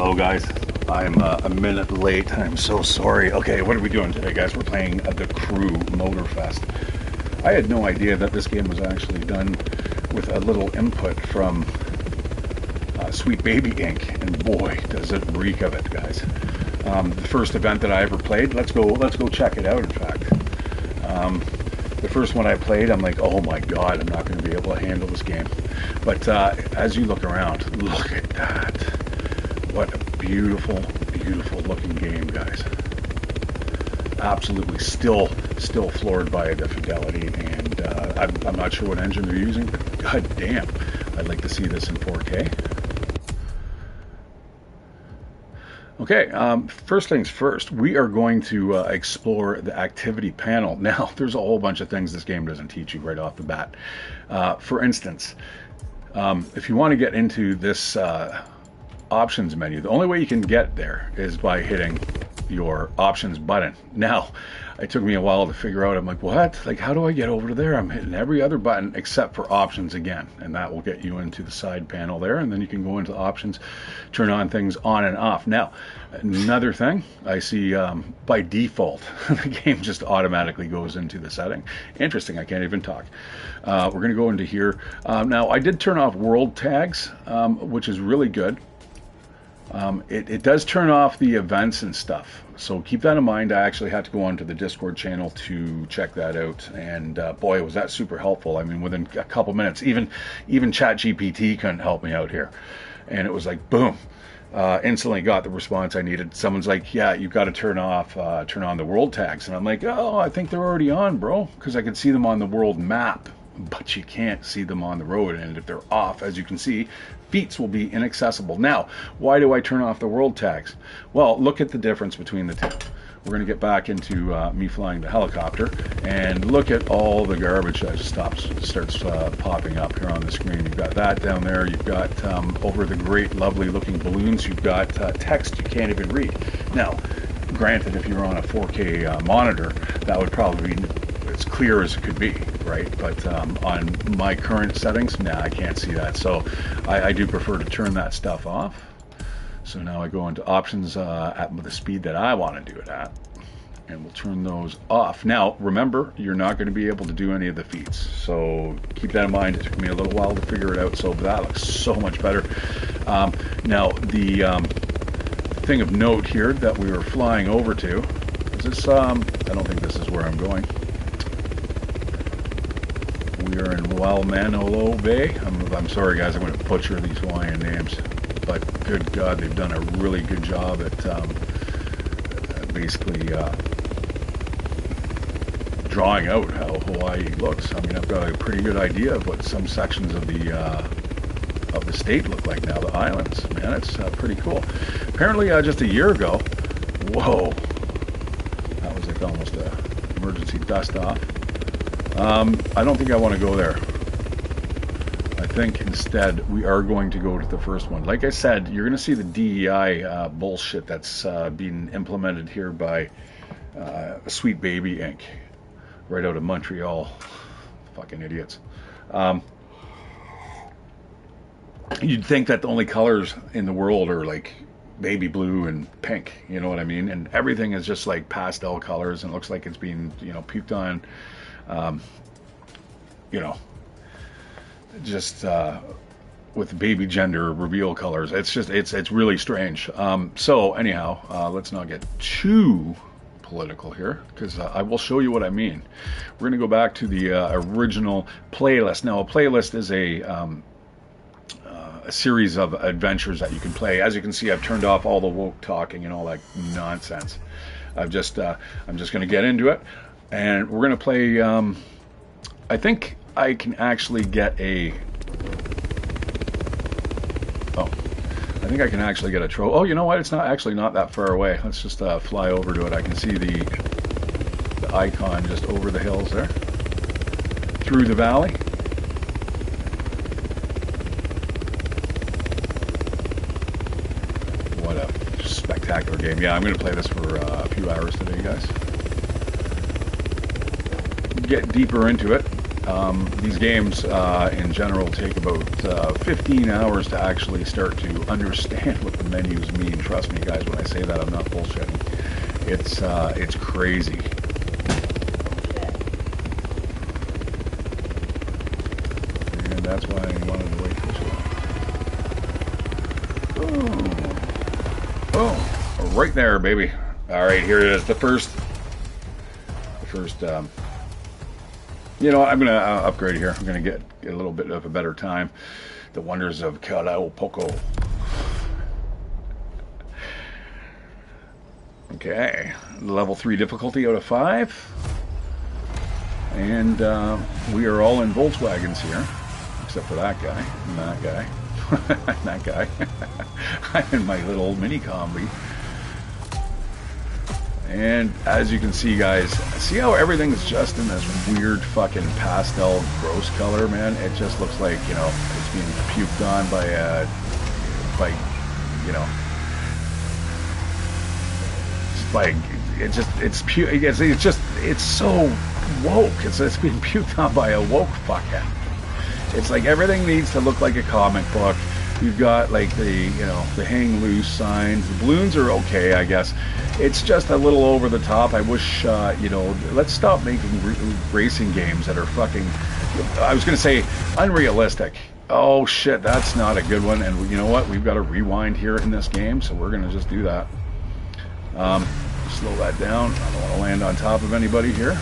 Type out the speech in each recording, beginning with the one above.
Hello guys, I'm a minute late. I'm so sorry. Okay, what are we doing today, guys? We're playing the Crew Motorfest. I had no idea that this game was actually done with a little input from Sweet Baby Inc. And boy, does it reek of it, guys. The first event that I ever played. Let's go check it out. In fact, the first one I played, I'm like, oh my god, I'm not going to be able to handle this game. But as you look around, look at that. What a beautiful, beautiful looking game, guys. Absolutely still floored by the fidelity, and I'm not sure what engine they're using, but god damn, I'd like to see this in 4K. Okay, first things first, we are going to explore the activity panel. Now, there's a whole bunch of things this game doesn't teach you right off the bat. For instance, if you want to get into this options menu, the only way you can get there is by hitting your options button. Now, it took me a while to figure out. I'm like, what? Like, how do I get over to there? I'm hitting every other button except for options again, and that will get you into the side panel there, and then you can go into options, turn on things on and off. Now, another thing I see, by default, the game just automatically goes into the setting. Interesting, I can't even talk. We're going to go into here. Now, I did turn off world tags, which is really good. It does turn off the events and stuff, so keep that in mind. I actually had to go onto the Discord channel to check that out, and boy, was that super helpful. I mean, within a couple minutes, even ChatGPT couldn't help me out here, and it was like boom, instantly got the response I needed. Someone's like, yeah, you've got to turn on the world tags, and I'm like, oh, I think they're already on, bro, because I could see them on the world map, but you can't see them on the road, and if they're off, as you can see, feats will be inaccessible. Now, why do I turn off the world tags? Well, look at the difference between the two. We're going to get back into me flying the helicopter, and look at all the garbage that starts popping up here on the screen. You've got that down there. You've got over the great, lovely looking balloons. You've got text you can't even read. Now, granted, if you're on a 4K monitor, that would probably be as clear as it could be, right? But on my current settings, nah, I can't see that. So I do prefer to turn that stuff off. So now I go into options at the speed that I want to do it at, and we'll turn those off. Now, remember, you're not going to be able to do any of the feats, so keep that in mind. It took me a little while to figure it out, so that looks so much better. Now, the thing of note here that we were flying over to is this. I don't think this is where I'm going. We are in Walmanolo Bay. I'm sorry, guys. I'm going to butcher these Hawaiian names, but good God, they've done a really good job at basically drawing out how Hawaii looks. I mean, I've got a pretty good idea of what some sections of the state look like now. The islands, man, it's pretty cool. Apparently, just a year ago, whoa, that was like almost a emergency dust off. I don't think I want to go there. I think instead we are going to go to the first one. Like I said, you're going to see the DEI bullshit that's being implemented here by Sweet Baby Inc. right out of Montreal. Fucking idiots. You'd think that the only colors in the world are like baby blue and pink, you know what I mean? And everything is just like pastel colors and looks like it's being, puked on. Just with baby gender reveal colors. It's really strange. So anyhow, let's not get too political here, because I will show you what I mean. We're going to go back to the original playlist. Now, a playlist is a series of adventures that you can play. As you can see, I've turned off all the woke talking and all that nonsense. I'm just going to get into it, and we're going to play. I think I can actually get a. Oh, I think I can actually get a trophy. Oh, you know what? It's not that far away. Let's just fly over to it. I can see the icon just over the hills there, through the valley. What a spectacular game! Yeah, I'm going to play this for a few hours today, guys. Get deeper into it. These games in general take about 15 hours to actually start to understand what the menus mean. Trust me, guys, when I say that, I'm not bullshitting. It's crazy. And that's why I wanted to wait this way. Oh, right there, baby. All right, here it is. The first. You know what? I'm gonna upgrade here. I'm gonna get a little bit of a better time. The wonders of Kalaupoko. Okay, level 3 difficulty out of 5, and we are all in Volkswagens here, except for that guy and that guy, and that guy. I'm in my little mini combi. And as you can see, guys, see how everything's just in this weird fucking pastel gross color, man? It just looks like, you know, it's being puked on by you know, it's so woke. It's being puked on by a woke fuckhead. It's like everything needs to look like a comic book. You've got like the, you know, the hang loose signs. The balloons are okay, I guess. It's just a little over the top. I wish, you know, let's stop making racing games that are fucking, I was going to say unrealistic. Oh shit, that's not a good one. And you know what? We've got to rewind here in this game, so we're going to just do that. Slow that down. I don't want to land on top of anybody here.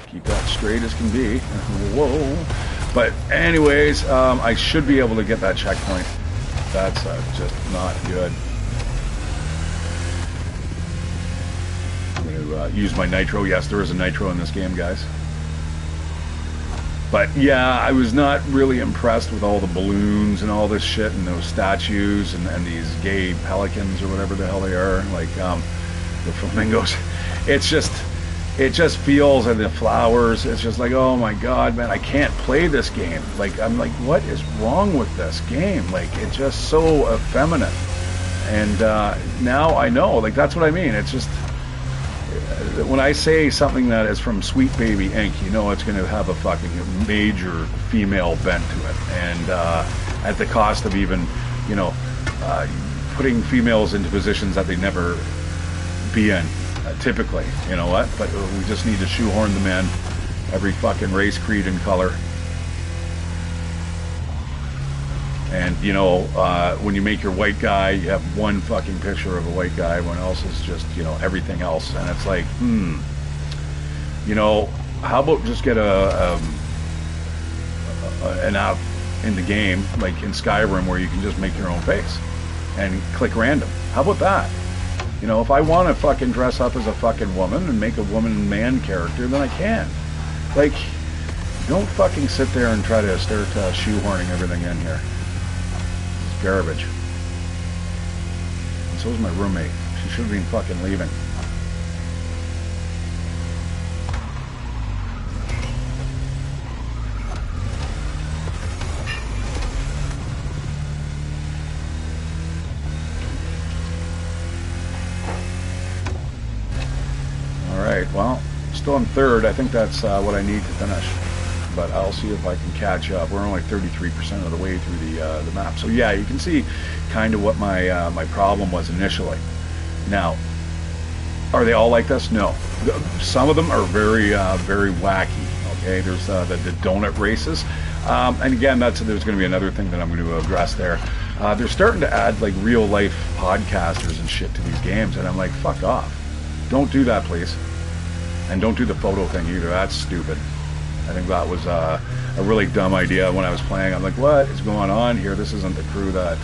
Keep that straight as can be. Whoa. But anyways, I should be able to get that checkpoint. That's just not good. I'm going to use my nitro. Yes, there is a nitro in this game, guys. But yeah, I was not really impressed with all the balloons and all this shit and those statues and these gay pelicans or whatever the hell they are, like the flamingos. It just feels, and the flowers, it's just like, oh my god, man, I can't play this game. Like, I'm like, what is wrong with this game? Like, it's just so effeminate. And now I know, like, that's what I mean. It's just, when I say something that is from Sweet Baby Inc., you know it's going to have a fucking major female bent to it. And at the cost of even, you know, putting females into positions that they never be in. Typically, you know what? But we just need to shoehorn them in. Every fucking race, creed, and color. And you know, when you make your white guy, you have one fucking picture of a white guy. Everyone else is just, you know, everything else. And it's like, you know, how about just get an app in the game, like in Skyrim, where you can just make your own face and click random. How about that? You know, if I want to fucking dress up as a fucking woman and make a woman-man character, then I can. Like, don't fucking sit there and try to start shoehorning everything in here. It's garbage. And so is my roommate. She should have been fucking leaving. Alright, well, still in third. I think that's what I need to finish. But I'll see if I can catch up. We're only 33% of the way through the map. So yeah, you can see kind of what my my problem was initially. Now, are they all like this? No. Some of them are very very wacky. Okay, there's the donut races. And again, there's going to be another thing that I'm going to address there. They're starting to add like real life podcasters and shit to these games, and I'm like, fuck off. Don't do that, please. And don't do the photo thing either. That's stupid. I think that was a really dumb idea when I was playing. I'm like, what is going on here? This isn't the crew that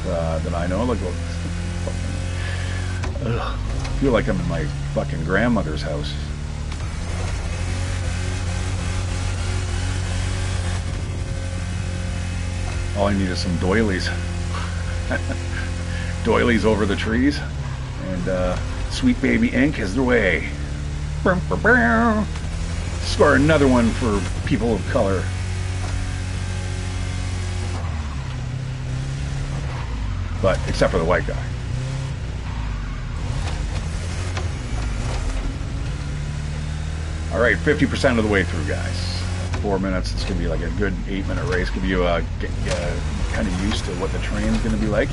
I know. Like, I feel like I'm in my fucking grandmother's house. All I need is some doilies. Doilies over the trees. And Sweet Baby Inc. is the way. Score another one for people of color. But except for the white guy. All right, 50% of the way through, guys. 4 minutes. It's going to be like a good 8-minute race. Give you get kind of used to what the train's going to be like.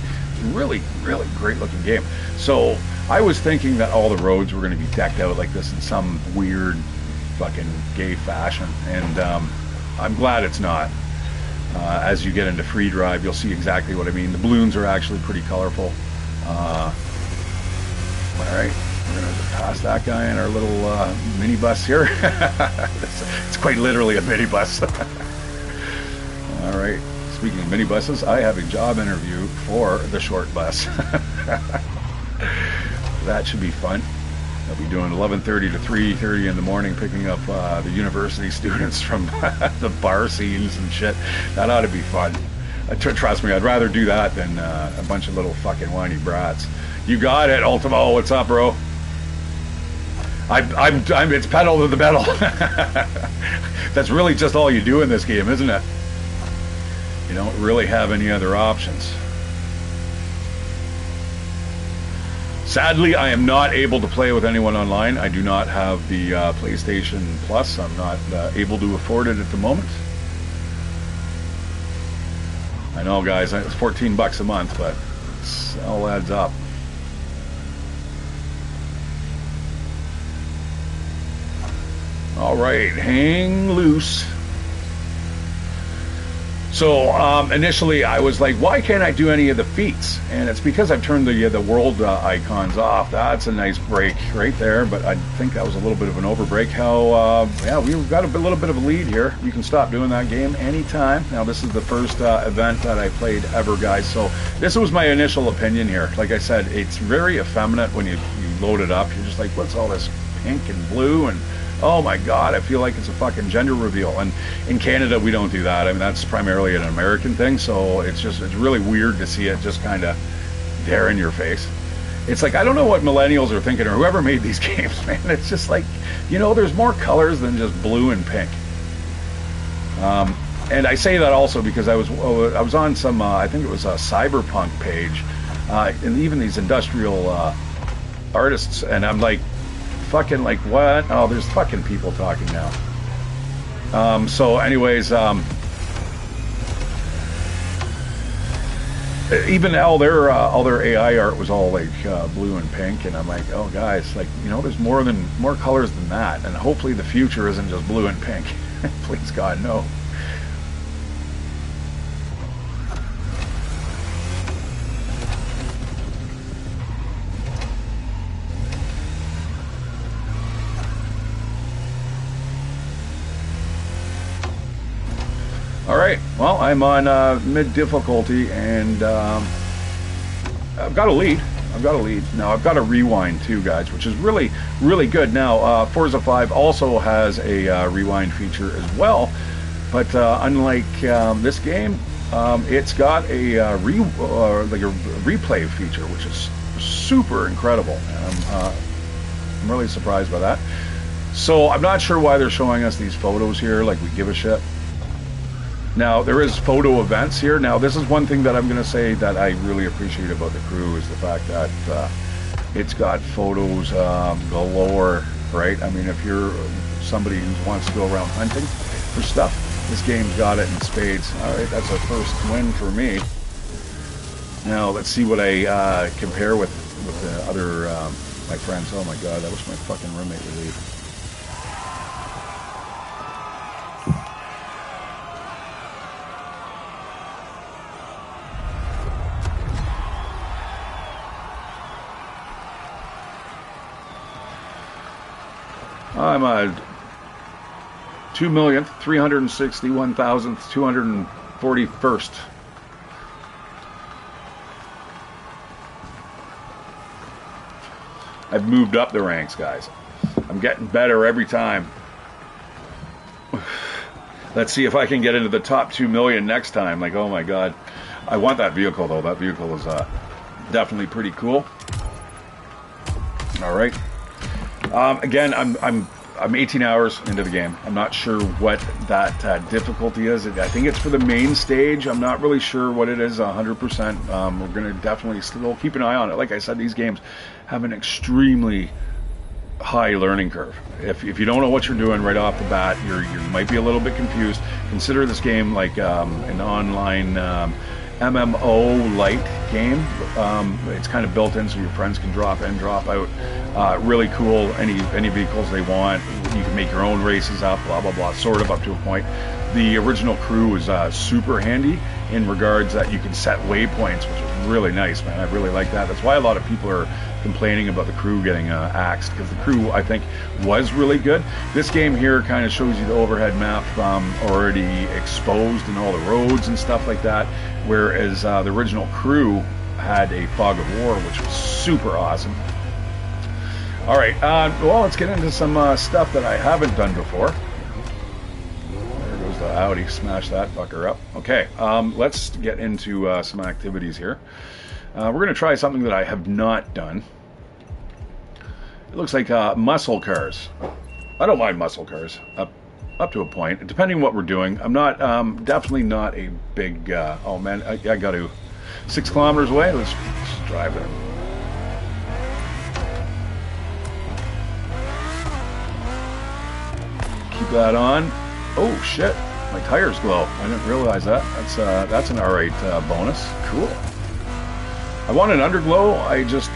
Really, really great looking game. So I was thinking that all the roads were going to be decked out like this in some weird fucking gay fashion, and I'm glad it's not. As you get into free drive, you'll see exactly what I mean. The balloons are actually pretty colorful. All right, we're going to pass that guy in our little minibus here. It's quite literally a minibus. All right, speaking of minibuses, I have a job interview for the short bus. That should be fun. I'll be doing 11:30 to 3:30 in the morning, picking up the university students from the bar scenes and shit. That ought to be fun. Trust me, I'd rather do that than a bunch of little fucking whiny brats. You got it, Ultimo. What's up, bro? It's pedal to the metal. That's really just all you do in this game, isn't it? You don't really have any other options. Sadly, I am not able to play with anyone online. I do not have the PlayStation Plus. I'm not able to afford it at the moment. I know, guys, it's 14 bucks a month, but it all adds up. All right, hang loose. So initially I was like, why can't I do any of the feats? And it's because I've turned the world icons off. That's a nice break right there, but I think that was a little bit of an overbreak. Yeah, we've got a little bit of a lead here. You can stop doing that game anytime. Now this is the first event that I played ever, guys, so this was my initial opinion here. Like I said, it's very effeminate when you load it up. You're just like, what's all this pink and blue and oh my god, I feel like it's a fucking gender reveal. And in Canada we don't do that. I mean, that's primarily an American thing, so it's really weird to see it just kind of there in your face. It's like, I don't know what millennials are thinking, or whoever made these games, man. It's just like, you know, there's more colors than just blue and pink. And I say that also because I was on some I think it was a cyberpunk page, and even these industrial artists, and I'm like, fucking like, what? Oh, there's fucking people talking now. So anyways, even all their AI art was all like blue and pink, and I'm like, oh guys, like, you know, there's more colors than that, and hopefully the future isn't just blue and pink. Please God, no. Alright, well, I'm on mid difficulty, and I've got a lead. Now, I've got a rewind too, guys, which is really, really good. Now, Forza 5 also has a rewind feature as well, but unlike this game, it's got a replay feature, which is super incredible. And I'm really surprised by that. So I'm not sure why they're showing us these photos here, like we give a shit. Now, there is photo events here. Now, this is one thing that I'm going to say that I really appreciate about the crew, is the fact that it's got photos galore, right? I mean, if you're somebody who wants to go around hunting for stuff, this game's got it in spades. All right, that's a first win for me. Now, let's see what I compare with the other my friends. Oh my God, I wish my fucking roommate would leave. I'm a 2,361,241st. I've moved up the ranks, guys. I'm getting better every time. Let's see if I can get into the top 2 million next time. Like, oh my God. I want that vehicle, though. That vehicle is definitely pretty cool. All right. Again, I'm 18 hours into the game. I'm not sure what that difficulty is. I think it's for the main stage. I'm not really sure what it is 100%. We're going to definitely still keep an eye on it. Like I said, these games have an extremely high learning curve. If you don't know what you're doing right off the bat, you might be a little bit confused. Consider this game like an online MMO light game. It's kind of built in so your friends can drop in, drop out. Really cool. Any vehicles they want. You can make your own races up, blah blah blah. Sort of up to a point. The original crew is super handy in regards that you can set waypoints, which is really nice, man. I really like that. That's why a lot of people are complaining about the crew getting axed, because the crew, I think, was really good. This game here kind of shows you the overhead map already exposed and all the roads and stuff like that, whereas the original crew had a fog of war, which was super awesome. All right, well, let's get into some stuff that I haven't done before. There goes the Audi, smash that fucker up. Okay, let's get into some activities here. We're going to try something that I have not done. It looks like muscle cars. I don't mind muscle cars up to a point, depending on what we're doing. I'm not definitely not a big. Oh man, I got to 6 kilometers away. Let's drive there. Keep that on. Oh shit, my tires glow. I didn't realize that. That's an alright bonus. Cool. I want an underglow. I just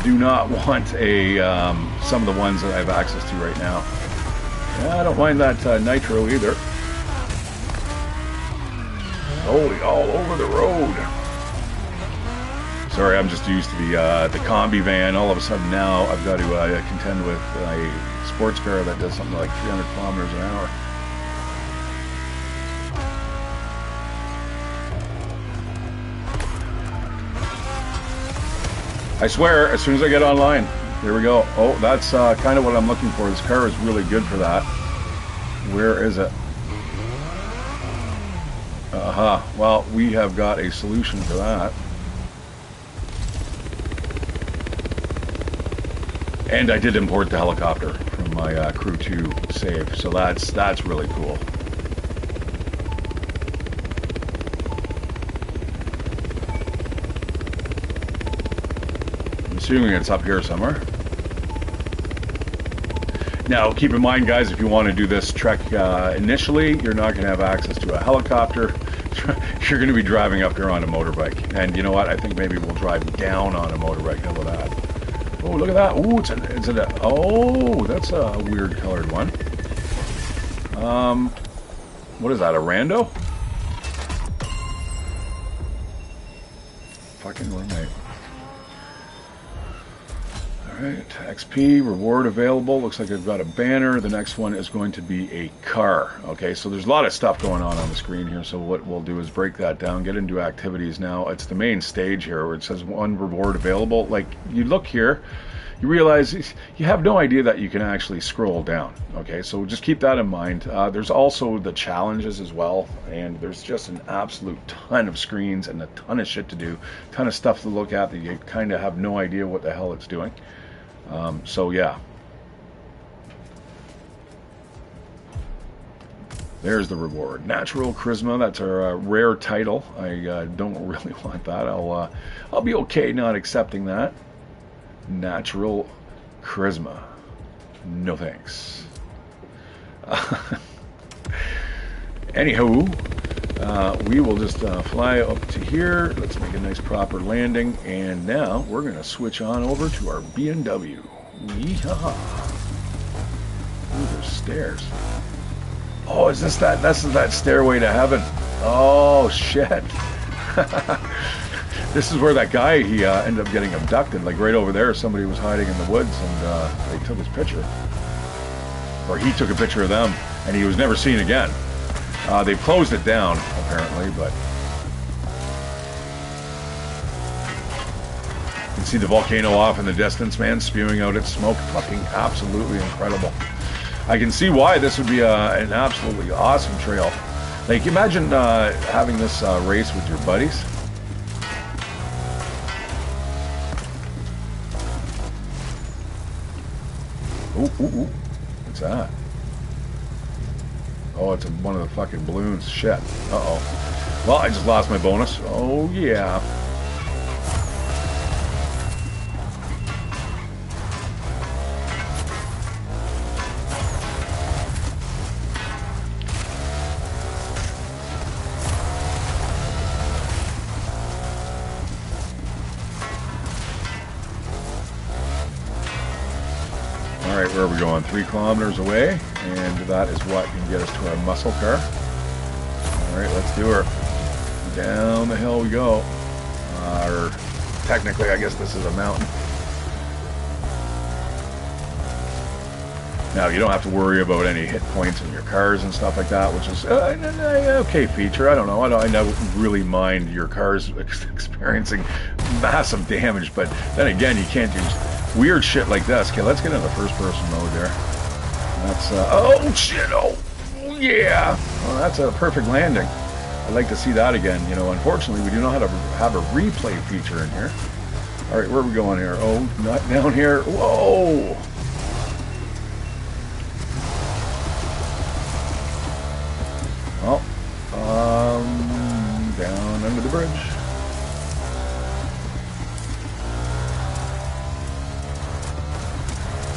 do not want some of the ones that I have access to right now. Yeah, I don't mind that nitro either. Holy, all over the road. Sorry, I'm just used to the combi van. All of a sudden now I've got to contend with a sports car that does something like 300 kilometers an hour. I swear, as soon as I get online, here we go. Oh, that's kind of what I'm looking for. This car is really good for that. Where is it? Well, we have got a solution for that. And I did import the helicopter from my Crew 2 save, so that's really cool. Assuming it's up here somewhere. Now, keep in mind, guys, if you want to do this trek initially, you're not going to have access to a helicopter. You're going to be driving up here on a motorbike. And you know what? I think maybe we'll drive down on a motorbike. How about that? Oh, look at that. Ooh, oh, that's a weird colored one. What is that, a rando? Fucking roommate. Alright, XP, reward available. Looks like I've got a banner. The next one is going to be a car. Okay, so there's a lot of stuff going on the screen here. So what we'll do is break that down, get into activities now. It's the main stage here where it says one reward available. Like, you look here, you realize you have no idea that you can actually scroll down. Okay, so just keep that in mind. There's also the challenges as well, and there's just an absolute ton of screens and a ton of shit to do, ton of stuff to look at that you kind of have no idea what the hell it's doing. So yeah, there's the reward. Natural Charisma, that's our rare title. I don't really want that. I'll be okay not accepting that. Natural Charisma, no thanks. Anywho, we will just fly up to here. Let's make a nice proper landing, and now we're gonna switch on over to our BMW. Yeehaw! Ooh, there's stairs. Oh, is this that? This is that stairway to heaven. Oh shit! This is where that guy, he ended up getting abducted. Like right over there, somebody was hiding in the woods, and they took his picture, or he took a picture of them, and he was never seen again. They've closed it down, apparently, but you can see the volcano off in the distance, man, spewing out its smoke. Fucking absolutely incredible. I can see why this would be an absolutely awesome trail. Like, imagine having this race with your buddies. Ooh, what's that? Oh, it's one of the fucking balloons. Shit. Uh-oh. Well, I just lost my bonus. Oh, yeah. Alright, where are we going? 3 kilometers away, and that is what can get us to our muscle car. Alright, let's do her. Down the hill we go. Or technically, I guess this is a mountain. Now, you don't have to worry about any hit points in your cars and stuff like that, which is an okay feature. I don't know. I don't really mind your cars experiencing massive damage, but then again, you can't do weird shit like this. Okay, let's get into first-person mode there. That's, oh, shit, oh, yeah. Well, that's a perfect landing. I'd like to see that again. You know, unfortunately, we do not have a replay feature in here. All right, where are we going here? Oh, not down here. Whoa. Well, down under the bridge.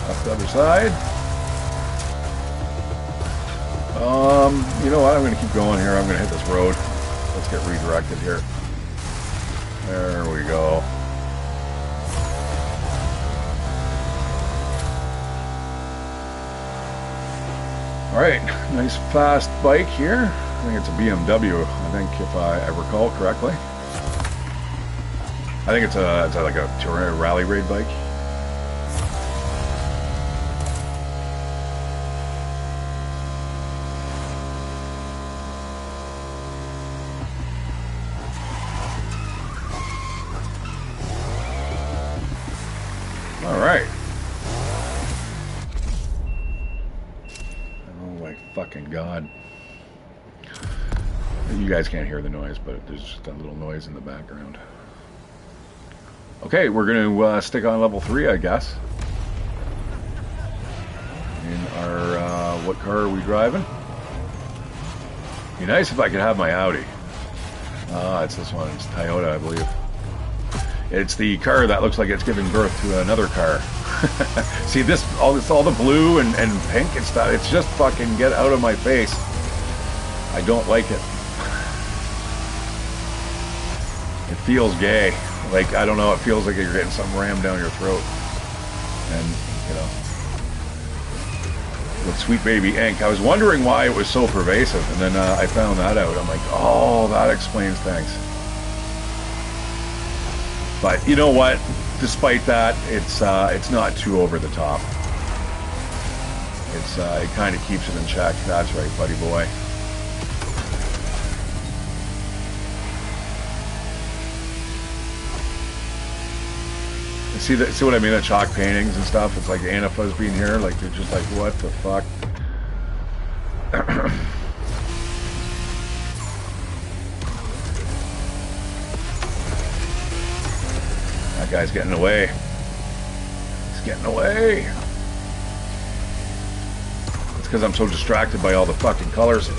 Up the other side. You know what? I'm going to keep going here. I'm going to hit this road. Let's get redirected here. There we go. Alright, nice fast bike here. I think it's a BMW, I think, if I recall correctly. I think it's like a touring rally raid bike. Alright. Fucking God. You guys can't hear the noise, but there's just a little noise in the background. Okay, we're going to stick on level 3, I guess. In our, what car are we driving? Be nice if I could have my Audi. It's this one. It's Toyota, I believe. It's the car that looks like it's giving birth to another car. See this, all the blue and pink and stuff. It's just fucking get out of my face. I don't like it. It feels gay. Like, I don't know, it feels like you're getting something rammed down your throat. And, you know, with Sweet Baby Ink. I was wondering why it was so pervasive, and then I found that out. I'm like, oh, that explains things. But you know what? Despite that, it's not too over the top. It kind of keeps it in check. That's right, buddy boy. See what I mean? The chalk paintings and stuff. It's like Antifa's being here. Like they're just like, what the fuck? That guy's getting away. He's getting away. It's because I'm so distracted by all the fucking colors.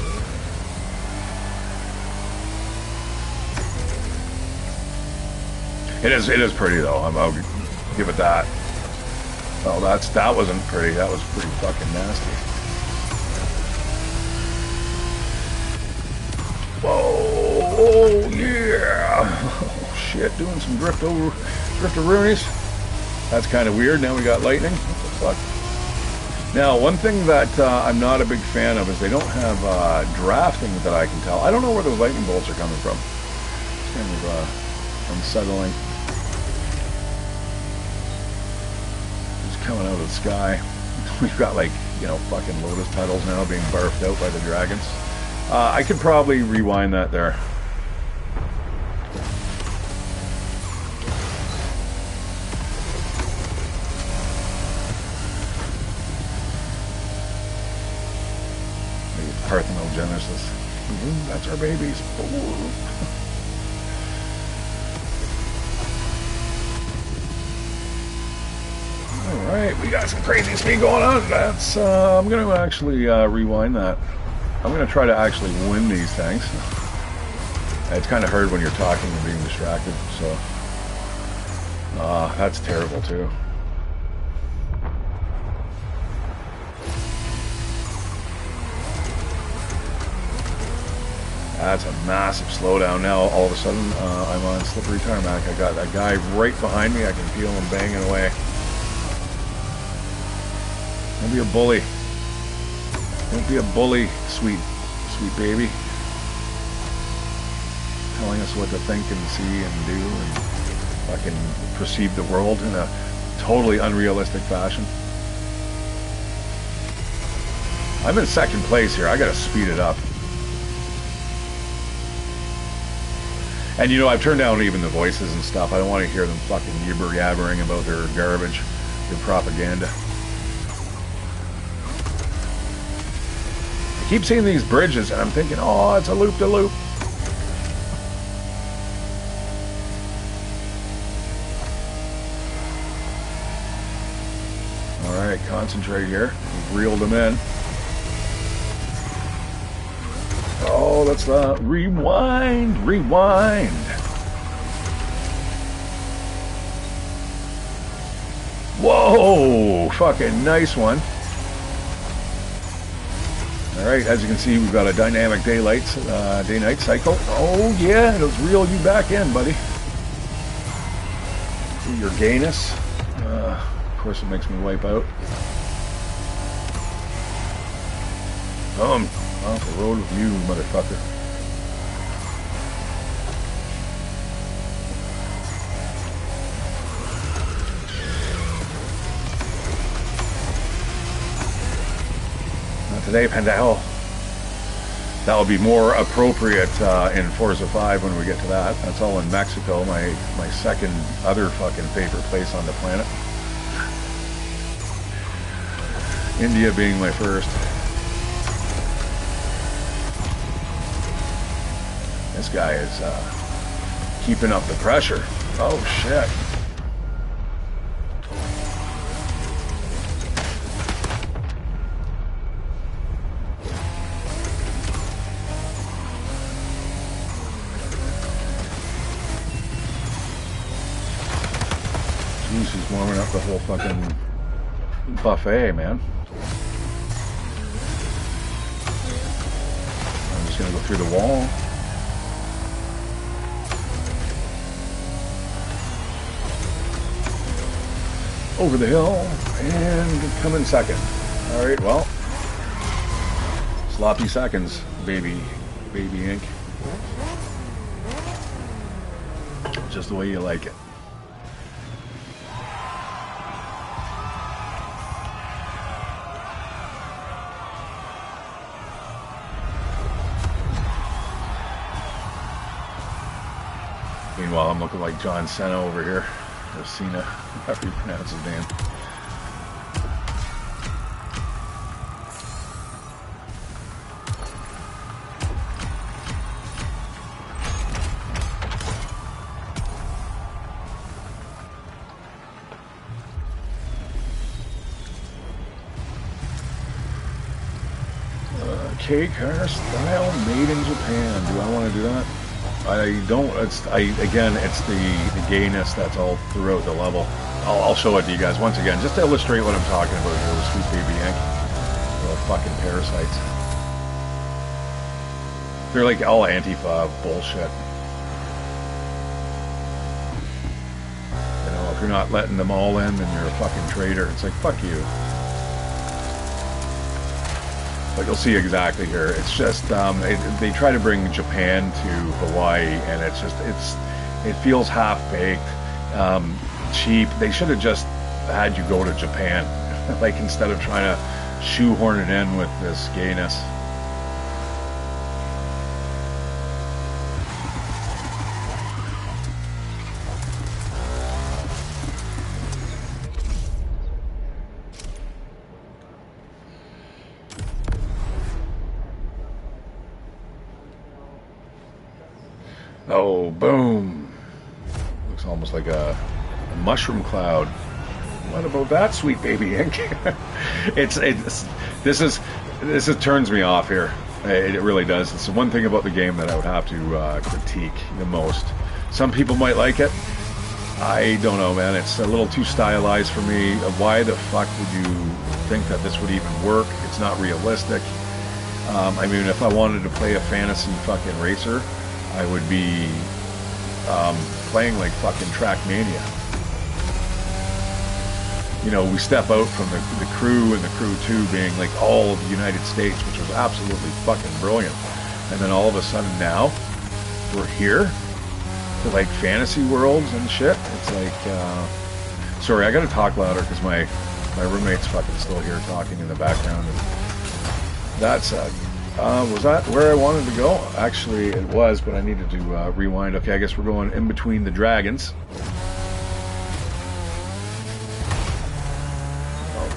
It is pretty though. I'll give it that. Oh, that wasn't pretty. That was pretty fucking nasty. Whoa! Oh yeah! Oh shit! Doing some drifteroonies. That's kind of weird. Now we got lightning. What the fuck? Now, one thing that I'm not a big fan of is they don't have drafting that I can tell. I don't know where those lightning bolts are coming from. It's kind of unsettling. Coming out of the sky. We've got like, you know, fucking lotus petals now being barfed out by the dragons. I could probably rewind that there. Maybe Parthenogenesis. That's our babies. Alright, we got some crazy speed going on. That's, I'm going to actually rewind that. I'm going to try to actually win these things. It's kind of hard when you're talking and being distracted, so. That's terrible too. That's a massive slowdown. Now all of a sudden I'm on slippery tarmac. I got that guy right behind me. I can feel him banging away. Don't be a bully. Don't be a bully, sweet baby. Telling us what to think and see and do and fucking perceive the world in a totally unrealistic fashion. I'm in second place here. I gotta speed it up. And you know, I've turned down even the voices and stuff. I don't want to hear them fucking yibber-yabbering about their garbage, their propaganda. I keep seeing these bridges and I'm thinking, oh, it's a loop-de-loop. Alright, concentrate here. We've reeled them in. Oh, let's rewind. Whoa, fucking nice one. All right, as you can see, we've got a dynamic day-night cycle. Oh yeah, it'll reel you back in, buddy. Your gayness. Of course, it makes me wipe out. Off the road with you, motherfucker. Not today, Pendal. That will be more appropriate in Forza 5 when we get to that. That's all in Mexico, my second other fucking favorite place on the planet. India being my first. This guy is keeping up the pressure. Oh shit. Jeez, he's warming up the whole fucking buffet, man. I'm just gonna go through the wall. Over the hill and come in second. All right, well, sloppy seconds, baby ink. Just the way you like it. Meanwhile, I'm looking like John Cena over here. Or Cena, however you pronounce his name. K-car style made in Japan. Do I want to do that? I don't. It's the gayness that's all throughout the level. I'll show it to you guys once again, just to illustrate what I'm talking about here with Sweet Baby Ink. Little fucking parasites. They're like all Antifa bullshit. You know, if you're not letting them all in, then you're a fucking traitor. It's like, fuck you. But you'll see exactly here. It's just they try to bring Japan to Hawaii, and it feels half-baked, cheap. They should have just had you go to Japan, like instead of trying to shoehorn it in with this gayness. Oh, boom. Looks almost like a mushroom cloud. What about that, Sweet Baby Ink? This turns me off here. It really does. It's the one thing about the game that I would have to critique the most. Some people might like it. I don't know, man. It's a little too stylized for me. Why the fuck would you think that this would even work? It's not realistic. I mean, if I wanted to play a fantasy fucking racer, I would be playing like fucking Trackmania. you know, we step out from the crew, and the crew 2 being like all of the United States, which was absolutely fucking brilliant. And then all of a sudden now, we're here to like fantasy worlds and shit. It's like, sorry, I gotta talk louder because my roommate's fucking still here talking in the background. And that's was that where I wanted to go? Actually, it was, but I needed to rewind. Okay, I guess we're going in between the dragons.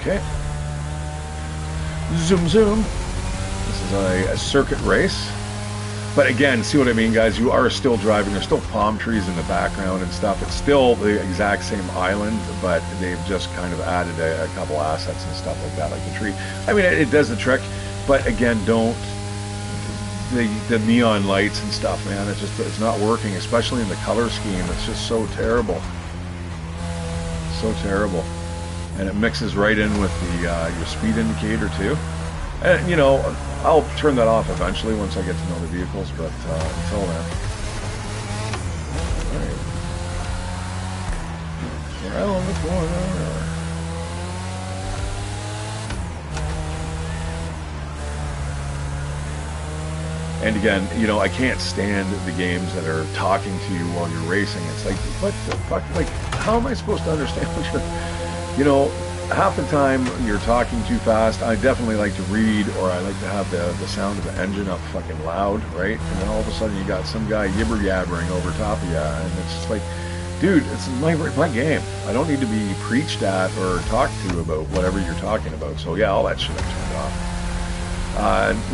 Okay. Zoom, zoom. This is a circuit race. But again, see what I mean, guys? You are still driving. There's still palm trees in the background and stuff. It's still the exact same island, but they've just kind of added a couple assets and stuff like that, like the tree. I mean, it does the trick, but again, don't... The neon lights and stuff, man, it's not working, especially in the color scheme. It's just so terrible. So terrible. And it mixes right in with the your speed indicator too. And you know, I'll turn that off eventually once I get to know the vehicles, but until then. Alright. Well, what's going on? And again, you know, I can't stand the games that are talking to you while you're racing. It's like, what the fuck? Like, how am I supposed to understand what you're... You know, half the time you're talking too fast. I definitely like to read, or I like to have the sound of the engine up fucking loud, right? And then all of a sudden you got some guy yibber-yabbering over top of you, and it's just like, dude, it's my game. I don't need to be preached at or talked to about whatever you're talking about. So yeah, all that shit I turned off.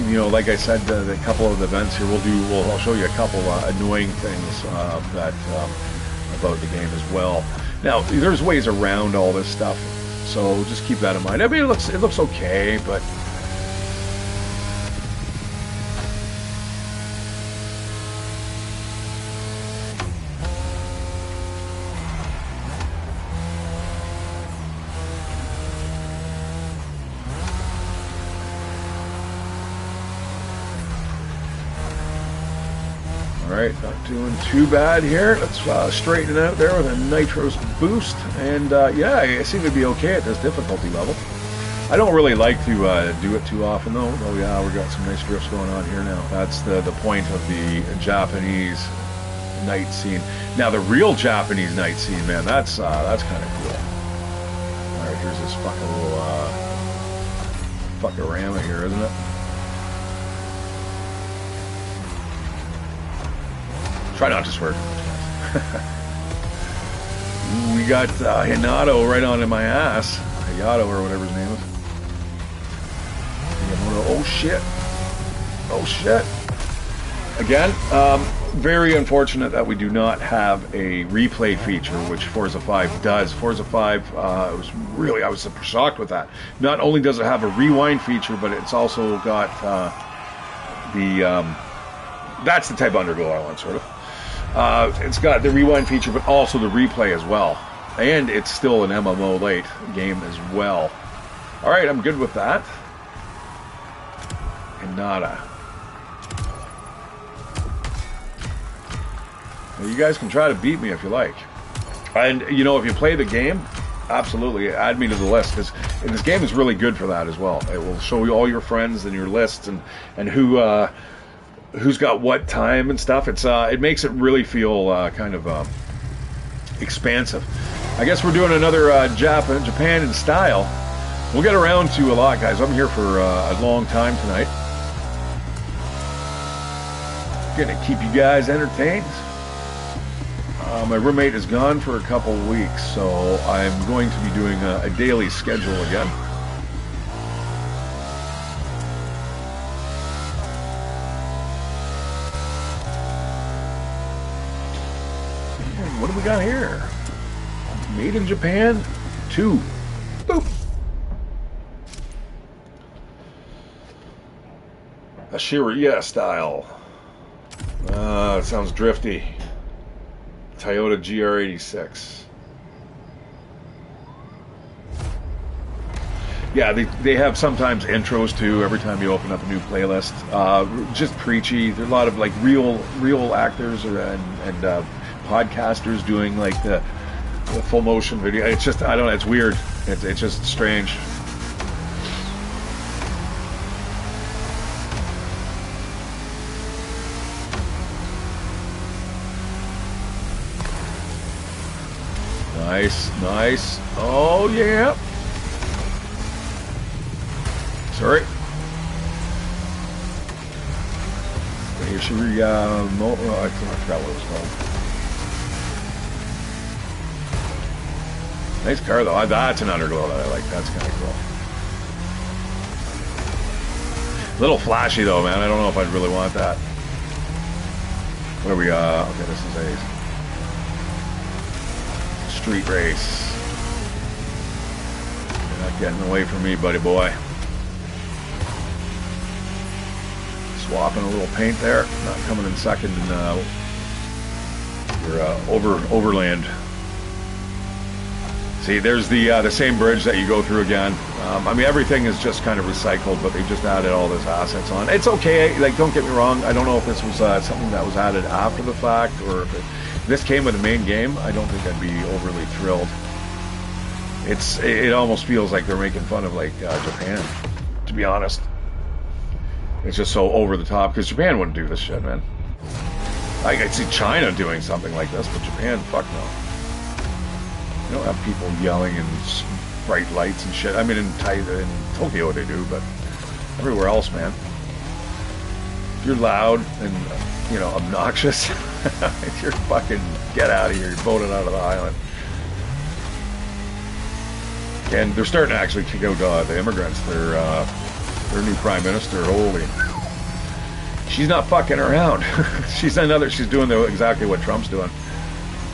You know, like I said, the couple of the events here, I'll show you a couple annoying things that about the game as well. Now, there's ways around all this stuff, so just keep that in mind. I mean, it looks okay, but alright, not doing too bad here. Let's straighten it out there with a nitros boost. And yeah, I seem to be okay at this difficulty level. I don't really like to do it too often though. Oh yeah, we've got some nice drifts going on here now. That's the point of the Japanese night scene. Now the real Japanese night scene, man, that's kind of cool. Alright, here's this fucking little fuckorama here, isn't it? Try not to swear too much. We got Hinato right on in my ass. Hayato or whatever his name is. Oh shit. Oh shit. Again, very unfortunate that we do not have a replay feature, which Forza 5 does. Forza 5, I was shocked with that. Not only does it have a rewind feature, but it's also got that's the type of undergo I want, sort of. It's got the rewind feature, but also the replay as well. And it's still an MMO late game as well. Alright, I'm good with that. And nada. Well, you guys can try to beat me if you like. And, you know, if you play the game, absolutely, add me to the list. Because this game is really good for that as well. It will show you all your friends and your lists and who's got what time and stuff. It makes it really feel kind of expansive. I guess we're doing another Japan in style. We'll get around to a lot, guys. I'm here for a long time tonight. Gonna keep you guys entertained. My roommate is gone for a couple of weeks, so I'm going to be doing a daily schedule again. What do we got here? Made in Japan 2. Boop. Ashiriya style. It sounds drifty. Toyota GR86. Yeah, they have sometimes intros too. Every time you open up a new playlist, just preachy. There's a lot of like real actors and podcasters doing like the the full motion video. It's just, I don't know, it's weird. It's just strange. Nice, nice. Oh, yeah. Sorry. Here should we, I forgot what it was called. Nice car, though. That's an underglow that I like. That's kind of cool. A little flashy, though, man. I don't know if I'd really want that. What are we, okay, this is a street race. You're not getting away from me, buddy boy. Swapping a little paint there. Not coming in second in your overland. See, there's the same bridge that you go through again. I mean, everything is just kind of recycled, but they just added all those assets on. It's okay. Like, don't get me wrong. I don't know if this was something that was added after the fact, or if this came with the main game. I don't think I'd be overly thrilled. It almost feels like they're making fun of like Japan, to be honest. It's just so over the top, because Japan wouldn't do this shit, man. I could see China doing something like this, but Japan, fuck no. You don't have people yelling and bright lights and shit. I mean, in Tokyo they do, but everywhere else, man. If you're loud and, you know, obnoxious, if you're fucking, get out of here, you're voted out of the island. And they're starting to actually kick out the immigrants. Their new prime minister, holy, she's not fucking around. she's doing exactly what Trump's doing,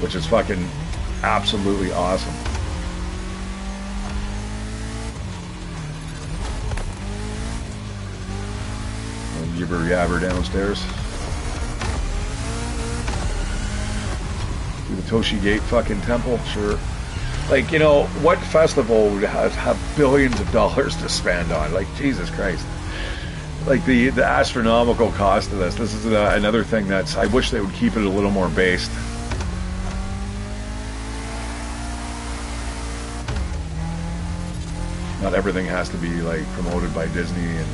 which is fucking absolutely awesome. Yibber yabber downstairs. Do the Toshi Gate fucking temple, sure. Like, you know, what festival would have billions of dollars to spend on? Like, Jesus Christ. Like, the astronomical cost of this. This is another thing that's, I wish they would keep it a little more based. Not everything has to be, like, promoted by Disney and...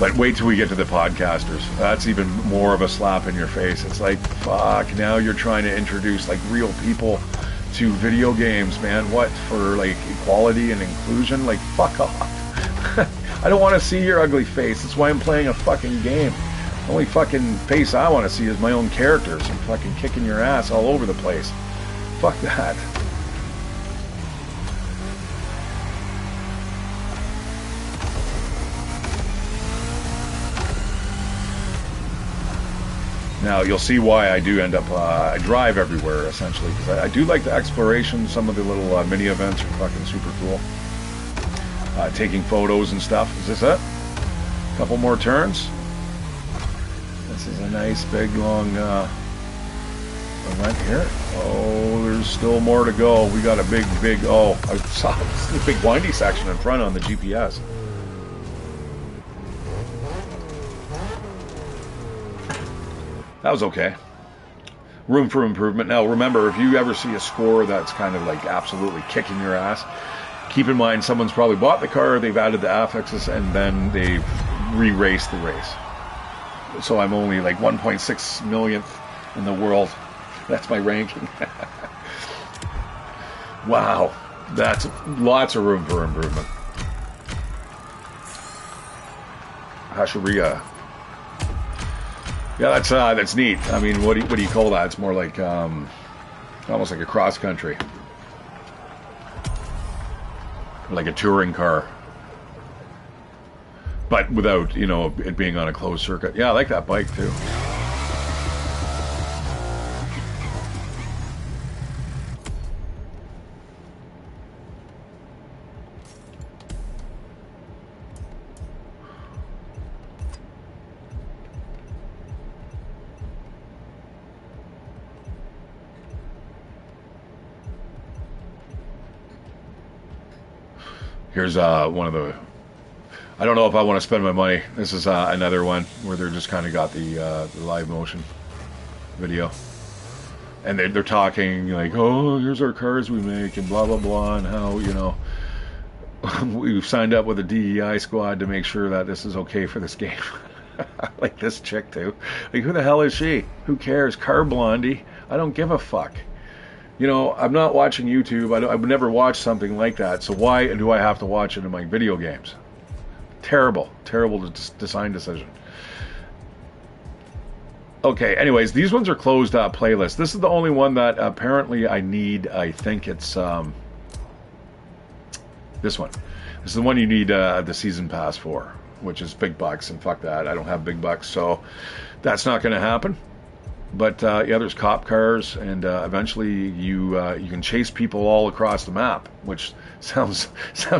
But wait till we get to the podcasters. That's even more of a slap in your face. It's like, fuck, now you're trying to introduce, like, real people to video games, man. What, for, like, equality and inclusion? Like, fuck off. I don't want to see your ugly face. That's why I'm playing a fucking game. The only fucking face I want to see is my own characters and fucking kicking your ass all over the place. Fuck that. Now, you'll see why I do end up, I drive everywhere, essentially, because I do like the exploration. Some of the little mini events are fucking super cool. Taking photos and stuff. Is this it? A couple more turns. This is a nice, big, long event here. Oh, there's still more to go. We got a big, oh, I saw the big windy section in front on the GPS. That was okay. Room for improvement. Now, remember, if you ever see a score that's kind of like absolutely kicking your ass, keep in mind someone's probably bought the car, they've added the affixes, and then they've re-raced the race. So I'm only like 1.6 millionth in the world. That's my ranking. Wow. That's lots of room for improvement. Hashiria. Yeah, that's neat. I mean, what do you call that? It's more like almost like a cross country, like a touring car, but without, you know, it being on a closed circuit. Yeah, I like that bike too. Here's one of the... I don't know if I want to spend my money. This is another one where they're just kind of got the live motion video. And they're talking like, oh, here's our cars we make, and blah blah blah, and how, you know, we've signed up with a DEI squad to make sure that this is okay for this game. Like this chick too. Like, who the hell is she? Who cares? Car Blondie. I don't give a fuck. You know, I'm not watching YouTube. I would never watch something like that. So why do I have to watch it in my video games? Terrible, terrible design decision. Okay, anyways, these ones are closed playlists. This is the only one that apparently I need. I think it's this one. This is the one you need the season pass for, which is big bucks, and fuck that. I don't have big bucks, so that's not going to happen. But yeah, there's cop cars, and eventually you can chase people all across the map, which sounds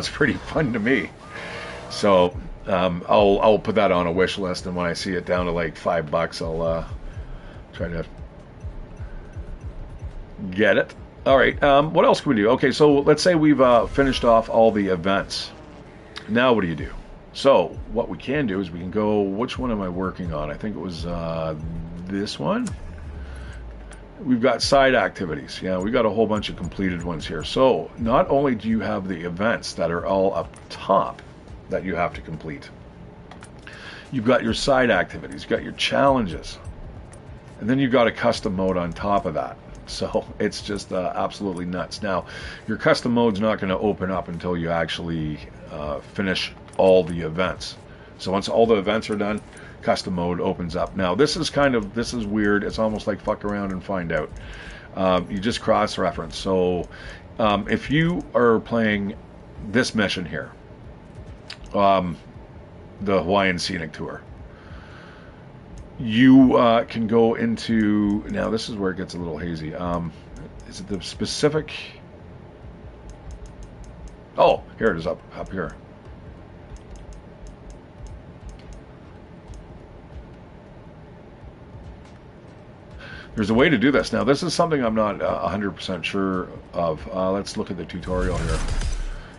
pretty fun to me. So I'll put that on a wish list, and when I see it down to like $5, I'll try to get it. All right, what else can we do? Okay, so let's say we've finished off all the events. Now what do you do? So what we can do is we can go, which one am I working on? I think it was this one. We've got side activities. Yeah, we got a whole bunch of completed ones here. So not only do you have the events that are all up top that you have to complete, you've got your side activities, you've got your challenges, and then you've got a custom mode on top of that. So it's just absolutely nuts. Now, your custom mode's not going to open up until you actually finish all the events. So once all the events are done, custom mode opens up. Now, this is weird. It's almost like fuck around and find out. You just cross-reference. So if you are playing this mission here, the Hawaiian Scenic Tour, you can go into, now this is where it gets a little hazy. Is it the specific? Oh, here it is, up here. There's a way to do this. Now, this is something I'm not 100% sure of. Let's look at the tutorial here.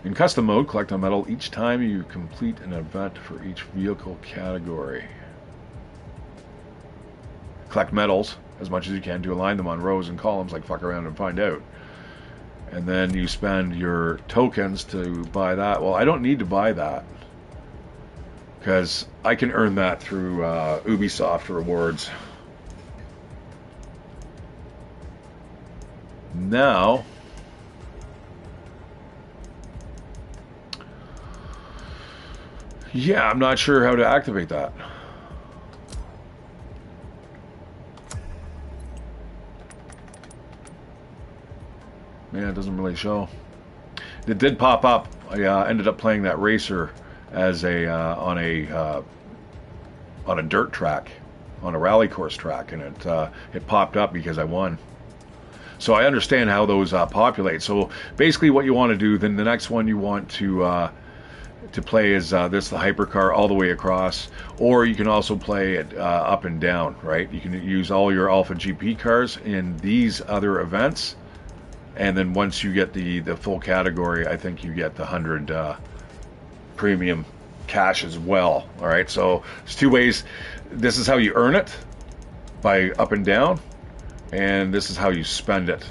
In custom mode, collect a medal each time you complete an event for each vehicle category. Collect medals as much as you can to align them on rows and columns like fuck around and find out. And then you spend your tokens to buy that. Well, I don't need to buy that because I can earn that through Ubisoft rewards. Now, yeah, I'm not sure how to activate that. Yeah, it doesn't really show. It did pop up. I ended up playing that racer as a on a dirt track, on a rally course track, and it popped up because I won. So I understand how those populate. So basically, what you want to do, then the next one you want to play is the hypercar all the way across, or you can also play it up and down. Right? You can use all your Alpha GP cars in these other events. And then once you get the full category, I think you get the 100 premium cash as well. All right, so there's two ways. This is how you earn it, by up and down, and this is how you spend it,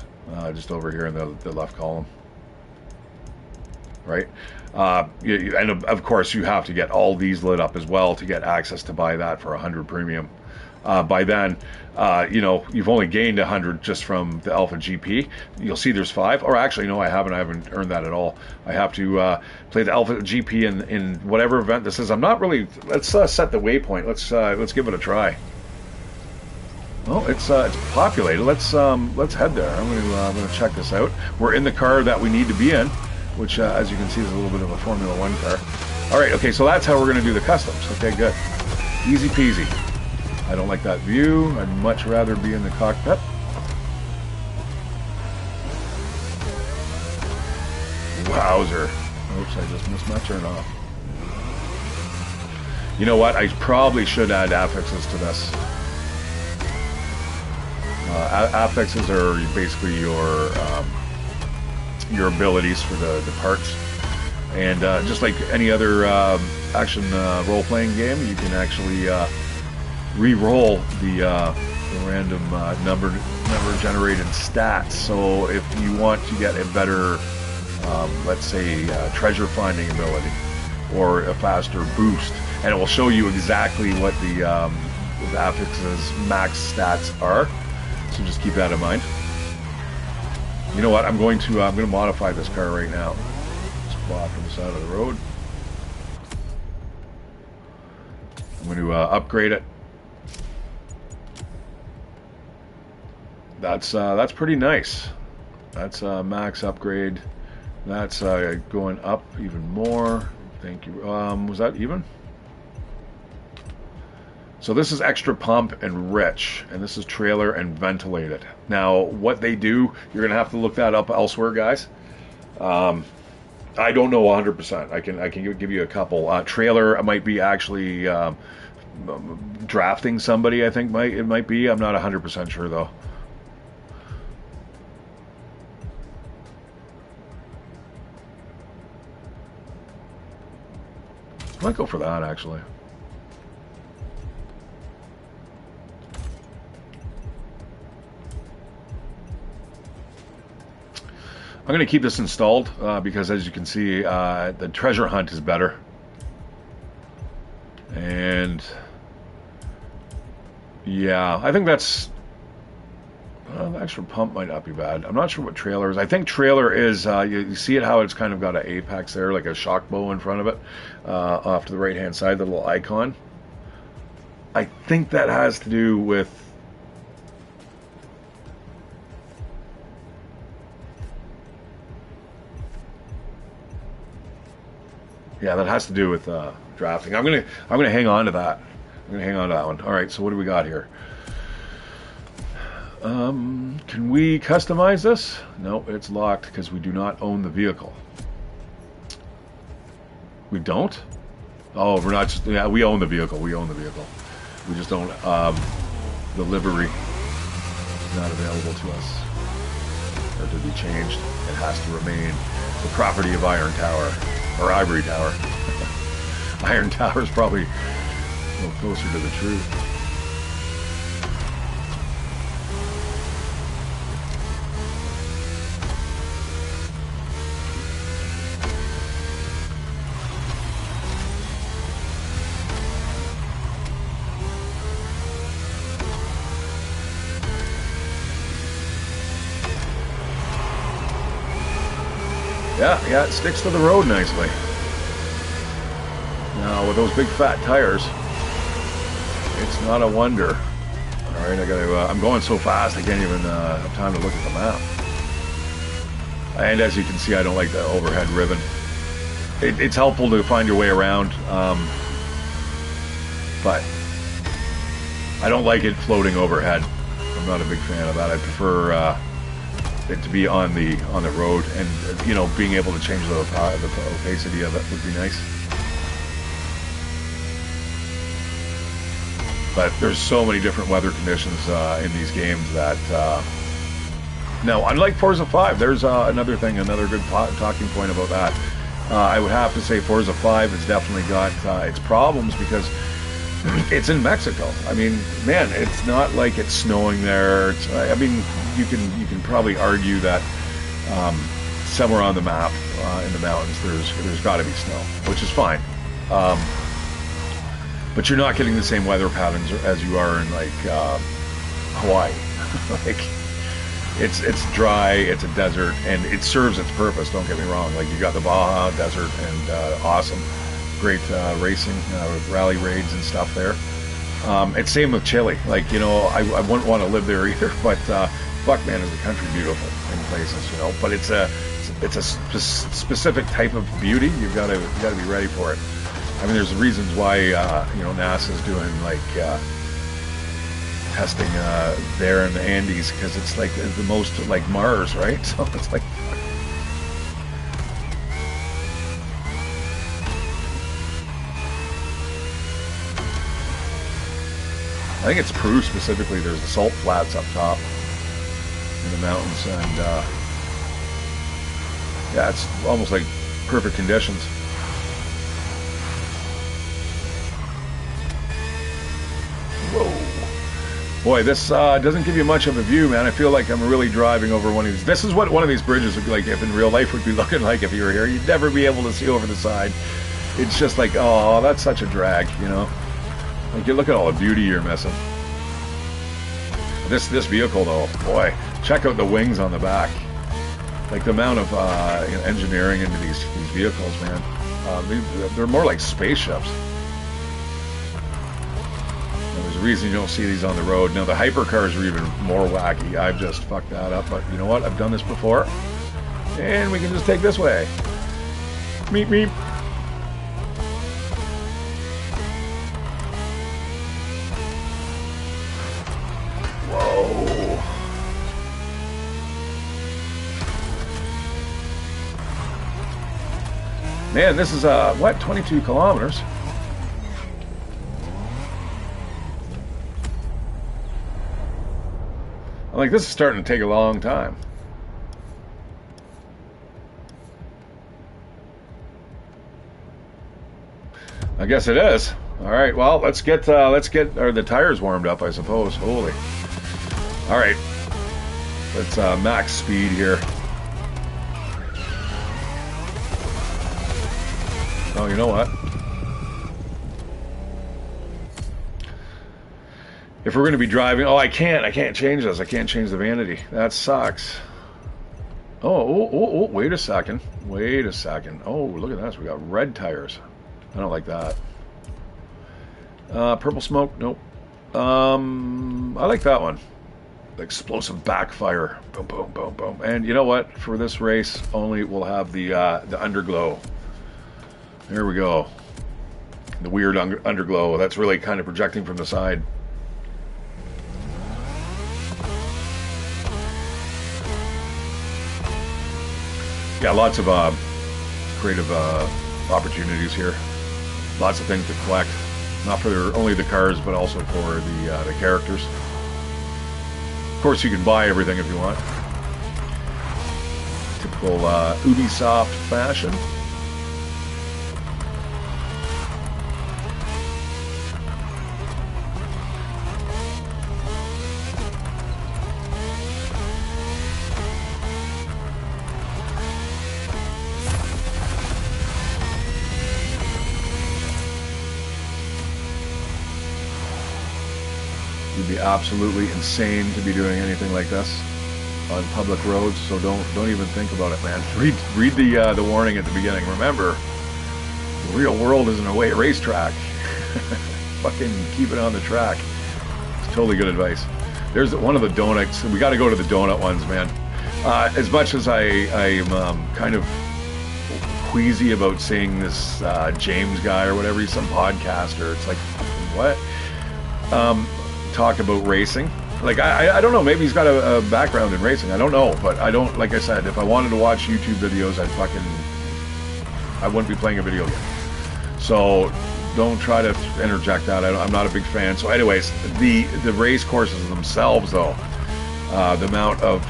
just over here in the left column. Right, and of course you have to get all these lit up as well to get access to buy that for 100 premium. By then, you know, you've only gained 100 just from the Alpha GP. You'll see there's 5. Or actually, no, I haven't earned that at all. I have to play the Alpha GP in whatever event this is. I'm not really. Let's set the waypoint. Let's give it a try. Well, it's populated. Let's head there. I'm gonna check this out. We're in the car that we need to be in, which, as you can see, is a little bit of a Formula 1 car. All right. Okay. So that's how we're gonna do the customs. Okay. Good. Easy peasy. I don't like that view. I'd much rather be in the cockpit. Wowzer. Oops, I just missed my turn off. You know what? I probably should add affixes to this. Affixes are basically your abilities for the parts. And just like any other action role-playing game, you can actually re-roll the random number generated stats. So if you want to get a better, let's say, treasure finding ability or a faster boost, and it will show you exactly what the affix's max stats are. So just keep that in mind. You know what? I'm going to modify this car right now. Just pull off from the side of the road. I'm going to upgrade it. That's pretty nice. That's a max upgrade. That's going up even more. Thank you. Was that even? So this is extra pump and rich, and this is trailer and ventilated. Now, what they do, you're going to have to look that up elsewhere, guys. I don't know 100%. I can give you a couple. Trailer might be actually drafting somebody. I think it might be. I'm not 100% sure though. I might go for that actually. I'm going to keep this installed because, as you can see, the treasure hunt is better. And yeah, I think that's... the extra pump might not be bad. I'm not sure what trailer is. I think trailer is, you see it how it's kind of got an apex there, like a shock bow in front of it, off to the right-hand side, the little icon. I think that has to do with... Yeah, that has to do with drafting. I'm gonna hang on to that. I'm gonna hang on to that one. All right. So what do we got here? Can we customize this? No, it's locked because we do not own the vehicle. We don't? Oh, we're not just... Yeah, we own the vehicle. We own the vehicle. We just don't... the livery is not available to us. Or to be changed. It has to remain the property of Iron Tower. Or Ivory Tower. Iron Tower is probably a little closer to the truth. Yeah, it sticks to the road nicely. Now, with those big fat tires, it's not a wonder. All right, I'm going so fast I can't even have time to look at the map. And as you can see, I don't like the overhead ribbon. It's helpful to find your way around, but I don't like it floating overhead. I'm not a big fan of that. I prefer it to be on the road, and you know, being able to change the opacity of it would be nice. But there's so many different weather conditions in these games that now, unlike Forza 5, there's another good talking point about that. I would have to say Forza 5 has definitely got its problems because it's in Mexico. I mean, man, it's not like it's snowing there. I mean, you can probably argue that somewhere on the map in the mountains there's got to be snow, which is fine. But you're not getting the same weather patterns as you are in like Hawaii. Like it's dry, it's a desert, and it serves its purpose. Don't get me wrong. Like you got the Baja Desert and awesome. Great racing, rally raids and stuff there. It's same with Chile. Like, you know, I wouldn't want to live there either, but fuck, man, is the country beautiful in places, you know. But it's a specific type of beauty. You've got to be ready for it. I mean, there's reasons why you know, NASA's doing like testing there in the Andes, because it's like the most like Mars, right? So it's like. I think it's Peru specifically. There's the salt flats up top in the mountains, and yeah, it's almost like perfect conditions. Whoa! Boy, this doesn't give you much of a view, man. I feel like I'm really driving over one of these. This is what one of these bridges would be like if in real life would be looking like if you were here. You'd never be able to see over the side. It's just like, oh, that's such a drag, you know? Like, you look at all the beauty you're missing. This vehicle, though, boy, check out the wings on the back. Like, the amount of you know, engineering into these vehicles, man. They're more like spaceships. There's a reason you don't see these on the road. Now, the hypercars are even more wacky. I've just fucked that up, but you know what? I've done this before. And we can just take this way. Meep, meep. Whoa. Man, this is, what, 22 kilometers? I'm like, this is starting to take a long time. I guess it is. All right, well, let's get the tires warmed up, I suppose. Holy. All right, let's max speed here. Oh, you know what? If we're going to be driving, oh, I can't change this. I can't change the vanity. That sucks. Oh, wait a second. Wait a second. Oh, look at this. We got red tires. I don't like that. Purple smoke, nope. I like that one. Explosive backfire. Boom, boom, boom, boom. And you know what? For this race, only we'll have the underglow. There we go. The weird underglow. That's really kind of projecting from the side. Yeah, lots of creative opportunities here. Lots of things to collect. Not for only the cars, but also for the characters. Of course, you can buy everything if you want. Typical Ubisoft fashion. You'd be absolutely insane to be doing anything like this on public roads, so don't even think about it, man. Read the warning at the beginning. Remember, the real world isn't a racetrack. Fucking keep it on the track. It's totally good advice. There's one of the donuts. We got to go to the donut ones, man. As much as I'm kind of queasy about seeing this James guy or whatever, he's some podcaster. It's like, what? Talk about racing. Like, I don't know, maybe he's got a background in racing. I don't know, but I don't, like I said, if I wanted to watch YouTube videos, I wouldn't be playing a video game. So don't try to interject that. I'm not a big fan. So anyways, the race courses themselves, though, the amount of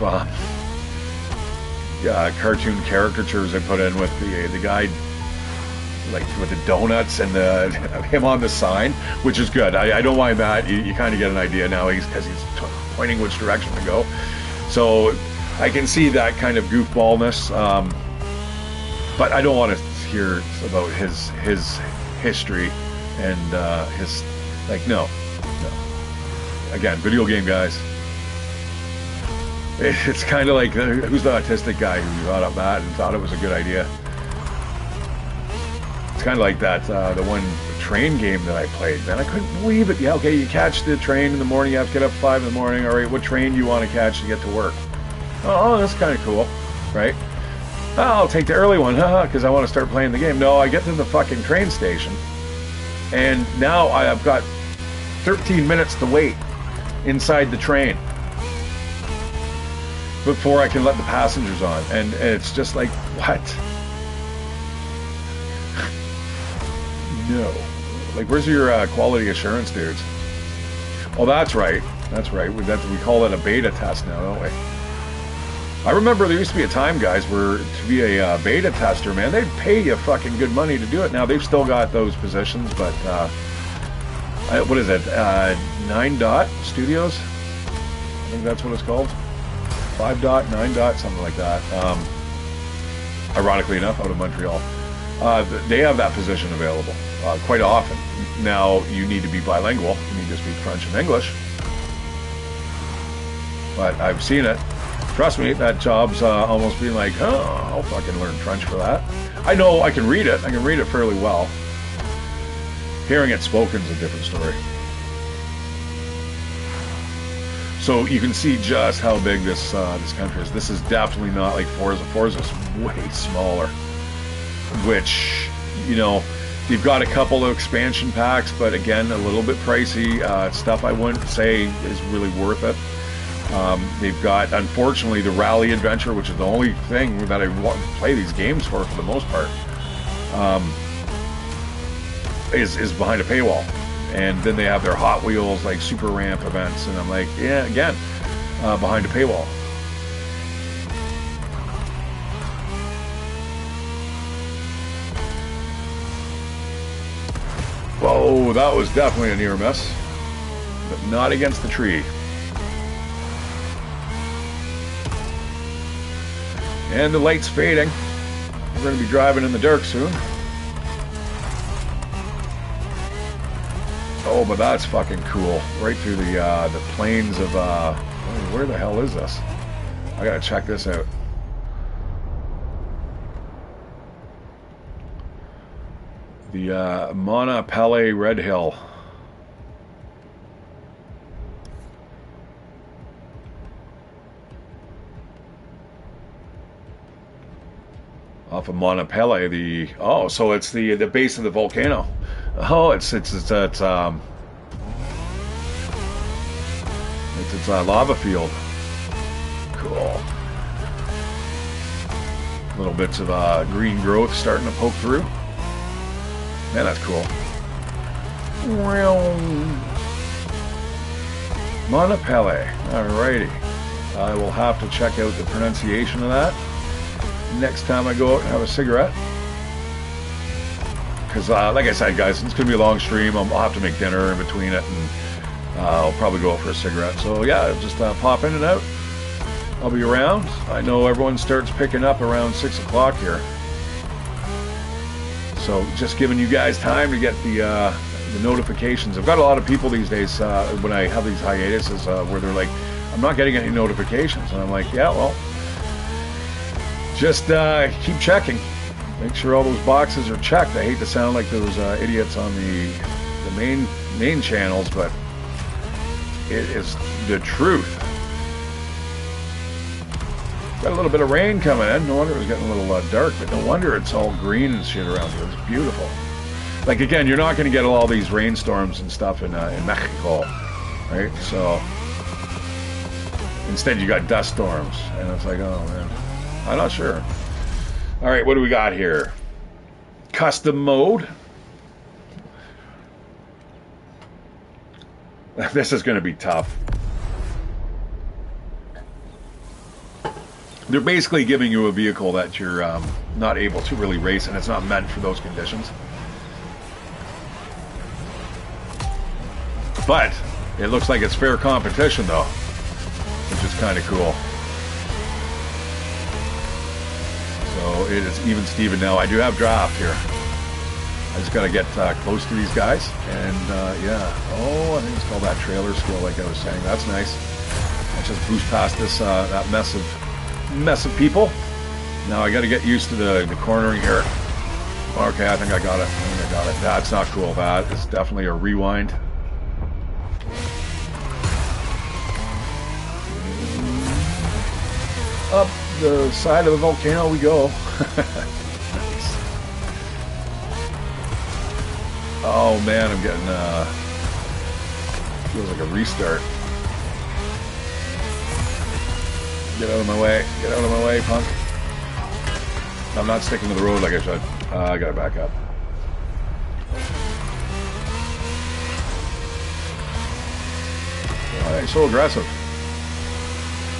cartoon caricatures they put in with the guy, like with the donuts and him on the sign, which is good. I don't mind that. You kind of get an idea now because he's pointing which direction to go. So I can see that kind of goofballness, but I don't want to hear about his history and his, like, no. Again, video game guys. It's kind of like, who's the autistic guy who thought of that and thought it was a good idea? It's kind of like that, the one train game that I played, man. I couldn't believe it. Yeah, okay, you catch the train in the morning, you have to get up 5 in the morning. All right, what train do you want to catch to get to work? Oh, that's kind of cool, right? Oh, I'll take the early one, because I want to start playing the game. No, I get to the fucking train station, and now I've got 13 minutes to wait inside the train before I can let the passengers on. And it's just like, what? No. Like, where's your quality assurance dudes? Oh, that's right. That's right. We call it a beta test now, don't we? I remember there used to be a time, guys, where to be a beta tester, man, they'd pay you fucking good money to do it. Now, they've still got those positions, but what is it? 9 Dot Studios? I think that's what it's called. 5 Dot, 9 Dot, something like that. Ironically enough, out of Montreal. They have that position available quite often. Now, you need to be bilingual. You need to speak French and English. But I've seen it. Trust me, that job's almost being like, oh, I'll fucking learn French for that. I know I can read it. I can read it fairly well. Hearing it spoken is a different story. So you can see just how big this country is. This is definitely not like Forza. Forza's way smaller. Which, you know, you've got a couple of expansion packs, but again, a little bit pricey. Stuff I wouldn't say is really worth it. They've got, unfortunately, the Rally Adventure, which is the only thing that I want to play these games for the most part, is behind a paywall. And then they have their Hot Wheels, like, Super Ramp events, and I'm like, yeah, again, behind a paywall. Whoa, that was definitely a near miss, but not against the tree. And the light's fading. We're going to be driving in the dark soon. Oh, but that's fucking cool. Right through the plains of... where the hell is this? I gotta check this out. The Mona Pele Red Hill. Off of Mona Pele, so it's the base of the volcano. Oh, it's lava field. Cool. Little bits of green growth starting to poke through. Man, that's cool. Mona Pele. Alrighty. I will have to check out the pronunciation of that next time I go out and have a cigarette. Because, like I said, guys, it's going to be a long stream. I'll have to make dinner in between it, and I'll probably go out for a cigarette. So, yeah, just pop in and out. I'll be around. I know everyone starts picking up around 6 o'clock here. So, just giving you guys time to get the notifications. I've got a lot of people these days when I have these hiatuses where they're like, I'm not getting any notifications. And I'm like, yeah, well, just keep checking. Make sure all those boxes are checked. I hate to sound like those idiots on the main channels, but it is the truth. Got a little bit of rain coming in. No wonder it was getting a little dark, but no wonder it's all green and shit around here. It's beautiful. Like, again, you're not going to get all these rainstorms and stuff in Mexico, right? So instead you got dust storms, and it's like, oh man, I'm not sure. All right, what do we got here? Custom mode. This is going to be tough. They're basically giving you a vehicle that you're not able to really race, and it's not meant for those conditions. But it looks like it's fair competition, though, which is kind of cool. So it is even Steven now. I do have draft here. I just got to get close to these guys, and yeah. Oh, I think it's called that trailer skill, like I was saying. That's nice. Let's just boost past this that mess of people. Now I got to get used to the cornering here. Okay, I think I got it. That's not cool. That is definitely a rewind. Up the side of the volcano we go. Nice. Oh man, I'm getting feels like a restart. Get out of my way. Get out of my way, punk. I'm not sticking to the road like I should. I gotta back up. Why are you so aggressive?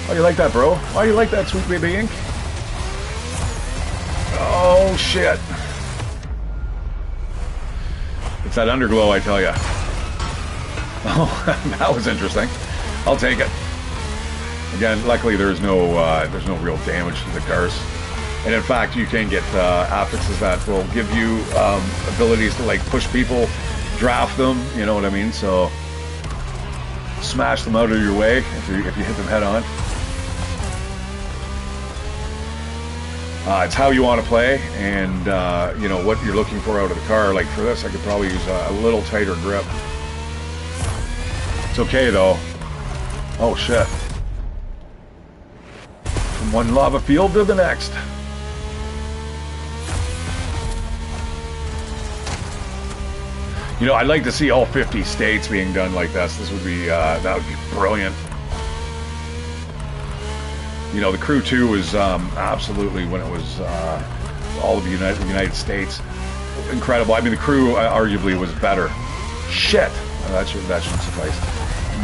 Why do you like that, bro? Why do you like that, sweet baby ink? Oh, shit. It's that underglow, I tell ya. Oh, that was interesting. I'll take it. Again, luckily there's no real damage to the cars, and in fact you can get affixes that will give you abilities to like push people, draft them. You know what I mean? So smash them out of your way if you hit them head on. It's how you want to play, and you know what you're looking for out of the car. Like for this, I could probably use a little tighter grip. It's okay though. Oh shit. From one lava field to the next. You know, I'd like to see all 50 states being done like this. This would be, that would be brilliant. You know, the Crew 2 was absolutely, when it was all of the United States, incredible. I mean, the Crew arguably was better. Shit! That shouldn't suffice.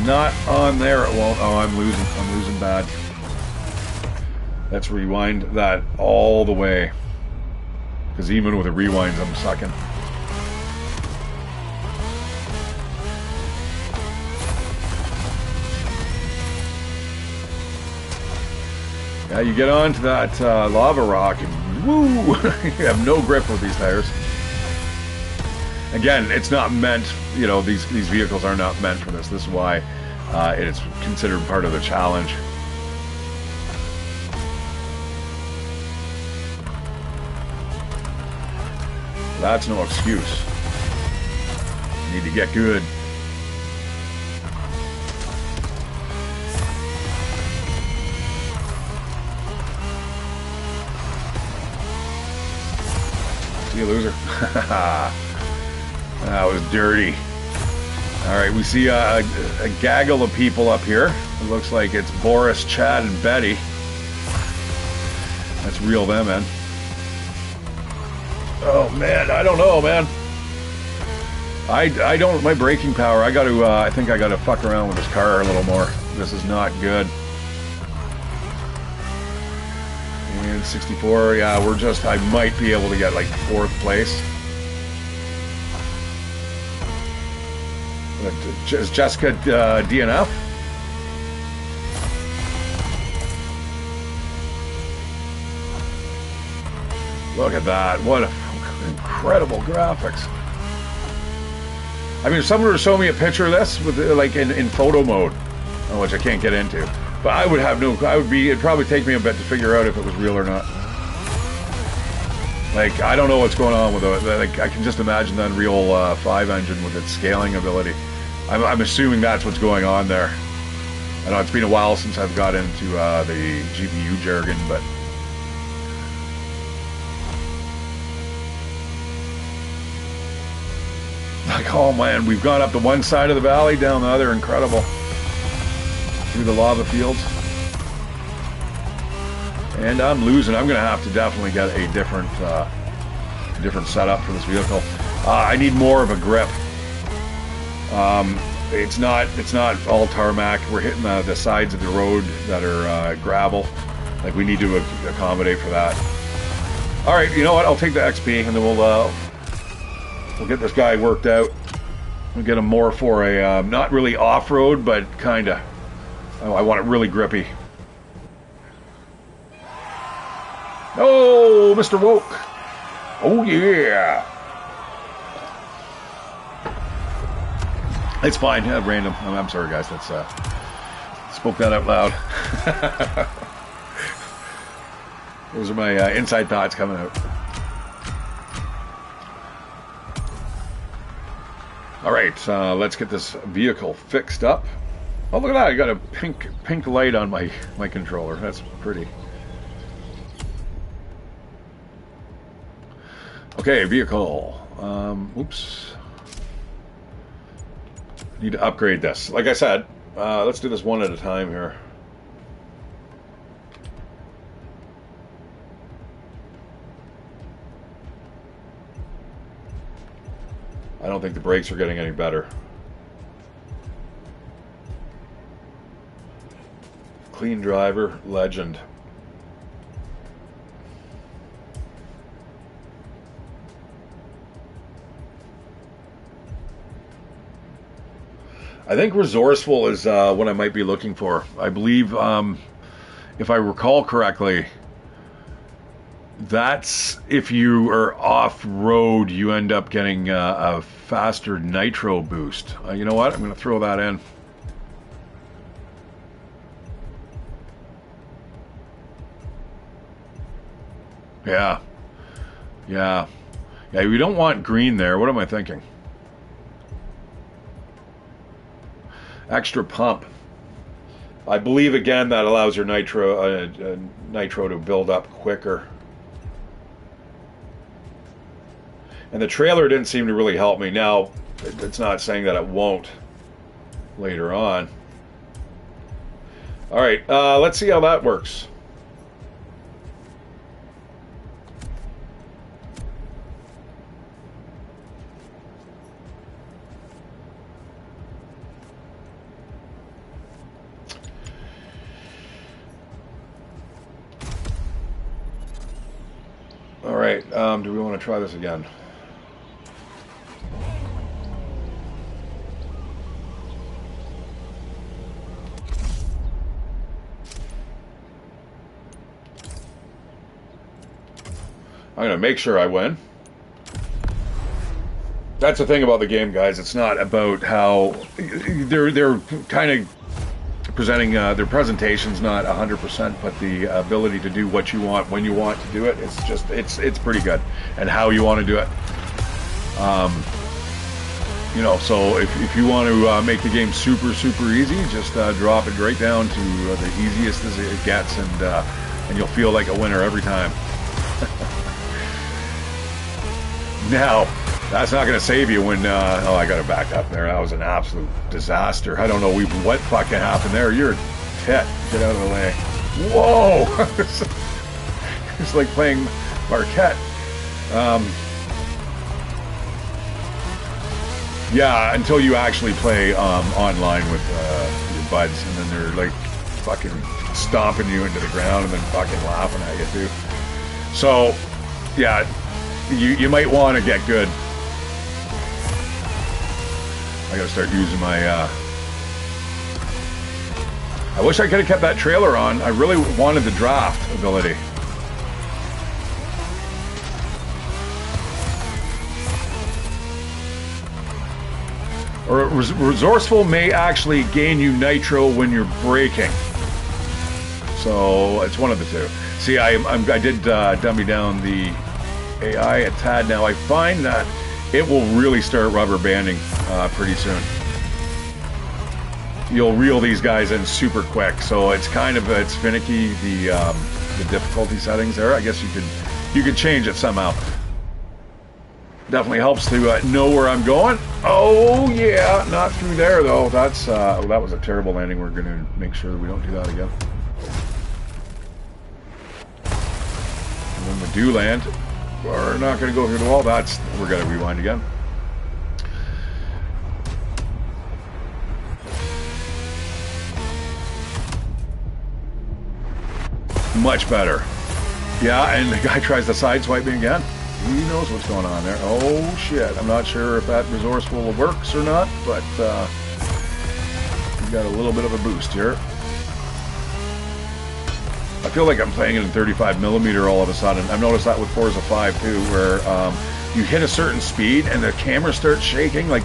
Not on there, it won't. Oh, I'm losing bad. Let's rewind that all the way. Because even with the rewinds, I'm sucking. Yeah, you get onto that lava rock and woo! You have no grip with these tires. Again, it's not meant, you know, these vehicles are not meant for this. This is why it's considered part of the challenge. That's no excuse. You need to get good. See you, loser. That was dirty. Alright, we see a gaggle of people up here. It looks like it's Boris, Chad, and Betty. Let's reel them in. Oh man, I don't know, man. I don't, my braking power, I gotta, I think I gotta fuck around with this car a little more. This is not good. And 64, yeah, we're just, I might be able to get like 4th place. Is Jessica DNF? Look at that, what incredible graphics. I mean, if someone were to show me a picture of this with like in photo mode, which I can't get into, but I would have no, it'd probably take me a bit to figure out if it was real or not. Like, I don't know what's going on with it. Like, I can just imagine the Unreal 5 engine with its scaling ability. I'm assuming that's what's going on there. I know it's been a while since I've got into the GPU jargon, but like, oh man, we've gone up to one side of the valley, down the other, incredible. Through the lava fields. And I'm losing. I'm gonna have to definitely get a different setup for this vehicle. I need more of a grip. It's not all tarmac. We're hitting the sides of the road that are gravel. Like, we need to accommodate for that. All right, you know what? I'll take the XP, and then we'll get this guy worked out. We'll get him more for a not really off-road, but kinda. I want it really grippy. Oh, Mr. Woke. Oh, yeah. It's fine. Random. I'm sorry, guys. Let's spoke that out loud. Those are my inside thoughts coming out. All right, let's get this vehicle fixed up. Oh, look at that! I got a pink light on my controller. That's pretty. Okay, vehicle. Oops. Need to upgrade this. Like I said, let's do this one at a time here. I don't think the brakes are getting any better. Clean driver, legend. I think resourceful is what I might be looking for. I believe, if I recall correctly, that's if you are off-road, you end up getting a faster nitro boost. You know what? I'm going to throw that in. Yeah. Yeah. Yeah, we don't want green there. What am I thinking? Extra pump. I believe, again, that allows your nitro to build up quicker. And the trailer didn't seem to really help me. Now, it's not saying that it won't later on. All right, let's see how that works. All right, do we want to try this again? I'm going to make sure I win. That's the thing about the game, guys. It's not about how they're kind of presenting their presentation's not 100%, but the ability to do what you want when you want to do it, it's just it's pretty good, and how you want to do it. You know, so if you want to make the game super easy, just drop it right down to the easiest as it gets, and you'll feel like a winner every time. Now, that's not going to save you when, oh, I got to back up there. That was an absolute disaster. I don't know what fucking happened there. You're a tit. Get out of the way. Whoa! It's like playing Marquette. Yeah, until you actually play online with your buds, and then they're like fucking stomping you into the ground and then fucking laughing at you too. So, yeah, you might want to get good. I gotta start using my, I wish I could have kept that trailer on. I really wanted the draft ability. Or resourceful may actually gain you nitro when you're braking. So it's one of the two. See, I did dummy down the AI a tad now. I find that it will really start rubber banding pretty soon. You'll reel these guys in super quick, so it's kind of it's finicky, the difficulty settings there. I guess you could change it somehow. Definitely helps to know where I'm going. Oh yeah, not through there though. That's that was a terrible landing. We're going to make sure that we don't do that again. And when we do land, we're not going to go through the wall. We're going to rewind again. Much better. Yeah, and the guy tries to sideswipe me again. He knows what's going on there. Oh shit! I'm not sure if that resourceful works or not, but we got a little bit of a boost here. I feel like I'm playing it in 35mm all of a sudden. I've noticed that with Forza 5 too, where you hit a certain speed and the camera starts shaking. Like,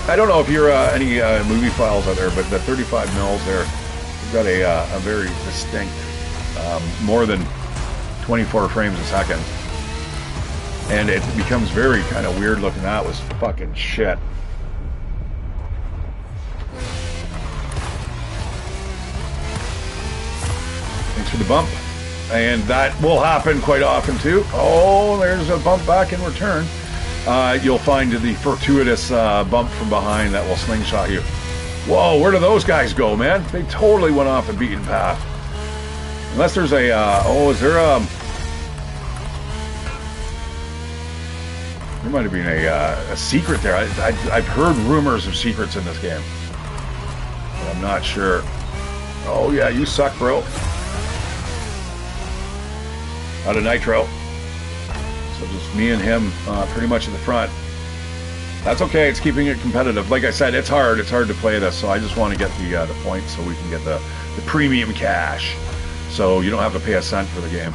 I don't know if you're any movie files out there, but the 35mm there, you've got a very distinct, more than 24 frames a second. And it becomes very kind of weird looking. That was fucking shit. Thanks for the bump. And that will happen quite often too. Oh, there's a bump back in return. You'll find the fortuitous bump from behind that will slingshot you. Whoa, where do those guys go, man? They totally went off the beaten path. Unless there's a, oh, is there a... There might have been a secret there. I've heard rumors of secrets in this game, but I'm not sure. Oh yeah, you suck, bro. Out of nitro. So just me and him pretty much in the front. That's okay. It's keeping it competitive. Like I said, it's hard. It's hard to play this, so I just want to get the points so we can get the premium cash. So you don't have to pay a cent for the game.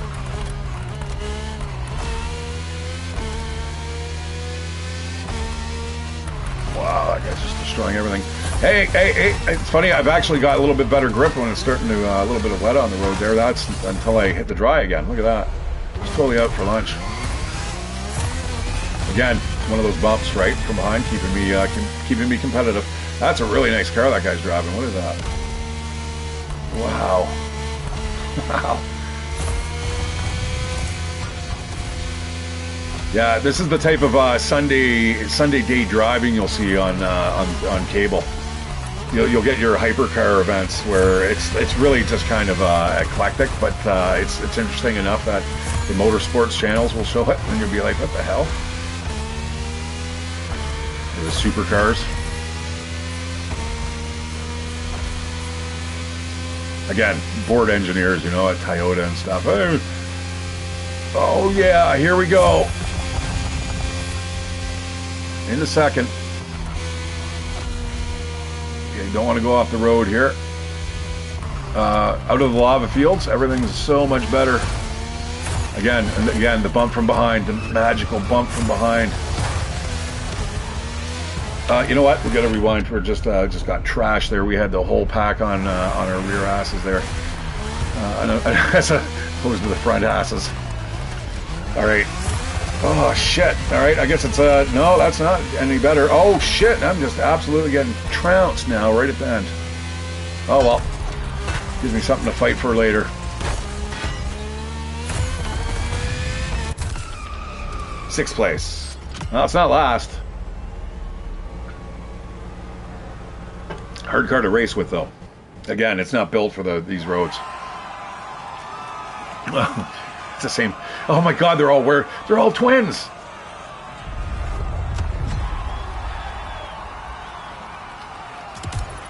Wow, that guy's just destroying everything. Hey, it's funny, I've actually got a little bit better grip when it's starting to, a little bit of wet on the road there. That's until I hit the dry again. Look at that. It's totally out for lunch. Again, one of those bumps, right, from behind, keeping me competitive. That's a really nice car that guy's driving. What is that? Wow. Wow. Yeah, this is the type of Sunday day driving you'll see on cable. You'll get your hypercar events where it's really just kind of eclectic, but it's interesting enough that the motorsports channels will show it, and you'll be like, what the hell? The supercars. Again, board engineers, you know, at Toyota and stuff. Oh yeah, here we go. In a second. Okay, you don't want to go off the road here. Out of the lava fields, everything's so much better. Again, and again, the bump from behind, the magical bump from behind. You know what? We got to rewind. We're just got trashed there. We had the whole pack on our rear asses there, as opposed to the front asses. All right. Oh shit! All right, I guess it's no, that's not any better. Oh shit! I'm just absolutely getting trounced now, right at the end. Oh well, gives me something to fight for later. Sixth place. Well, it's not last. Hard car to race with, though. Again, it's not built for these roads. It's the same. Oh my God, they're all twins.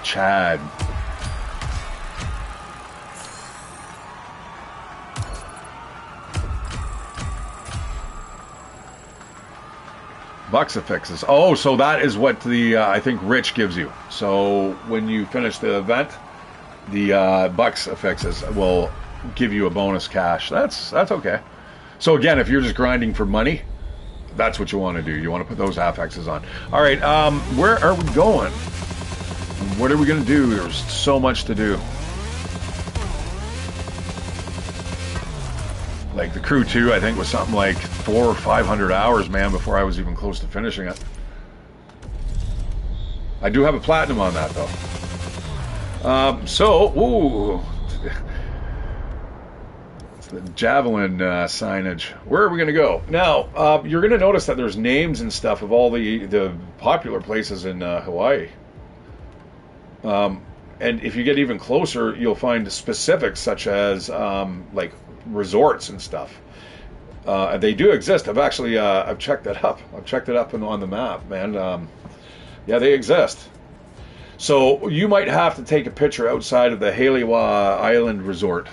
Chad. Bucks affixes. Oh, so that is what the I think Rich gives you. So when you finish the event, the Bucks affixes will give you a bonus cash. That's okay. So again, if you're just grinding for money, that's what you want to do. You want to put those affixes on. All right, where are we going? What are we going to do? There's so much to do. Like the Crew 2, I think, was something like 400 or 500 hours, man, before I was even close to finishing it. I do have a platinum on that, though. Ooh, it's the Javelin signage. Where are we going to go? Now, you're going to notice that there's names and stuff of all the popular places in Hawaii. And if you get even closer, you'll find specifics such as, like, resorts and stuff. They do exist. I've checked that up. I've checked it up on the map, man. Yeah, they exist. So you might have to take a picture outside of the Halewa Island Resort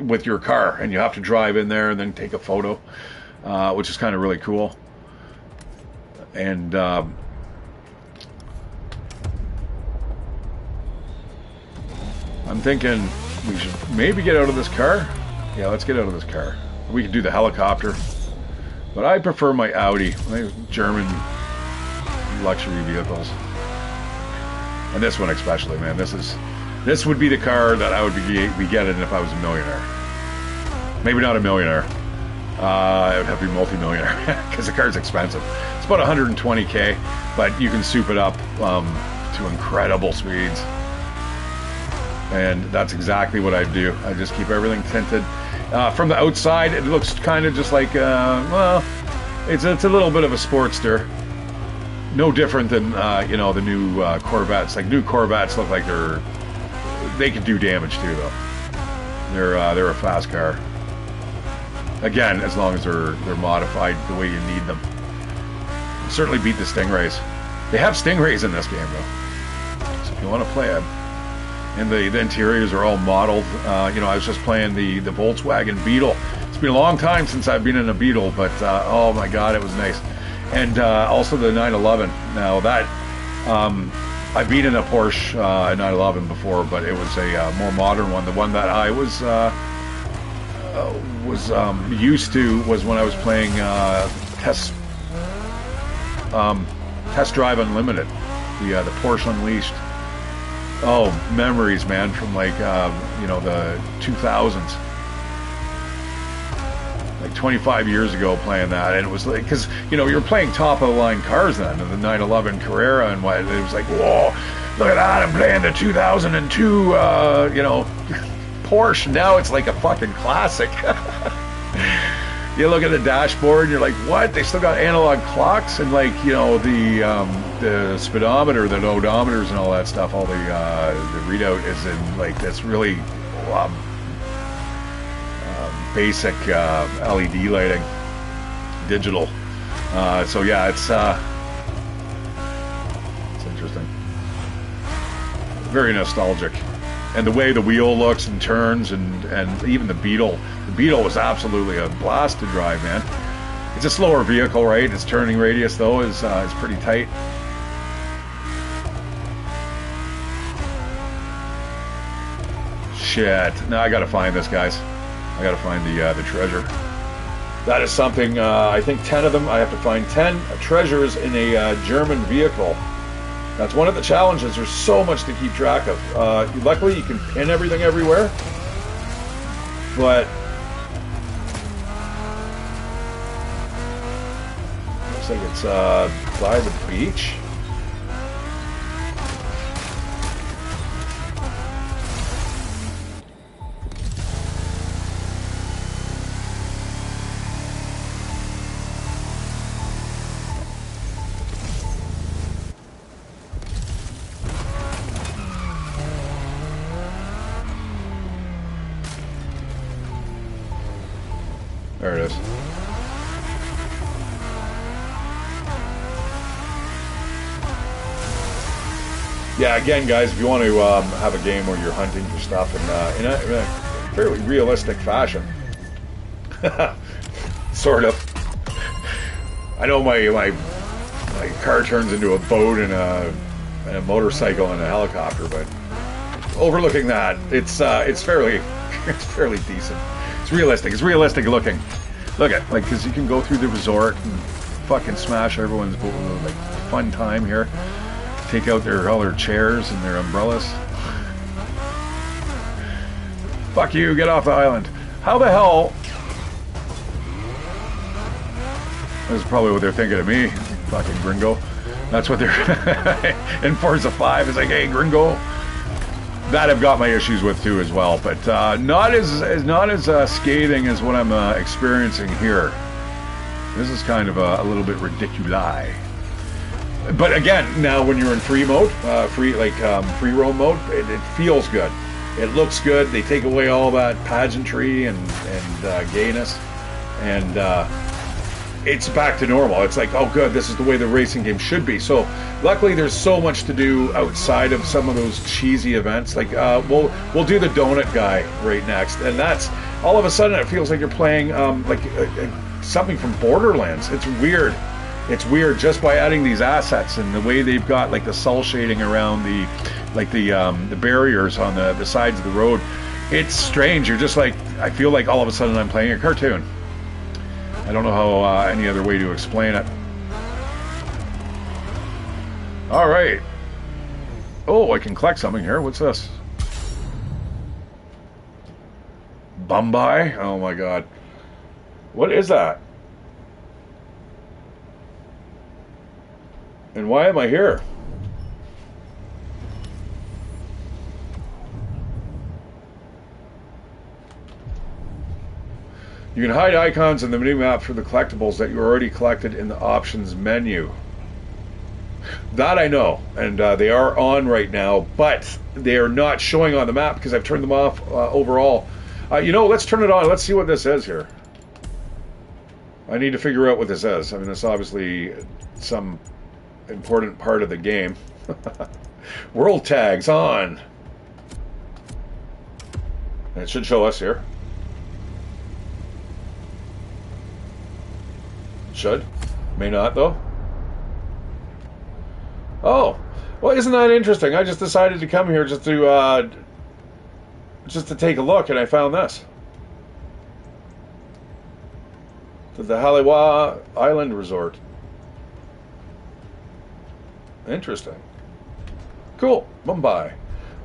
with your car, and you have to drive in there and then take a photo, which is kind of really cool. And I'm thinking we should maybe get out of this car. Yeah, let's get out of this car. We can do the helicopter, but I prefer my Audi, my German luxury vehicles, and this one especially, man. This would be the car that I would be getting if I was a millionaire. Maybe not a millionaire. I would have to be multi-millionaire because the car's expensive. It's about 120K, but you can soup it up to incredible speeds. And that's exactly what I do. I just keep everything tinted. From the outside, it looks kind of just like, well, it's a little bit of a Sportster. No different than, you know, the new Corvettes. Like, new Corvettes look like they can do damage too, though. They're a fast car. Again, as long as they're modified the way you need them. Certainly beat the Stingrays. They have Stingrays in this game, though. So if you want to play it. And the interiors are all modeled. You know, I was just playing the Volkswagen Beetle. It's been a long time since I've been in a Beetle, but oh my God, it was nice. and also the 911. Now that I've been in a Porsche 911 before, but it was a more modern one. The one that I was used to was when I was playing Test Drive Unlimited, the Porsche Unleashed. Oh, memories, man, from like you know, the 2000s. Like 25 years ago playing that, and it was like, because you know, you're playing top of the line cars then, and the 911 Carrera and what, it was like, whoa, look at that, I'm playing the 2002 you know, Porsche. Now it's like a fucking classic. You look at the dashboard and you're like, what, they still got analog clocks, and like, you know, the speedometer, the odometers and all that stuff, all the readout is in like this really basic LED lighting, digital. So yeah, it's interesting, very nostalgic, and the way the wheel looks and turns, and even the Beetle. The Beetle was absolutely a blast to drive, man. It's a slower vehicle, right? Its turning radius though is pretty tight. Shit! Now I gotta find this, guys. I gotta find the treasure. That is something, I think 10 of them. I have to find 10 treasures in a German vehicle. That's one of the challenges. There's so much to keep track of. Luckily, you can pin everything everywhere. But looks like it's by the beach. There it is. Yeah, again, guys, if you want to have a game where you're hunting for stuff in a fairly realistic fashion, sort of. I know my car turns into a boat and a motorcycle and a helicopter, but overlooking that, it's fairly decent. It's realistic. It's realistic looking. Look at, like, because you can go through the resort and fucking smash everyone's like fun time here. Take out all their chairs and their umbrellas. Fuck you, get off the island. How the hell? This is probably what they're thinking of me, fucking gringo. That's what they're in Forza 5 is like, hey, gringo. That I've got my issues with too as well, but not as scathing as what I'm experiencing here. This is kind of a little bit ridiculous. But again, now when you're in free mode, free roam mode, it feels good. It looks good. They take away all that pageantry and gayness, and it's back to normal. It's like, oh good, this is the way the racing game should be. So luckily there's so much to do outside of some of those cheesy events. Like we'll do the donut guy right next, and that's all of a sudden it feels like you're playing something from Borderlands. It's weird. It's weird just by adding these assets and the way they've got like the cell shading around the barriers on the sides of the road. It's strange. You're just like, I feel like all of a sudden I'm playing a cartoon. I don't know how any other way to explain it. All right. Oh, I can collect something here. What's this? Bumbai? Oh my god. What is that? And why am I here? You can hide icons in the mini-map for the collectibles that you already collected in the options menu. That I know, and they are on right now, but they are not showing on the map because I've turned them off overall. You know, let's turn it on. Let's see what this is here. I need to figure out what this is. I mean, it's obviously some important part of the game. World tags on. And it should show us here. Should. May not, though. Oh, well, isn't that interesting? I just decided to come here just to take a look, and I found this. The Haliwa Island Resort. Interesting. Cool. Mumbai.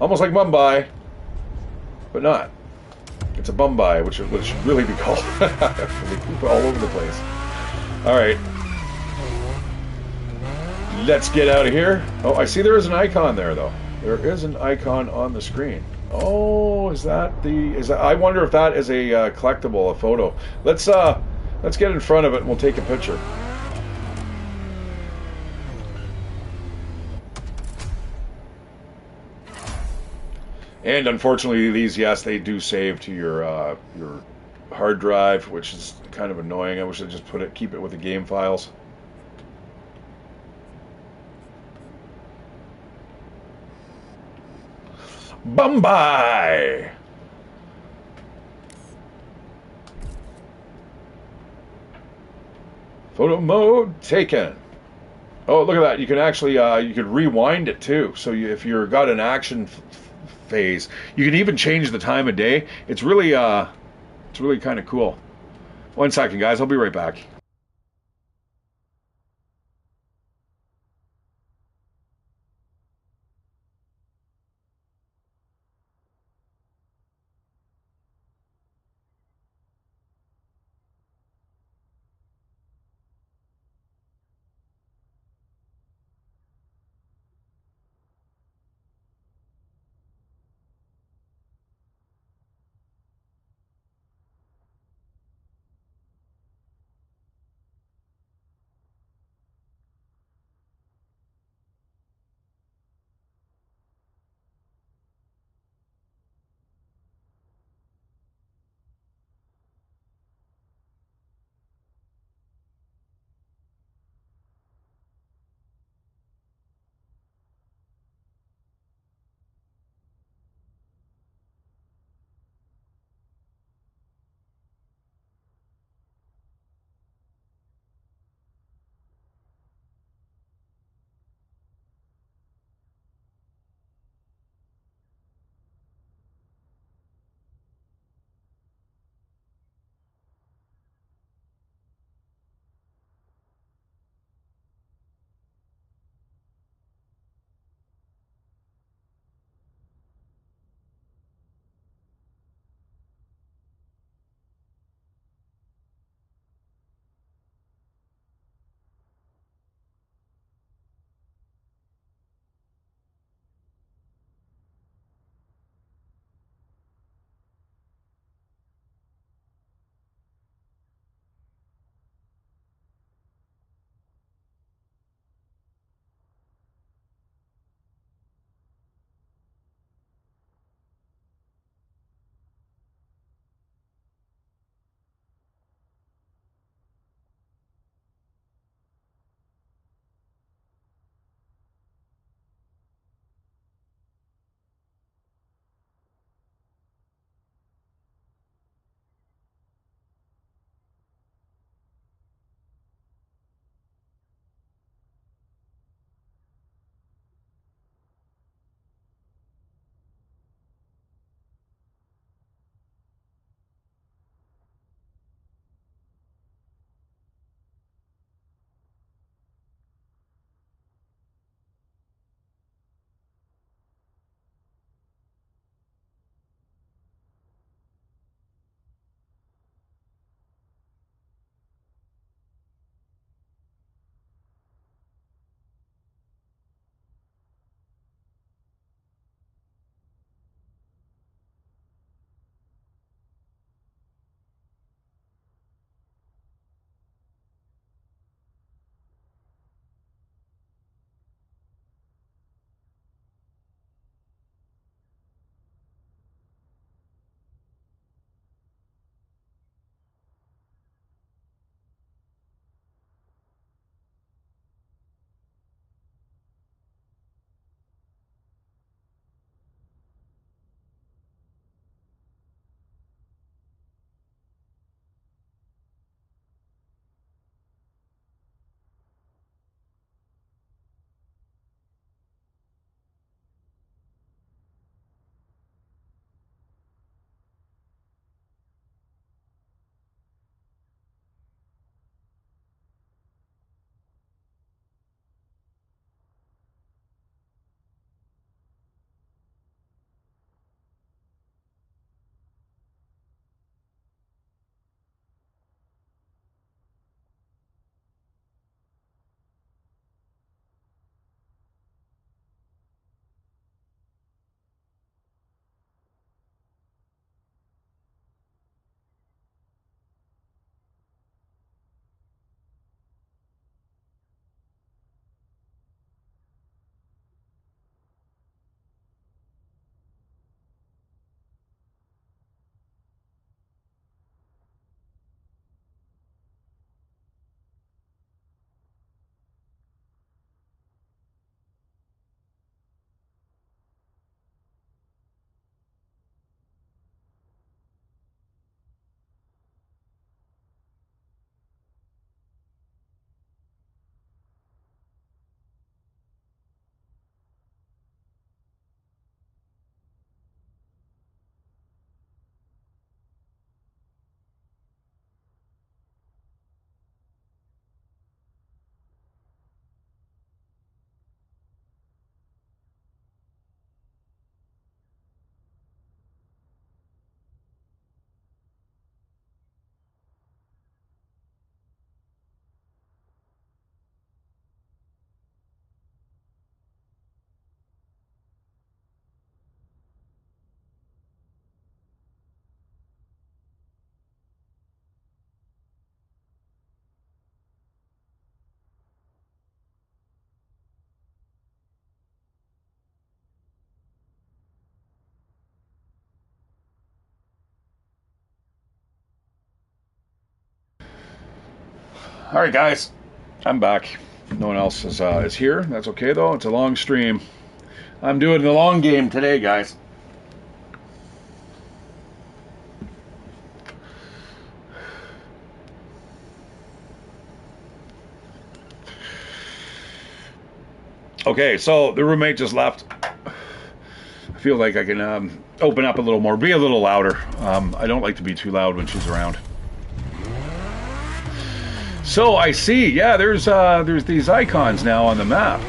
Almost like Mumbai, but not. It's a Mumbai, which should really be called. They poop all over the place. All right. Let's get out of here. Oh, I see there is an icon there, though. There is an icon on the screen. Oh, is that? I wonder if that is a collectible, a photo. Let's get in front of it and we'll take a picture. And unfortunately, these, yes, they do save to your hard drive, which is kind of annoying. I wish I'd just keep it with the game files. Mumbai. Photo mode taken. Oh, look at that! You can actually you could rewind it too. So if you're got an action phase, you can even change the time of day. It's really kind of cool. 1 second, guys. I'll be right back. All right, guys, I'm back. No one else is here. That's okay, though. It's a long stream. I'm doing the long game today, guys. Okay, so the roommate just left. I feel like I can open up a little more, be a little louder. I don't like to be too loud when she's around. So I see, yeah, there's these icons now on the map.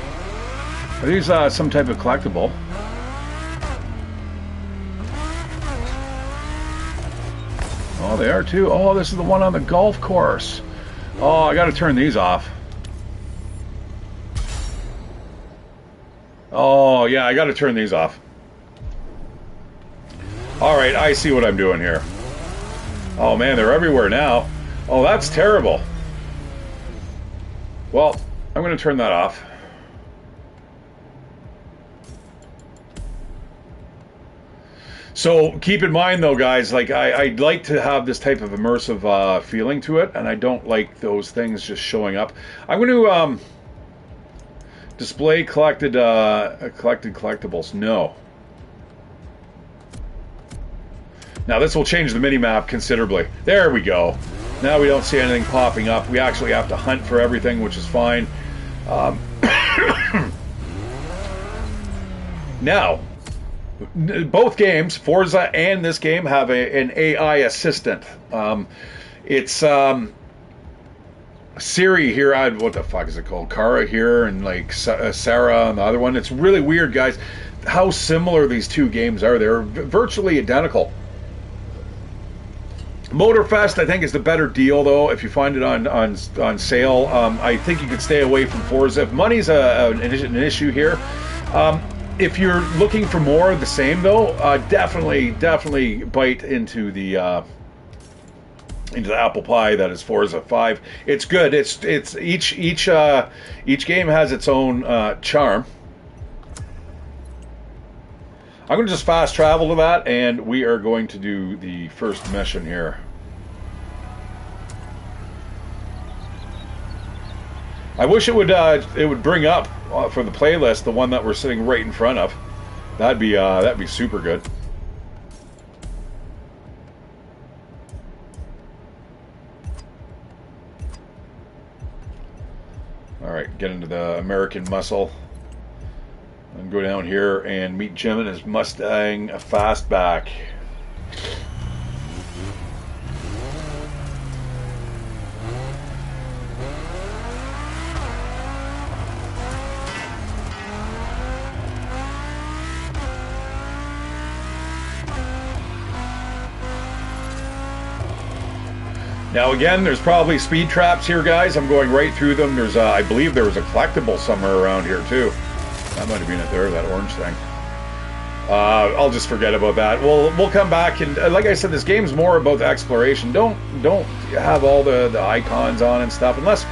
Are these some type of collectible? Oh, they are too. Oh, this is the one on the golf course. Oh, I got to turn these off. Oh, yeah, I got to turn these off. All right, I see what I'm doing here. Oh, man, they're everywhere now. Oh, that's terrible. Well, I'm going to turn that off. So keep in mind, though, guys, like I'd like to have this type of immersive feeling to it, and I don't like those things just showing up. I'm going to display collected collectibles. No. Now this will change the mini-map considerably. There we go. Now we don't see anything popping up. We actually have to hunt for everything, which is fine. Now, both games, Forza and this game, have an AI assistant. It's Siri here. What the fuck is it called? Kara here, and like Sarah on the other one. It's really weird, guys, how similar these two games are. They're virtually identical. Motorfest, I think, is the better deal, though. If you find it on sale, I think you could stay away from Forza. If money's an issue here, if you're looking for more of the same, though, definitely bite into the apple pie that is Forza 5. It's good. It's each game has its own charm. I'm going to just fast travel to that, and we are going to do the first mission here. I wish it would bring up for the playlist the one that we're sitting right in front of. That'd be super good. All right, get into the American Muscle. And go down here and meet Jim and his Mustang Fastback. Now again, there's probably speed traps here, guys. I'm going right through them. There's I believe there was a collectible somewhere around here too. That might have been it there, that orange thing. I'll just forget about that. We'll come back, and like I said, this game's more about exploration. Don't have all the icons on and stuff, unless,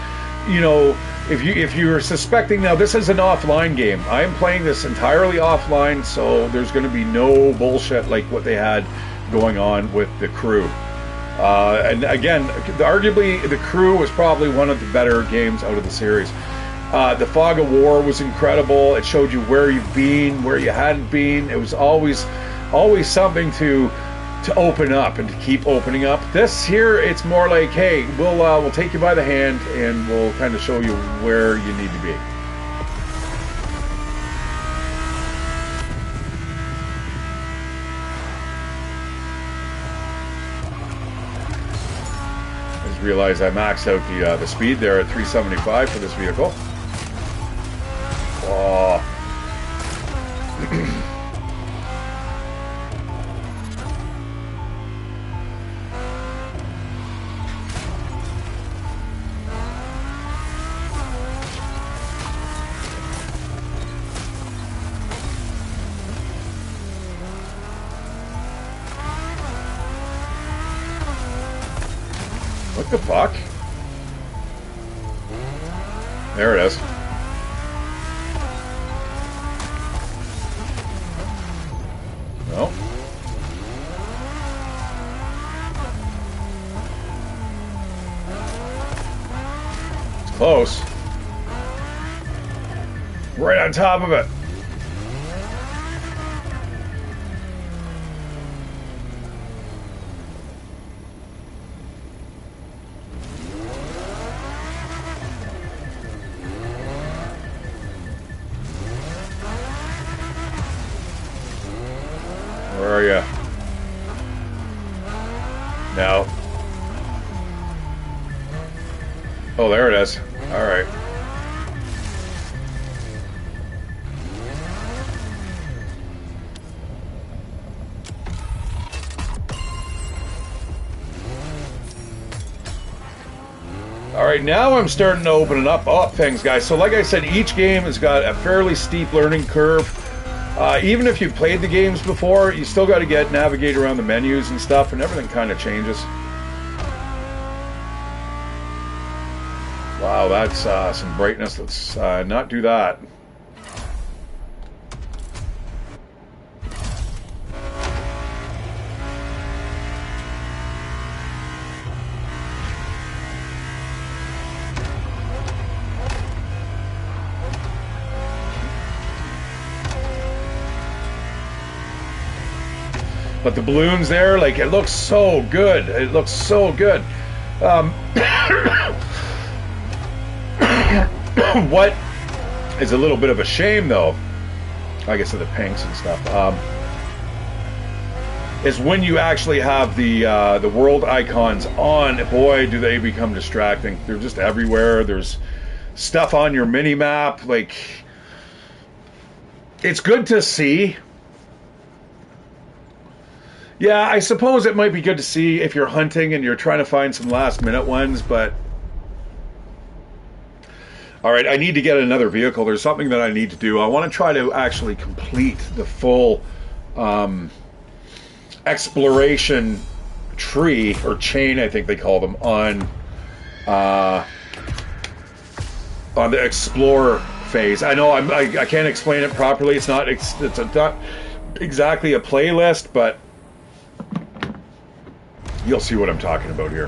you know, if you're suspecting. Now this is an offline game. I am playing this entirely offline, so there's going to be no bullshit like what they had going on with the Crew. And again, arguably the Crew was probably one of the better games out of the series. The Fog of War was incredible. It showed you where you've been, where you hadn't been. It was always something to open up and to keep opening up. This here, it's more like, hey, we'll take you by the hand and we'll kind of show you where you need to be. I just realized I maxed out the speed there at 375 for this vehicle. Oh. What the fuck? There it is. No. Close. Right on top of it. Where are you? No. Oh, there it is. All right. All right, now I'm starting to open it up things, guys. So like I said, each game has got a fairly steep learning curve. Even if you've played the games before, you still got to navigate around the menus and stuff, and everything kind of changes. Wow, that's some brightness. Let's not do that. But the balloons there, like, it looks so good. It looks so good. What is a little bit of a shame, though, like I said, the pinks and stuff, is when you actually have the world icons on. Boy, do they become distracting. They're just everywhere. There's stuff on your mini map. Like, it's good to see. Yeah, I suppose it might be good to see if you're hunting and you're trying to find some last minute ones, but all right, I need to get another vehicle. There's something that I need to do. I want to try to actually complete the full exploration tree, or chain, I think they call them, on the explorer phase. I know I can't explain it properly. It's not exactly a playlist, but you'll see what I'm talking about here.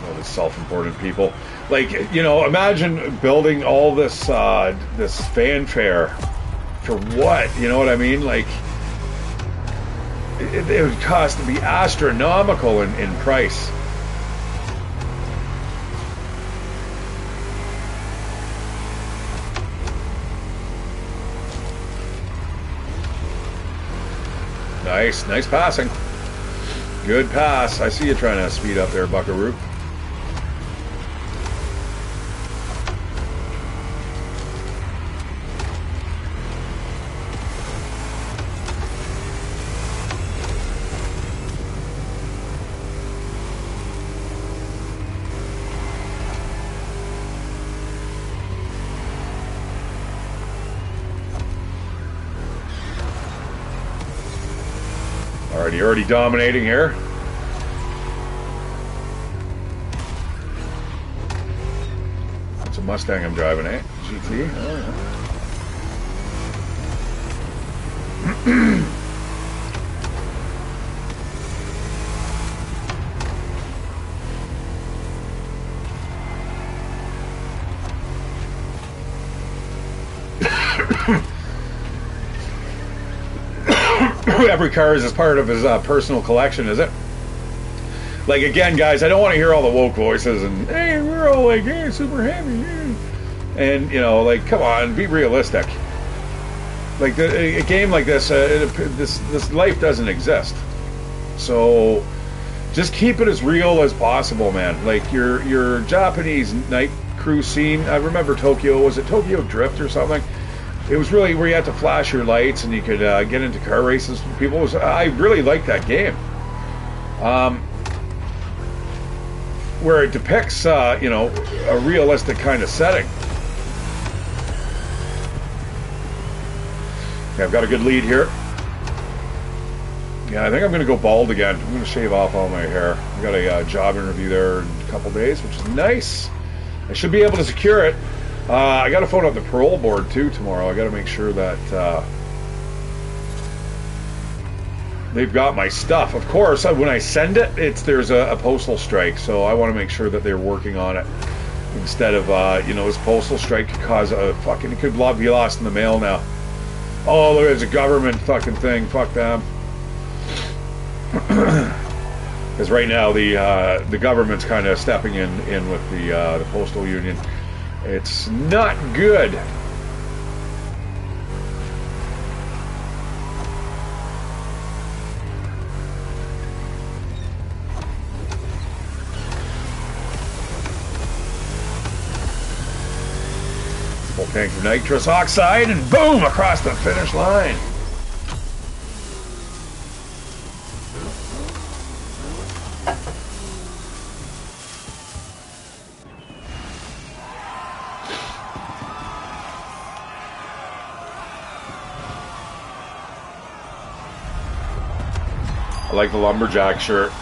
All these self-important people. Like, you know, imagine building all this this fanfare for what? You know what I mean? Like, it would cost to be astronomical in price. Nice passing. Good pass. I see you trying to speed up there, Buckaroo. Already dominating here. It's a Mustang I'm driving, eh? GT? Oh, every car is as part of his personal collection, is it? Like, again, guys, I don't want to hear all the woke voices and, hey, we're all like, hey, super happy, yeah. And, you know, like, come on, be realistic. Like, a game like this, this life doesn't exist. So just keep it as real as possible, man. Like, your Japanese night cruise scene, I remember Tokyo, was it Tokyo Drift or something? It was really where you had to flash your lights and you could get into car races with people. I really liked that game. Where it depicts, you know, a realistic kind of setting. Okay, I've got a good lead here. Yeah, I think I'm going to go bald again. I'm going to shave off all my hair. I've got a job interview there in a couple days, which is nice. I should be able to secure it. I got to phone up the parole board too tomorrow. I got to make sure that they've got my stuff. Of course, when I send it, there's a postal strike, so I want to make sure that they're working on it. Instead of, this postal strike could cause it could be lost in the mail now. Oh, there's a government fucking thing. Fuck them. Because right now the government's kind of stepping in with the postal union. It's not good. Full tank of nitrous oxide, and boom, across the finish line. I like the lumberjack shirt.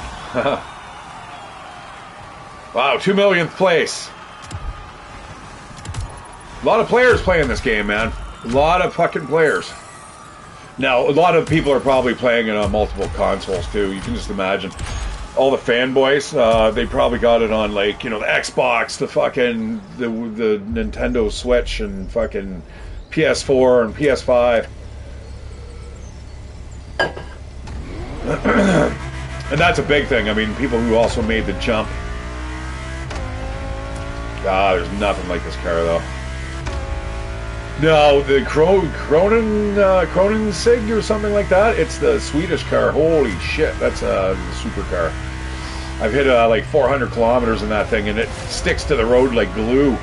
Wow, 2 millionth place. A lot of players playing this game, man. A lot of fucking players. Now, a lot of people are probably playing it on multiple consoles, too. You can just imagine. All the fanboys, they probably got it on, like, the Xbox, the fucking, the Nintendo Switch, and fucking PS4 and PS5. And that's a big thing. I mean, people who also made the jump. There's nothing like this car, though. No, the Kronensig or something like that. It's the Swedish car. Holy shit, that's the supercar. I've hit like 400 kilometers in that thing, and it sticks to the road like glue.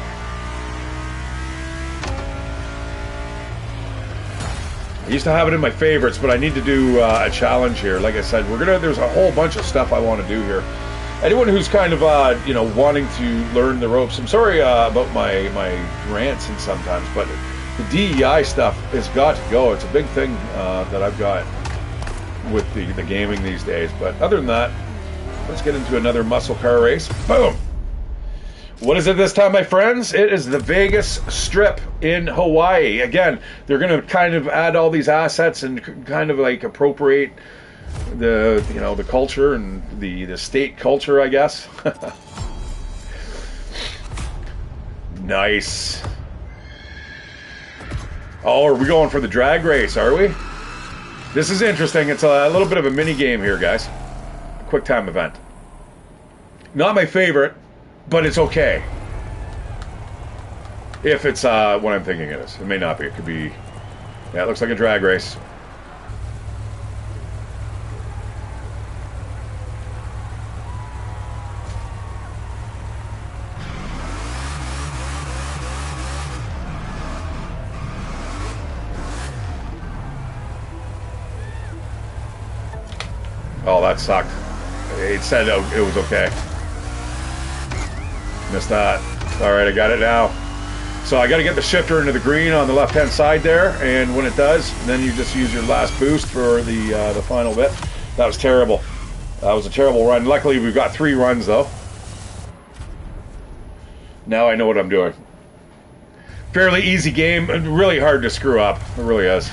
I used to have it in my favorites, but I need to do a challenge here. Like I said, there's a whole bunch of stuff I want to do here. Anyone who's kind of wanting to learn the ropes, I'm sorry about my rants and sometimes, but the DEI stuff has got to go. It's a big thing that I've got with the gaming these days. But other than that, let's get into another muscle car race. Boom! What is it this time, my friends? It is the Vegas Strip in Hawaii. Again, they're going to kind of add all these assets and kind of like appropriate the culture and the state culture, I guess. Nice. Oh, are we going for the drag race, are we? This is interesting. It's a little bit of a mini game here, guys. A quick time event. Not my favorite, but it's okay. If it's what I'm thinking it is. It may not be. It could be... Yeah, it looks like a drag race. Oh, that sucked. It said it was okay. Missed that. Alright, I got it now. So I got to get the shifter into the green on the left-hand side there, and when it does, then you just use your last boost for the final bit. That was terrible. That was a terrible run. Luckily, we've got 3 runs, though. Now I know what I'm doing. Fairly easy game. Really hard to screw up. It really is.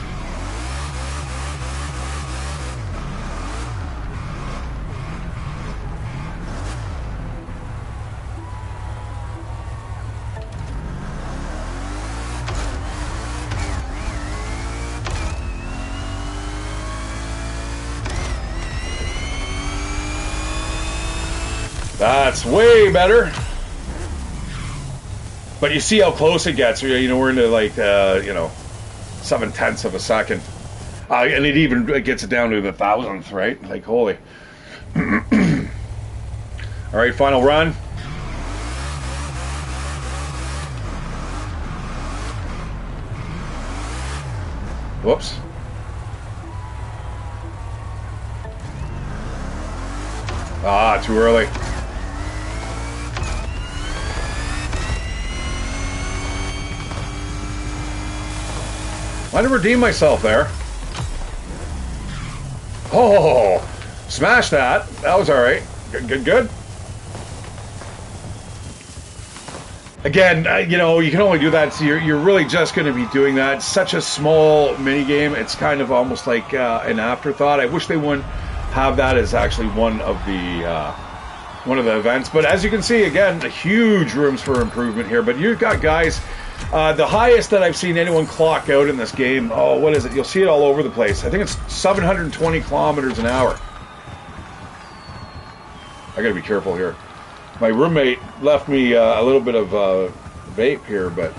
That's way better. But you see how close it gets. We're into like, 7/10 of a second. And it even gets it down to the thousandth, right? Like, holy. All right, final run. Whoops. Too early. I had to redeem myself there. Oh, smash that. That was all right. Good. Again, you know, you can only do that. So you're really just going to be doing that. It's such a small mini game. It's kind of almost like an afterthought. I wish they wouldn't have that as actually one of the events. But as you can see, again, huge rooms for improvement here. But you've got guys. The highest that I've seen anyone clock out in this game. Oh, what is it? You'll see it all over the place. I think it's 720 kilometers an hour. I got to be careful here. My roommate left me a little bit of vape here, but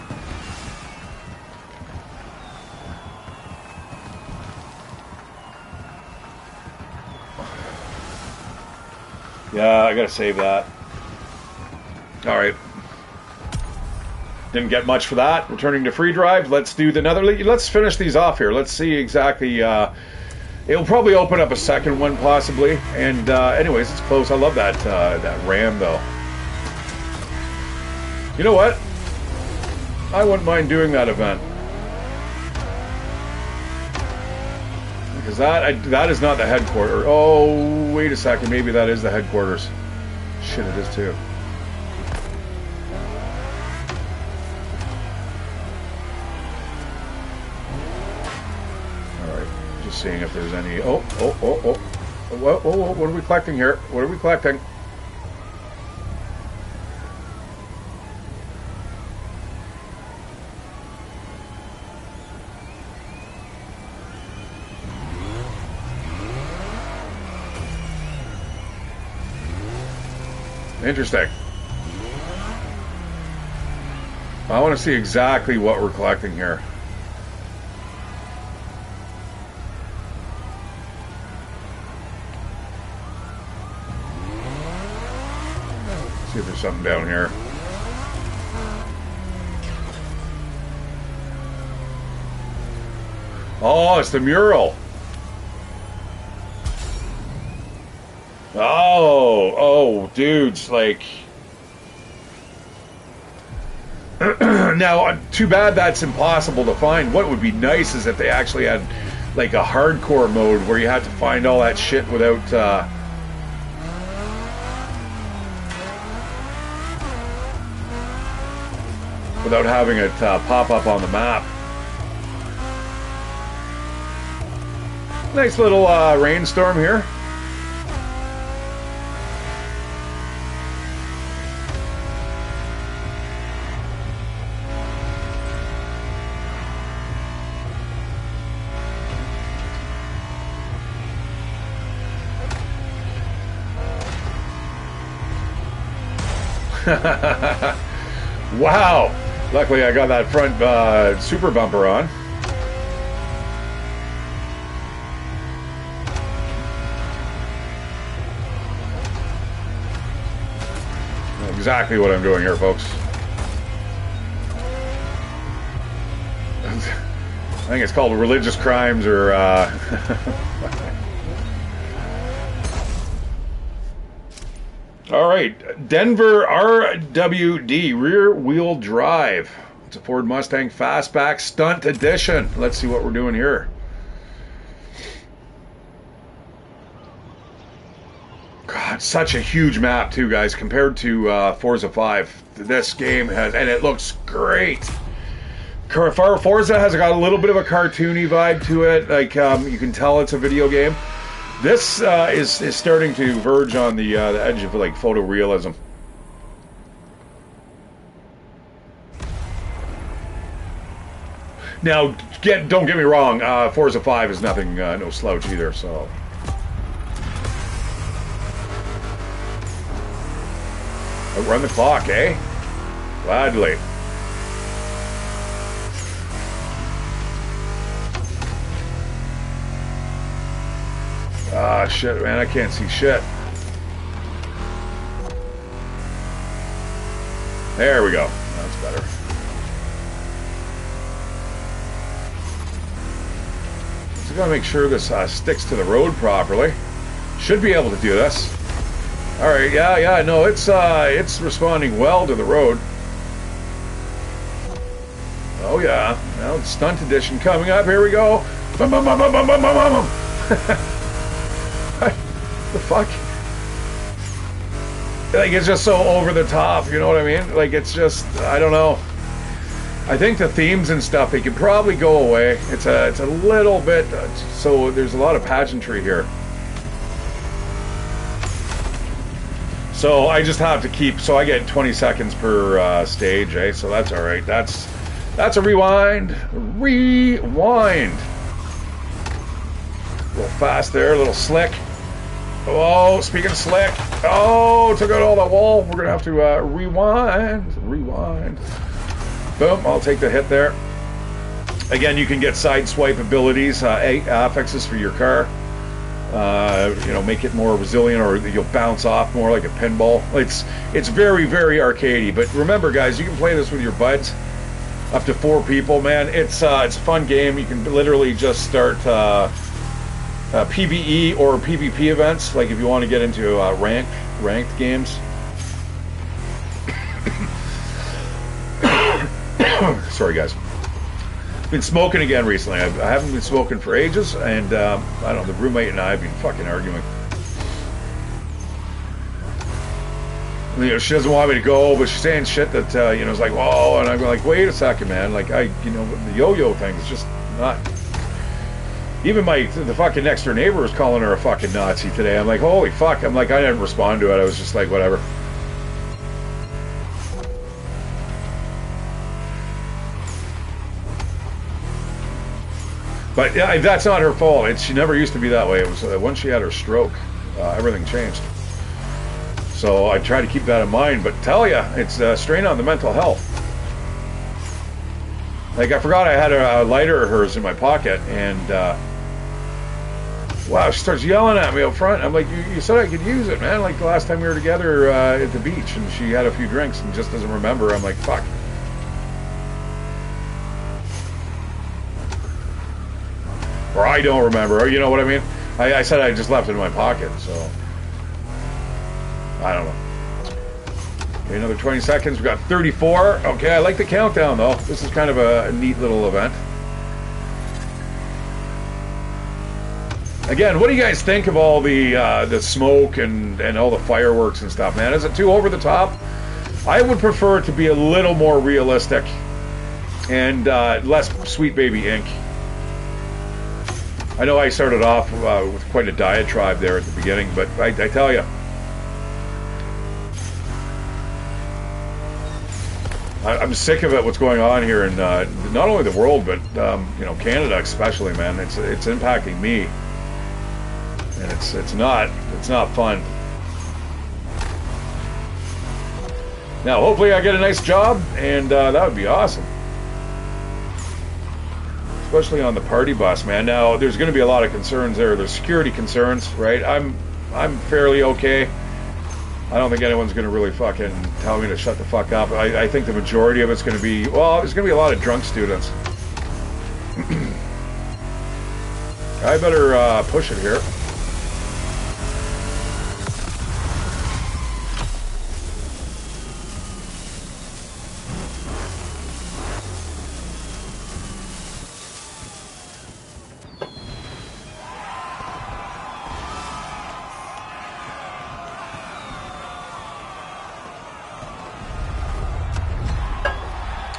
yeah, I gotta save that. All right, didn't get much for that. Returning to free drive. Let's do the another. Let's finish these off here. Let's see exactly. It'll probably open up a second one, possibly. And anyways, it's close. I love that that RAM, though. You know what? I wouldn't mind doing that event. Because that is not the headquarters. Oh, wait a second. Maybe that is the headquarters. Shit, it is too. Just seeing if there's any. Oh. What are we collecting here? What are we collecting? Interesting. I want to see exactly what we're collecting here. See if there's something down here. Oh, it's the mural. Oh, dudes, like... Now, too bad that's impossible to find. What would be nice is if they actually had, like, a hardcore mode where you had to find all that shit without, without having it pop up on the map. Nice little rainstorm here. Wow! Luckily I got that front super bumper on. Exactly what I'm doing here, folks. I think it's called religious crimes or... All right, Denver RWD rear-wheel drive. It's a Ford Mustang Fastback Stunt Edition. Let's see what we're doing here. God, such a huge map too, guys, compared to Forza 5. This game has, and it looks great. Forza has got a little bit of a cartoony vibe to it. Like you can tell it's a video game. This is starting to verge on the edge of like photorealism. Now, don't get me wrong. Forza 5 is nothing, no slouch either. So, run the clock, eh? Gladly. Ah, shit, man, I can't see shit. There we go. That's better. Just gotta make sure this sticks to the road properly. Should be able to do this. All right, yeah, no, it's responding well to the road. Oh yeah, now Stunt Edition coming up. Here we go. Bum, bum, bum, bum, bum, bum, bum, bum. The fuck? Like, it's just so over the top, you know what I mean? Like, it's just, I don't know. I think the themes and stuff, they could probably go away. It's a little bit, so there's a lot of pageantry here. So I just have to keep, so I get 20 seconds per stage, eh? So that's all right. That's a rewind. Rewind. A little fast there, a little slick. Oh, speaking of slick. Oh, took out all that wall. We're going to have to rewind. Rewind. Boom, I'll take the hit there. Again, you can get side swipe abilities, affixes for your car. You know, make it more resilient, or you'll bounce off more like a pinball. It's very, very arcadey. But remember, guys, you can play this with your buds, up to 4 people. Man, it's a fun game. You can literally just start PvE or PvP events, like if you want to get into ranked games. Sorry, guys. Been smoking again recently. I haven't been smoking for ages, and I don't know, the roommate and I have been fucking arguing. You know, she doesn't want me to go, but she's saying shit that, you know, it's like, whoa, and I'm like, wait a second, man. Like, you know, the yo-yo thing is just not... Even the fucking next door neighbor was calling her a fucking Nazi today. I'm like, holy fuck. I'm like, I didn't respond to it. I was just like, whatever. But yeah, that's not her fault. She never used to be that way. It was once she had her stroke, everything changed. So I try to keep that in mind. But tell ya, it's a strain on the mental health. Like, I forgot I had a lighter of hers in my pocket, and wow, she starts yelling at me up front. I'm like, you said I could use it, man. Like the last time we were together at the beach, and she had a few drinks and just doesn't remember. I'm like, fuck. Or I don't remember, or you know what I mean? I said I just left it in my pocket, so I don't know. Okay, another 20 seconds. We got 34. Okay, I like the countdown though. This is kind of a neat little event. Again, what do you guys think of all the smoke and all the fireworks and stuff, man? Is it too over the top? I would prefer it to be a little more realistic and less Sweet Baby Ink. I know I started off with quite a diatribe there at the beginning, but I tell you, I'm sick of it. What's going on here in not only the world, but you know, Canada especially, man. It's impacting me, and it's not fun. Now, hopefully, I get a nice job, and that would be awesome. Especially on the party bus, man. Now, there's going to be a lot of concerns there. There's security concerns, right? I'm fairly okay. I don't think anyone's going to really fucking tell me to shut the fuck up. I think the majority of it's going to be, well, there's going to be a lot of drunk students. I better push it here.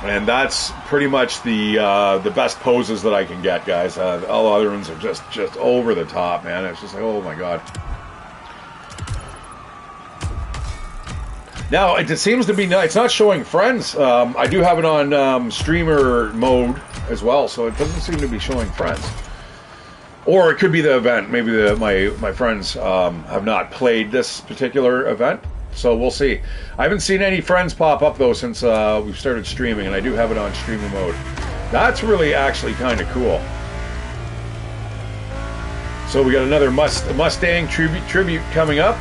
And that's pretty much the best poses that I can get, guys. All other ones are just over the top, man. It's just like, oh my god. Now it seems to be it's not showing friends. I do have it on streamer mode as well, so it doesn't seem to be showing friends. Or it could be the event. Maybe my friends have not played this particular event. So we'll see. I haven't seen any friends pop up though since we've started streaming, and I do have it on streamer mode. That's really actually kind of cool. So we got another Mustang tribute coming up,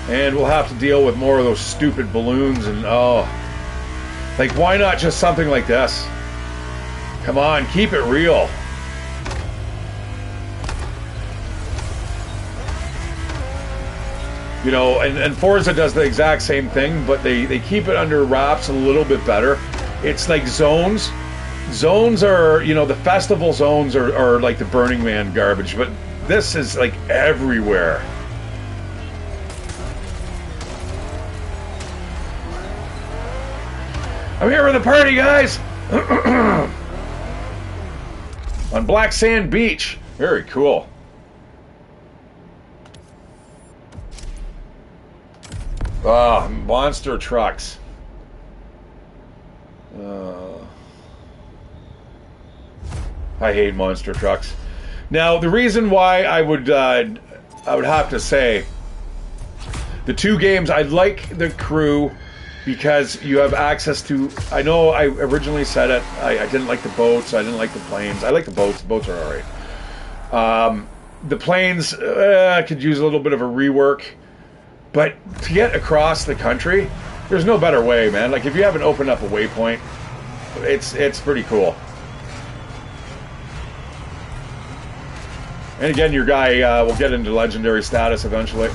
and we'll have to deal with more of those stupid balloons and like, why not just something like this? Come on, keep it real. You know, and Forza does the exact same thing, but they keep it under wraps a little bit better. It's like zones. Zones are, you know, the festival zones are like the Burning Man garbage, but this is like everywhere. I'm here with the party, guys! On Black Sand Beach. Very cool. Ah, monster trucks. I hate monster trucks. Now, the reason why I would have to say the two games, I like the Crew because you have access to. I know I originally said it. I didn't like the boats. I didn't like the planes. I like the boats. The boats are all right. The planes could use a little bit of a rework, but to get across the country, there's no better way, man. Like if you haven't opened up a waypoint, it's pretty cool. And again, your guy will get into legendary status eventually.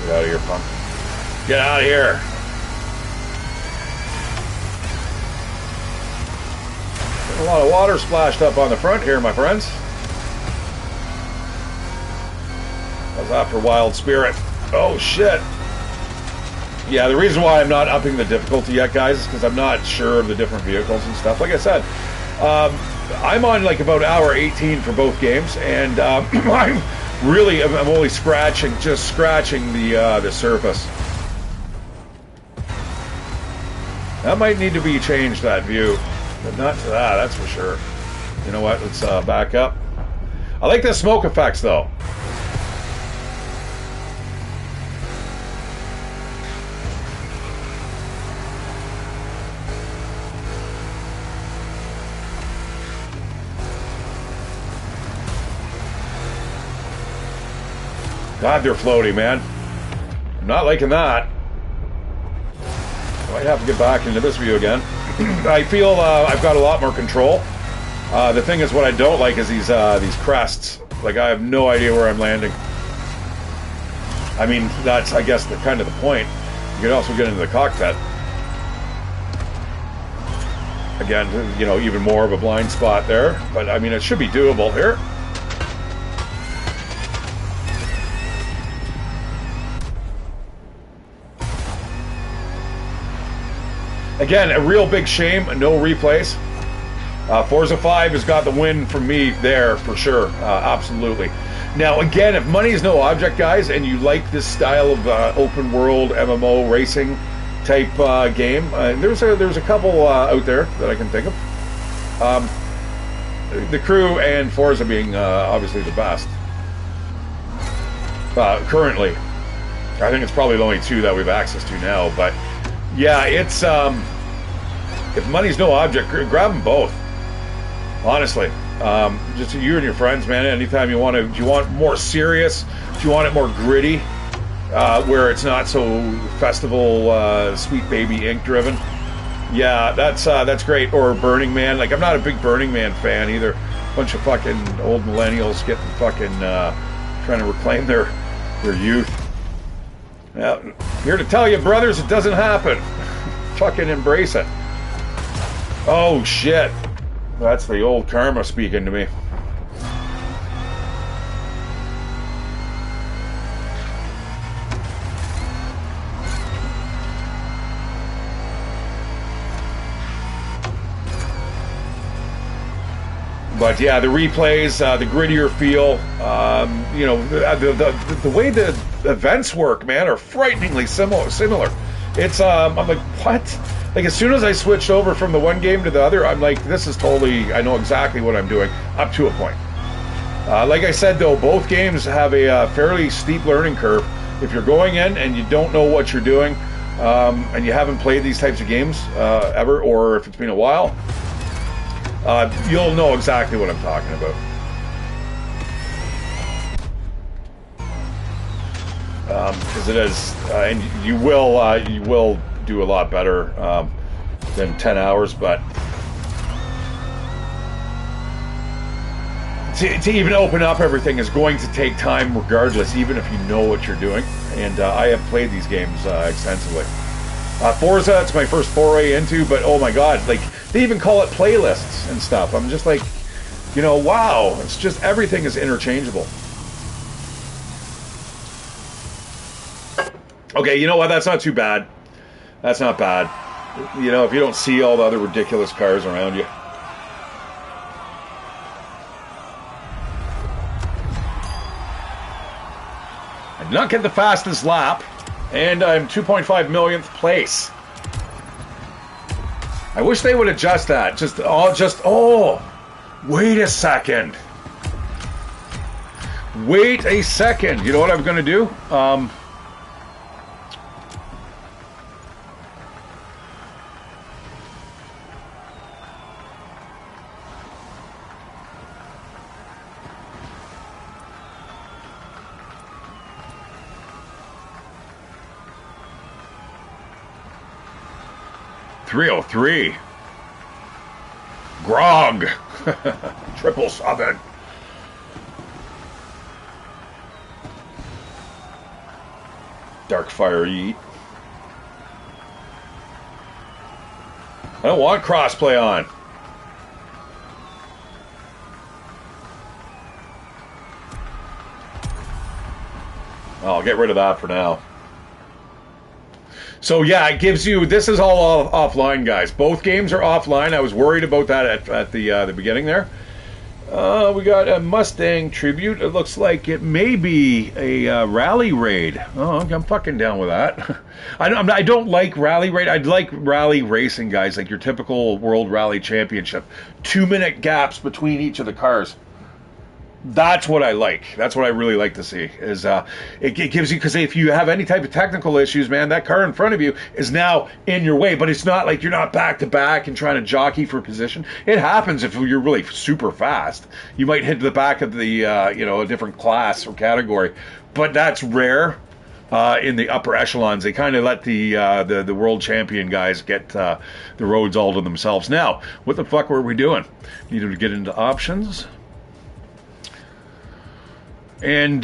Get out of here, punk. Get out of here. A lot of water splashed up on the front here, my friends. I was after Wild Spirit. Oh, shit. Yeah, the reason why I'm not upping the difficulty yet, guys, is because I'm not sure of the different vehicles and stuff. Like I said, I'm on like about hour 18 for both games, and I'm only just scratching the surface. That might need to be changed, that view. But not to that, that's for sure. You know what, let's back up. I like the smoke effects, though. God, they're floaty, man. I'm not liking that. I might have to get back into this view again. I feel I've got a lot more control. The thing is, what I don't like is these crests. Like, I have no idea where I'm landing. I mean, that's, I guess, kind of the point. You can also get into the cockpit. Again, you know, even more of a blind spot there. But, I mean, it should be doable here. Again, a real big shame, no replays. Forza 5 has got the win for me there, for sure, absolutely. Now, again, if money is no object, guys, and you like this style of open world MMO racing type game, there's a couple out there that I can think of. The Crew and Forza being obviously the best. Currently. I think it's probably the only two that we've access to now, but yeah, it's if money's no object, grab them both. Honestly, just you and your friends, man. Anytime you want to, do you want more serious? Do you want it more gritty, where it's not so festival, Sweet Baby Inc. driven? Yeah, that's great. Or Burning Man. Like, I'm not a big Burning Man fan either. Bunch of fucking old millennials getting fucking trying to reclaim their youth. Yeah, here to tell you, brothers, it doesn't happen. Fucking embrace it. Oh, shit. That's the old karma speaking to me. But yeah, the replays, the grittier feel, you know, the way the events work, man, are frighteningly similar. It's, I'm like, what? Like, as soon as I switched over from the one game to the other, I'm like, this is totally, I know exactly what I'm doing, up to a point. Like I said, though, both games have a fairly steep learning curve. If you're going in and you don't know what you're doing, and you haven't played these types of games ever, or if it's been a while, you'll know exactly what I'm talking about. Because it is, and you will do a lot better than 10 hours, but to even open up everything is going to take time regardless, even if you know what you're doing. And I have played these games extensively. Forza, it's my first foray into, but oh my god, like, they even call it playlists and stuff. I'm just like, You know, wow, it's just everything is interchangeable. Okay, you know what? That's not too bad. That's not bad. You know, if you don't see all the other ridiculous cars around you. I did not get the fastest lap, and I'm 2.5 millionth place. I wish they would adjust that. Oh, wait a second. Wait a second. You know what I'm going to do? 303. Grog. 777. Dark Fire Yeet. I don't want crossplay on. I'll get rid of that for now. So yeah, it gives you, this is all offline, guys. Both games are offline. I was worried about that at the beginning there. We got a Mustang tribute. It looks like it may be a rally raid. Oh, I'm fucking down with that. I don't like rally raid. I'd like rally racing, guys, like your typical World Rally Championship. 2-minute gaps between each of the cars. That's what I like. That's what I really like to see. Is it gives you, because if you have any type of technical issues, man, that car in front of you is now in your way. But it's not like you're not back to back and trying to jockey for position. It happens if you're really super fast. You might hit the back of the a different class or category, but that's rare. In the upper echelons, they kind of let the world champion guys get the roads all to themselves. Now, what the fuck were we doing? Needed to get into options. And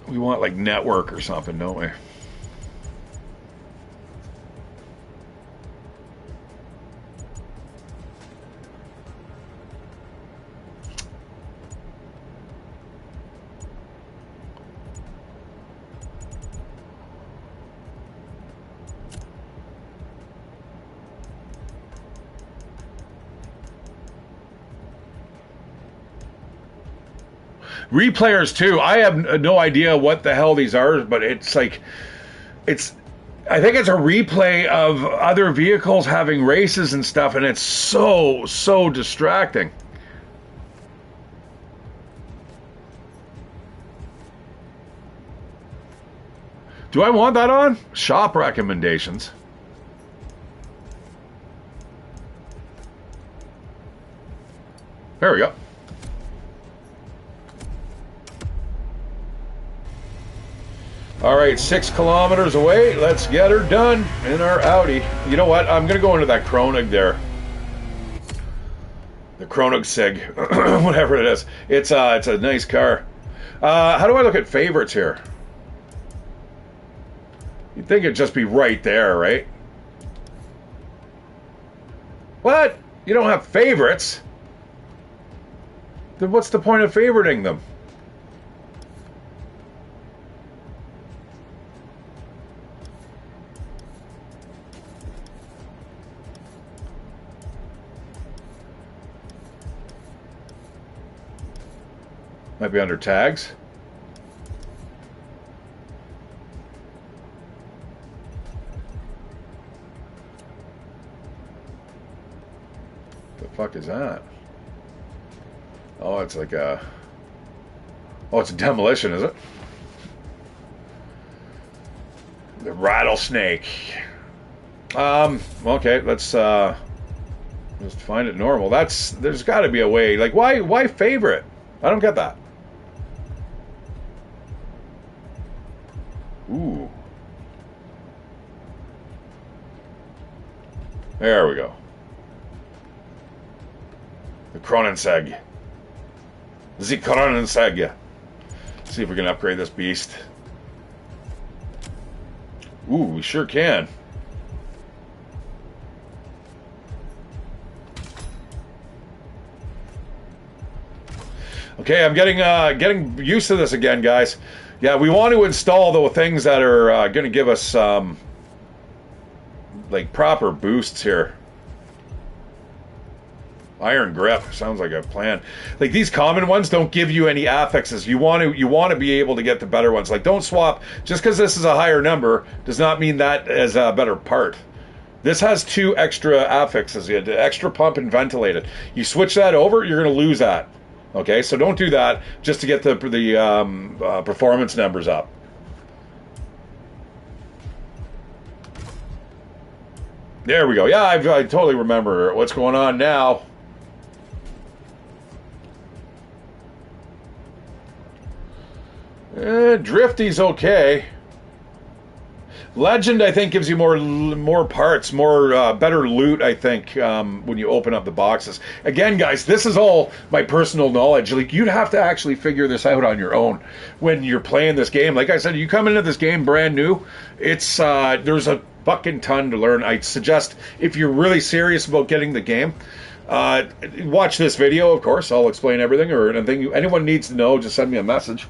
we want like network or something, don't we? Replayers too. I have no idea what the hell these are, but it's like, I think it's a replay of other vehicles having races and stuff, and it's so distracting. Do I want that on? Shop recommendations. There we go. All right, 6 kilometers away. Let's get her done in our Audi. You know what? I'm going to go into that Kronig there. The Kronig Sig, whatever it is. It's a nice car. How do I look at favorites here? You'd think it'd just be right there, right? What? You don't have favorites? Then what's the point of favoriting them? Might be under tags. The fuck is that? Oh, it's like a... Oh, it's a demolition, is it? The rattlesnake. Okay, let's just find it normal. There's got to be a way. Like, why favorite? I don't get that. Ooh. There we go. The Kronenseg. The Kronenseg. See if we can upgrade this beast. Ooh, we sure can. Okay, I'm getting used to this again, guys. Yeah, we want to install the things that are going to give us like proper boosts here. Iron grip sounds like a plan. Like these common ones don't give you any affixes. You want to be able to get the better ones. Like don't swap just because this is a higher number does not mean that is a better part. This has 2 extra affixes, the extra pump and ventilated. You switch that over, you're going to lose that. Okay, so don't do that just to get the performance numbers up. There we go. Yeah, I totally remember what's going on now. Drifty's okay. Legend, I think, gives you more parts, better loot, I think, when you open up the boxes. Again, guys, this is all my personal knowledge. Like, you'd have to actually figure this out on your own when you're playing this game. Like I said, you come into this game brand new, it's there's a fucking ton to learn. I'd suggest, if you're really serious about getting the game, watch this video, of course. I'll explain everything, or anything anyone needs to know, just send me a message.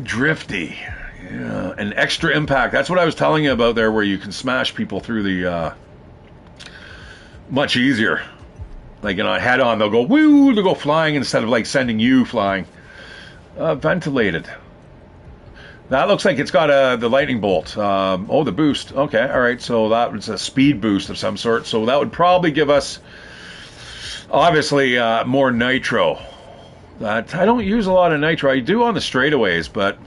Drifty. Yeah, an extra impact. That's what I was telling you about there, where you can smash people through the much easier. Like, head on, they'll go woo, they'll go flying instead of like sending you flying. Ventilated. That looks like it's got the lightning bolt. Oh, the boost. Okay, all right. So that was a speed boost of some sort. So that would probably give us, obviously, more nitro. I don't use a lot of nitro. I do on the straightaways, but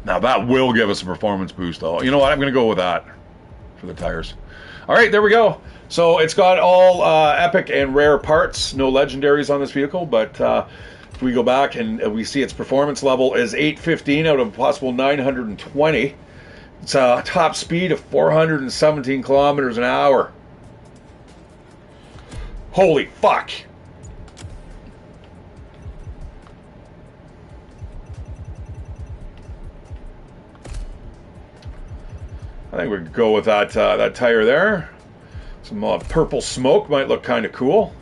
now that will give us a performance boost, though. You know what? I'm going to go with that for the tires. All right, there we go. So it's got all epic and rare parts. No legendaries on this vehicle, but if we go back and we see its performance level is 815 out of a possible 920. It's a top speed of 417 kilometers an hour. Holy fuck. I think we could go with that that tire there. Some purple smoke might look kind of cool.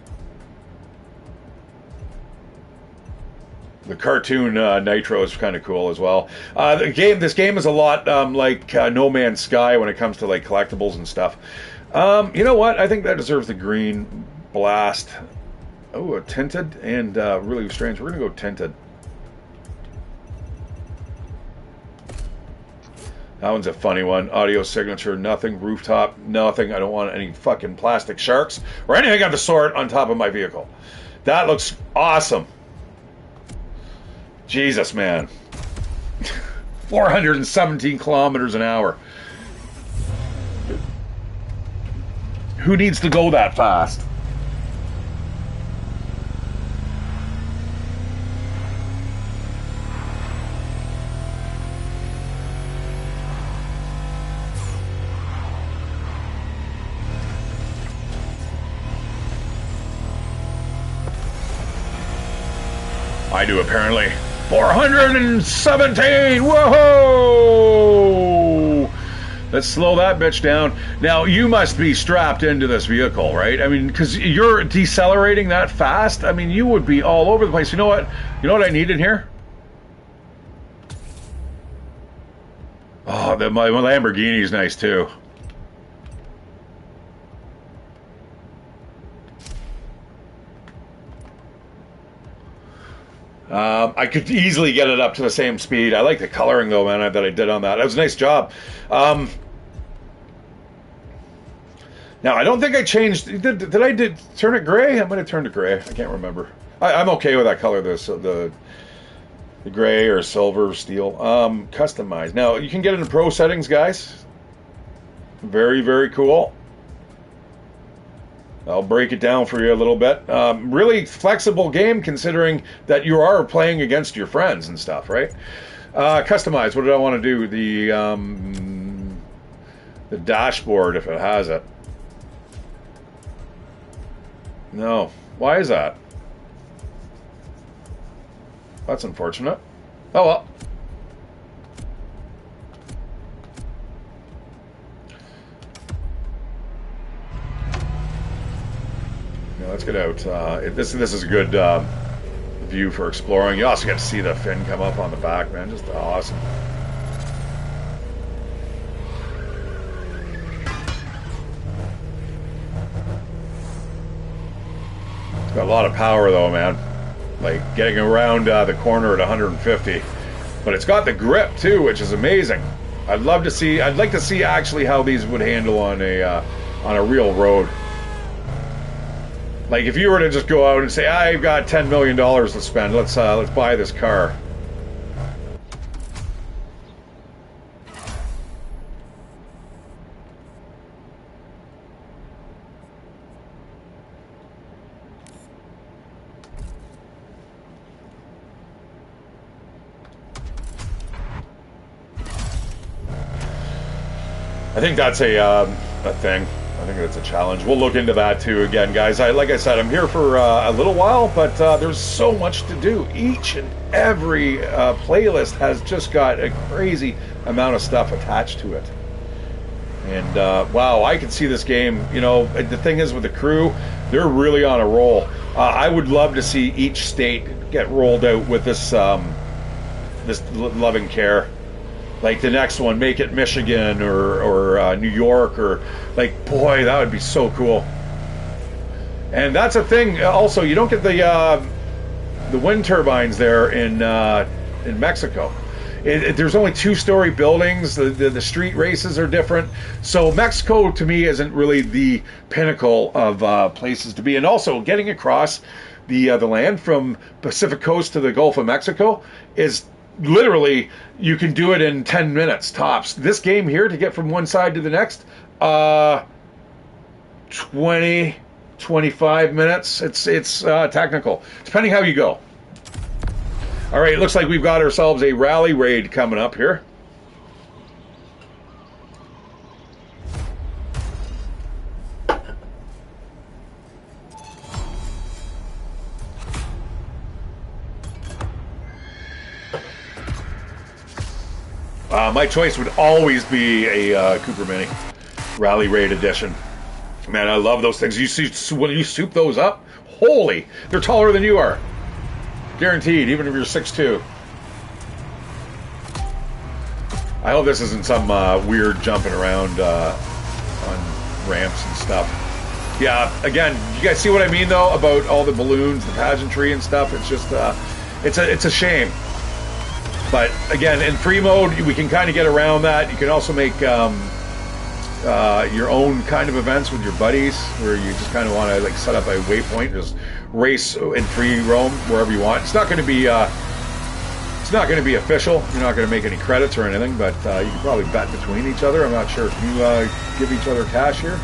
The cartoon nitro is kind of cool as well. This game is a lot like No Man's Sky when it comes to like collectibles and stuff. You know what? I think that deserves the green blast. Oh, a tinted and really strange. We're gonna go tinted. That one's a funny one. Audio signature, nothing. Rooftop, nothing. I don't want any fucking plastic sharks or anything of the sort on top of my vehicle. That looks awesome. Jesus, man. 417 kilometers an hour. Who needs to go that fast? I do, apparently. 417! Whoa! Let's slow that bitch down. Now, you must be strapped into this vehicle, right? I mean, because you're decelerating that fast. I mean, you would be all over the place. You know what? You know what I need in here? Oh, my Lamborghini's nice, too. I could easily get it up to the same speed. I like the coloring, though, man, that I did on that. That was a nice job. Now, I don't think I changed... Did I turn it gray? I might have turned it gray. I can't remember. I'm okay with that color, the gray or silver steel. Customize. Now, you can get into pro settings, guys. Very, very cool. I'll break it down for you a little bit. Really flexible game, considering that you are playing against your friends and stuff, right? Customize. What did I want to do? the dashboard if it has it. No. Why is that? That's unfortunate. Oh well. Yeah, let's get out. This is a good view for exploring. You also get to see the fin come up on the back, man. Just awesome. It's got a lot of power though, man. Like getting around the corner at 150, but it's got the grip too, which is amazing. I'd like to see actually how these would handle on a real road. Like if you were to just go out and say, I've got $10 million to spend, let's buy this car. I think that's a thing. I think that's a challenge. We'll look into that too again, guys. Like I said, I'm here for a little while, but there's so much to do. Each and every playlist has just got a crazy amount of stuff attached to it. And wow, I can see this game. You know, the thing is with the crew, they're really on a roll. I would love to see each state get rolled out with this loving care. Like the next one, make it Michigan or New York, or like, boy, that would be so cool. And that's a thing. Also, you don't get the wind turbines there in Mexico. There's only 2-story buildings. The street races are different. So Mexico to me isn't really the pinnacle of places to be. And also getting across the land from Pacific Coast to the Gulf of Mexico is literally, you can do it in 10 minutes tops. This game here, to get from one side to the next, 20, 25 minutes. It's technical, depending how you go. All right, it looks like we've got ourselves a rally raid coming up here. My choice would always be a Cooper Mini Rally Raid Edition. Man, I love those things. You see, when you soup those up, holy, they're taller than you are. Guaranteed, even if you're 6'2". I hope this isn't some weird jumping around on ramps and stuff. Yeah, again, you guys see what I mean, though, about all the balloons, the pageantry and stuff? It's just, it's a shame. But again, in free mode, we can kind of get around that. You can also make your own kind of events with your buddies, where you just kind of want to like set up a waypoint, just race in free roam wherever you want. It's not going to be official. You're not going to make any credits or anything, but you can probably bet between each other. I'm not sure if you give each other cash here.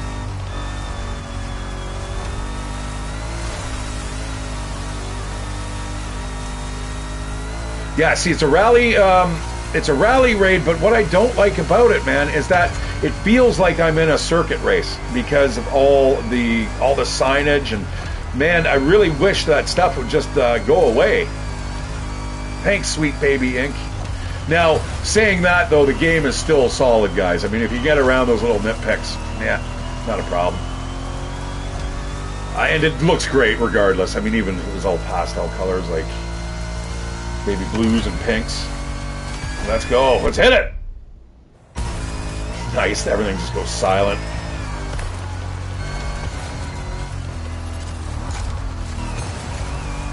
Yeah, see, it's a rally raid, but what I don't like about it, man, is that it feels like I'm in a circuit race because of all the signage, and man, I really wish that stuff would just go away. Thanks, Sweet Baby Inc. Now, saying that though, the game is still solid, guys. I mean, if you get around those little nitpicks, yeah, not a problem. And it looks great regardless. I mean, even if it was all pastel colors, like baby blues and pinks. Let's go. Let's hit it. Nice. Everything just goes silent.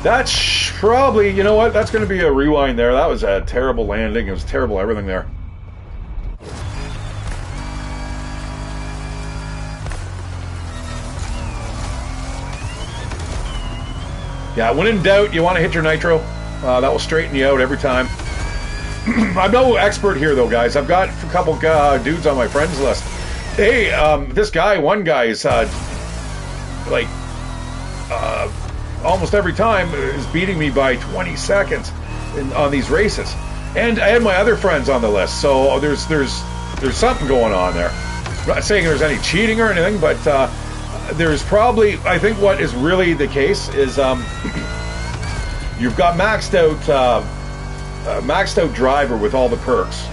That's probably, you know what? That's going to be a rewind there. That was a terrible landing. It was terrible everything there. Yeah, when in doubt, you want to hit your nitro. That will straighten you out every time. I'm no expert here, though, guys. I've got a couple dudes on my friends list. Hey, one guy is almost every time is beating me by 20 seconds on these races. And I had my other friends on the list, so there's something going on there. I'm not saying there's any cheating or anything, but there's probably, I think what is really the case is you've got maxed out driver with all the perks.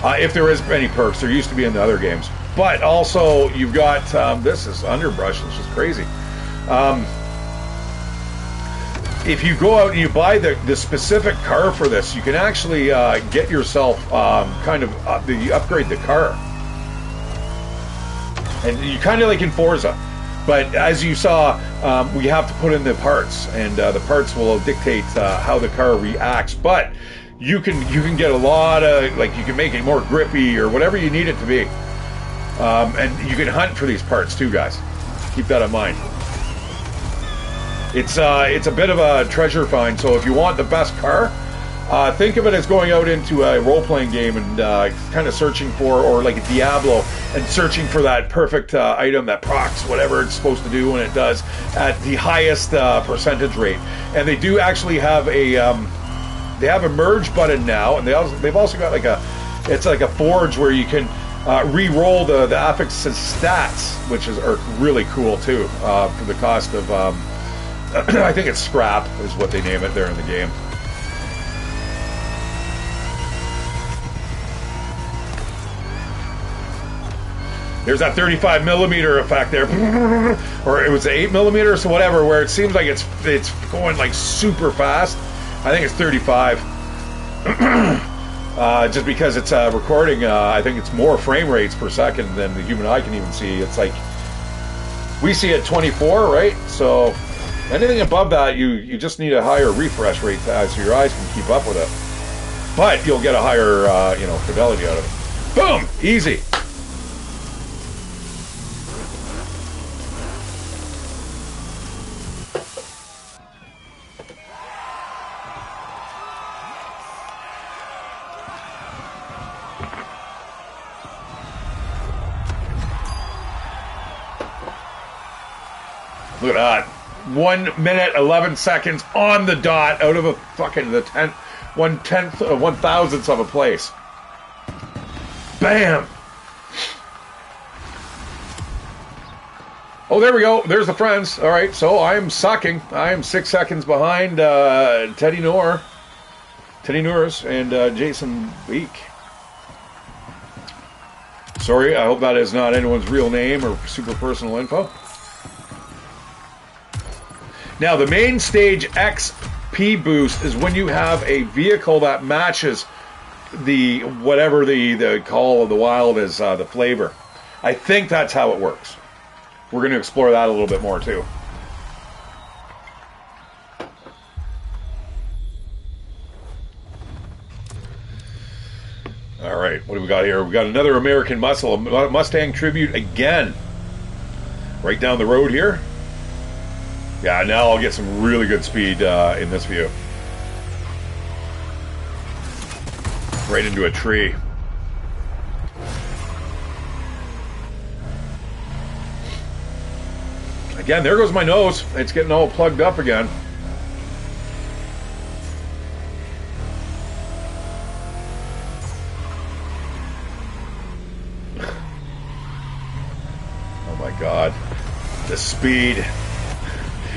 If there is any perks, there used to be in the other games. But also, you've got, this is underbrush, it's just crazy. If you go out and you buy the specific car for this, you can actually get yourself you upgrade the car. And you kind of like in Forza. But as you saw, we have to put in the parts, and the parts will dictate how the car reacts. But you can get a lot of, like, you can make it more grippy or whatever you need it to be. And you can hunt for these parts too, guys. Keep that in mind. It's a bit of a treasure find, so if you want the best car, think of it as going out into a role-playing game and kind of searching for, or like a Diablo, and searching for that perfect item that procs whatever it's supposed to do when it does at the highest percentage rate. And they do actually have they have a merge button now, and they've also got like it's like a forge where you can re-roll the affixes stats, which are really cool too, for the cost of I think it's scrap is what they name it there in the game. There's that 35 millimeter effect there, or it was 8 millimeters, so whatever, where it seems like it's going like super fast. I think it's 35. Just because it's recording, I think it's more frame rates per second than the human eye can even see. It's like, we see it 24, right? So anything above that, you just need a higher refresh rate so your eyes can keep up with it. But you'll get a higher, fidelity out of it. Boom! Easy. Look at that. 1 minute, 11 seconds on the dot out of a fucking one thousandth of a place. Bam! Oh, there we go. There's the friends. All right, so I'm sucking. I am 6 seconds behind Teddy Noors, and Jason Beek. Sorry, I hope that is not anyone's real name or super personal info. Now, the main stage XP boost is when you have a vehicle that matches whatever the Call of the Wild is, the flavor. I think that's how it works. We're going to explore that a little bit more too. All right, what do we got here? We got another American Muscle, a Mustang tribute again. Right down the road here. Yeah, now I'll get some really good speed in this view. Right into a tree. Again, there goes my nose. It's getting all plugged up again. Oh my God. The speed.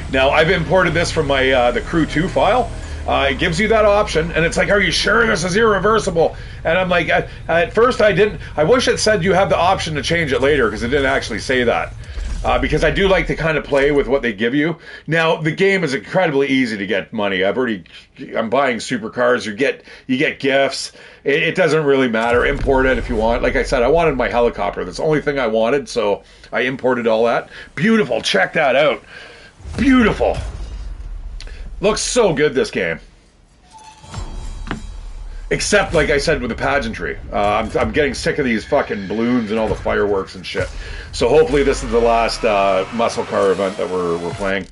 Now, I've imported this from my the Crew 2 file. It gives you that option, and it's like, are you sure this is irreversible? And I'm like, at first I didn't. I wish it said you have the option to change it later, because it didn't actually say that. Because I do like to kind of play with what they give you. Now, the game is incredibly easy to get money. I'm buying supercars. You get gifts. It doesn't really matter. Import it if you want. Like I said, I wanted my helicopter. That's the only thing I wanted, so I imported all that. Beautiful. Check that out. Beautiful. Looks so good, this game. Except, like I said, with the pageantry. I'm getting sick of these fucking balloons and all the fireworks and shit. So hopefully this is the last muscle car event that we're playing.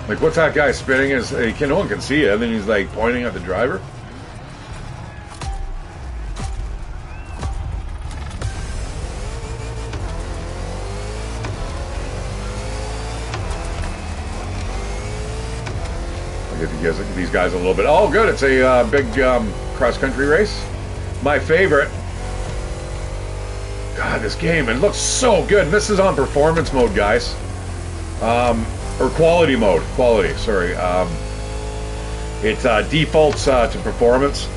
Like, what's that guy spinning? No one can see it, and then he's like pointing at the driver. get these guys a little bit. Oh, good. It's a big cross-country race. My favorite. God, this game, it looks so good. This is on performance mode, guys. Or quality mode. Quality, sorry. It defaults to performance.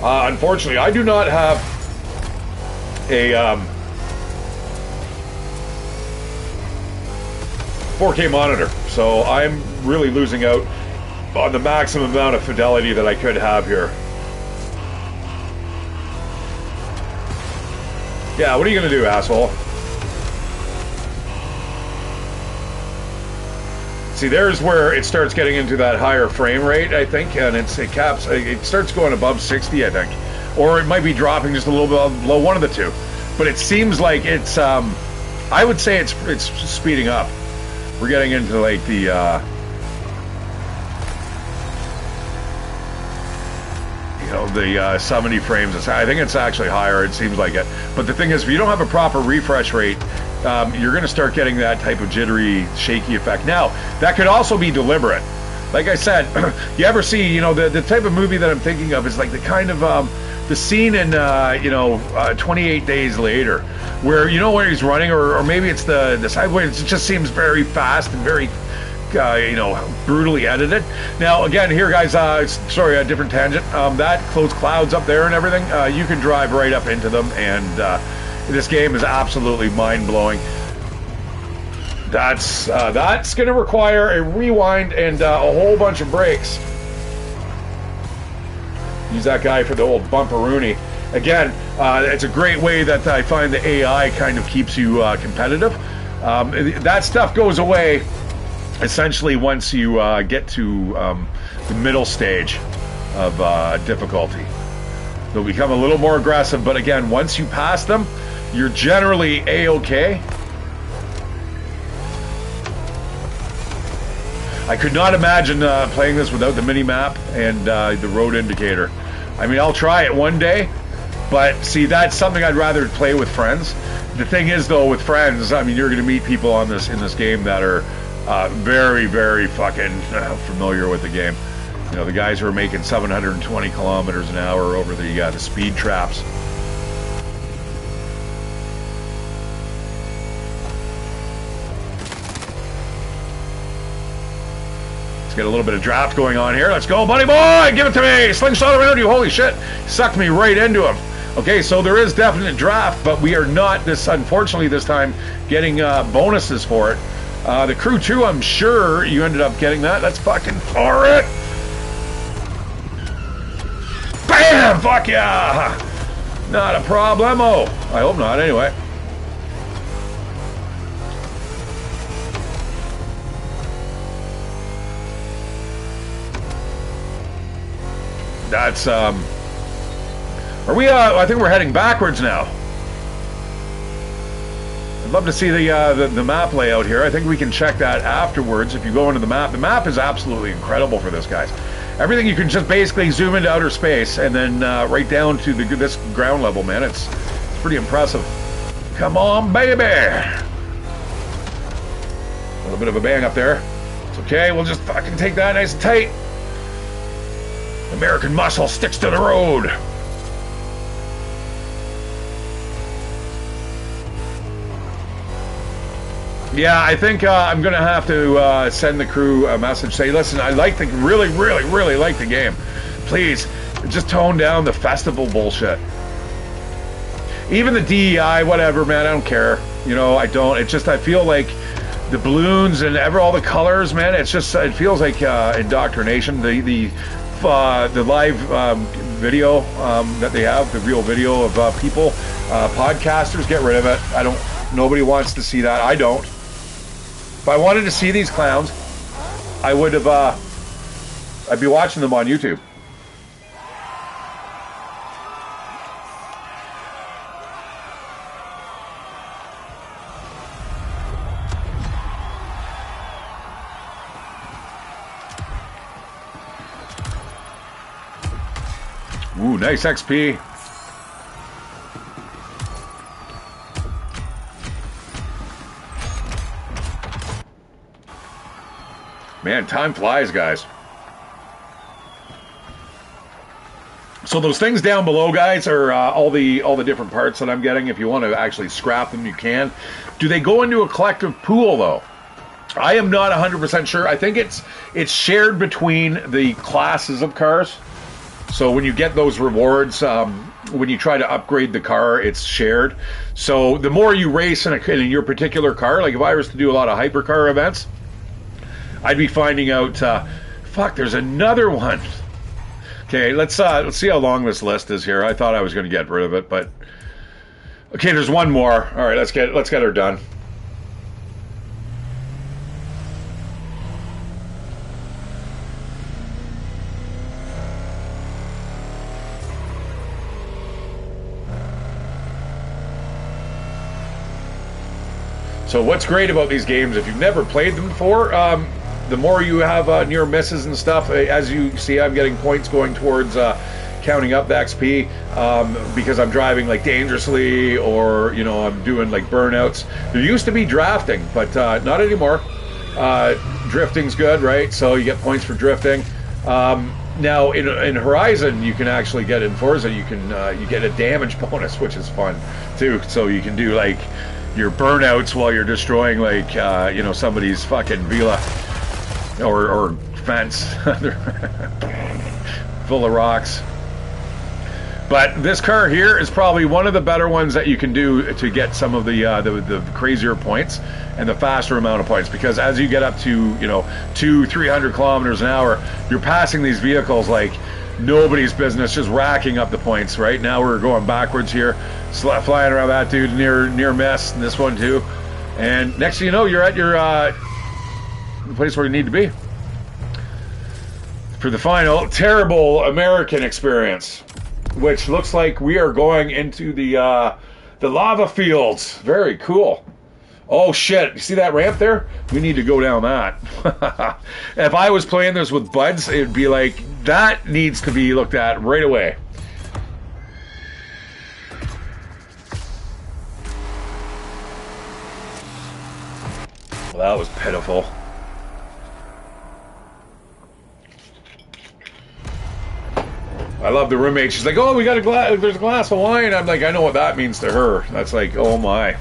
Unfortunately, I do not have a 4K monitor, so I'm really losing out on the maximum amount of fidelity that I could have here. Yeah, what are you gonna do, asshole? See, there's where it starts getting into that higher frame rate, I think, and it starts going above 60, I think, or it might be dropping just a little bit below, one of the two. But it seems like it's, I would say it's speeding up. We're getting into like the, the 70 frames. I think it's actually higher. It seems like it. But the thing is, if you don't have a proper refresh rate, you're going to start getting that type of jittery, shaky effect. Now, that could also be deliberate. Like I said, you ever see, the type of movie that I'm thinking of is like the kind of, the scene in, 28 Days Later, where, where he's running, or maybe it's the sideways, it just seems very fast and very, brutally edited. Now, again, here, guys, sorry, a different tangent. Those clouds up there and everything, you can drive right up into them, and this game is absolutely mind-blowing. That's going to require a rewind and a whole bunch of brakes. Use that guy for the old bumperoonie. Again, it's a great way that I find the AI kind of keeps you competitive. That stuff goes away essentially once you get to the middle stage of difficulty. They'll become a little more aggressive, but again, once you pass them, you're generally A-okay. I could not imagine playing this without the mini-map and the road indicator. I mean, I'll try it one day, but see, that's something I'd rather play with friends. The thing is, though, with friends, I mean, you're going to meet people in this game that are very, very fucking familiar with the game. The guys who are making 720 kilometers an hour over the speed traps. Let's get a little bit of draft going on here. Let's go, buddy boy! Give it to me! Slingshot around you! Holy shit! Sucked me right into him. Okay, so there is definite draft, but we are not, unfortunately this time, getting bonuses for it. The Crew 2, I'm sure you ended up getting that. Let's fucking for it! Bam! Fuck yeah! Not a problemo. I hope not, anyway. That's, are we, I think we're heading backwards now. I'd love to see the map layout here. I think we can check that afterwards if you go into the map. The map is absolutely incredible for this, guys. Everything, you can just basically zoom into outer space and then right down to this ground level, man. It's pretty impressive. Come on, baby! A little bit of a bang up there. It's okay, we'll just fucking take that nice and tight. American muscle sticks to the road. Yeah, I think I'm going to have to send the crew a message. Say, listen, I really, really, really like the game. Please, just tone down the festival bullshit. Even the DEI, whatever, man, I don't care. I don't. It's just, I feel like the balloons and all the colors, man, it's just, it feels like indoctrination. The live video that they have, the real video of people, podcasters, get rid of it. Nobody wants to see that. I don't. If I wanted to see these clowns, I would have, I'd be watching them on YouTube. Ooh, nice XP. Man, time flies, guys. So those things down below, guys, are all the different parts that I'm getting. If you want to actually scrap them, you can. Do they go into a collective pool, though? I am not 100% sure. I think it's shared between the classes of cars. So when you get those rewards, when you try to upgrade the car, it's shared. So the more you race in your particular car, like if I was to do a lot of hypercar events, I'd be finding out, fuck, there's another one. Okay, let's see how long this list is here. I thought I was going to get rid of it, but okay, there's one more. All right, let's get her done. So what's great about these games, if you've never played them before, the more you have near misses and stuff, as you see, I'm getting points going towards counting up the XP because I'm driving like dangerously, or I'm doing like burnouts. There used to be drafting, but not anymore. Drifting's good, right? So you get points for drifting. Now in Horizon, you can actually get in Forza, you get a damage bonus, which is fun too. So you can do like your burnouts while you're destroying like somebody's fucking villa or fence full of rocks. But this car here is probably one of the better ones that you can do to get some of the crazier points and the faster amount of points, because as you get up to 200-300 kilometers an hour, you're passing these vehicles like nobody's business, just racking up the points. Right now we're going backwards here, flying around that dude near miss, and this one too, and next thing you know, you're at your the place where you need to be for the final terrible American experience, which looks like we are going into the lava fields. Very cool. Oh shit, you see that ramp there? We need to go down that. If I was playing this with buds, it'd be like, that needs to be looked at right away. Well, that was pitiful. I love the roommate. She's like, oh, we got a glass, there's a glass of wine. I'm like, I know what that means to her. That's like, oh my.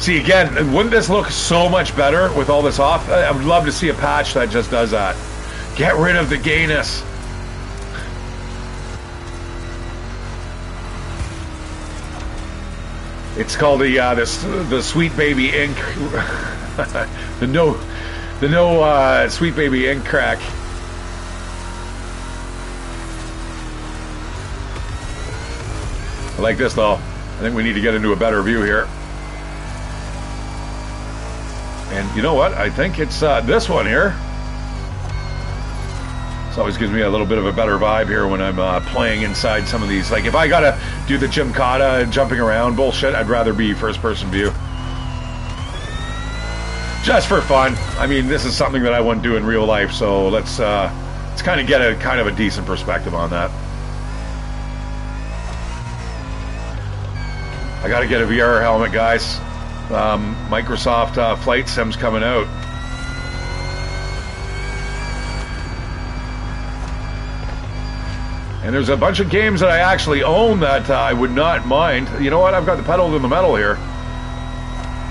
See, again, wouldn't this look so much better with all this off? I would love to see a patch that just does that. Get rid of the gayness. It's called the Sweet Baby Ink. the no Sweet Baby Ink crack. I like this though. I think we need to get into a better view here. And you know what? I think it's this one here. This always gives me a little bit of a better vibe here when I'm playing inside some of these. Like if I gotta do the Gymkhana jumping around bullshit, I'd rather be first person view. Just for fun. I mean, this is something that I wouldn't do in real life, so let's kind of get a decent perspective on that. I gotta get a VR helmet, guys. Microsoft Flight Sim's coming out. And there's a bunch of games that I actually own that I would not mind. You know what? I've got the pedal to the metal here,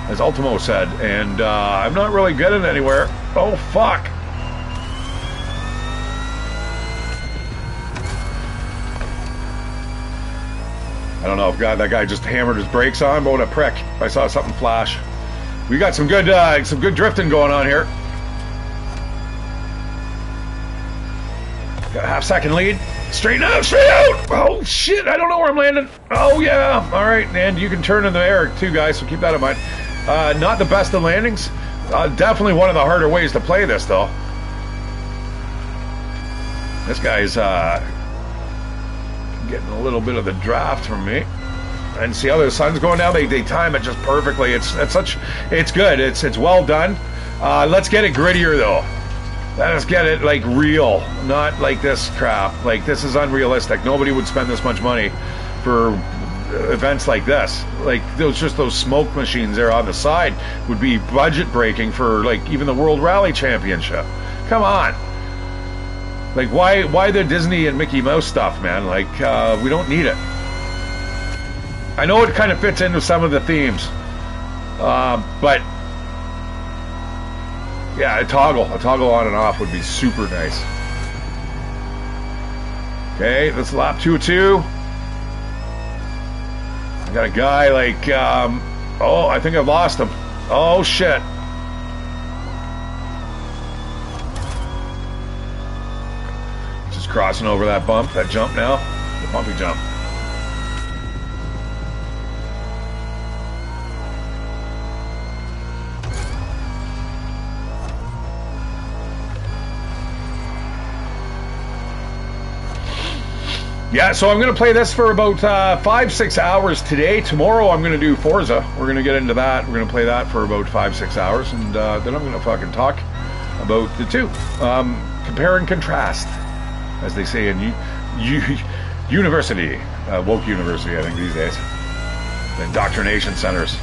as Ultimo said, and I'm not really getting anywhere. Oh, fuck. I don't know if that guy just hammered his brakes on, but what a prick. I saw something flash. We got some good drifting going on here. Got a half-second lead. Straight out, straight out! Oh, shit, I don't know where I'm landing. Oh, yeah. All right, and you can turn in the air, too, guys, so keep that in mind. Not the best of landings. Definitely one of the harder ways to play this, though. This guy's getting a little bit of the draft from me. And see how the sun's going down? They time it just perfectly. It's good. It's well done. Let's get it grittier, though. Let's get it like real, not like this crap. Like, this is unrealistic. Nobody would spend this much money for events like this. Like those smoke machines there on the side would be budget breaking for like even the World Rally Championship. Come on. Like, why the Disney and Mickey Mouse stuff, man? Like, we don't need it. I know it kind of fits into some of the themes, but yeah, a toggle on and off would be super nice. Okay, that's lap 202. I got a guy like, oh, I think I've lost him. Oh, shit. Just crossing over that bump, that jump now. The bumpy jump. Yeah, so I'm going to play this for about 5-6 hours today. Tomorrow I'm going to do Forza. We're going to get into that. We're going to play that for about 5-6 hours, and then I'm going to fucking talk about the two. Compare and contrast, as they say in university, woke university, I think these days. Indoctrination centers.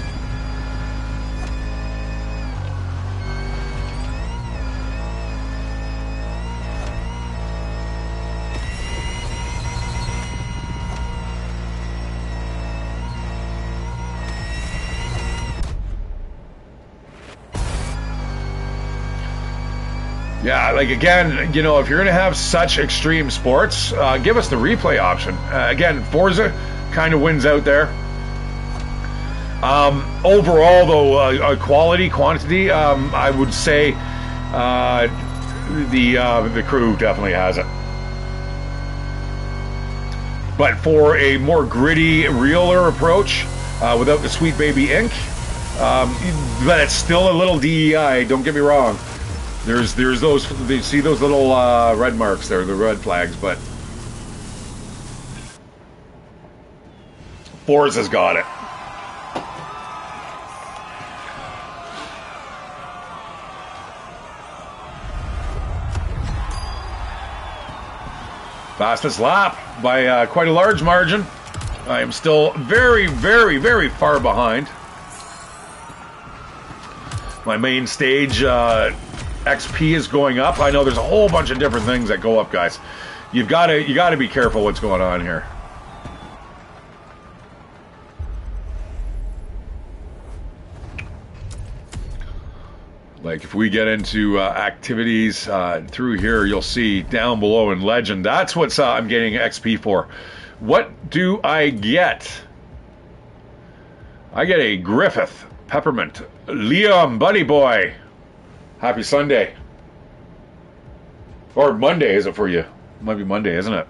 Yeah, like again, you know, if you're going to have such extreme sports, give us the replay option. Again, Forza kind of wins out there. Overall, though, quality, quantity, I would say the crew definitely has it. But for a more gritty, realer approach, without the sweet baby ink, but it's still a little DEI. Don't get me wrong. There's those, you see those little red marks there, the red flags, but Forza's got it. Fastest lap by quite a large margin. I am still very, very, very far behind. My main stage XP is going up. I know there's a whole bunch of different things that go up, guys. You gotta be careful what's going on here. Like if we get into activities through here, you'll see down below in Legend. That's what I'm getting XP for. What do I get? I get a Griffith Peppermint Liam Buddy Boy. Happy Sunday. Or Monday, is it for you? It might be Monday, isn't it?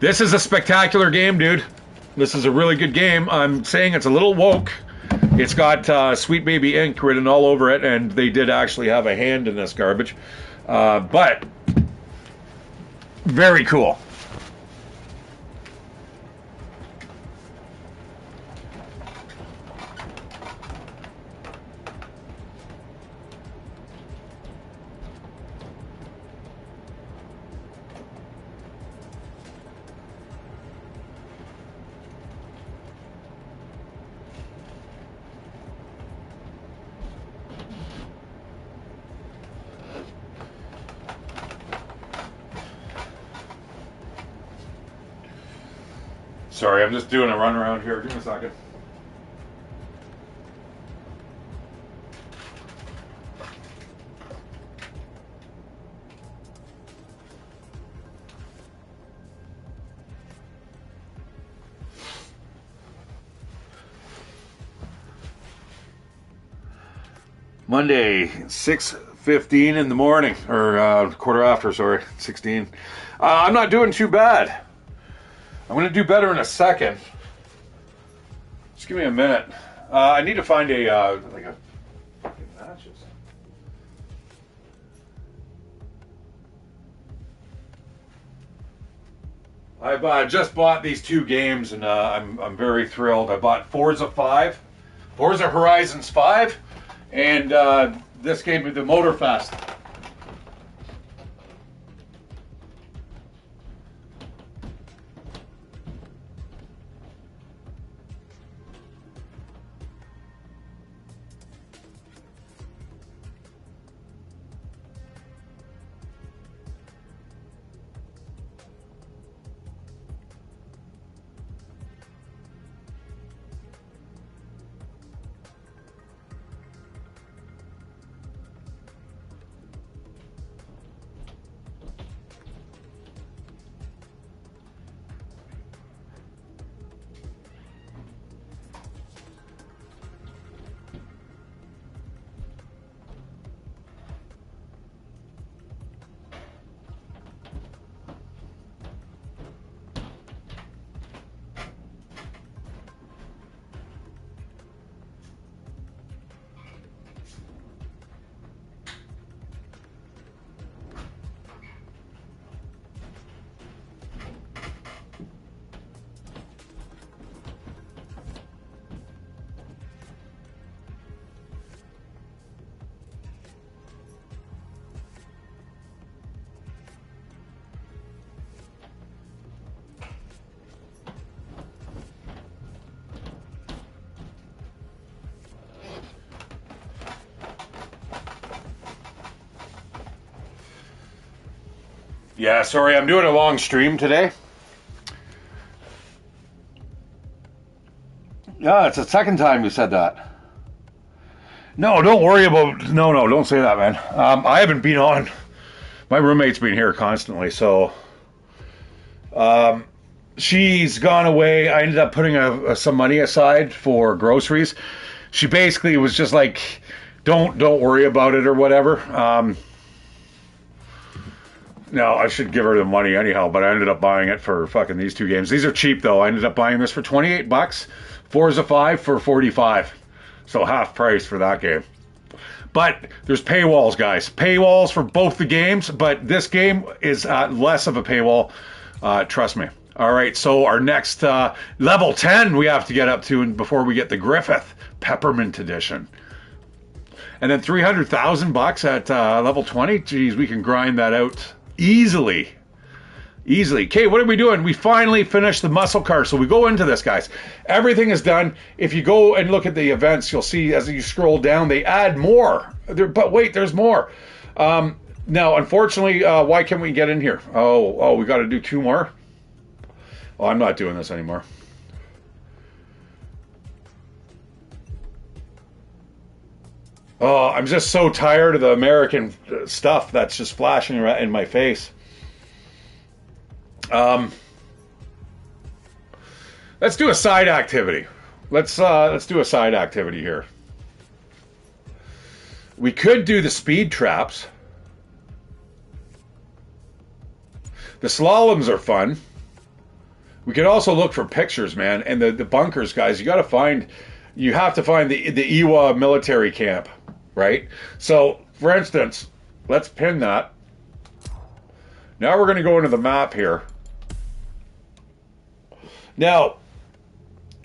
This is a spectacular game, dude. This is a really good game. I'm saying it's a little woke. It's got Sweet Baby Ink written all over it, and they did actually have a hand in this garbage. But very cool. Sorry, I'm just doing a run around here. Give me a second. Monday, 6:15 in the morning, or quarter after, sorry, 16. I'm not doing too bad. I'm going to do better in a second. Just give me a minute. I need to find a, like a fucking matches. I've just bought these two games, and I'm very thrilled. I bought Forza Horizons 5, and this gave me the Motorfest. Yeah, sorry, I'm doing a long stream today. Yeah, it's the second time you said that. No, don't worry about... No, don't say that, man. I haven't been on. My roommate's been here constantly, so... she's gone away. I ended up putting some money aside for groceries. She basically was just like, don't worry about it or whatever. No, I should give her the money anyhow, but I ended up buying it for fucking these two games. These are cheap, though. I ended up buying this for $28. Forza 5 for $45. So half price for that game. But there's paywalls, guys. Paywalls for both the games, but this game is less of a paywall. Trust me. All right, so our next level 10 we have to get up to before we get the Griffith Peppermint Edition. And then $300,000 at level 20. Geez, we can grind that out easily. Okay, what are we doing? We finally finished the muscle car. So we go into this, guys. Everything is done. If you go and look at the events, you'll see as you scroll down, they add more. But wait, there's more. Now, unfortunately, why can't we get in here? Oh, we got to do 2 more? Oh, I'm not doing this anymore. Oh, I'm just so tired of the American stuff that's just flashing in my face. Let's do a side activity. Let's do a side activity here. We could do the speed traps. The slaloms are fun. We could also look for pictures, man. And the bunkers, guys, you have to find the Iwa military camp, right? So, for instance, let's pin that. Now we're going to go into the map here. Now,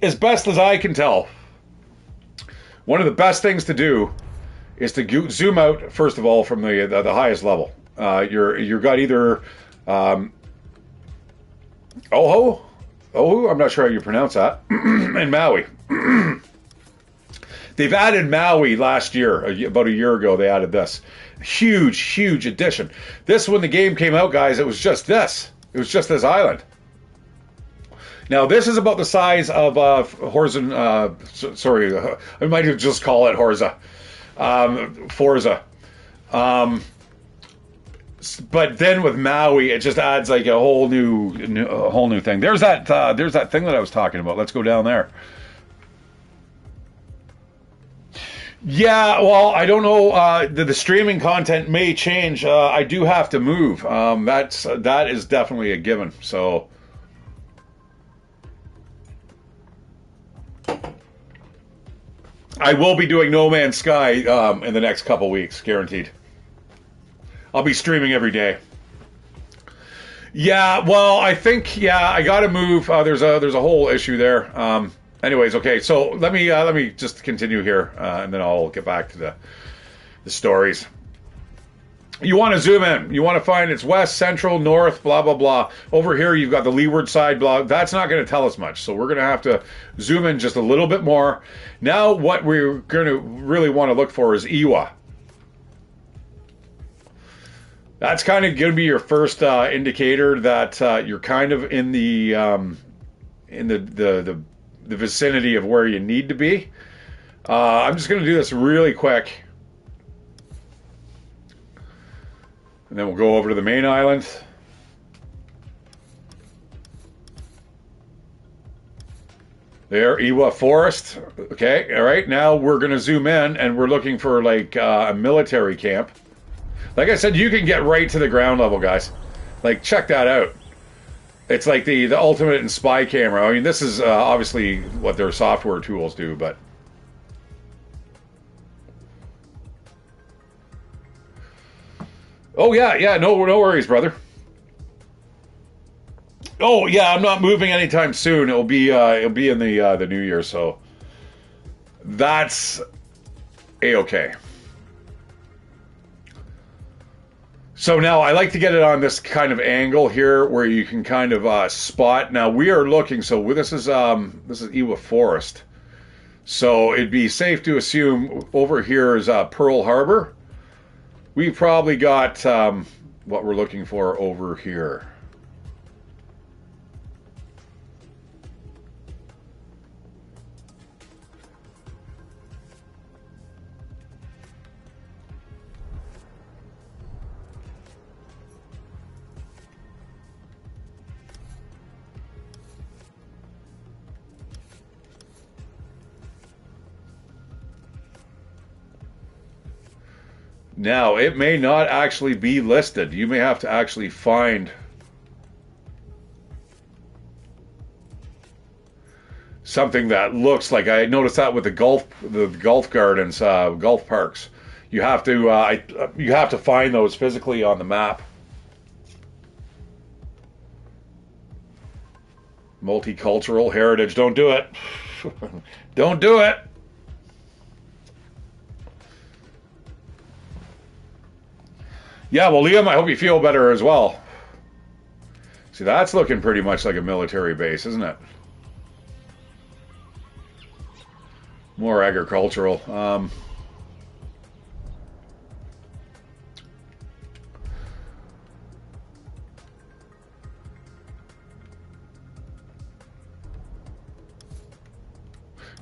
as best as I can tell, one of the best things to do is to zoom out, first of all, from the highest level. You've got either Oho, I'm not sure how you pronounce that, and Maui. They've added Maui last year, about a year ago they added this. Huge addition. This, when the game came out, guys, it was just this. It was just this island. Now, this is about the size of Horizon, sorry, I might just call it Forza. But then with Maui, it just adds like a whole new thing. There's that thing that I was talking about. Let's go down there. Yeah, well, I don't know. The streaming content may change. I do have to move. That is definitely a given. So. I will be doing No Man's Sky in the next couple weeks, guaranteed. I'll be streaming every day. Yeah, well, I think I got to move. There's a whole issue there. Anyways, okay, so let me just continue here, and then I'll get back to the stories. You want to zoom in. You want to find it's west, central, north, blah, blah, blah. Over here, you've got the leeward side, blah. That's not going to tell us much. So we're going to have to zoom in just a little bit more. Now, what we're going to really want to look for is Iwa. That's kind of going to be your first indicator that you're kind of in the vicinity of where you need to be. I'm just going to do this really quick. And then we'll go over to the main island. There, Iwa Forest. Okay, all right. Now we're going to zoom in, and we're looking for like a military camp. Like I said, you can get right to the ground level, guys. Like, check that out. It's like the ultimate in spy camera. I mean, this is obviously what their software tools do, but... Oh, yeah, no worries, brother. Oh, yeah, I'm not moving anytime soon. It'll be in the new year, so... That's A-okay. So now I like to get it on this kind of angle here where you can kind of spot. Now we are looking, so this is Iwa Forest. So it'd be safe to assume over here is Pearl Harbor. We've probably got what we're looking for over here. Now, it may not actually be listed. You may have to actually find something that looks like, I noticed that with the golf gardens, golf parks. You have to find those physically on the map. Multicultural heritage, don't do it. Don't do it. Yeah, well, Liam, I hope you feel better as well. See, that's looking pretty much like a military base, isn't it? More agricultural.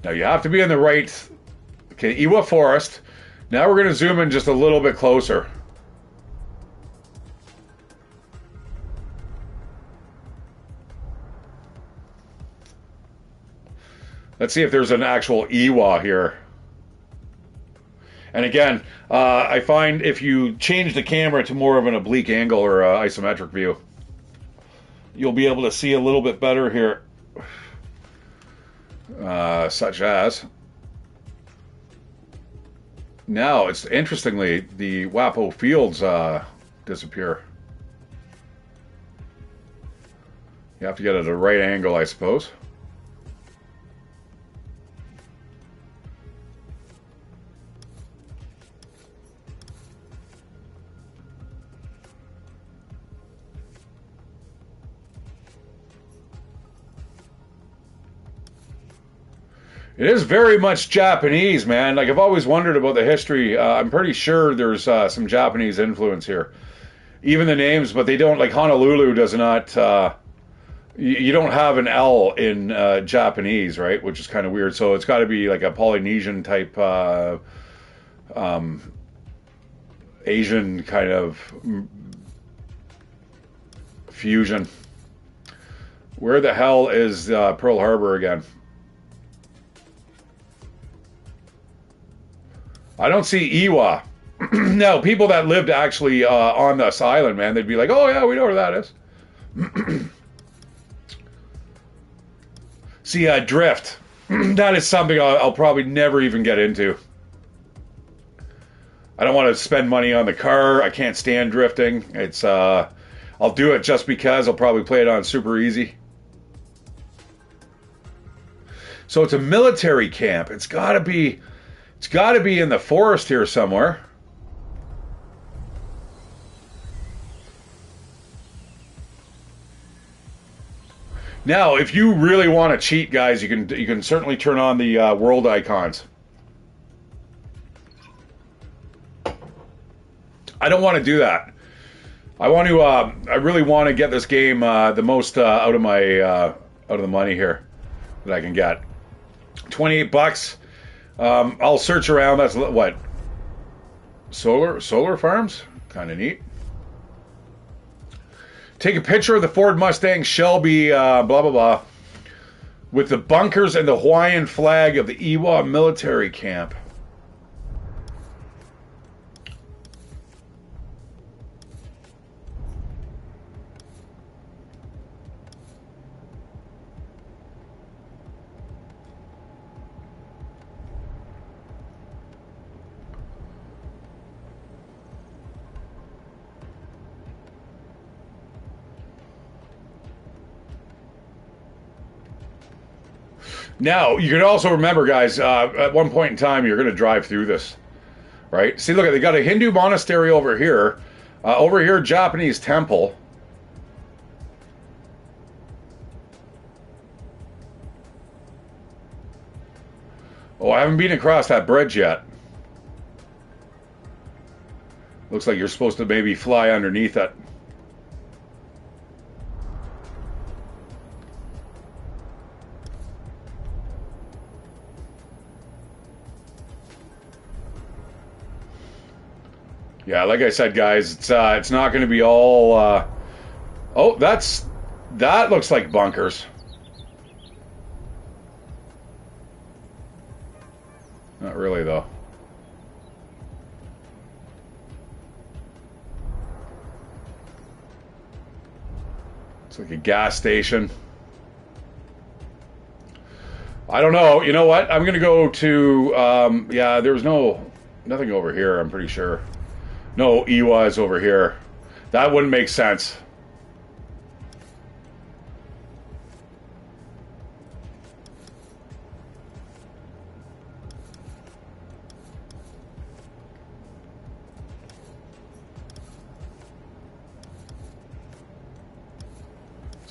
Now, you have to be in the right... Okay, Iwa Forest. Now we're going to zoom in just a little bit closer. Let's see if there's an actual Iwa here. And again, I find if you change the camera to more of an oblique angle or isometric view, you'll be able to see a little bit better here. Such as... Now, it's interestingly, the Wapo fields disappear. You have to get at a right angle, I suppose. It is very much Japanese, man. Like, I've always wondered about the history. I'm pretty sure there's some Japanese influence here. Even the names, but they don't, like Honolulu does not, you don't have an L in Japanese, right? Which is kind of weird. So it's got to be like a Polynesian type, Asian kind of fusion. Where the hell is Pearl Harbor again? I don't see Iwa. No, people that lived actually on this island, man, they'd be like, oh yeah, we know where that is. See, drift. That is something I'll probably never even get into. I don't want to spend money on the car. I can't stand drifting. It's I'll do it just because. I'll probably play it on super easy. So it's a military camp. It's got to be in the forest here somewhere. Now, if you really want to cheat, guys, you can certainly turn on the world icons. I don't want to do that. I want to. I really want to get this game the most out of the money here that I can get. $28. I'll search around. That's what? Solar farms? Kind of neat. Take a picture of the Ford Mustang Shelby, blah, blah, blah, with the bunkers and the Hawaiian flag of the Iwa military camp. Now, you can also remember, guys, at one point in time, you're going to drive through this, right? See, look, they got a Hindu monastery over here. Over here, Japanese temple. Oh, I haven't been across that bridge yet. Looks like you're supposed to maybe fly underneath it. Yeah, like I said, guys, it's not going to be all. Oh, that looks like bunkers. Not really, though. It's like a gas station. I don't know. You know what? I'm going to go to. Yeah, there's nothing over here. I'm pretty sure. No, Ewa is over here. That wouldn't make sense.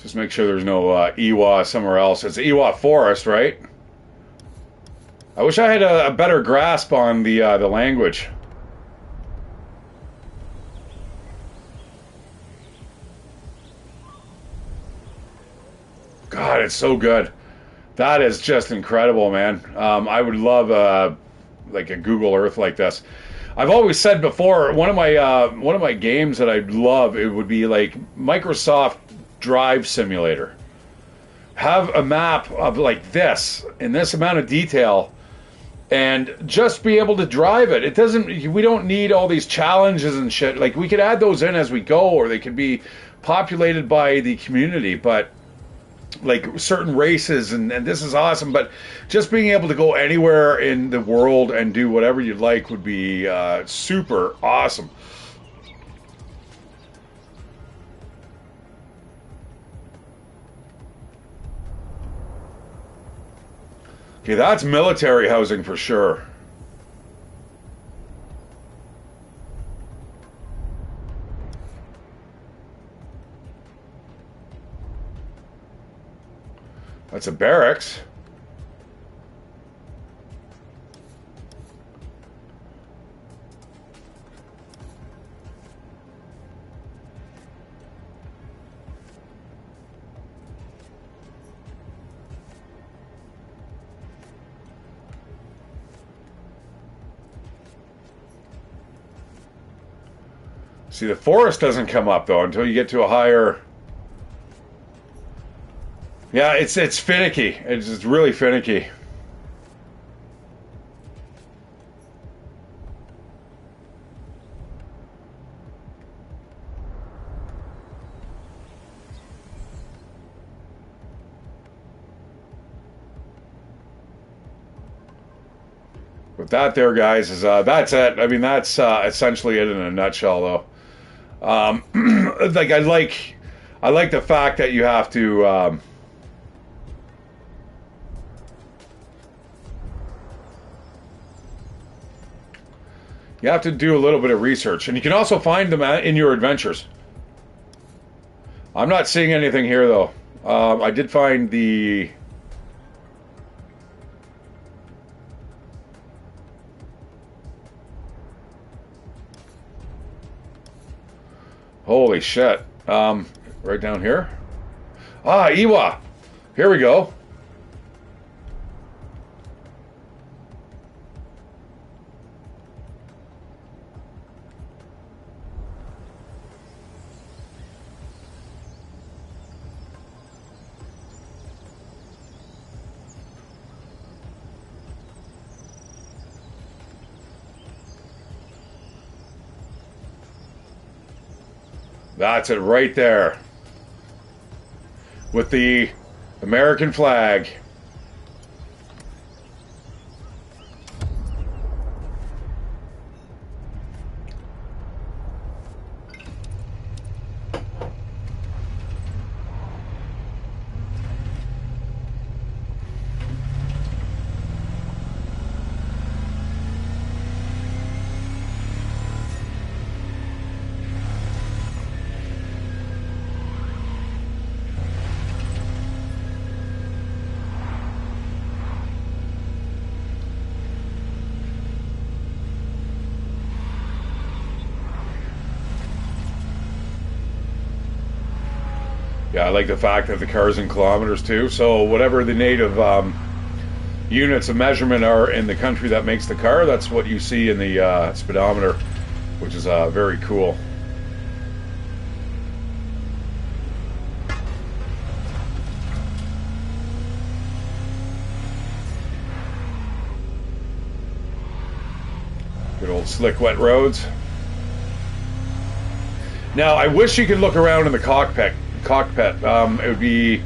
Just make sure there's no Ewa somewhere else. It's Ewa Forest, right? I wish I had a better grasp on the language. God, it's so good. That is just incredible, man. I would love like a Google Earth like this. I've always said before, one of my games that I'd love, it would be like Microsoft Drive Simulator. Have a map of like this in this amount of detail, and just be able to drive it. It doesn't. We don't need all these challenges and shit. Like, we could add those in as we go, or they could be populated by the community. But like certain races, and this is awesome. But just being able to go anywhere in the world and do whatever you'd like would be super awesome. Okay, that's military housing for sure. That's a barracks. See, the forest doesn't come up though until you get to a higher. Yeah, it's finicky. It's really finicky. But that there, guys, is that's it. I mean, that's essentially it in a nutshell, though. Like I like the fact that you have to. You have to do a little bit of research, and you can also find them in your adventures. I'm not seeing anything here, though. I did find the. Holy shit. Right down here. Ah, Ewa. Here we go. That's it right there. With the American flag. Yeah, I like the fact that the car's in kilometers too. So whatever the native units of measurement are in the country that makes the car, that's what you see in the speedometer, which is very cool. Good old slick, wet roads. Now, I wish you could look around in the cockpit. It would be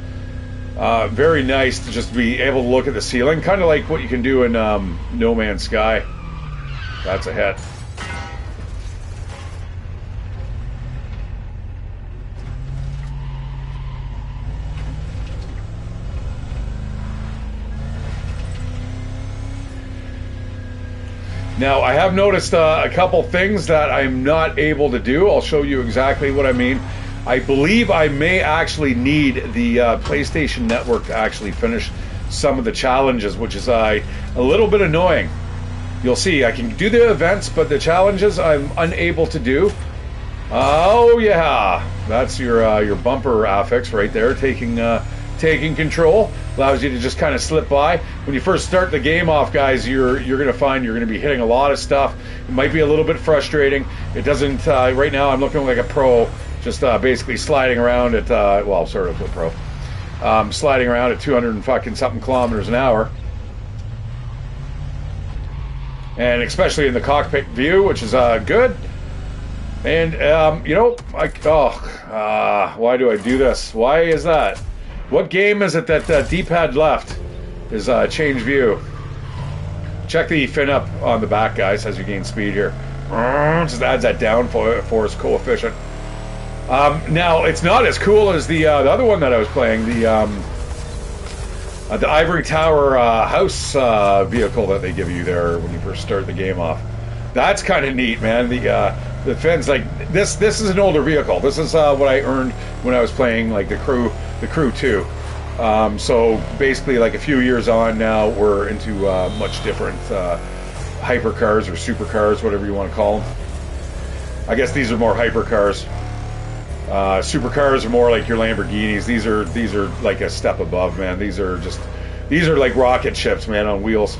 very nice to just be able to look at the ceiling, kind of like what you can do in No Man's Sky. That's a hit. Now, I have noticed a couple things that I'm not able to do. I'll show you exactly what I mean. I believe I may actually need the PlayStation Network to actually finish some of the challenges, which is a little bit annoying. You'll see, I can do the events, but the challenges I'm unable to do. Oh yeah, that's your bumper affix right there, taking control. Allows you to just kind of slip by. When you first start the game off, guys, you're going to find you're going to be hitting a lot of stuff. It might be a little bit frustrating. It doesn't, right now I'm looking like a pro, just basically sliding around at, well, sort of a pro. Sliding around at 200 and fucking something kilometers an hour. And especially in the cockpit view, which is good. And, you know, why do I do this? Why is that? What game is it that D-pad left is change view? Check the fin up on the back, guys, as you gain speed here. Just adds that downforce coefficient. Now, it's not as cool as the other one that I was playing, the Ivory Tower house vehicle that they give you there when you first start the game off. That's kind of neat, man. The fins, like this is an older vehicle. This is what I earned when I was playing like the Crew 2. So basically, like a few years on now, we're into much different hypercars or supercars, whatever you want to call them. I guess these are more hypercars. Supercars are more like your Lamborghinis. These are like a step above, man. These are like rocket ships, man, on wheels.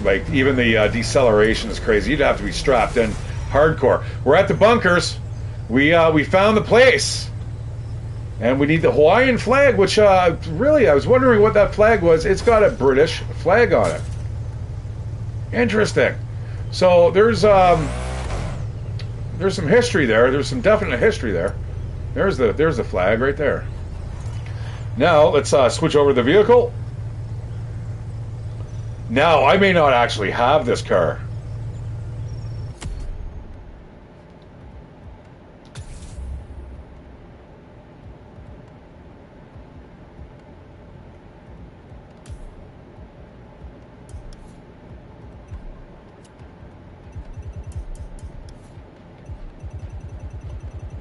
Like, even the deceleration is crazy. You'd have to be strapped in hardcore. We're at the bunkers. We found the place. And we need the Hawaiian flag, which, really, I was wondering what that flag was. It's got a British flag on it. Interesting. So, there's some history there. There's some definite history there. There's the flag right there. Now, let's switch over to the vehicle. Now, I may not actually have this car.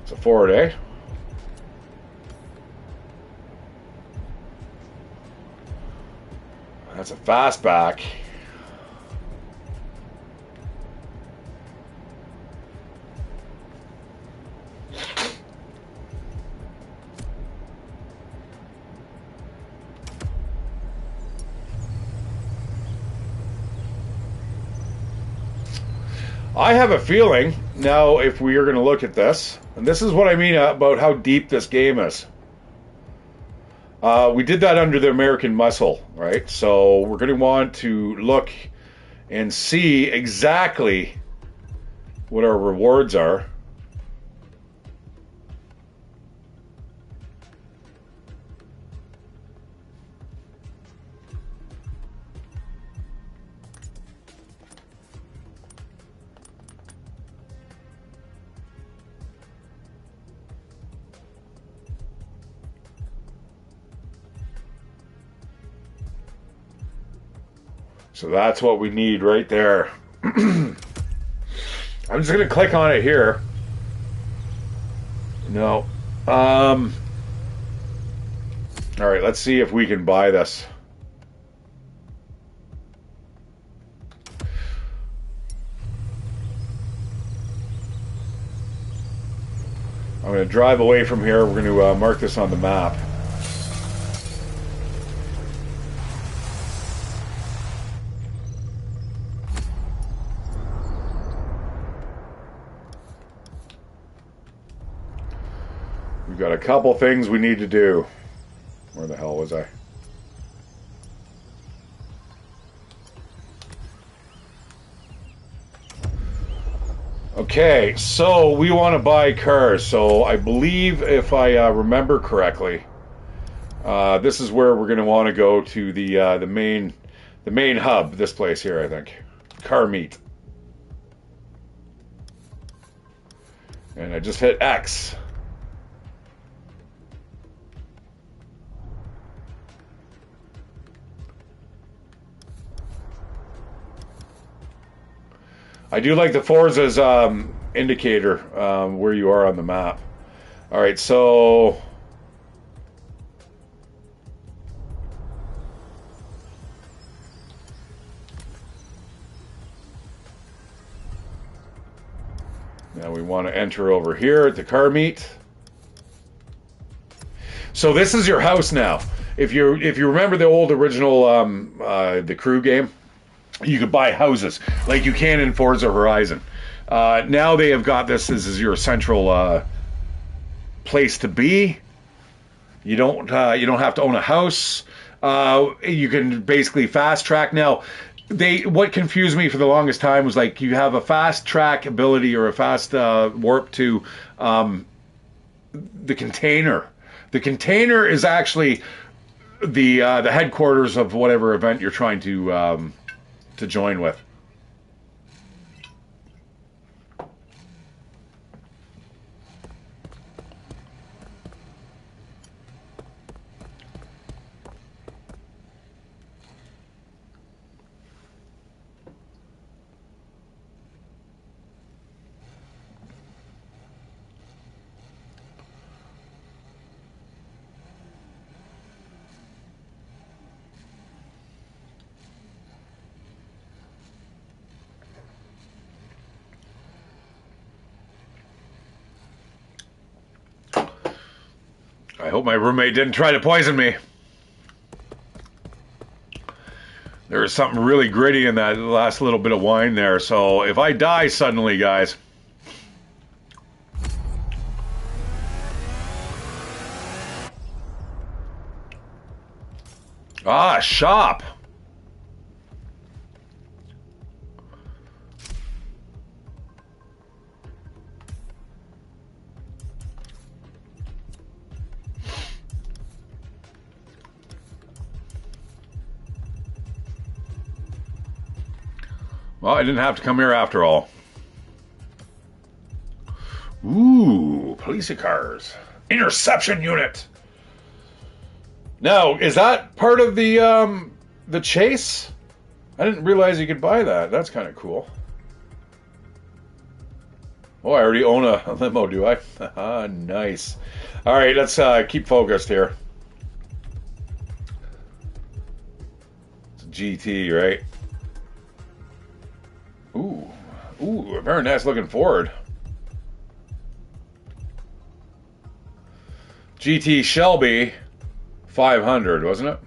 It's a Ford, eh? That's a fastback. I have a feeling, now if we are going to look at this, and this is what I mean about how deep this game is. We did that under the American Muscle, right? So we're going to want to look and see exactly what our rewards are. So that's what we need right there. I'm just going to click on it here. No. All right, let's see if we can buy this. I'm going to drive away from here. We're going to mark this on the map. We've got a couple things we need to do. Where the hell was I? Okay, so we want to buy cars. So I believe, if I remember correctly, this is where we're going to want to go to the main hub. This place here, I think, Car Meet. And I just hit X. I do like the Forza's indicator where you are on the map. All right, so now we want to enter over here at the Car Meet. So this is your house now. If you remember the old original the Crew game, you could buy houses like you can in Forza Horizon. Now they have got this as your central place to be. You don't have to own a house. You can basically fast track. Now, what confused me for the longest time was like you have a fast track ability or a fast warp to the container. The container is actually the headquarters of whatever event you're trying to join with. I hope my roommate didn't try to poison me. There was something really gritty in that last little bit of wine there. So if I die suddenly, guys. Ah, shop. Well, I didn't have to come here after all. Ooh, police cars. Interception unit. Now, is that part of the chase? I didn't realize you could buy that. That's kind of cool. Oh, I already own a limo, do I? Ah, nice. All right, let's keep focused here. It's a GT, right? Ooh, very nice looking Ford. GT Shelby 500, wasn't it?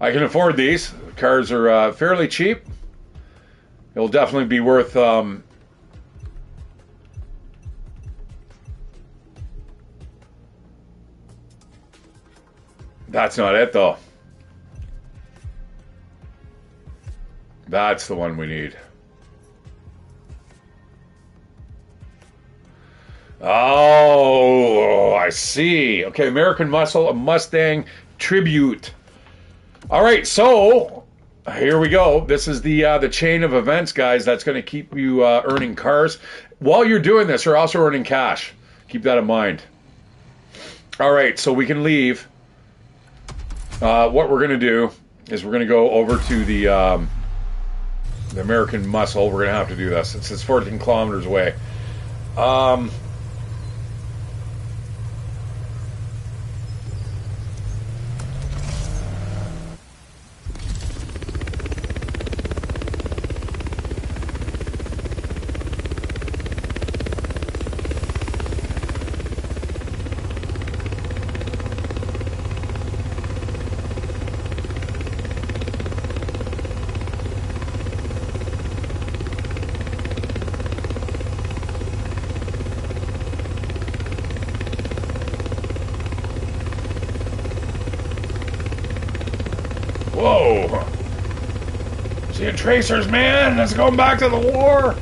I can afford these. Cars are fairly cheap. It'll definitely be worth That's not it though. That's the one we need. Oh, I see. Okay, American Muscle, a Mustang Tribute. All right, so here we go. This is the chain of events, guys. That's going to keep you earning cars. While you're doing this, you're also earning cash. Keep that in mind. All right, so we can leave. What we're going to do is we're going to go over to the American Muscle. We're going to have to do this. It's 14 kilometers away. Seeing tracers, man. Let's go back to the war.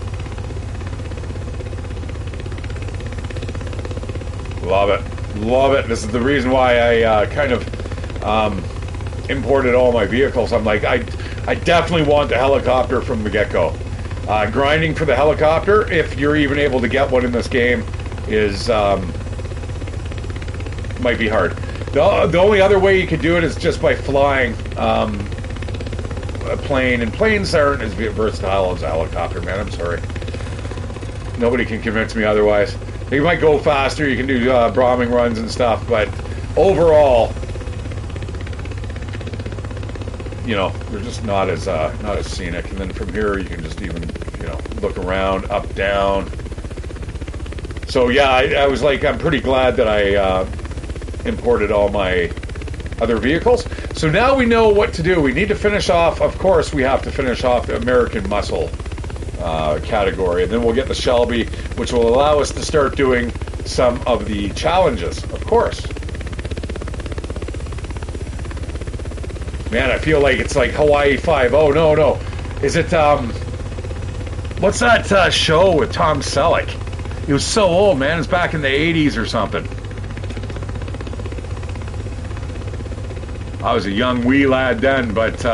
Love it. Love it. This is the reason why I kind of imported all my vehicles. I'm like, I definitely want the helicopter from the get-go. Grinding for the helicopter, if you're even able to get one in this game, is might be hard. The only other way you could do it is just by flying a plane, and planes aren't as versatile as a helicopter, man. I'm sorry. Nobody can convince me otherwise. You might go faster, you can do bombing runs and stuff, but overall, you know, they're just not as scenic. And then from here, you can just even, you know, look around, up, down. So yeah, I was like, I'm pretty glad that I imported all my other vehicles. So now we know what to do. We need to finish off, of course, we have to finish off the American Muscle category, and then we'll get the Shelby, which will allow us to start doing some of the challenges, of course. Man, I feel like it's like Hawaii 5. Oh, no. Is it, what's that show with Tom Selleck? He was so old, man. It's back in the 80s or something. I was a young wee lad then, but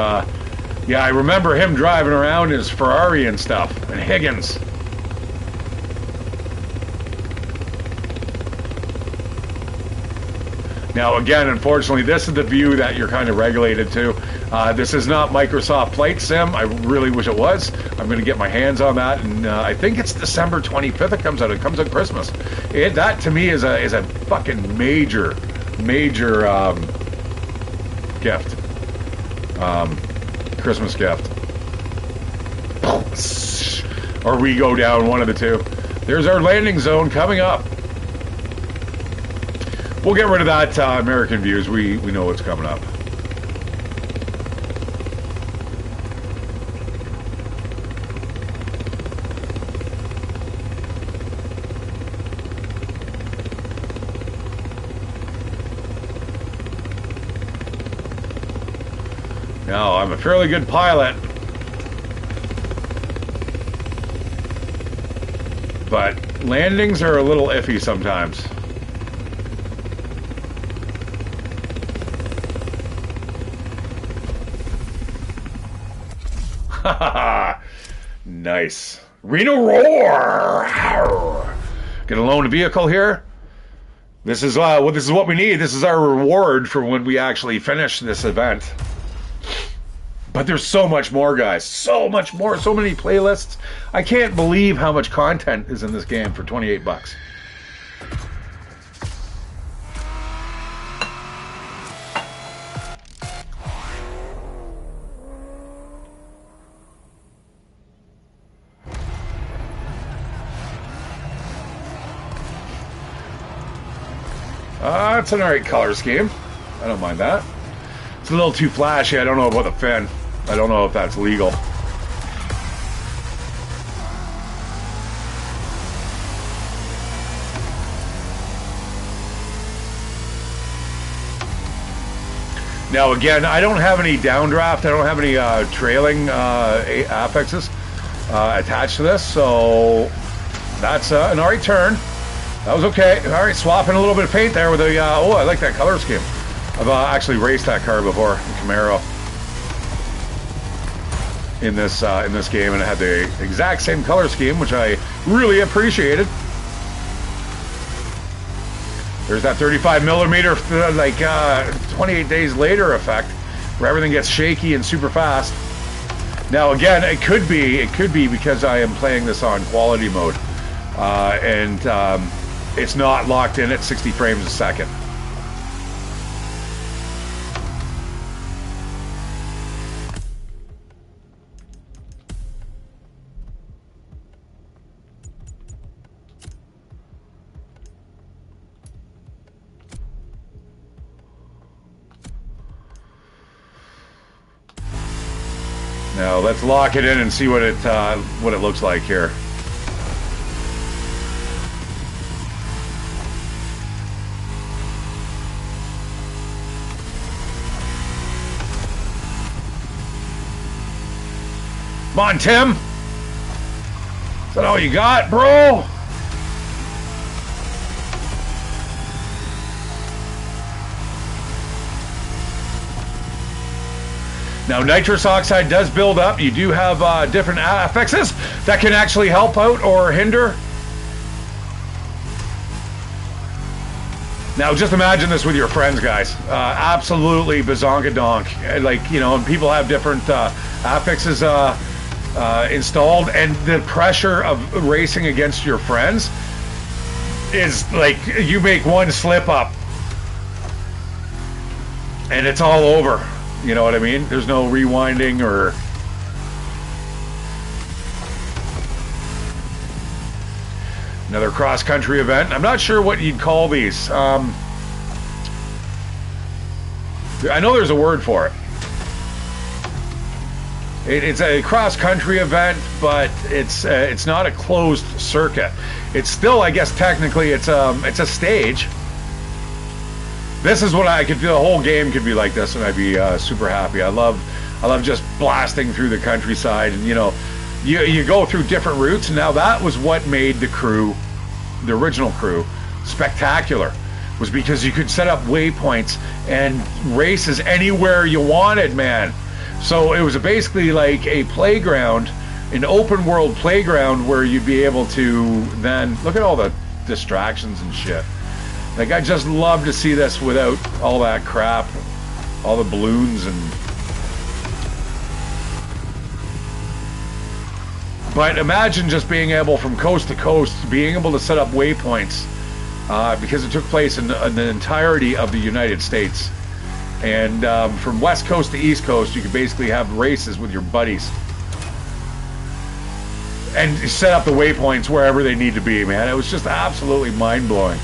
yeah, I remember him driving around his Ferrari and stuff, and Higgins. Now, again, unfortunately, this is the view that you're kind of regulated to. This is not Microsoft Flight Sim. I really wish it was. I'm going to get my hands on that, and I think it's December 25th it comes out. It comes out Christmas. That, to me, is a fucking major gift. Christmas gift. Or we go down, one of the two. There's our landing zone coming up. We'll get rid of that American views. We know what's coming up. Now, I'm a fairly good pilot, but landings are a little iffy sometimes. Nice. Reno Roar! Gonna loan a vehicle here. This is what we need. This is our reward for when we actually finish this event. But there's so much more, guys. So much more. So many playlists. I can't believe how much content is in this game for 28 bucks. It's an alright color scheme. I don't mind that. It's a little too flashy. I don't know about the fin. I don't know if that's legal. Now again, I don't have any downdraft. I don't have any trailing apexes attached to this, so that's an alright turn. That was okay. Alright, swapping a little bit of paint there with a, oh, I like that color scheme. I've actually raced that car before, the Camaro, in this game, and it had the exact same color scheme, which I really appreciated. There's that 35 millimeter, like 28 days later effect, where everything gets shaky and super fast. Now again, it could be because I am playing this on quality mode, and it's not locked in at 60 frames a second. Now let's lock it in and see what it looks like here. on, Tim. Is that all you got, bro? Now, nitrous oxide does build up. You do have different affixes that can actually help out or hinder. Now, just imagine this with your friends, guys. Absolutely bazonkadonk. Like, you know, and people have different affixes installed, and the pressure of racing against your friends is like, you make one slip up and it's all over. You know what I mean? There's no rewinding or... Another cross-country event. I'm not sure what you'd call these. I know there's a word for it. It's a cross-country event, but it's not a closed circuit. It's still, I guess, technically, it's a stage. This is what I could feel. The whole game could be like this, and I'd be super happy. I love just blasting through the countryside, and you know, you go through different routes. And now that was what made the crew, the original crew, spectacular. Was because you could set up waypoints and races anywhere you wanted, man. So it was basically like a playground, an open world playground where you'd be able to then look at all the distractions and shit. Like, I just love to see this without all that crap, all the balloons and... But imagine just being able, from coast to coast, being able to set up waypoints, because it took place in the entirety of the United States. And from west coast to east coast, you could basically have races with your buddies. And set up the waypoints wherever they need to be, man. It was just absolutely mind-blowing.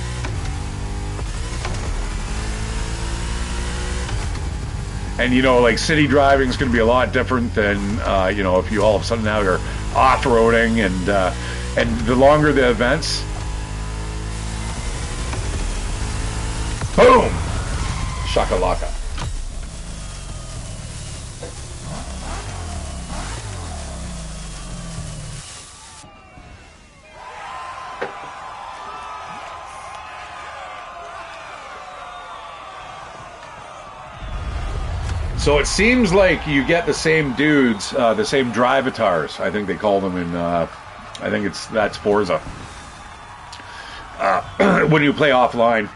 And, you know, like, city driving is going to be a lot different than, you know, if you all of a sudden now are off-roading, and the longer the events. Boom! Shakalaka. So it seems like you get the same dudes, the same drivatars. I think they call them in. I think that's Forza. When you play offline,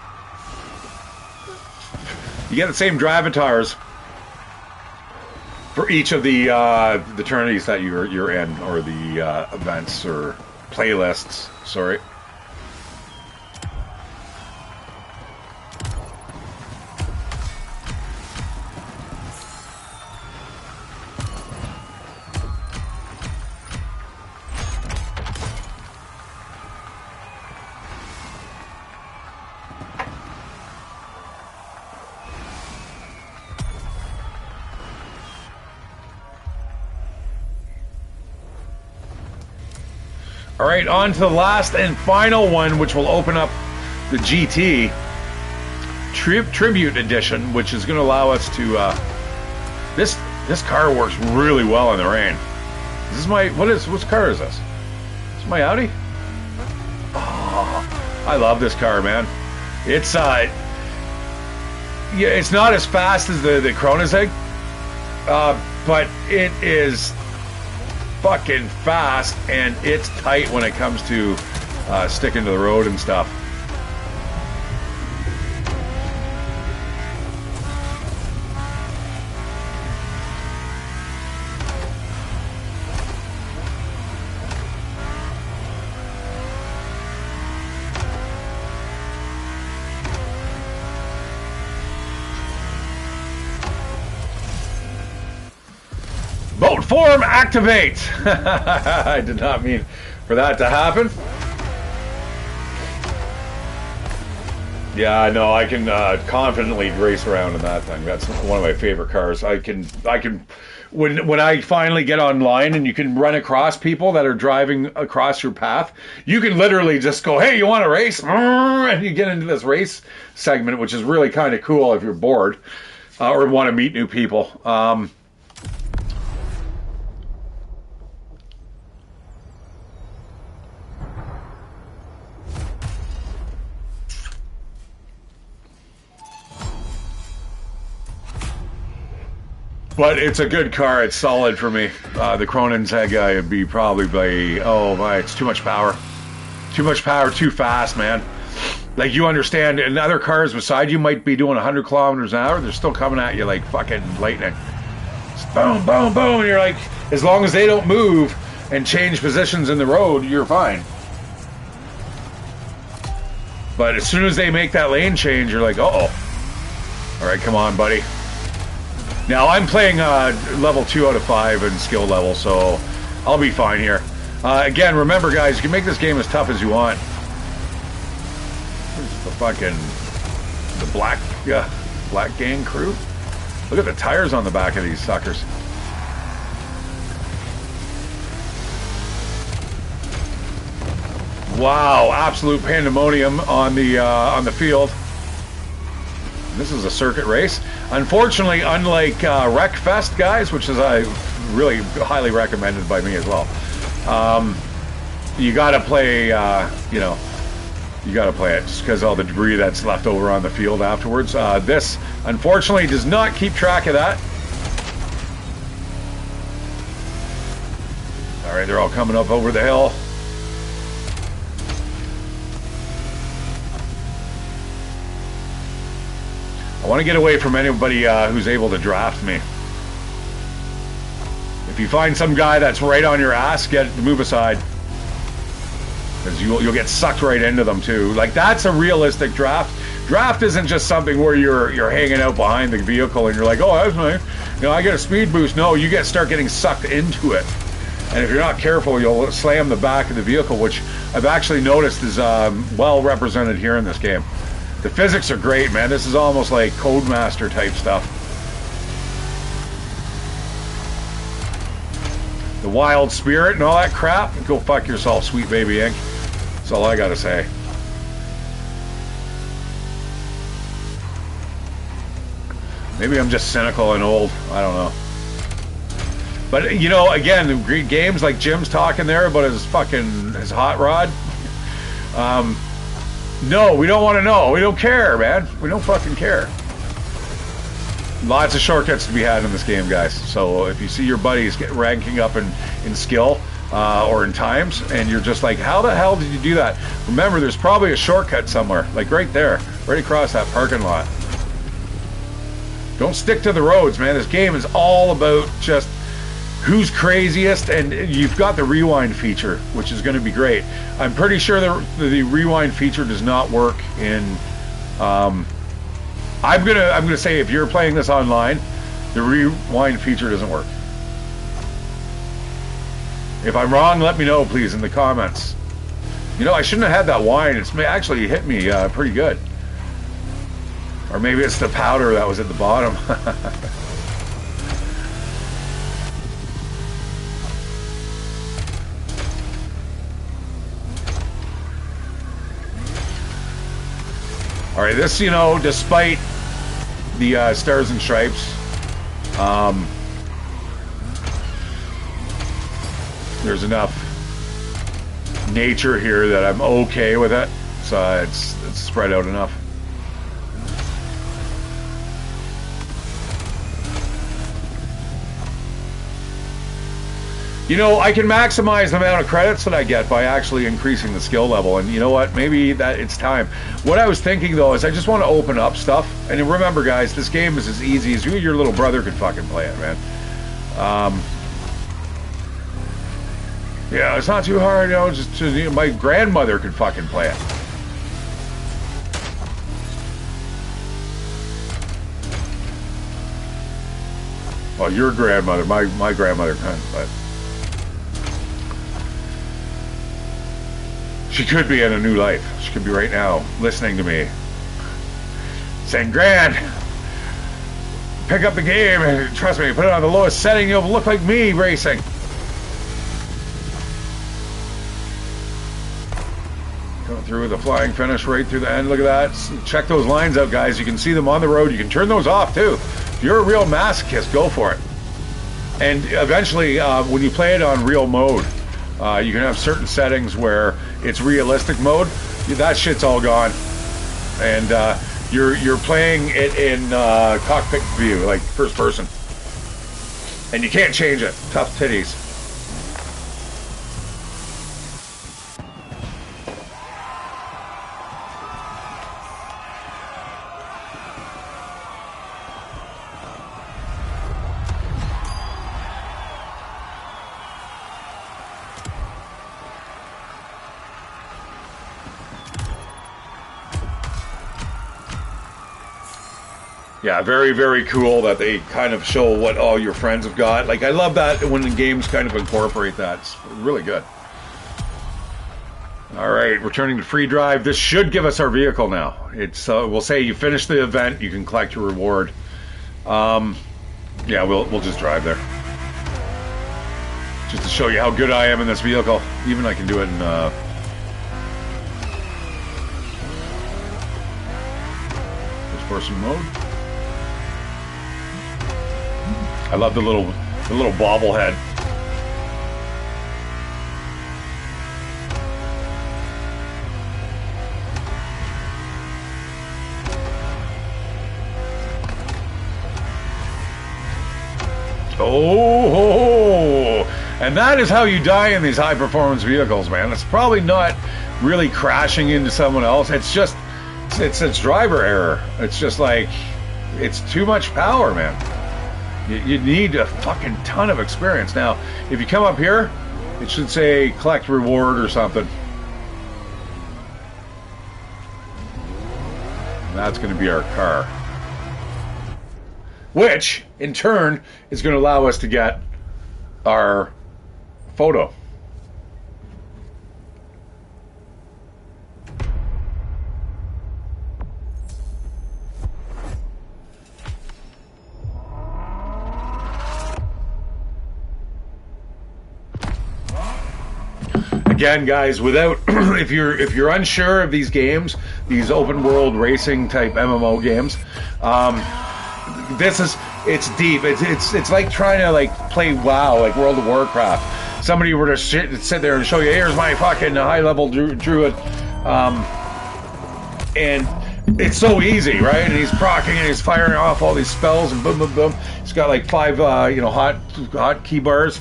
you get the same drivatars for each of the tourneys that you're in, or the events or playlists. Sorry. All right, on to the last and final one, which will open up the GT Tribute Edition, which is going to allow us to... This car works really well in the rain. This is my... What car is this? Is it my Audi? Oh, I love this car, man. It's... yeah, it's not as fast as the Koenigsegg, but it is... fucking fast, and it's tight when it comes to sticking to the road and stuff. Boat form activate! I did not mean for that to happen. Yeah, no, I can confidently race around in that thing. That's one of my favorite cars. I can when I finally get online and you can run across people that are driving across your path, you can literally just go, hey, you want to race? And you get into this race segment, which is really kind of cool if you're bored or want to meet new people. But it's a good car. It's solid for me. The Cronin's head guy would be probably by, oh my, it's too much power. Too much power, too fast, man. Like, you understand, and other cars beside you might be doing 100 kilometers an hour. They're still coming at you like fucking lightning. Just boom, boom, boom. And you're like, as long as they don't move and change positions in the road, you're fine. But as soon as they make that lane change, you're like, uh-oh. All right, come on, buddy. Now, I'm playing level 2 out of 5 in skill level, so I'll be fine here. Again, remember, guys, you can make this game as tough as you want. Where's the fucking... the black gang crew? Look at the tires on the back of these suckers. Wow, absolute pandemonium on the field. This is a circuit race. Unfortunately, unlike Wreckfest, guys, which is really highly recommended by me as well, you gotta play, you know, you gotta play it just because all the debris that's left over on the field afterwards. This, unfortunately, does not keep track of that. All right, they're all coming up over the hill. I want to get away from anybody who's able to draft me. If you find some guy that's right on your ass, move aside. Because you'll get sucked right into them too. Like, that's a realistic draft. Draft isn't just something where you're hanging out behind the vehicle and you're like, oh, that's nice. You know, I get a speed boost. No, you start getting sucked into it. And if you're not careful, you'll slam the back of the vehicle, which I've actually noticed is well represented here in this game. The physics are great, man. This is almost like Codemaster type stuff. The wild spirit and all that crap. Go fuck yourself, sweet baby ink. That's all I gotta say. Maybe I'm just cynical and old. I don't know. But, you know, again, the great games like Jim's talking there about his hot rod. No, we don't want to know. We don't care, man. We don't fucking care. Lots of shortcuts to be had in this game, guys. So if you see your buddies ranking up in skill or in times, and you're just like, how the hell did you do that? Remember, there's probably a shortcut somewhere, like right there, right across that parking lot. Don't stick to the roads, man. This game is all about just who's craziest, and you've got the rewind feature, which is going to be great. I'm pretty sure the rewind feature does not work in. I'm gonna say if you're playing this online, the rewind feature doesn't work. If I'm wrong, let me know, please, in the comments. You know, I shouldn't have had that wine. It's actually hit me pretty good. Or maybe it's the powder that was at the bottom. All right, this, you know, despite the stars and stripes, there's enough nature here that I'm okay with it. So it's spread out enough. You know, I can maximize the amount of credits that I get by actually increasing the skill level. And you know what? Maybe that it's time. What I was thinking, though, is I just want to open up stuff. And remember, guys, this game is as easy as you and your little brother could fucking play it, man. Yeah, it's not too hard, you know, my grandmother could fucking play it. Well, your grandmother, my grandmother couldn't, but she could be in a new life. She could be right now listening to me saying, Gran, pick up the game and trust me, put it on the lowest setting, you'll look like me racing. Going through with a flying finish right through the end. Look at that. Check those lines out, guys. You can see them on the road. You can turn those off too. If you're a real masochist, go for it. And eventually, when you play it on real mode, you can have certain settings where it's realistic mode. That shit's all gone, and you're playing it in cockpit view, like first person. And you can't change it. Tough titties. Yeah, very, very cool that they kind of show what all your friends have got. Like, I love that when the games kind of incorporate that. It's really good. All right, returning to free drive. This should give us our vehicle now. It's we'll say you finish the event, you can collect your reward. Yeah, we'll just drive there. Just to show you how good I am in this vehicle. Even I can do it in first person mode. I love the little bobblehead. Oh, and that is how you die in these high performance vehicles, man. It's probably not really crashing into someone else. It's just it's driver error. It's just like it's too much power, man. You need a fucking ton of experience. Now, if you come up here, it should say collect reward or something. And that's going to be our car. Which, in turn, is going to allow us to get our photo. Again, guys, without if you're unsure of these games, these open world racing type MMO games, it's deep. It's like trying to like play WoW, like World of Warcraft. Somebody were to sit there and show you, here's my fucking high level druid, and it's so easy, right? And he's proccing and he's firing off all these spells and boom, boom, boom. He's got like 5 hot key bars.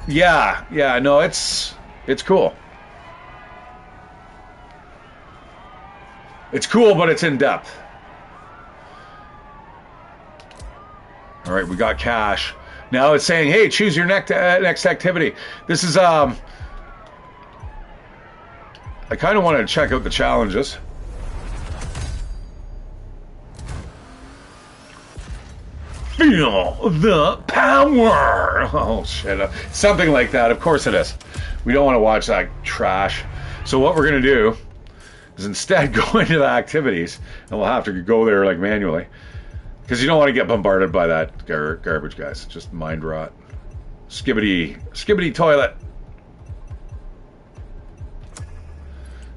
Yeah, no, it's cool. It's cool, but it's in depth. All right, we got cash. Now it's saying, hey, choose your next activity. This is, I kind of want to check out the challenges. Feel the power. Oh, shit. Something like that. Of course it is. We don't want to watch that trash. So what we're going to do is instead go into the activities, and we'll have to go there like manually. Because you don't want to get bombarded by that garbage, guys. Just mind rot. Skibbity toilet.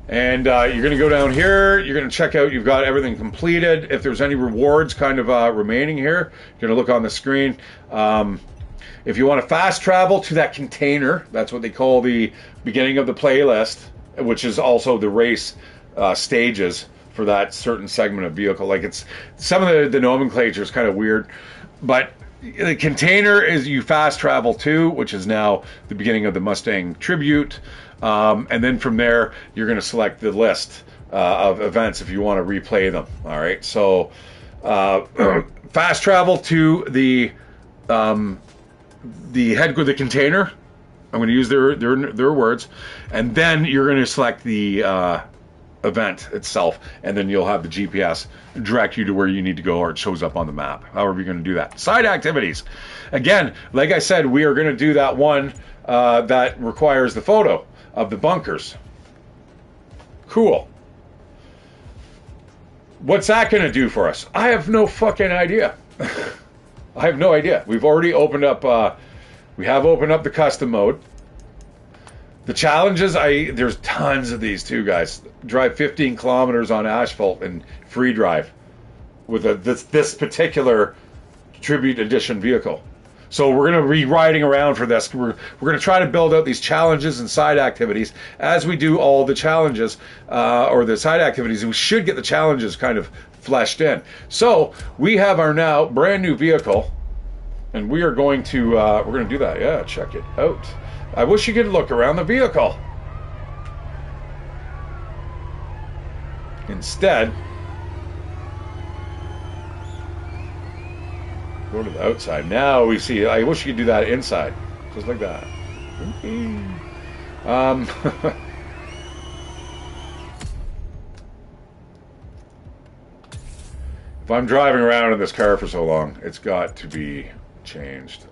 And you're going to go down here. You're going to check out you've got everything completed. If there's any rewards kind of remaining here, you're going to look on the screen. If you want to fast travel to that container, that's what they call the beginning of the playlist, which is also the race stages for that certain segment of vehicle. Like it's some of the nomenclature is kind of weird, but the container is you fast travel to, which is now the beginning of the Mustang tribute. And then from there, you're going to select the list of events if you want to replay them. All right. So fast travel to the container. I'm going to use their words, and then you're going to select the event itself, and then you'll have the GPS direct you to where you need to go, or it shows up on the map. However you're going to do that. Side activities. Again, like I said, we are going to do that one that requires the photo of the bunkers. Cool. What's that going to do for us? I have no fucking idea. I have no idea. We've already opened up, we have opened up the custom mode. The challenges, there's tons of these too, guys. Drive 15 kilometers on asphalt in free drive with this particular Tribute Edition vehicle. So we're going to be riding around for this. We're going to try to build out these challenges and side activities as we do all the challenges or the side activities. We should get the challenges kind of fleshed in. So we have our now brand new vehicle. And we are going to, we're going to do that. Yeah, check it out. I wish you could look around the vehicle. Instead, go to the outside. Now we see, I wish you could do that inside. Just like that. If I'm driving around in this car for so long, it's got to be changed.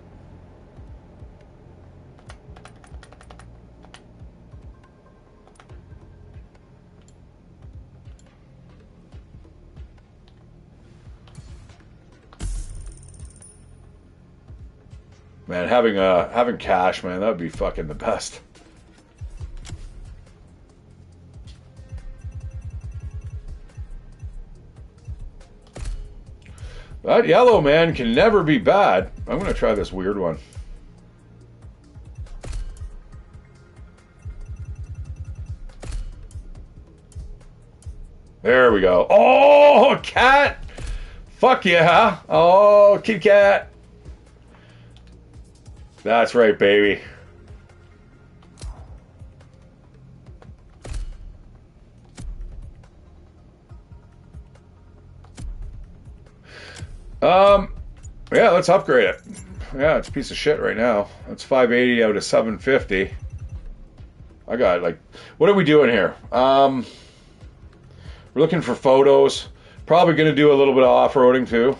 Man, having cash, man, that would be fucking the best. That yellow, man, can never be bad. I'm going to try this weird one. There we go. Oh, cat! Fuck yeah! Oh, kitty cat! That's right, baby. Yeah, let's upgrade it. Yeah, it's a piece of shit right now. It's 580 out of 750. I got like, what are we doing here? We're looking for photos. Probably going to do a little bit of off-roading too.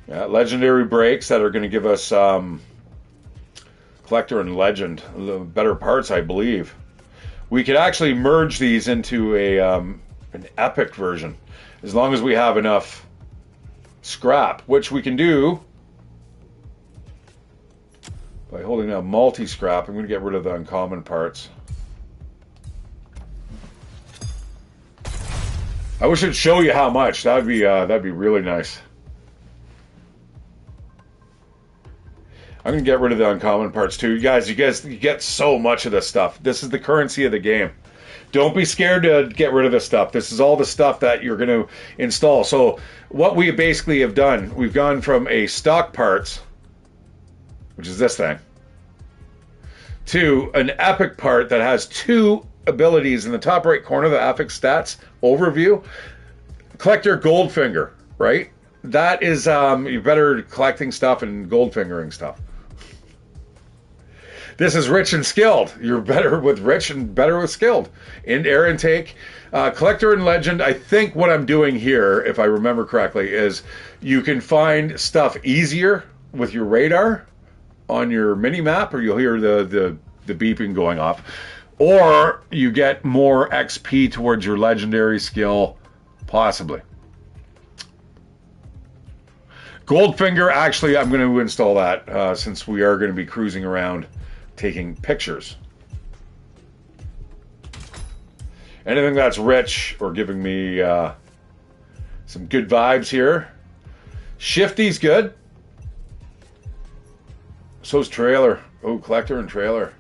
Yeah, legendary brakes that are going to give us Collector and Legend, better parts, I believe. We could actually merge these into a an epic version, as long as we have enough scrap, which we can do by holding down multi-scrap. I'm going to get rid of the uncommon parts. I wish it'd show you how much. That'd be really nice. I'm going to get rid of the uncommon parts too. You guys get so much of this stuff. This is the currency of the game. Don't be scared to get rid of this stuff. This is all the stuff that you're going to install. So what we basically have done, we've gone from a stock parts, which is this thing, to an epic part that has two abilities in the top right corner, the epic stats overview. Collector Goldfinger, right? That is, you're better collecting stuff and goldfingering stuff. This is rich and skilled. You're better with rich and better with skilled. In air intake, collector and legend. I think what I'm doing here, if I remember correctly, is you can find stuff easier with your radar on your mini map, or you'll hear the beeping going off, or you get more XP towards your legendary skill, possibly. Goldfinger, actually, I'm going to install that since we are going to be cruising around taking pictures. Anything that's rich or giving me some good vibes here. Shifty's good. So's trailer. Oh, collector and trailer.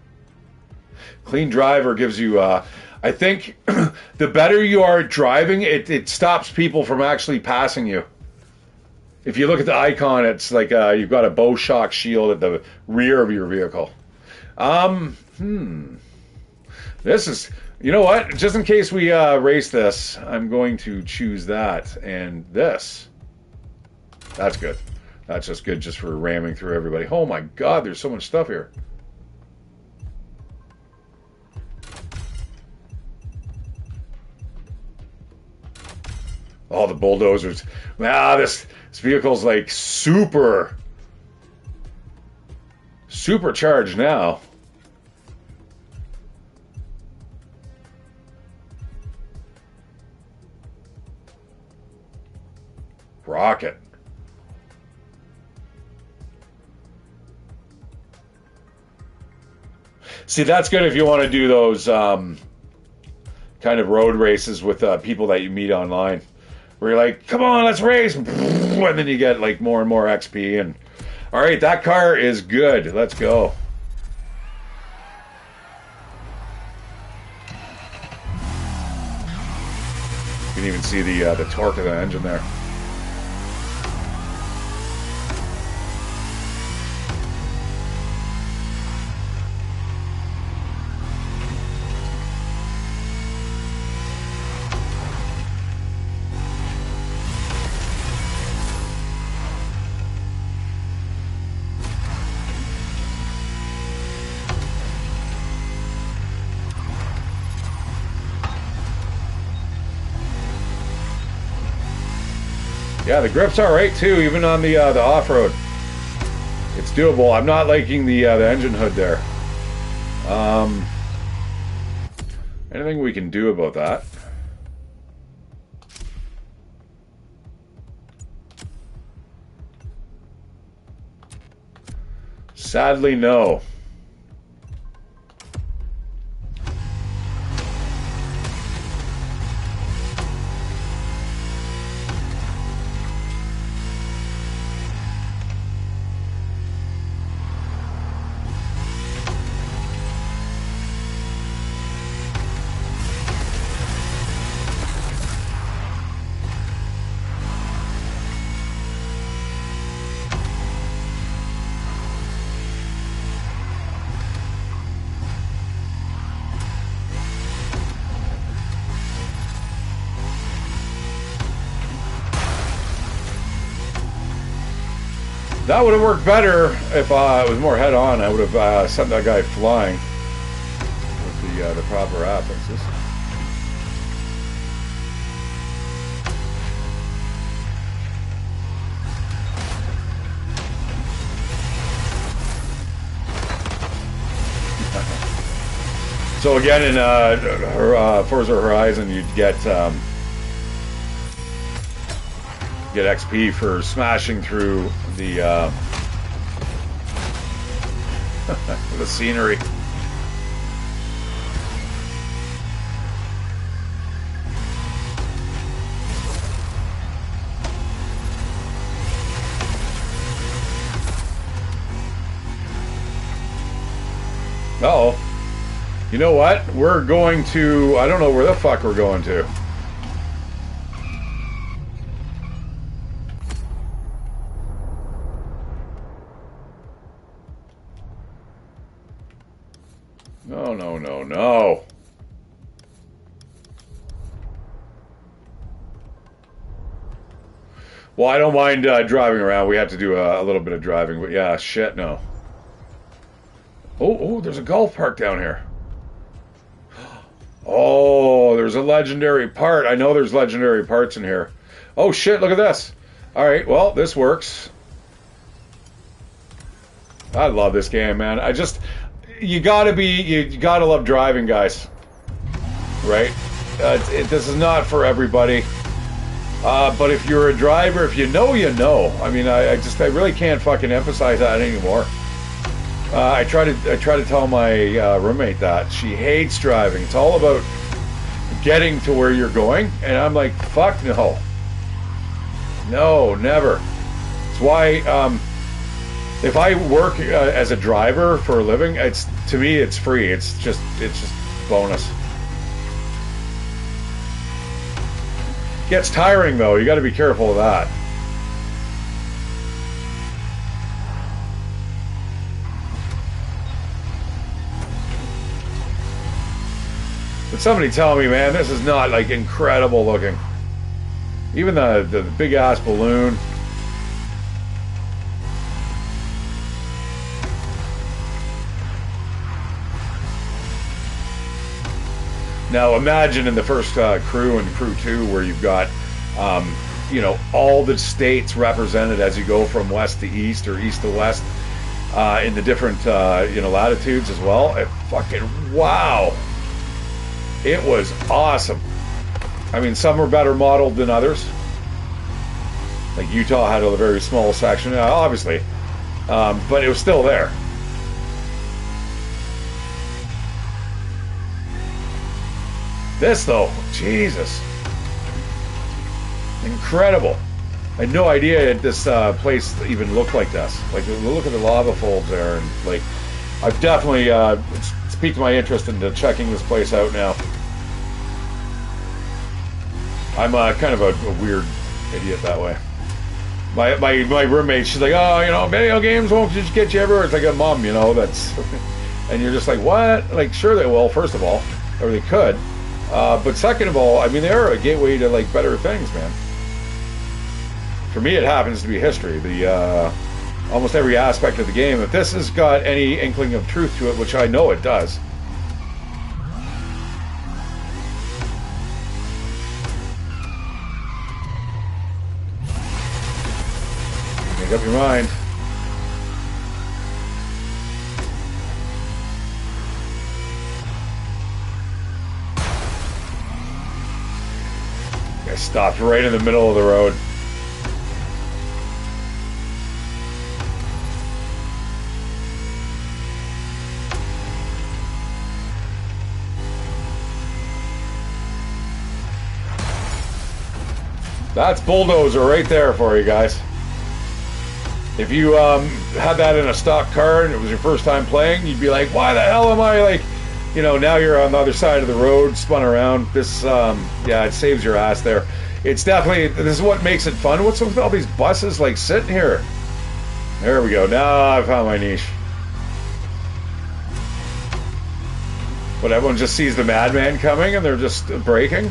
Clean driver gives you, I think, the better you are at driving, it stops people from actually passing you. If you look at the icon, it's like you've got a bow shock shield at the rear of your vehicle. This is, you know what? Just in case we race this, I'm going to choose that and this. That's good. That's just good just for ramming through everybody. Oh my God, there's so much stuff here. All the bulldozers. Ah, this vehicle's like supercharged now. Rocket. See, that's good if you want to do those kind of road races with people that you meet online, where you're like, come on, let's race, and then you get like more and more XP. And all right, that car is good. Let's go. can even see the torque of the engine there. Yeah, the grip's all right too, even on the off-road. It's doable. I'm not liking the engine hood there. Anything we can do about that? Sadly, no. That would have worked better if it was more head-on. I would have sent that guy flying with the proper affixes. So again, in Forza Horizon, you'd get XP for smashing through the the scenery. Uh-oh. You know what? We're going to... I don't know where the fuck we're going to. No, no, no, no. Well, I don't mind driving around. We have to do a little bit of driving, but yeah, shit, no. Oh, there's a golf park down here. Oh, there's a legendary part. I know there's legendary parts in here. Oh, shit, look at this. All right, well, this works. I love this game, man. You gotta love driving, guys. Right? This is not for everybody. But if you're a driver, if you know, you know. I mean, I really can't fucking emphasize that anymore. I try to tell my roommate that. She hates driving. It's all about getting to where you're going, and I'm like, fuck no. No, never. It's why if I work as a driver for a living, to me it's free. It's just bonus. Gets tiring though. You got to be careful of that. But somebody tell me, man, this is not like incredible looking. Even the big ass balloon. Now imagine in the first crew and crew 2 where you've got, all the states represented as you go from west to east or east to west in the different, latitudes as well. Wow. It was awesome. I mean, some were better modeled than others. Like Utah had a very small section, obviously, but it was still there. This though, Jesus, incredible. I had no idea this place even looked like this. Like, look at the lava folds there, and like, I've definitely it's piqued my interest into checking this place out now. I'm kind of a weird idiot that way. My roommate, she's like, oh, you know, video games won't just get you everywhere. It's like a mom, you know, that's... And you're just like, what? Like, sure they will, first of all. Or they could. But second of all, I mean, they're a gateway to, like, better things, man. For me, it happens to be history. The almost every aspect of the game. If this has got any inkling of truth to it, which I know it does... Make up your mind. I stopped right in the middle of the road. That's bulldozer right there for you guys. If you had that in a stock car and it was your first time playing, you'd be like, why the hell am I, like, you know, now you're on the other side of the road, spun around. This, yeah, it saves your ass there. It's definitely, this is what makes it fun. What's with all these buses, like, sitting here? There we go. Now I found my niche. But everyone just sees the madman coming and they're just braking.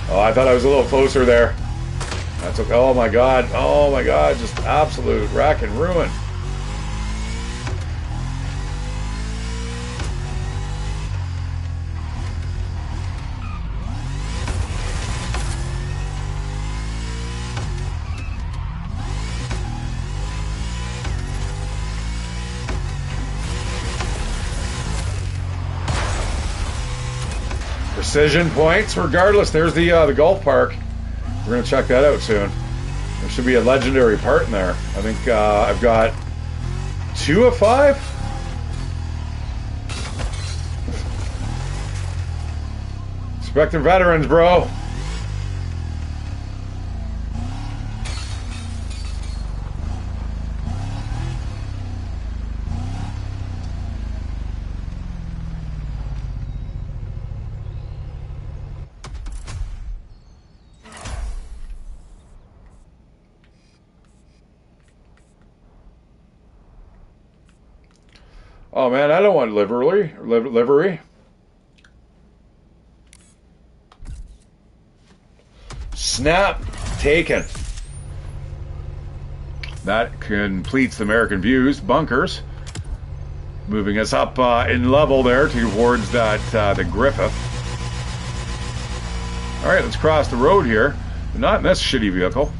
Oh, I thought I was a little closer there. That's okay. Oh my god. Oh my god. Just absolute wreck and ruin. Precision points, regardless. There's the golf park. We're gonna check that out soon. There should be a legendary part in there. I think I've got 2 of 5. Respect the veterans, bro. Oh man, I don't want livery. Snap taken. That completes the American Views bunkers, moving us up in level there towards that the Griffith. All right, let's cross the road here, but not in this shitty vehicle.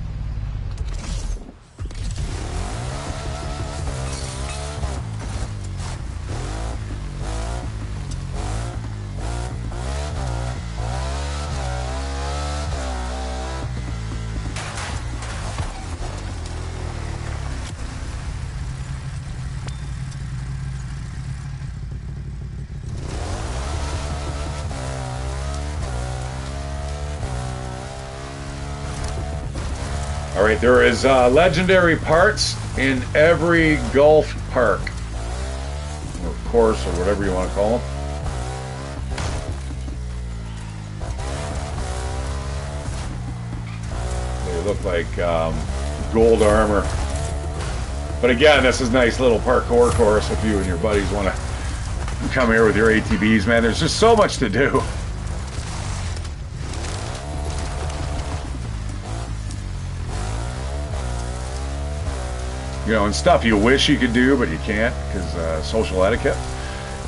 All right, there is legendary parts in every golf park, or course, or whatever you want to call them. They look like gold armor. But again, this is a nice little parkour course if you and your buddies want to come here with your ATVs, man. There's just so much to do. You know, and stuff you wish you could do, but you can't because social etiquette.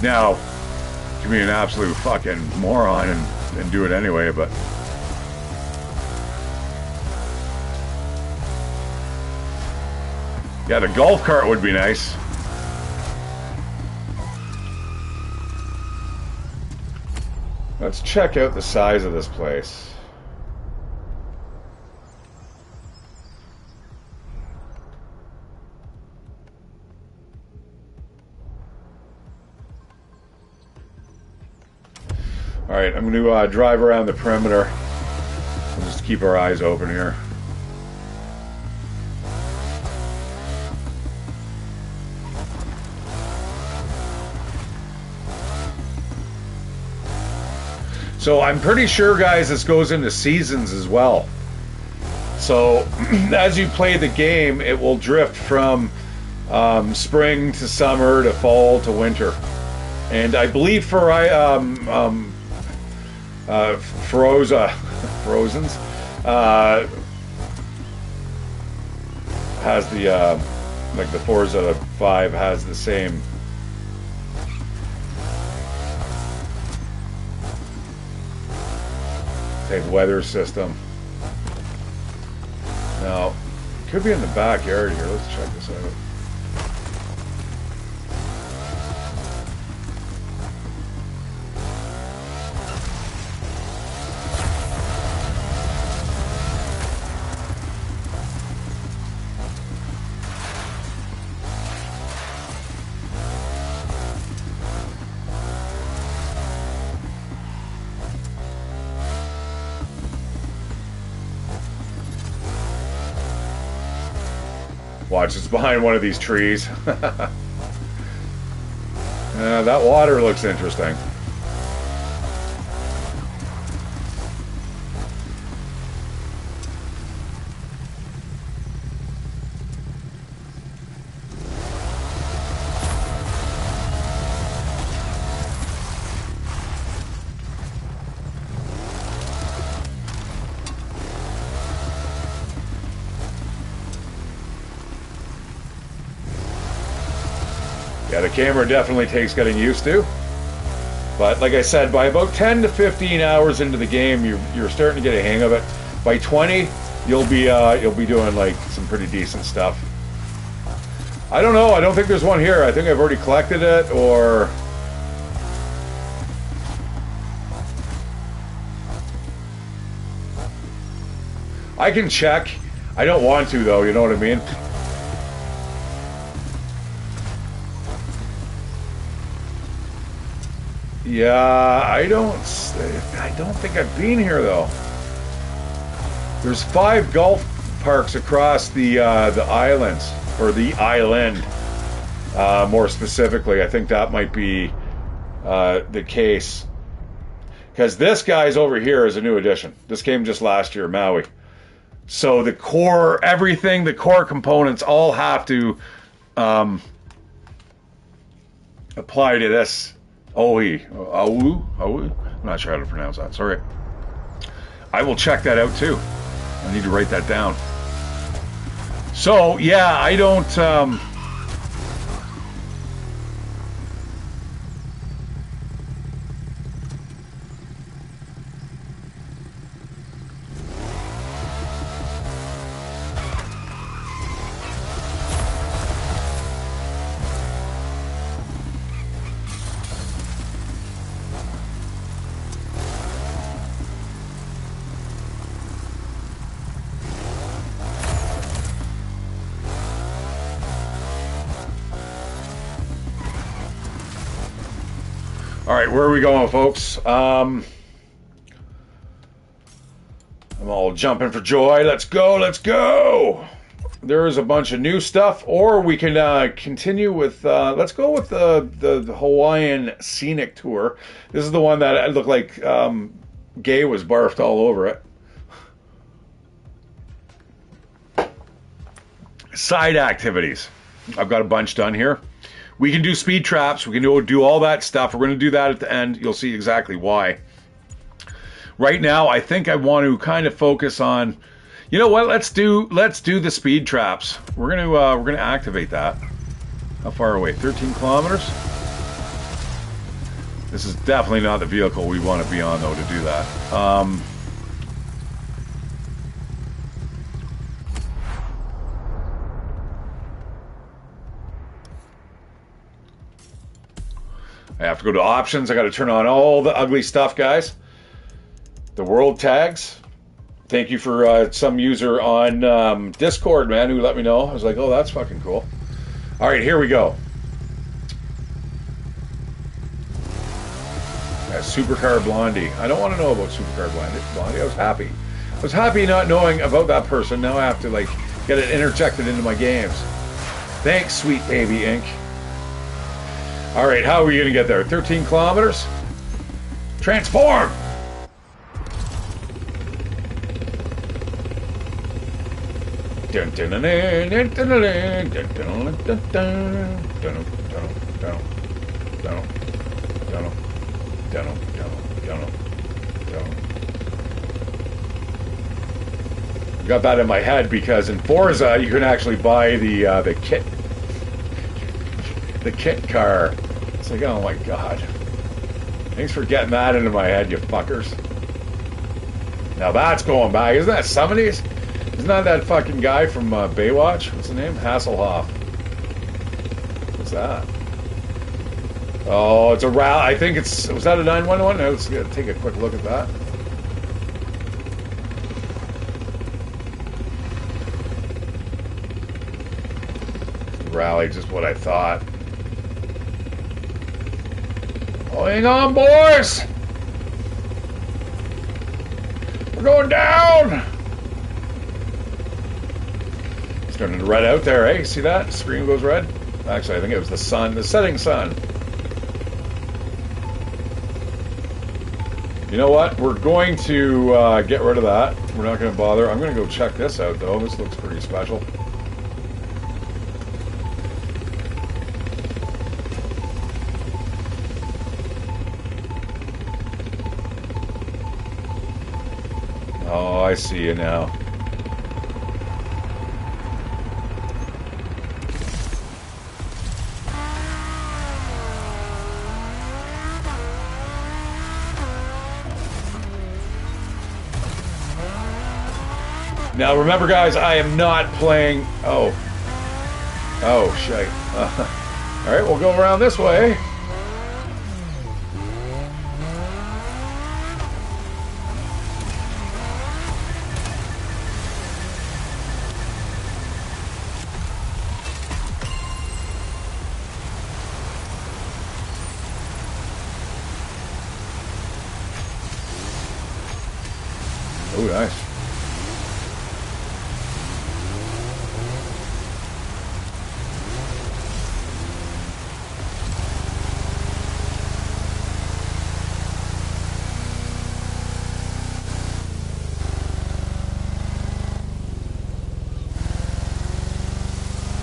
Now, you can be an absolute fucking moron and do it anyway, but... Yeah, the golf cart would be nice. Let's check out the size of this place. right, I'm going to drive around the perimeter. We'll just keep our eyes open here. So I'm pretty sure, guys, this goes into seasons as well. So as you play the game, it will drift from spring to summer to fall to winter. And I believe for Horizons has the like the Forza 5 has the same. Same weather system. Now, it could be in the backyard here. Let's check this out. Watch, it's behind one of these trees. That water looks interesting. Yeah, the camera definitely takes getting used to. But like I said, by about 10 to 15 hours into the game, you're starting to get a hang of it. By 20, you'll be doing like some pretty decent stuff. I don't know. I don't think there's one here. I think I've already collected it, or I can check. I don't want to though. You know what I mean? Yeah, I don't think I've been here though. There's 5 golf parks across the islands, or the island, more specifically. I think that might be the case, because this guy's over here is a new addition. This came just last year, Maui. So the core, everything, the core components all have to apply to this. I'm not sure how to pronounce that. Sorry. I will check that out too. I need to write that down. So yeah, I don't. All right, where are we going, folks? I'm all jumping for joy. Let's go, let's go. There is a bunch of new stuff, or we can continue with, let's go with the Hawaiian Scenic Tour. This is the one that looked like Gay was barfed all over it. Side activities. I've got a bunch done here. We can do speed traps. We can do all that stuff. We're going to do that at the end. You'll see exactly why. Right now, I think I want to kind of focus on. You know what? Let's do the speed traps. We're gonna activate that. How far away? 13 kilometers. This is definitely not the vehicle we want to be on though to do that. I have to go to options. I got to turn on all the ugly stuff, guys. The world tags. Thank you for some user on Discord, man, who let me know. I was like, oh, that's fucking cool. All right, here we go. Supercar Blondie. I don't want to know about Supercar Blondie. I was happy. I was happy not knowing about that person. Now I have to like get it interjected into my games. Thanks, sweet baby Inc. All right, how are we gonna get there? 13 kilometers? Transform! Dun, dun, dun, dun, dun, dun, dun, dun, dun, dun, got that in my head because in Forza you can actually buy the kit car. It's like, oh my god. Thanks for getting that into my head, you fuckers. Now that's going back. Isn't that 70s? Isn't that fucking guy from Baywatch? What's his name? Hasselhoff. What's that? Oh, it's a rally. I think it's... Was that a 911? Let's take a quick look at that. Rally, just what I thought. Oh, hang on, boys! We're going down! It's turning red out there, eh? See that? Screen goes red. Actually, I think it was the sun, the setting sun. You know what? We're going to get rid of that. We're not going to bother. I'm going to go check this out, though. This looks pretty special. Oh, I see you now. Now remember, guys, I am not playing... Oh, shite. Alright, we'll go around this way. Oh, nice.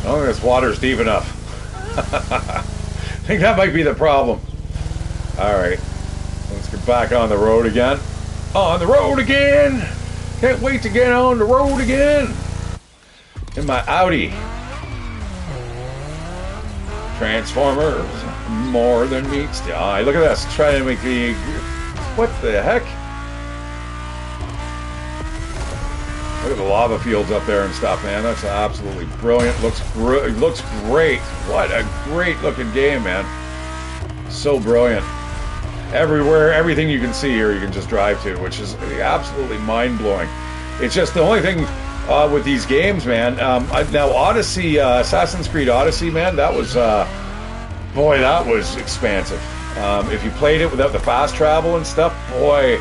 I don't think this water's deep enough. I think that might be the problem. Alright. Let's get back on the road again. On the road again! Can't wait to get on the road again! In my Audi. Transformers. More than meets the eye. Look at this. Trying to make the... What the heck? Look at the lava fields up there and stuff, man. That's absolutely brilliant. Looks great. What a great looking game, man. So brilliant. Everywhere, everything you can see here, you can just drive to, which is absolutely mind-blowing. It's just the only thing with these games, man. Now, Odyssey, Assassin's Creed Odyssey, man, that was, boy, that was expansive. If you played it without the fast travel and stuff, boy,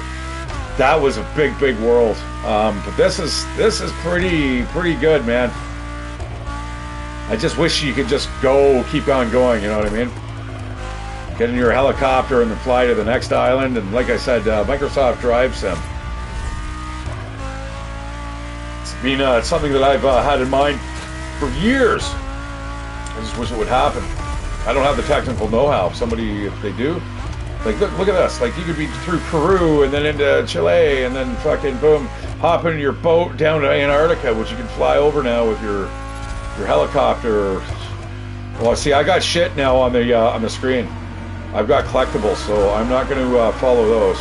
that was a big, big world. But this is pretty good, man. I just wish you could just keep on going, you know what I mean? Get in your helicopter and then fly to the next island, and like I said, Microsoft Drive Sim. It's something that I've had in mind for years. I just wish it would happen. I don't have the technical know-how. Somebody, if they do, like look at this. Like you could be through Peru and then into Chile and then fucking boom, hop in your boat down to Antarctica, which you can fly over now with your helicopter. Well, see, I got shit now on the screen. I've got collectibles, so I'm not going to follow those.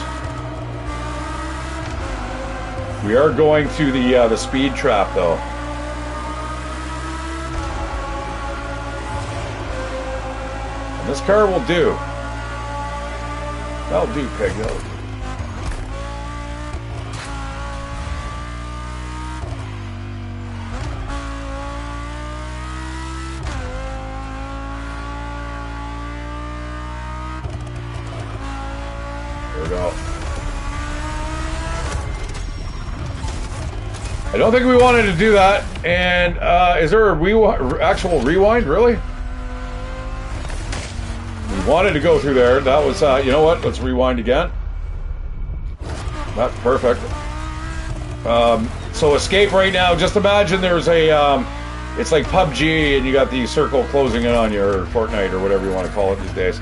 We are going to the speed trap, though. And this car will do. That'll do, pig. That'll do. I don't think we wanted to do that. And is there a actual rewind, really? We wanted to go through there. That was, you know what? Let's rewind again. That's perfect. So escape right now. Just imagine there's a, it's like PUBG and you got the circle closing in on you, or Fortnite, or whatever you want to call it these days.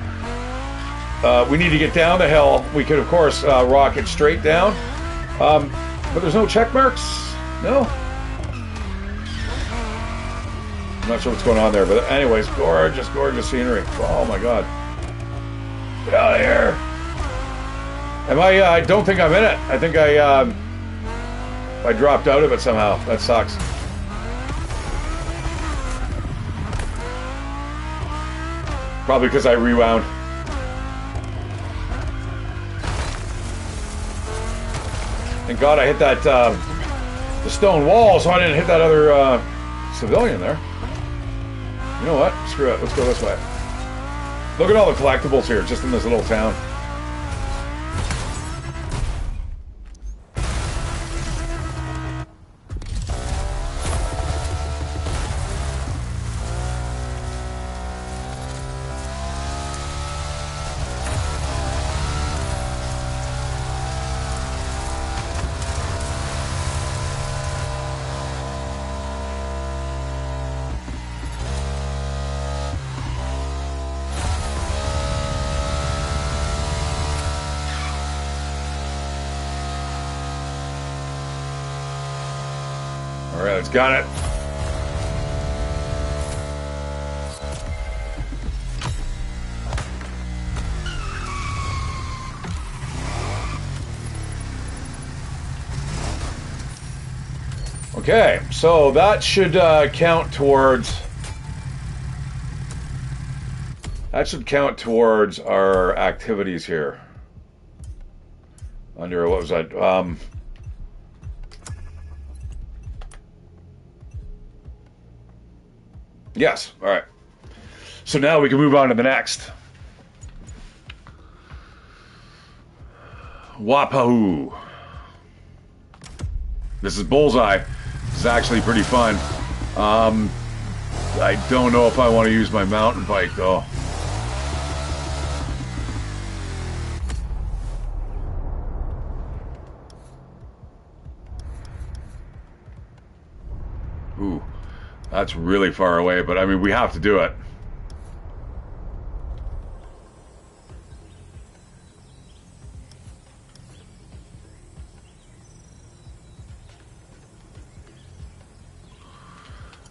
We need to get down the hill. We could, of course, rocket straight down. But there's no check marks? No? I'm not sure what's going on there, but anyways, gorgeous, gorgeous scenery. Oh my god. Get out of here. I don't think I'm in it. I think I dropped out of it somehow. That sucks. Probably because I rewound. Thank God I hit that, the stone wall, so I didn't hit that other, civilian there. You know what? Screw it. Let's go this way. Look at all the collectibles here, just in this little town. Alright, got it. Okay, so that should count towards... That should count towards our activities here. Under, what was that? Yes, all right. So now we can move on to the next. Wapahoo. This is Bullseye. This is actually pretty fun. I don't know if I want to use my mountain bike, though. Ooh. That's really far away, but I mean, we have to do it.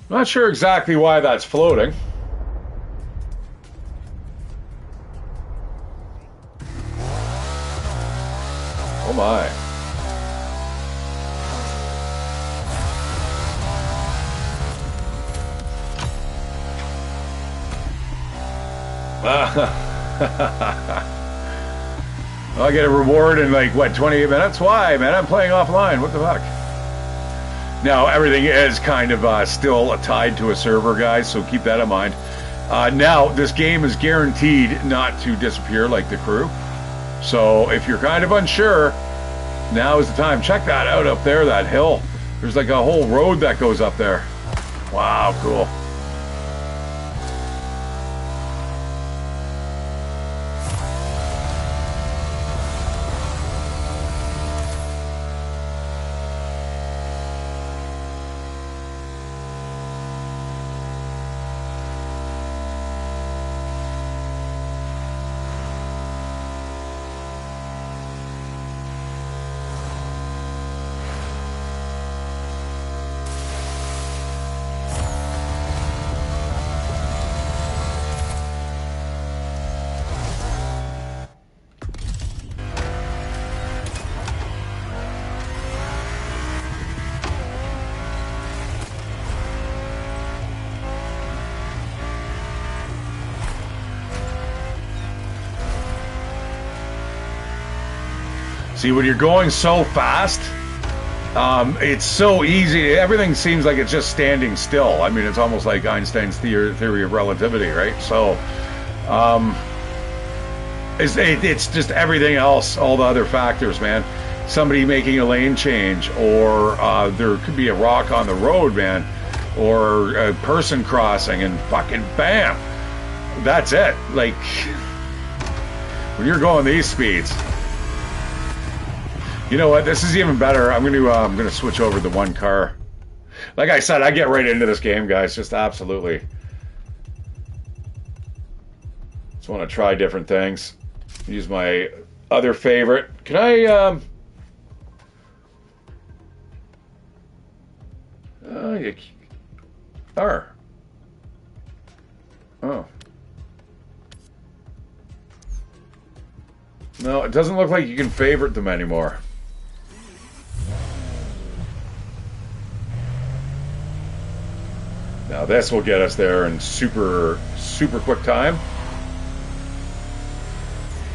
Not sure exactly why that's floating. Oh my. I'll get a reward in like, what, 28 minutes? Why, man? I'm playing offline. What the fuck? Now, everything is kind of still tied to a server, guys, so keep that in mind. Now, this game is guaranteed not to disappear like the crew. So, if you're kind of unsure, now is the time. Check that out up there, that hill. There's like a whole road that goes up there. Wow, cool. See, when you're going so fast, it's so easy. Everything seems like it's just standing still. I mean, it's almost like Einstein's theory of relativity, right? So, it's just everything else, all the other factors, man. somebody making a lane change, or there could be a rock on the road, man, or a person crossing, and fucking bam, that's it. Like, when you're going these speeds, you know what? This is even better. I'm gonna switch over to one car. Like I said, I get right into this game, guys. Just absolutely. Just want to try different things. Use my other favorite. Can I? You are. Oh. No, it doesn't look like you can favorite them anymore. Now this will get us there in super quick time.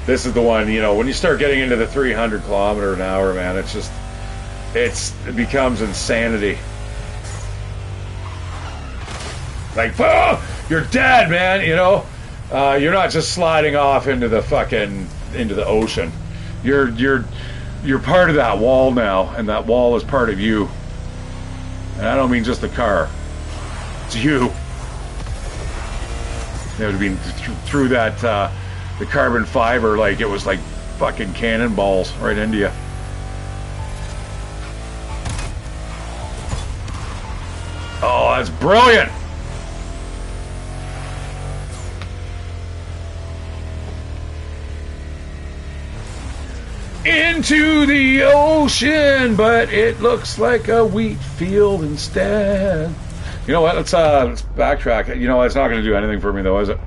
This is the one, you know, when you start getting into the 300 kilometer an hour, man, it's just, it becomes insanity. Like, oh, you're dead, man, you know? You're not just sliding off into the ocean. You're part of that wall now, and that wall is part of you. And I don't mean just the car. It's you. It would have been through that, the carbon fiber, like it was like fucking cannonballs right into you. Oh, that's brilliant. Into the ocean, but it looks like a wheat field instead. You know what? Let's backtrack. You know, it's not going to do anything for me, though, is it?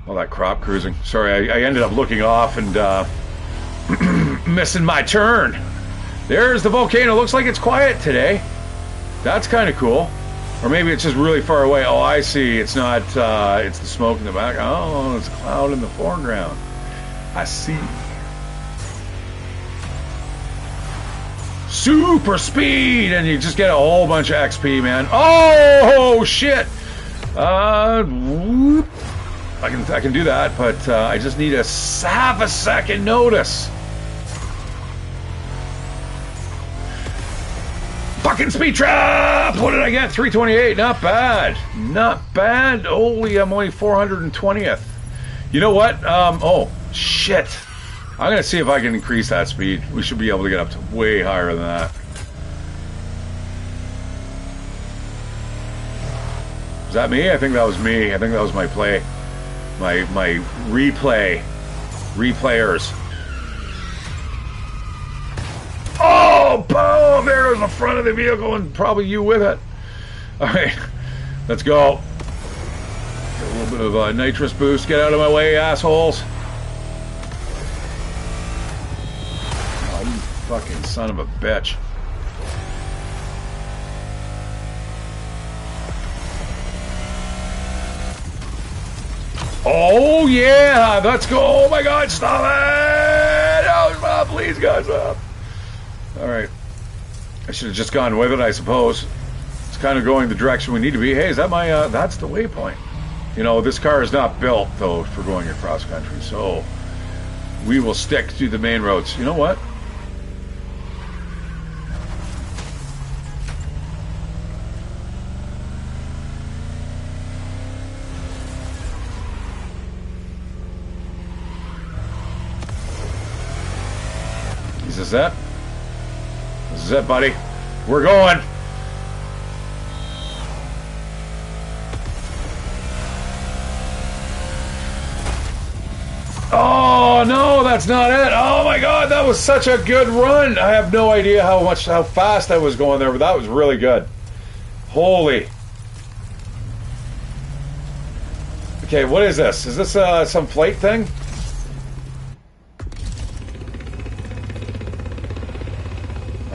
All that crop cruising. Sorry, I ended up looking off and missing my turn. There's the volcano. Looks like it's quiet today. That's kind of cool. Or maybe it's just really far away. Oh, I see. It's not. It's the smoke in the back. Oh, it's a cloud in the foreground. I see. Super speed, and you just get a whole bunch of XP, man. Oh shit! Whoop. I can do that, but I just need a half a second notice. Fucking speed trap! What did I get? 328. Not bad. Not bad. Holy, I'm only 420th. You know what? Oh shit! I'm gonna see if I can increase that speed. We should be able to get up to way higher than that. Is that me? I think that was me. I think that was my play. My replayers. Oh, boom! There goes the front of the vehicle and probably you with it. All right, let's go. Get a little bit of a nitrous boost. Get out of my way, assholes. Oh, you fucking son of a bitch. Oh yeah, let's go! Oh my God, stop it! Oh, stop, please, guys, stop! All right, I should have just gone with it, I suppose. It's kind of going the direction we need to be. Hey, is that my? That's the waypoint. You know, this car is not built though for going across country, so we will stick to the main roads. You know what? This is it. This is it, buddy. We're going. Oh no, that's not it. Oh my God, that was such a good run. I have no idea how fast I was going there, but that was really good. Holy. Okay, what is this? Is this some flight thing?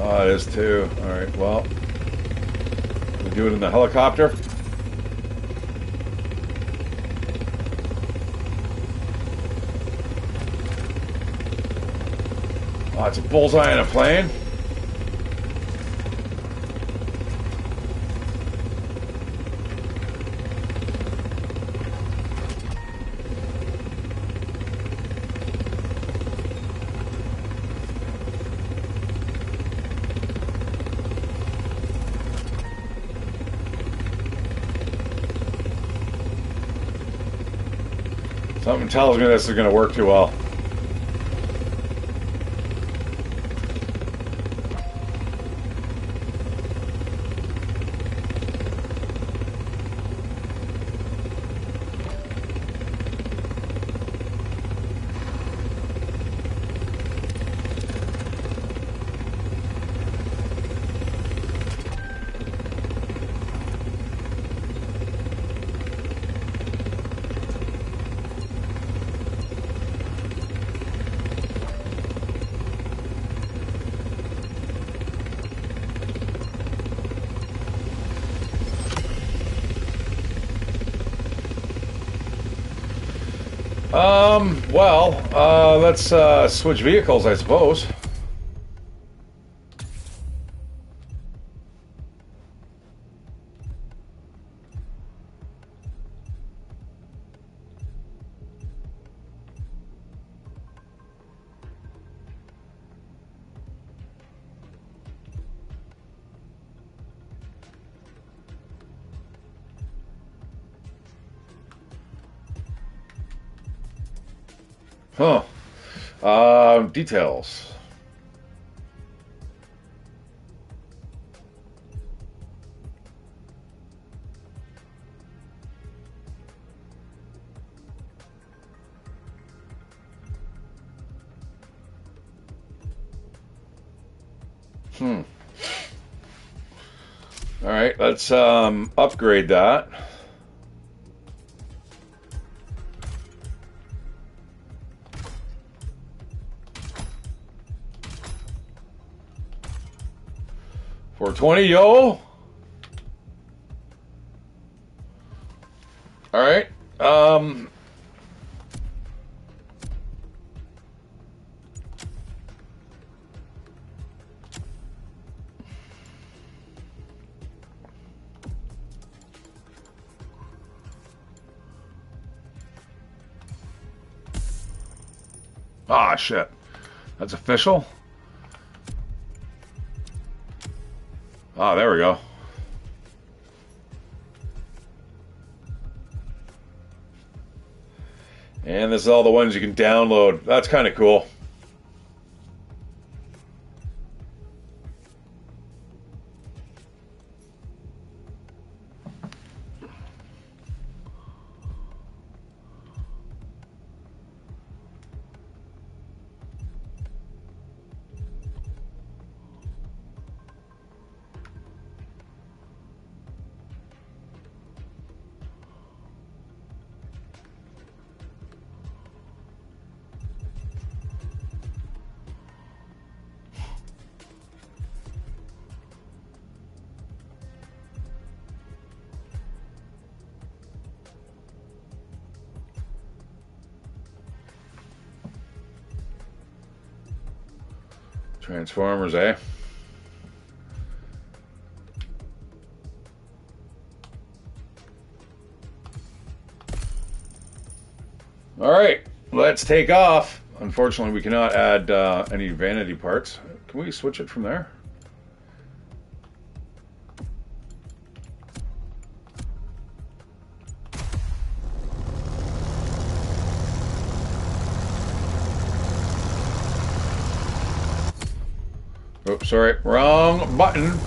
Oh, it is too. Alright, well. We do it in the helicopter. Oh, it's a bullseye in a plane. Something tells me this is going to work too well. Let's switch vehicles, I suppose. Huh. Details. All right, let's upgrade that. $420, yo. All right. Ah, shit. That's official. Ah, there we go. And this is all the ones you can download. That's kind of cool. Transformers, eh? All right, let's take off. Unfortunately, we cannot add any vanity parts. Can we switch it from there? Oops, sorry, wrong button.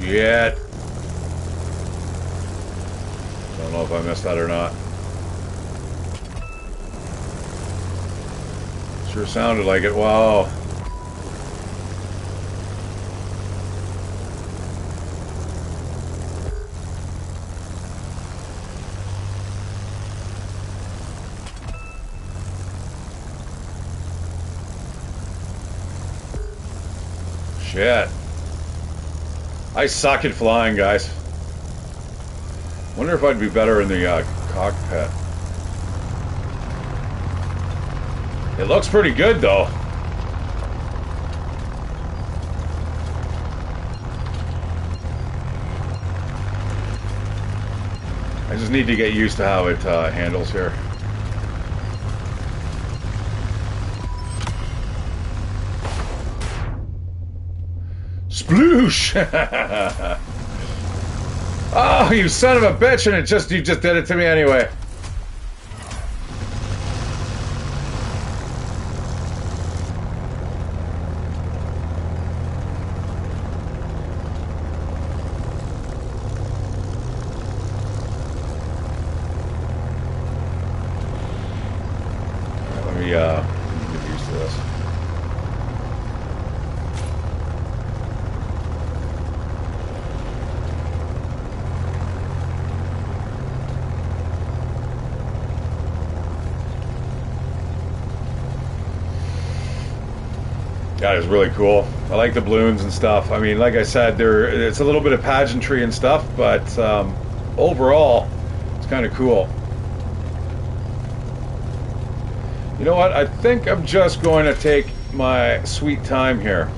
Shit. Don't know if I missed that or not. Sure sounded like it. Wow. Shit. I suck at flying, guys. Wonder if I'd be better in the cockpit. It looks pretty good, though. I just need to get used to how it handles here. Sploosh! Oh, you son of a bitch! And you just did it to me anyway. Let me get used to this. That is really cool. I like the balloons and stuff. I mean, like I said, it's a little bit of pageantry and stuff, but overall, it's kind of cool. You know what? I think I'm just going to take my sweet time here.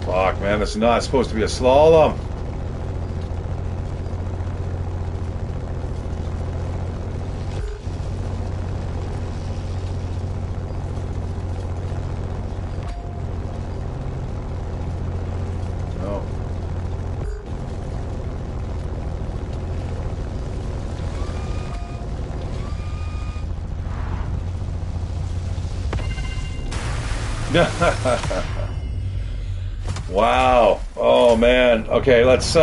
Fuck, man, this is not supposed to be a slalom. Wow. Oh man. Okay, let's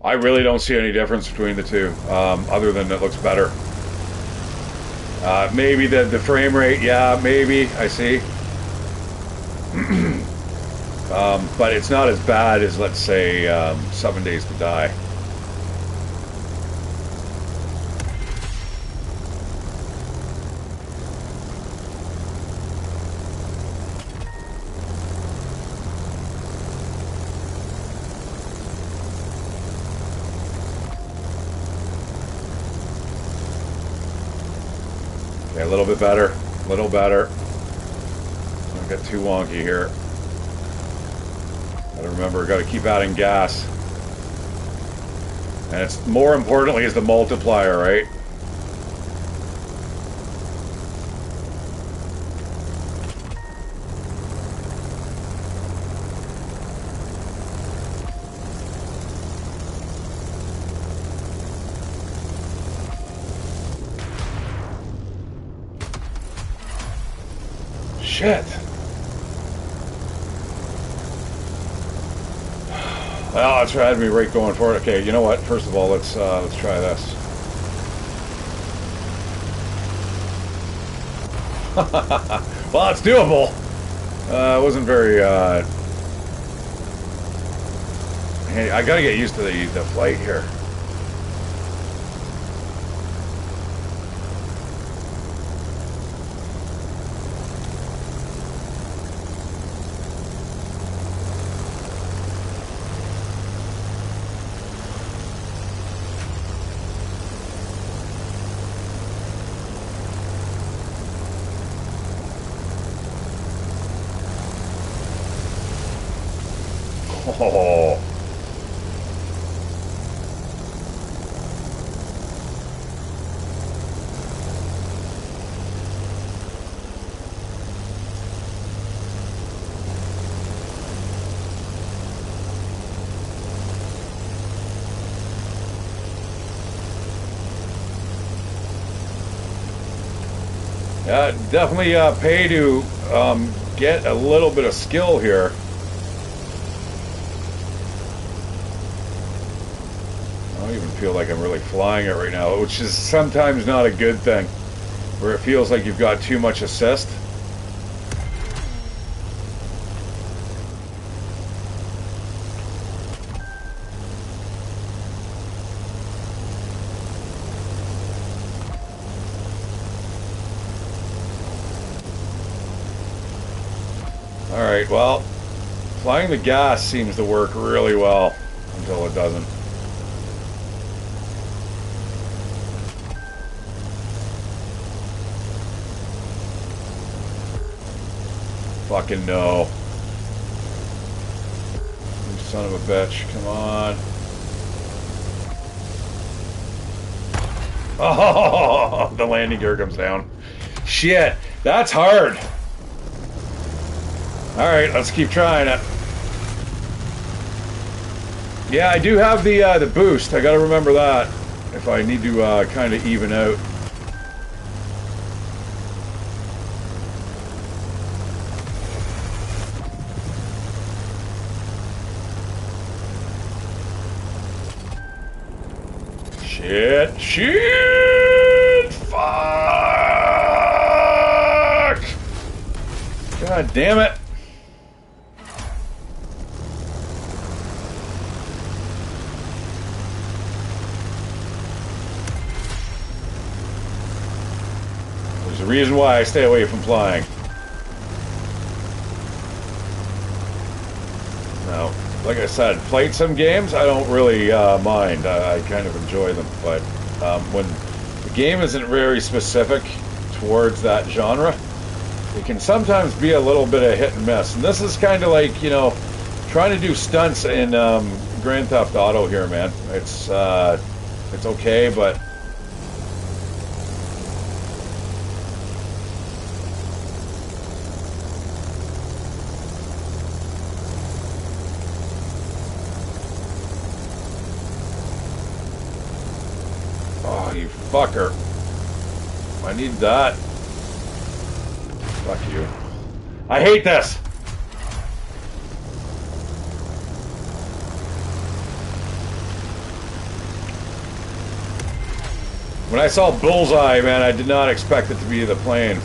I really don't see any difference between the two, other than it looks better. Maybe the frame rate, yeah, maybe, I see. But it's not as bad as, let's say, 7 Days to Die. Okay, a little bit better, a little better. Don't get too wonky here. Gotta remember, gotta keep adding gas. And it's more importantly is the multiplier, right? Shit. Well, that's right, me right going for it. Okay, you know what? First of all, let's try this. Well, it's doable. It wasn't very handy. I gotta get used to the flight here. Oh. Yeah, definitely pay to get a little bit of skill here. don't even feel like I'm really flying it right now, which is sometimes not a good thing, where it feels like you've got too much assist. Alright, well, flying the gas seems to work really well until it doesn't. Fucking no. You son of a bitch, come on. Oh, the landing gear comes down. Shit, that's hard. Alright, let's keep trying it. Yeah, I do have the boost. I gotta remember that if I need to kind of even out. Shit, shit, fuck! God damn it. There's a reason why I stay away from flying. Now, like I said, played some games, I don't really mind. I kind of enjoy them, but when the game isn't very specific towards that genre, it can sometimes be a little bit of hit and miss. And this is kind of like, you know, trying to do stunts in Grand Theft Auto here, man. It's okay, but oh, you fucker. I need that. Fuck you. I hate this! When I saw Bullseye, man, I did not expect it to be the plane.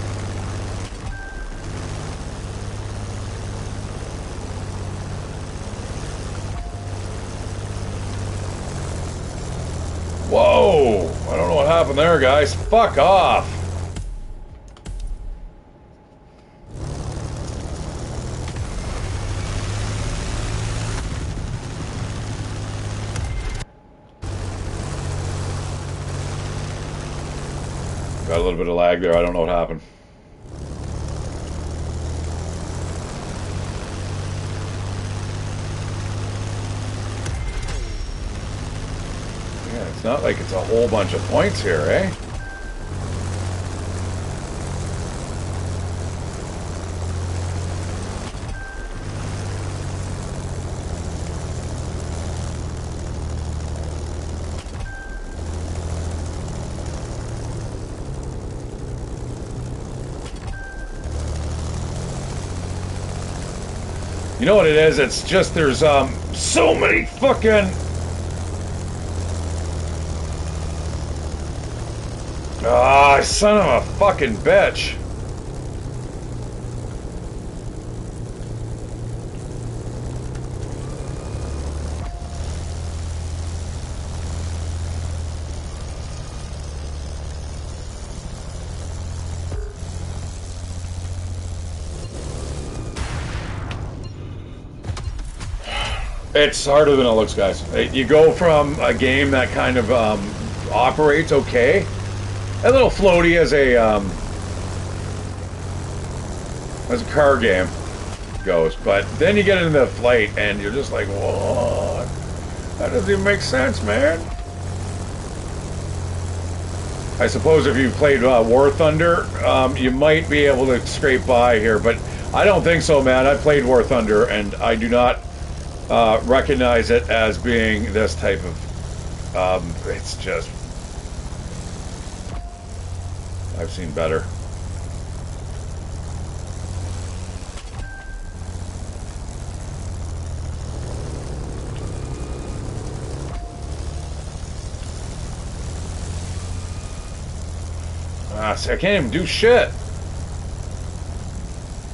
Whoa! I don't know what happened there, guys. Fuck off! Got a little bit of lag there. I don't know what happened. Yeah, it's not like it's a whole bunch of points here, eh? You know what it is? It's just there's so many fucking son of a fucking bitch. It's harder than it looks, guys. You go from a game that kind of operates okay, a little floaty as a car game goes, but then you get into the flight and you're just like, what? That doesn't even make sense, man. I suppose if you played War Thunder, you might be able to scrape by here, but I don't think so, man. I played War Thunder and I do not recognize it as being this type of it's just, I've seen better. See, I can't even do shit.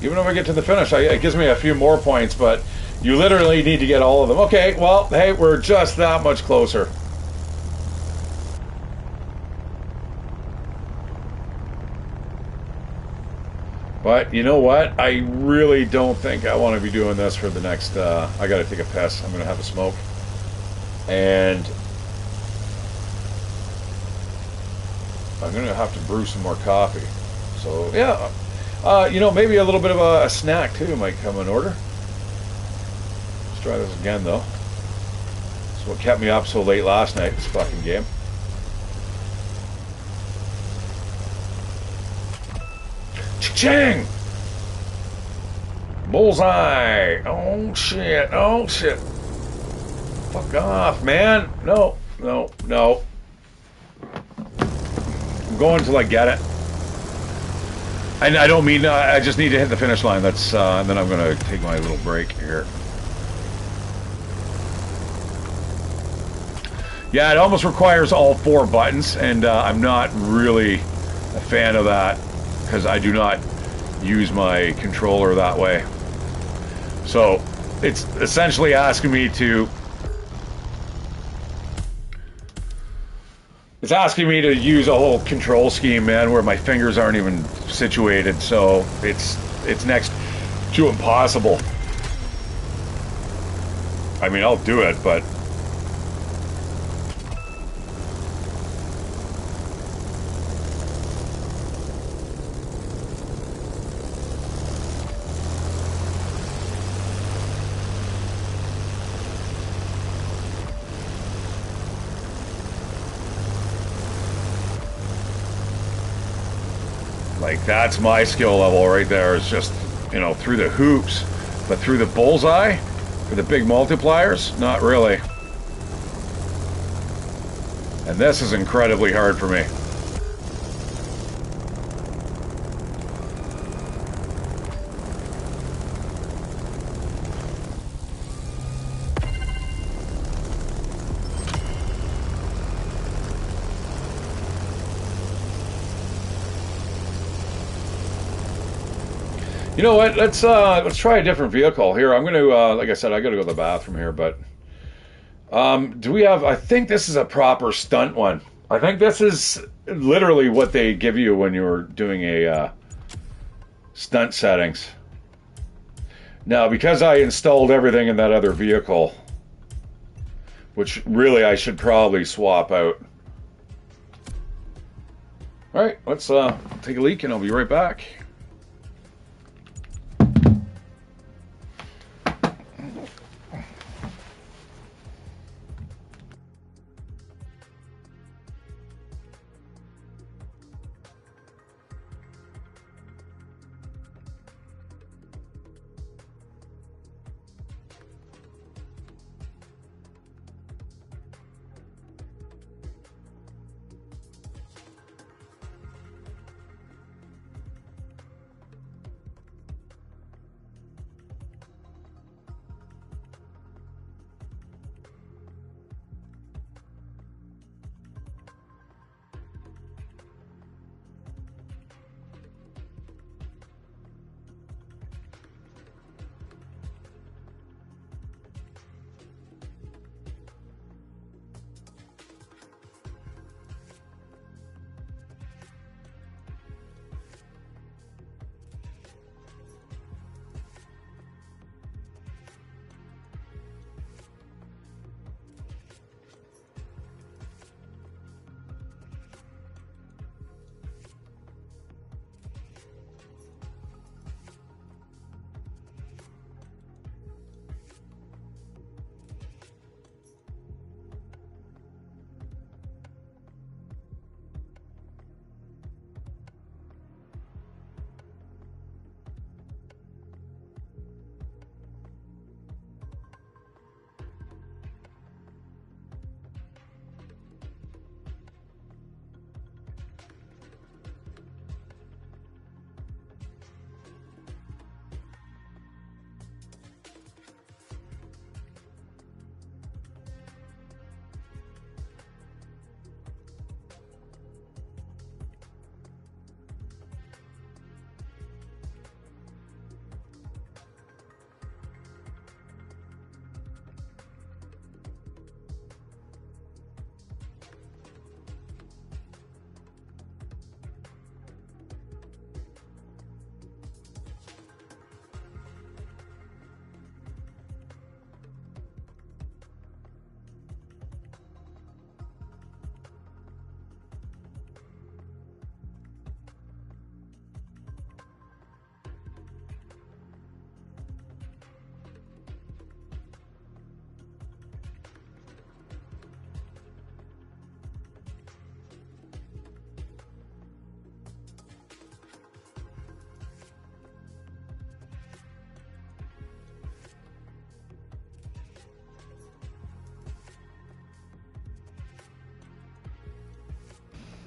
Even if I get to the finish, it gives me a few more points, but you literally need to get all of them. Okay, well, hey, we're just that much closer. But you know what? I really don't think I want to be doing this for the next... I got to take a piss. I'm going to have a smoke. And I'm going to have to brew some more coffee. So, yeah. You know, maybe a little bit of a snack, too, might come in order. Let's try this again, though. That's what kept me up so late last night, this fucking game. Cha-ching! Bullseye! Oh, shit. Oh, shit. Fuck off, man. No, no, no. I'm going till I get it. I don't mean, I just need to hit the finish line. That's, and then I'm going to take my little break here. Yeah, it almost requires all 4 buttons, and I'm not really a fan of that because I do not use my controller that way. So it's essentially asking me to... It's asking me to use a whole control scheme, man, where my fingers aren't even situated, so it's next to impossible. I mean, I'll do it, but... Like, that's my skill level right there. It's just, you know, through the hoops. But through the bullseye, for the big multipliers, not really. And this is incredibly hard for me. You know what? Let's try a different vehicle here. I'm going to, like I said, I got to go to the bathroom here, but do we have? I think this is a proper stunt one. I think this is literally what they give you when you're doing a stunt settings. Now, because I installed everything in that other vehicle, which really I should probably swap out. All right, let's take a leak, and I'll be right back.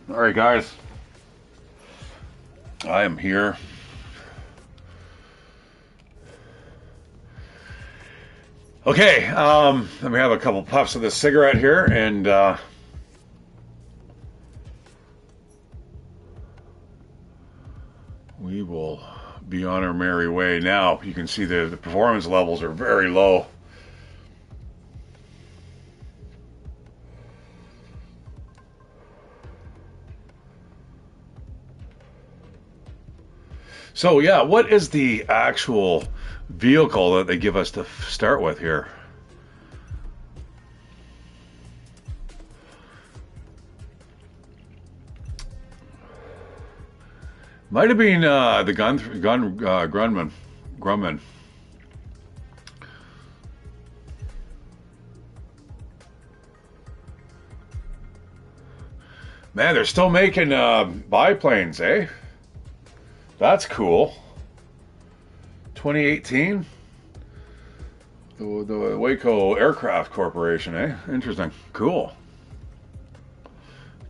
All right, guys. I am here. Okay, let me have a couple puffs of this cigarette here, and we will be on our merry way. Now, you can see the performance levels are very low. So yeah, what is the actual vehicle that they give us to start with here? Might have been the Grumman. Man, they're still making biplanes, eh? That's cool. 2018? The Waco Aircraft Corporation, eh? Interesting. Cool.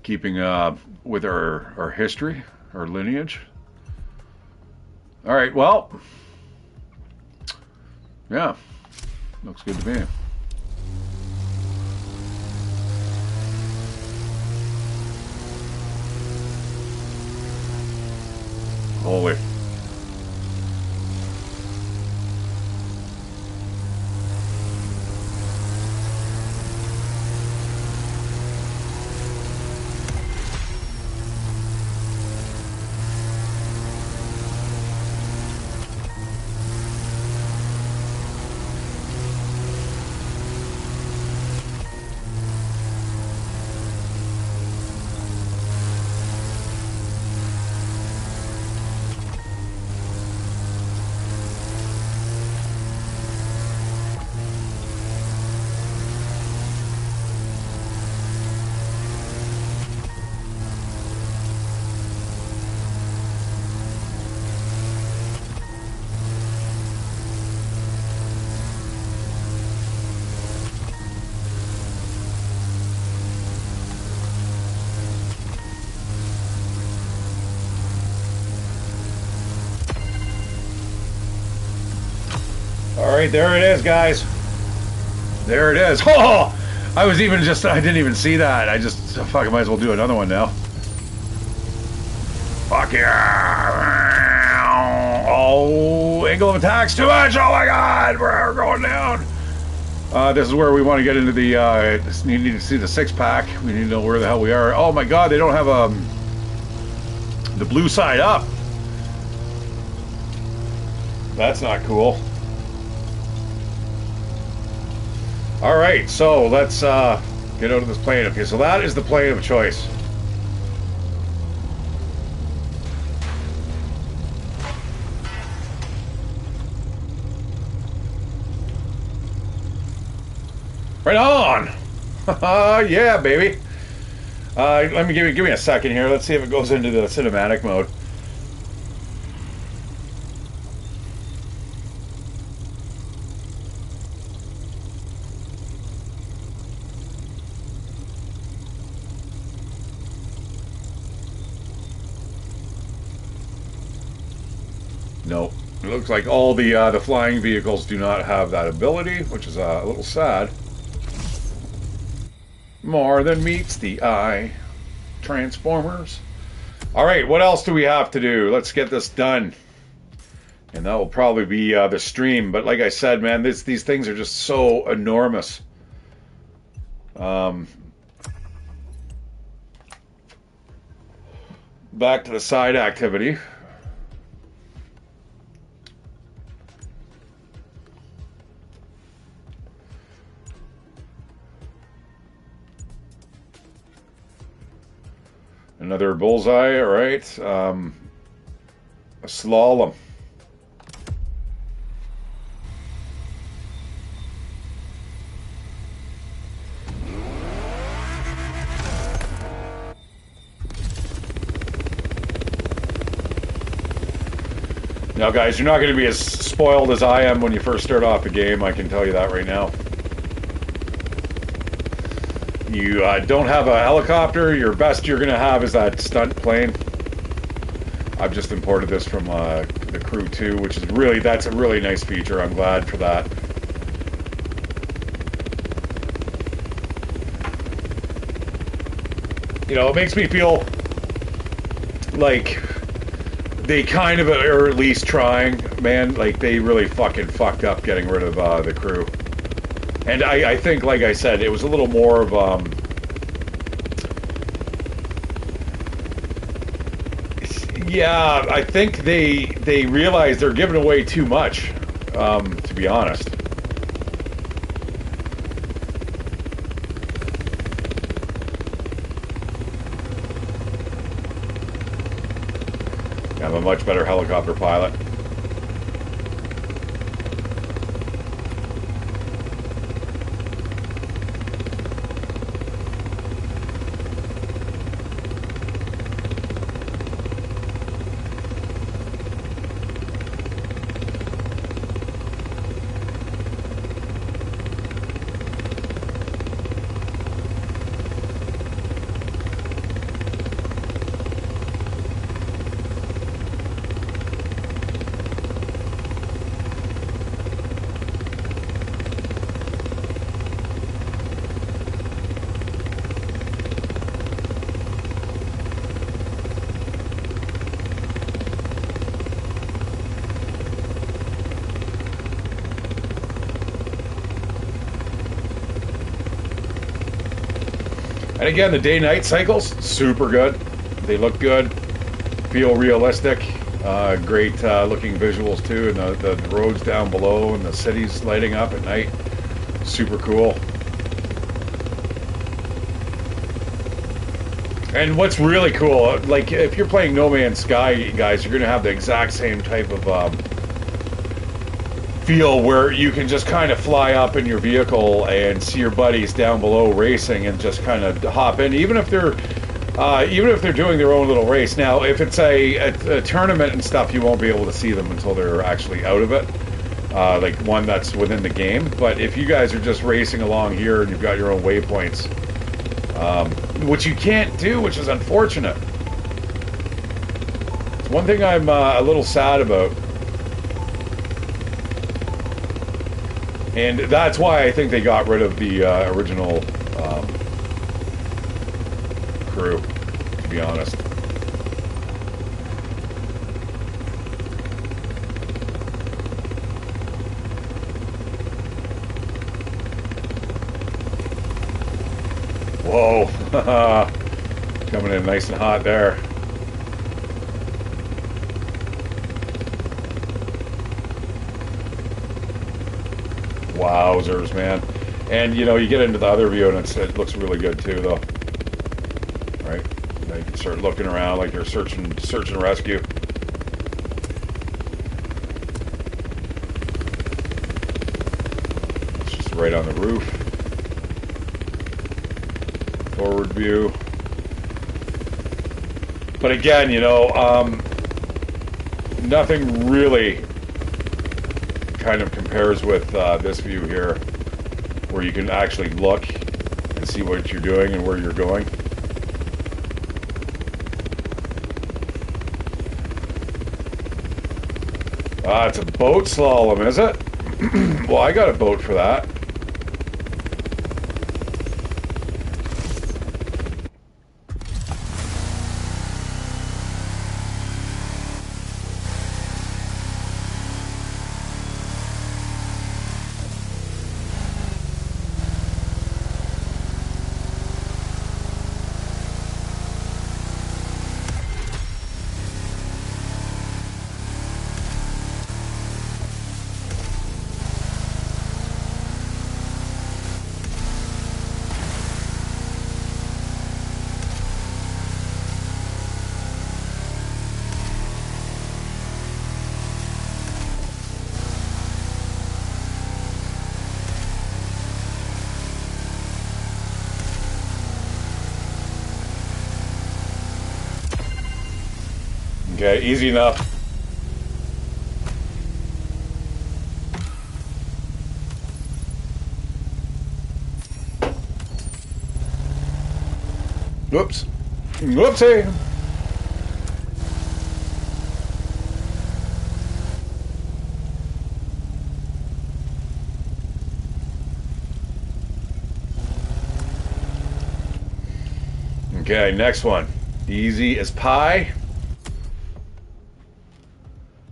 Keeping with our history, our lineage. All right, well, yeah, looks good to me. Holy. All right, there it is, guys. There it is. Oh, I didn't even see that. I just, fuck, I might as well do another one now. Fuck yeah. Oh, angle of attack's too much. Oh my God, we're going down. This is where we want to get into the, need to see the six-pack. We need to know where the hell we are. Oh my God, they don't have the blue side up. That's not cool. All right, so let's get out of this plane. Okay, so that is the plane of choice. Right on. Yeah, baby. Let me give me a second here. Let's see if it goes into the cinematic mode. No, it looks like all the flying vehicles do not have that ability, which is a little sad. More than meets the eye. Transformers. All right, what else do we have to do? Let's get this done. And that will probably be the stream. But like I said, man, these things are just so enormous. Back to the side activity. Another bullseye, all right. A slalom. Now, guys, you're not going to be as spoiled as I am when you first start off the game. I can tell you that right now. You don't have a helicopter, your best you're going to have is that stunt plane. I've just imported this from the Crew 2, which is really, that's a really nice feature. I'm glad for that. You know, it makes me feel like they kind of are at least trying, man. Like, they really fucking fucked up getting rid of the Crew. And I think, like I said, it was a little more of, yeah, I think they realize they're giving away too much, to be honest. I'm a much better helicopter pilot. And again, the day-night cycles, super good. They look good, feel realistic. Great looking visuals too, and the roads down below and the cities lighting up at night. Super cool. And what's really cool, like if you're playing No Man's Sky, guys, you're gonna have the exact same type of feel where you can just kind of fly up in your vehicle and see your buddies down below racing and just kind of hop in, even if they're doing their own little race. Now, if it's a tournament and stuff, you won't be able to see them until they're actually out of it, like one that's within the game. But if you guys are just racing along here and you've got your own waypoints, which you can't do, which is unfortunate. It's one thing I'm a little sad about. And that's why I think they got rid of the original Crew, to be honest. Whoa. Coming in nice and hot there. Wowzers, man. And, you know, you get into the other view and it looks really good too, though. Right? You can start looking around like you're search and rescue. It's just right on the roof. Forward view. But again, you know, nothing really kind of compares with this view here, where you can actually look and see what you're doing and where you're going. It's a boat slalom, is it? Well, I got a boat for that. Okay, easy enough. Whoops. Whoopsie. Okay, next one. Easy as pie.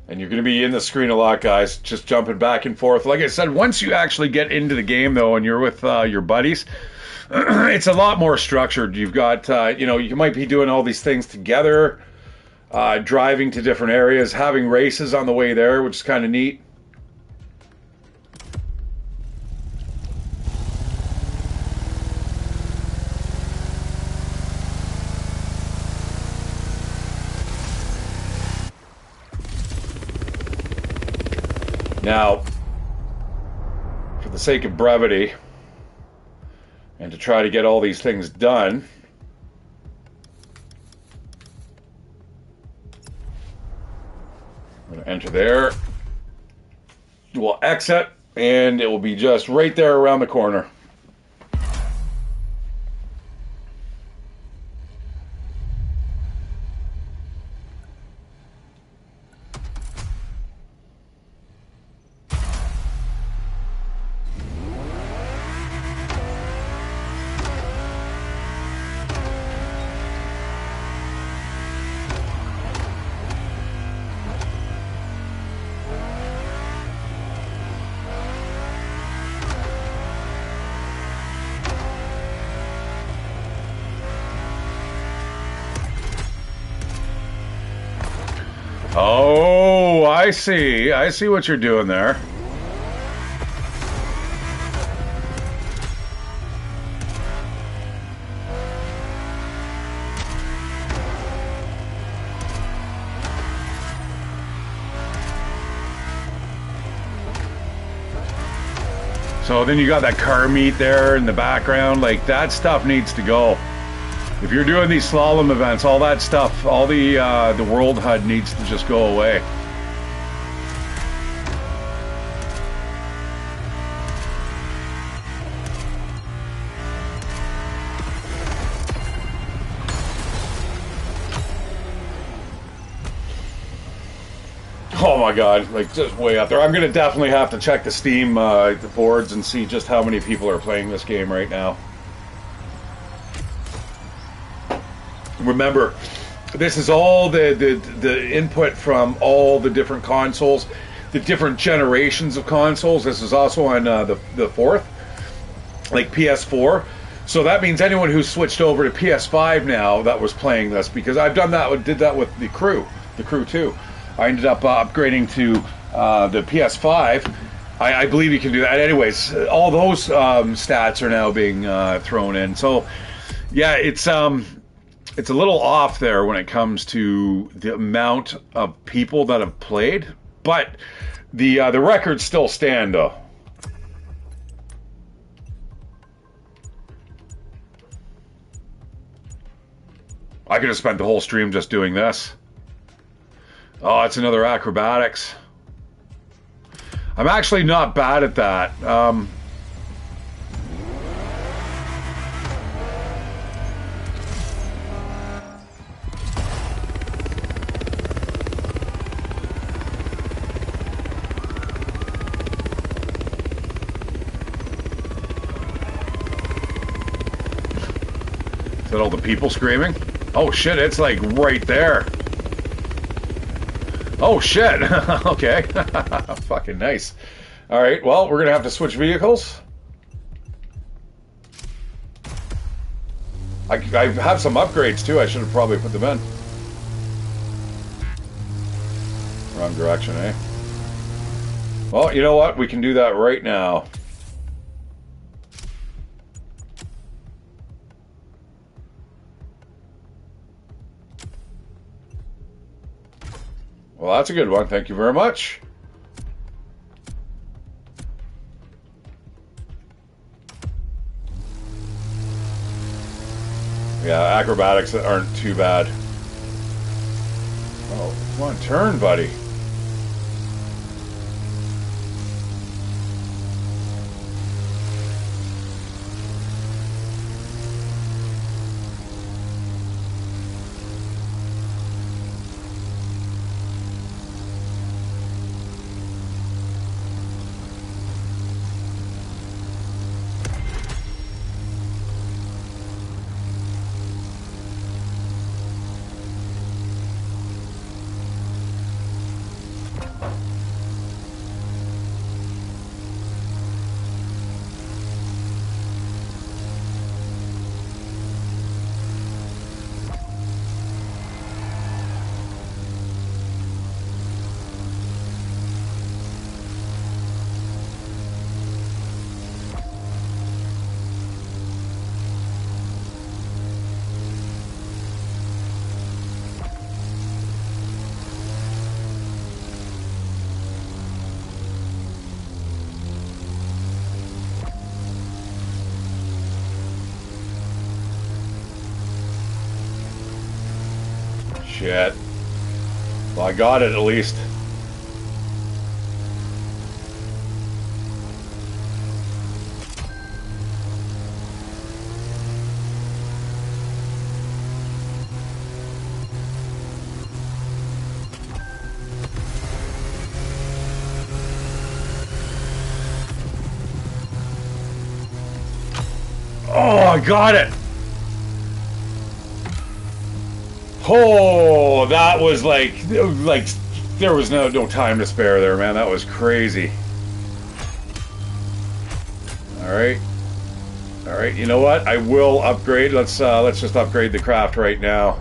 And you're going to be in the screen a lot, guys. Just jumping back and forth. Like I said, once you actually get into the game, though, and you're with your buddies, it's a lot more structured. You've got, you might be doing all these things together, driving to different areas, having races on the way there, which is kind of neat. Now, for the sake of brevity, and to try to get all these things done, I'm going to enter there. We'll exit, and it will be just right there around the corner. Oh, I see. I see what you're doing there. So then you got that car meet there in the background. Like, that stuff needs to go. If you're doing these slalom events, all that stuff, all the world HUD needs to just go away. Oh my god, like just way up there. I'm gonna definitely have to check the Steam the boards and see just how many people are playing this game right now. Remember, this is all the input from all the different consoles, the different generations of consoles. This is also on the fourth, like PS4. So that means anyone who's switched over to PS5 now that was playing this, because I've did that with the Crew 2. I ended up upgrading to the PS5. I believe you can do that. Anyways, all those stats are now being thrown in. So yeah, it's a little off there when it comes to the amount of people that have played, but the records still stand though. I could have spent the whole stream just doing this. Oh, it's another acrobatics. I'm actually not bad at that. Is that all the people screaming? Oh shit, it's like right there. Oh shit. Okay. Fucking nice. Alright, well, we're gonna have to switch vehicles. I have some upgrades too. I should have probably put them in. Wrong direction, eh? Well, you know what? We can do that right now. Well, that's a good one. Thank you very much. Yeah, acrobatics aren't too bad. Oh, come on, turn, buddy. Shit. Well, I got it at least. Oh, I got it! Oh, that was like there was no time to spare there, man. That was crazy. All right, all right. You know what? I will upgrade. Let's just upgrade the craft right now.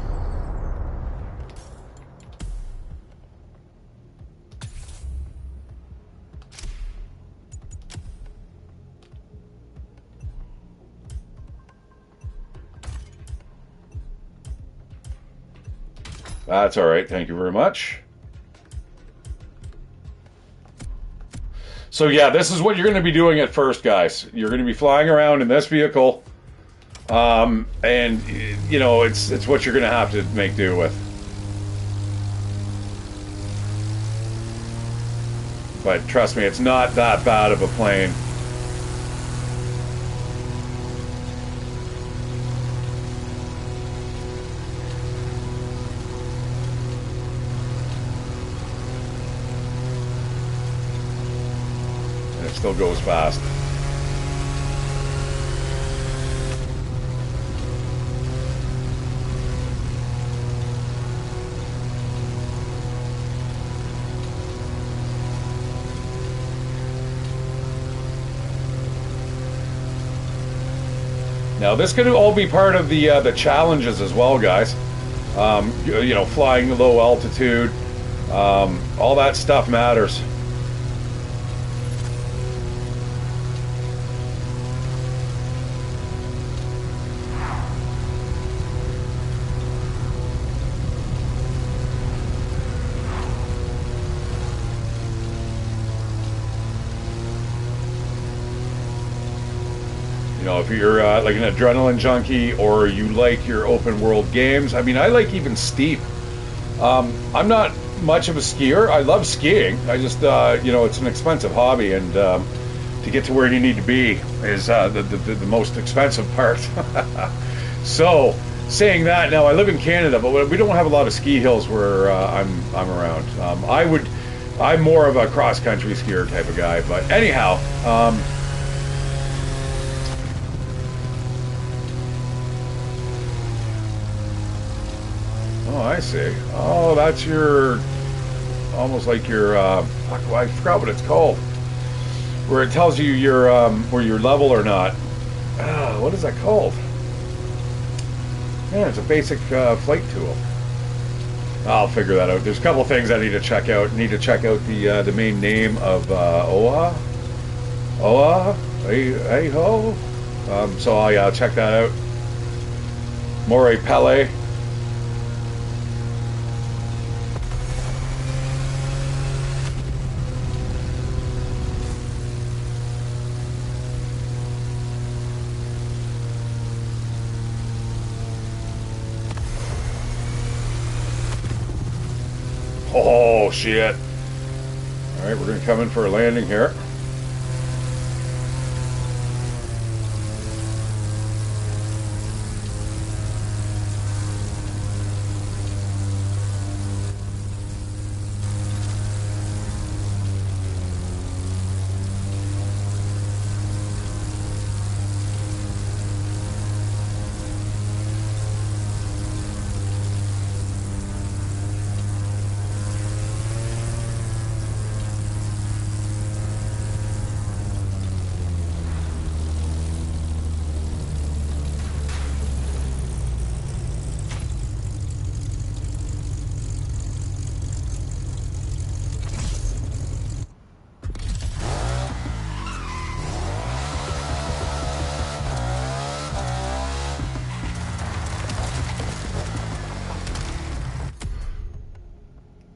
That's all right. Thank you very much. So yeah, this is what you're going to be doing at first, guys. You're going to be flying around in this vehicle, and you know it's what you're going to have to make do with. But trust me, it's not that bad of a plane. Still goes fast. Now this could all be part of the challenges as well, guys. You know, flying low altitude, all that stuff matters. You know, if you're like an adrenaline junkie or you like your open world games, I mean, I like even steep. I'm not much of a skier. I love skiing. I just, you know, it's an expensive hobby, and to get to where you need to be is the most expensive part. So, saying that, now I live in Canada, but we don't have a lot of ski hills where I'm around. I'm more of a cross country skier type of guy, but anyhow. Oh, I see. Oh, that's your, almost like your, I forgot what it's called, where it tells you your, where you're level or not. What is that called? Yeah, it's a basic flight tool. I'll figure that out. There's a couple things I need to check out. Need to check out the main name of Oahu. Aho. So I'll check that out. More Pele. Oh, shit. All right, we're going to come in for a landing here.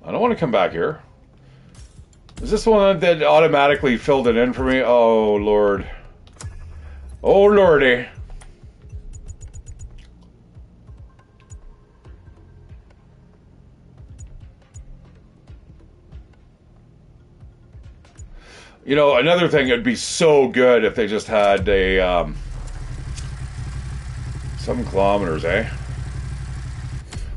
I don't want to come back here. Is this the one that automatically filled it in for me? Oh, Lord. Oh, Lordy. You know, another thing, it'd be so good if they just had a 7 kilometers, eh?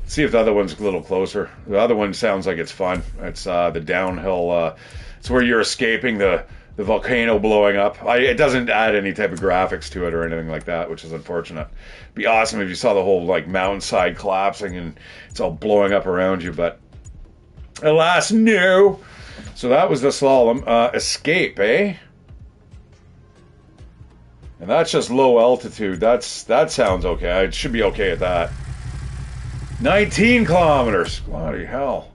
Let's see if the other one's a little closer. The other one sounds like it's fun. It's the downhill. It's where you're escaping the volcano blowing up. It doesn't add any type of graphics to it or anything like that, which is unfortunate. It'd be awesome if you saw the whole like mountainside collapsing and it's all blowing up around you, but alas, no. So that was the slalom. Escape, eh? And that's just low altitude. That sounds okay. It should be okay at that. 19 kilometers. Bloody hell.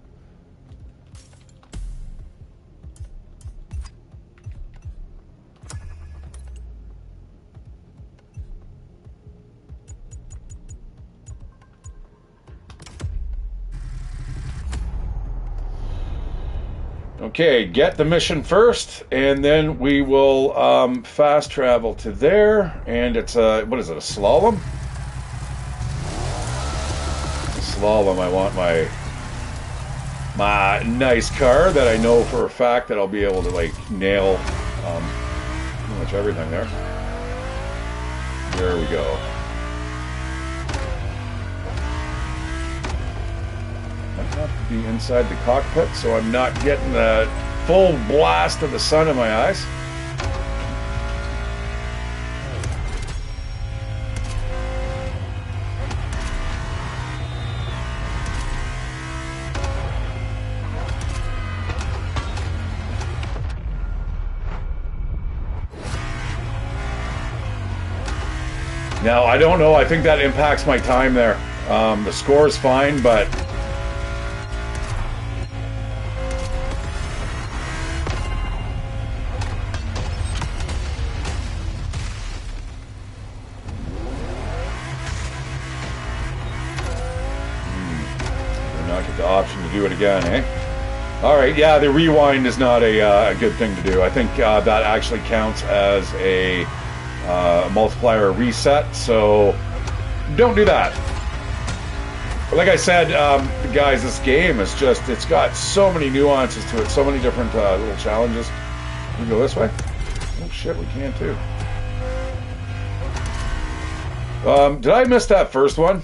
Okay, get the mission first, and then we will fast travel to there. And it's a, what is it, a slalom? Slalom. I want my nice car that I know for a fact that I'll be able to like nail pretty much everything there. There we go. I have to be inside the cockpit so I'm not getting the full blast of the sun in my eyes. Now, I don't know. I think that impacts my time there. The score is fine, but... Did not get the option to do it again, eh? Alright, yeah, the rewind is not a good thing to do. I think that actually counts as a... multiplier reset, so don't do that. But like I said, guys, this game is just, it's got so many nuances to it, so many different little challenges. Can we go this way? Oh shit, we can too. Did I miss that first one?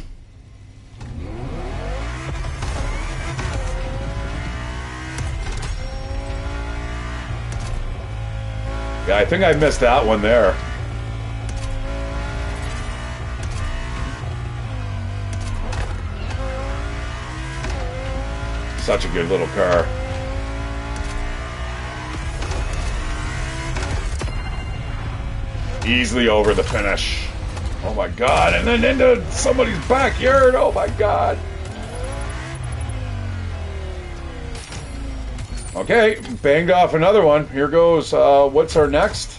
Yeah, I think I missed that one there. Such a good little car. Easily over the finish. Oh my god, and then into somebody's backyard. Oh my god. Okay, banged off another one. Here goes, what's our next?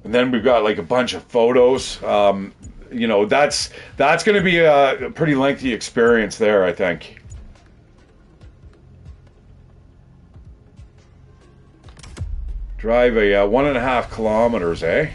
And then we've got like a bunch of photos. You know, that's going to be a pretty lengthy experience there, I think. Drive a 1.5 kilometers, eh?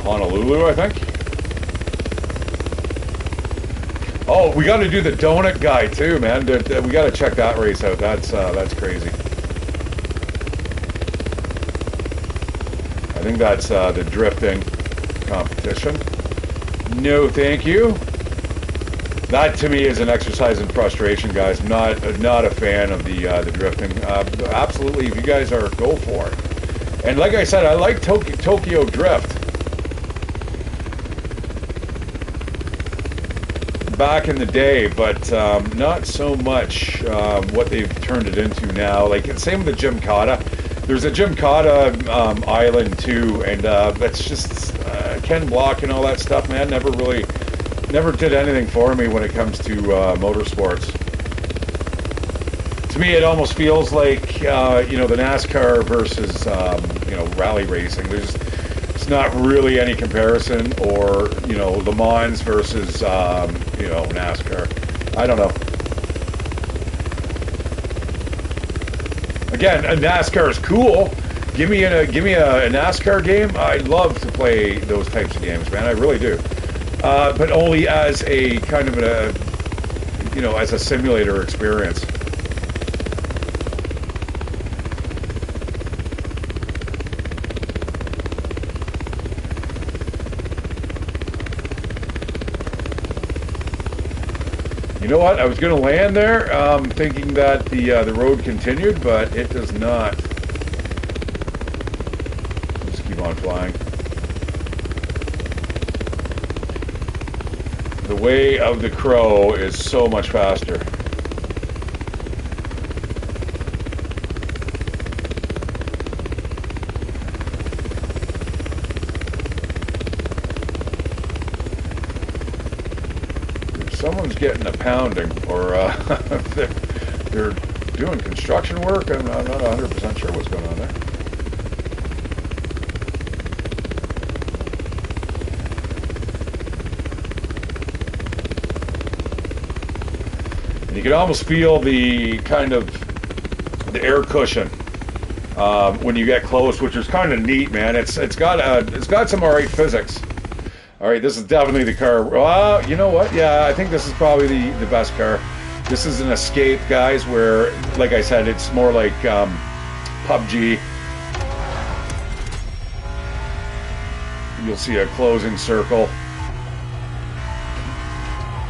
Honolulu, I think. Oh, we got to do the donut guy too, man. We got to check that race out. That's crazy. I think that's the drifting competition. No, thank you. That to me is an exercise in frustration, guys. Not a fan of the drifting. Absolutely, if you guys are, go for it. And like I said, I like Tokyo Drift. back in the day, but not so much what they've turned it into now. Like, same with the Gymkata. There's a Gymkata island too, and that's just Ken Block and all that stuff, man. Never did anything for me when it comes to motorsports. To me, it almost feels like you know, the NASCAR versus you know, rally racing. It's not really any comparison, or you know, Le Mans versus you know, NASCAR. I don't know. Again, a NASCAR is cool. Give me a NASCAR game. I love to play those types of games, man. I really do. But only as a kind of a, you know, as a simulator experience. You know what? I was going to land there, thinking that the road continued, but it does not. Just keep on flying. The way of the crow is so much faster. Someone's getting a pounding, or they're doing construction work. I'm not 100% sure what's going on there. And you can almost feel the kind of the air cushion when you get close, which is kind of neat, man. It's got some alright physics. All right, this is definitely the car. Well, you know what? Yeah, I think this is probably the best car. This is an Escape, guys, where, like I said, it's more like PUBG. You'll see a closing circle.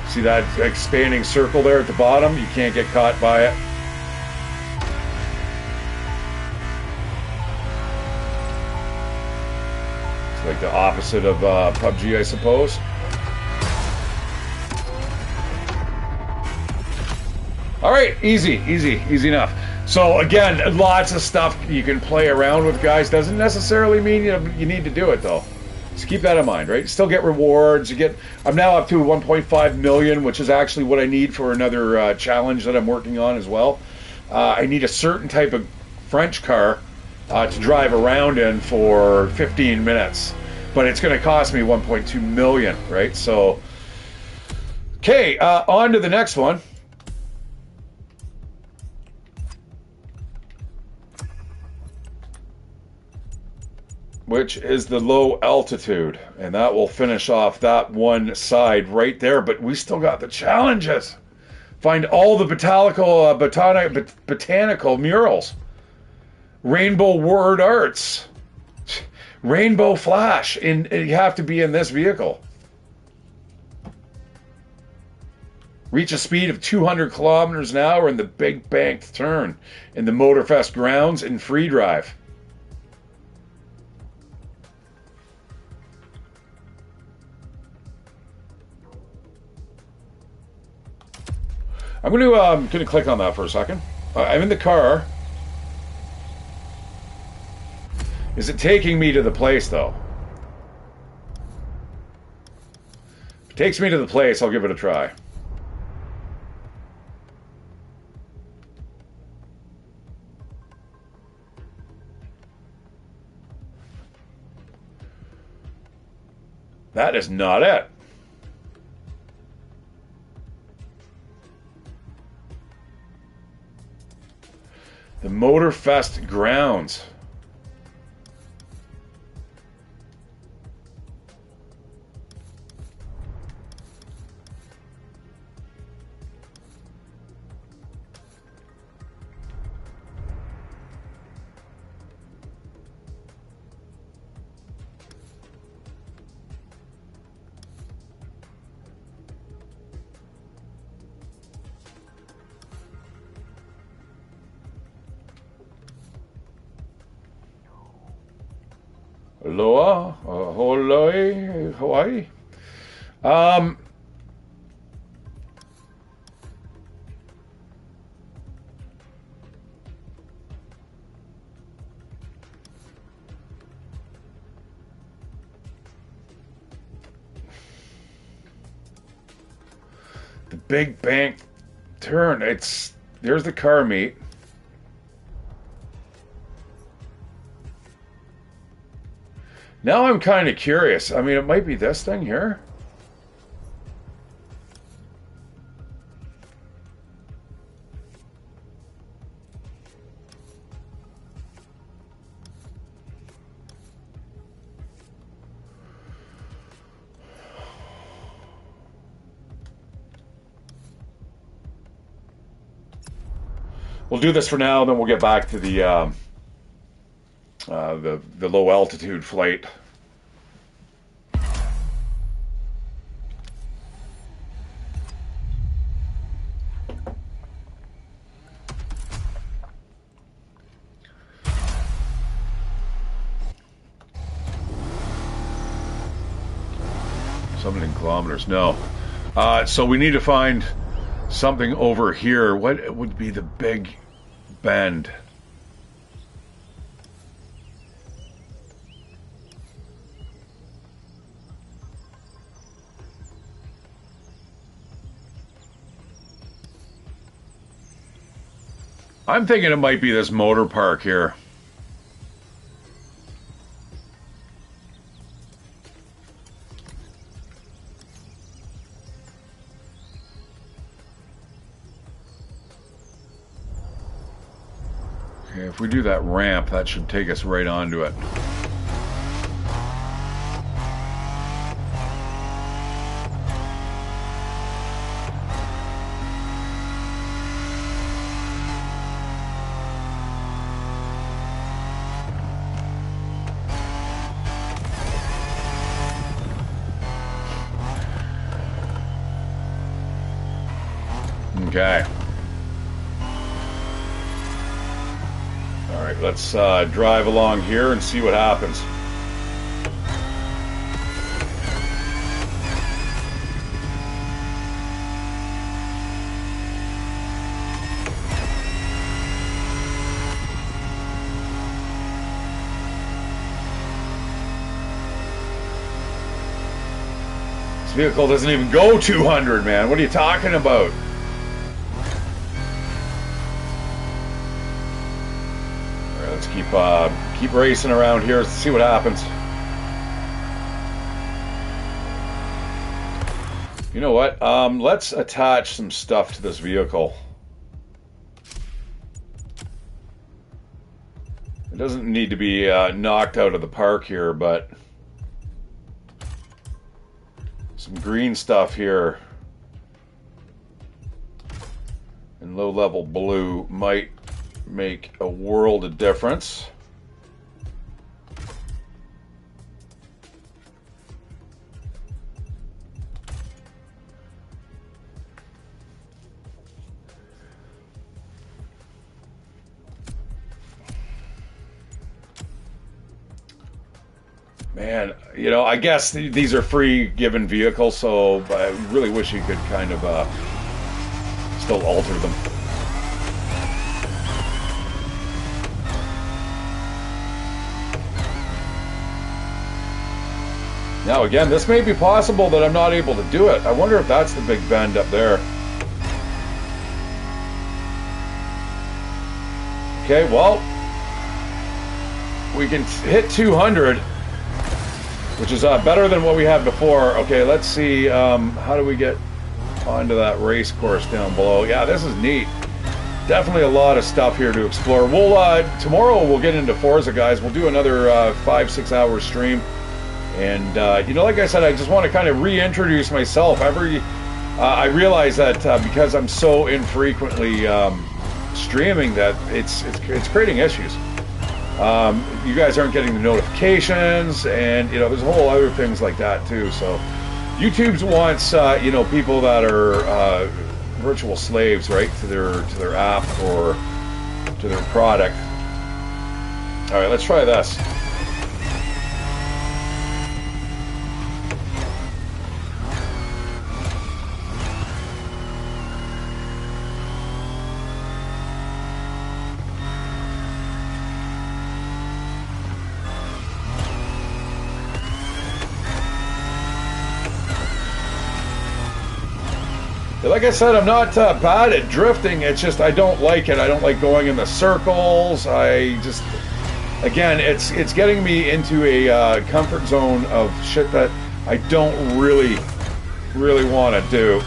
See that expanding circle there at the bottom? You can't get caught by it. Like the opposite of PUBG, I suppose. All right, easy enough. So again, lots of stuff you can play around with, guys. Doesn't necessarily mean you need to do it, though. Just keep that in mind, right? Still get rewards. I'm now up to 1.5 million, which is actually what I need for another challenge that I'm working on as well. I need a certain type of French car to drive around in for 15 minutes, but it's going to cost me 1.2 million, right? So, okay, on to the next one. Which is the low altitude, and that will finish off that one side right there. But we still got the challenges. Find all the botanical murals. Rainbow word arts, rainbow flash, and you have to be in this vehicle. Reach a speed of 200 kilometers an hour in the big banked turn in the Motorfest grounds in free drive. I'm going to click on that for a second. I'm in the car. Is it taking me to the place, though? If it takes me to the place, I'll give it a try. That is not it. The Motorfest grounds. Aloha, Hawaii. big bank turn. There's the car meet. Now I'm kind of curious. I mean, it might be this thing here. We'll do this for now, then we'll get back to the low altitude flight. Kilometers. No. So we need to find something over here. What would be the big bend? I'm thinking it might be this motor park here. Okay, if we do that ramp, that should take us right onto it. Okay. All right, let's drive along here and see what happens. This vehicle doesn't even go 200, man. What are you talking about? Keep racing around here to see what happens. You know what? Let's attach some stuff to this vehicle. It doesn't need to be knocked out of the park here, but some green stuff here and low-level blue might make a world of difference. Man, you know, I guess these are free given vehicles, so I really wish you could kind of still alter them. Now again, this may be possible that I'm not able to do it. I wonder if that's the big bend up there. Okay, well, we can hit 200, which is better than what we had before. Okay, let's see, how do we get onto that race course down below? Yeah, this is neat. Definitely a lot of stuff here to explore. We'll tomorrow we'll get into Forza, guys. We'll do another 5-6 hour stream. And, you know, like I said, I just want to kind of reintroduce myself. I realize that because I'm so infrequently streaming that it's creating issues. You guys aren't getting the notifications, and, you know, there's a whole other things like that, too. So YouTube wants, you know, people that are virtual slaves, right, to their app or to their product. All right, let's try this. Like I said, I'm not bad at drifting. It's just I don't like it. I don't like going in the circles. I just, again, it's getting me into a comfort zone of shit that I don't really want to do.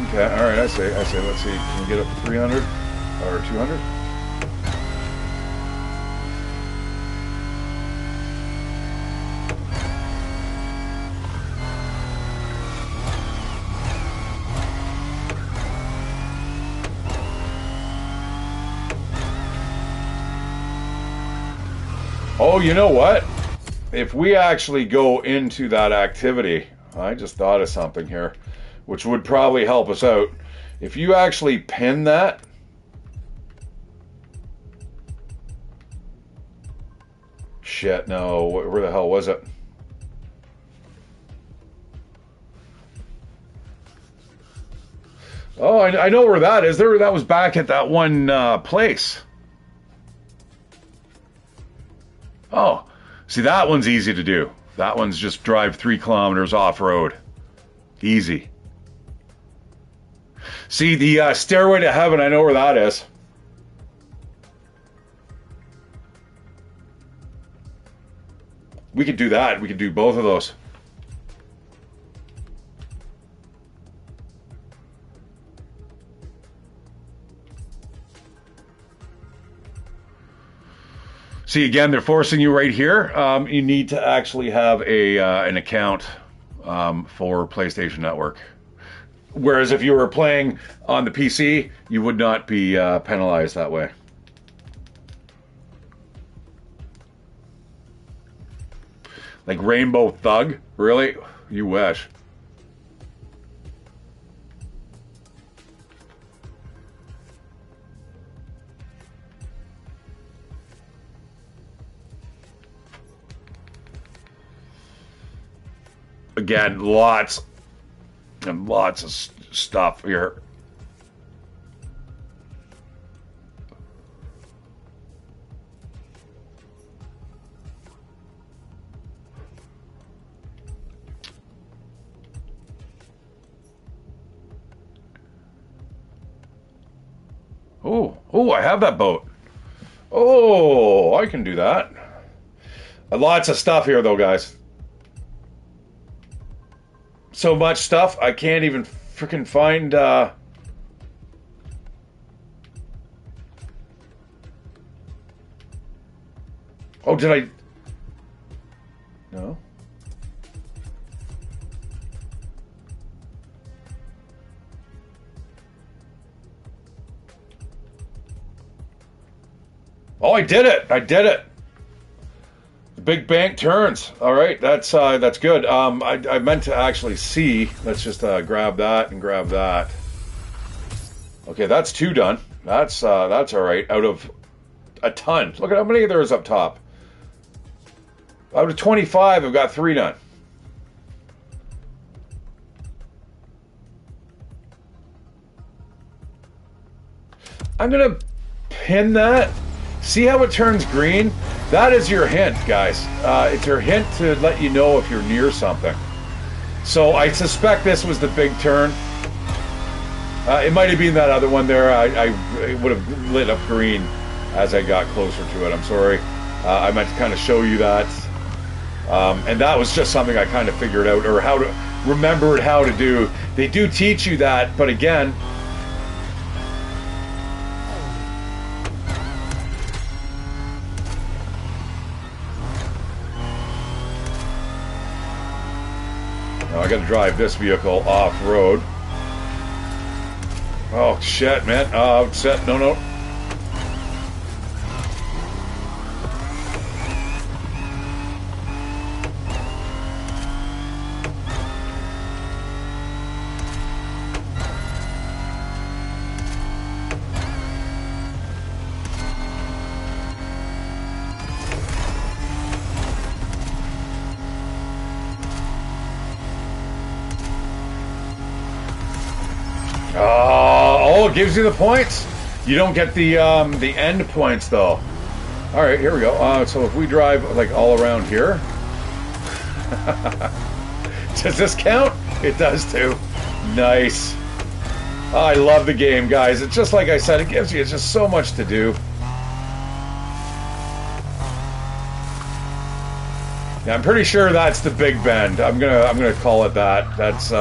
Okay, all right. I say. Let's see. Can we get up to 300 or 200? Oh, you know what? If we actually go into that activity, I just thought of something here, which would probably help us out. If you actually pin that, shit, no, where the hell was it? Oh, I know where that is. That was back at that one place. Oh, see, that one's easy to do. That one's just drive 3 kilometers off-road. Easy. See, the Stairway to Heaven, I know where that is. We could do that. We could do both of those. See, again, they're forcing you right here. You need to actually have an account for PlayStation Network. Whereas if you were playing on the PC, you would not be penalized that way. Like Rainbow Thug? Really? You wish. Again, lots and lots of stuff here. Oh, I have that boat. Oh, I can do that. Lots of stuff here, though, guys. So much stuff, I can't even freaking find... Oh, did I... No? Oh, I did it! I did it! The big bank turns. All right, that's good. I meant to actually see. Let's just grab that and grab that. Okay, that's 2 done. That's all right. Out of a ton. Look at how many there is up top. Out of 25, I've got 3 done. I'm gonna pin that. See how it turns green? That is your hint, guys. It's your hint to let you know if you're near something. So I suspect this was the big turn. It might have been that other one there. I would have lit up green as I got closer to it. I'm sorry. I meant to kind of show you that. And that was just something I kind of figured out, or remembered how to do. They do teach you that, but again... Now I gotta drive this vehicle off-road. Oh, shit, man. Set. No. Oh, it gives you the points. You don't get the end points though. All right, here we go. So if we drive like all around here, does this count? It does too. Nice. Oh, I love the game, guys. It's just like I said, it gives you just so much to do. Yeah, I'm pretty sure that's the Big Bend. I'm gonna call it that. That's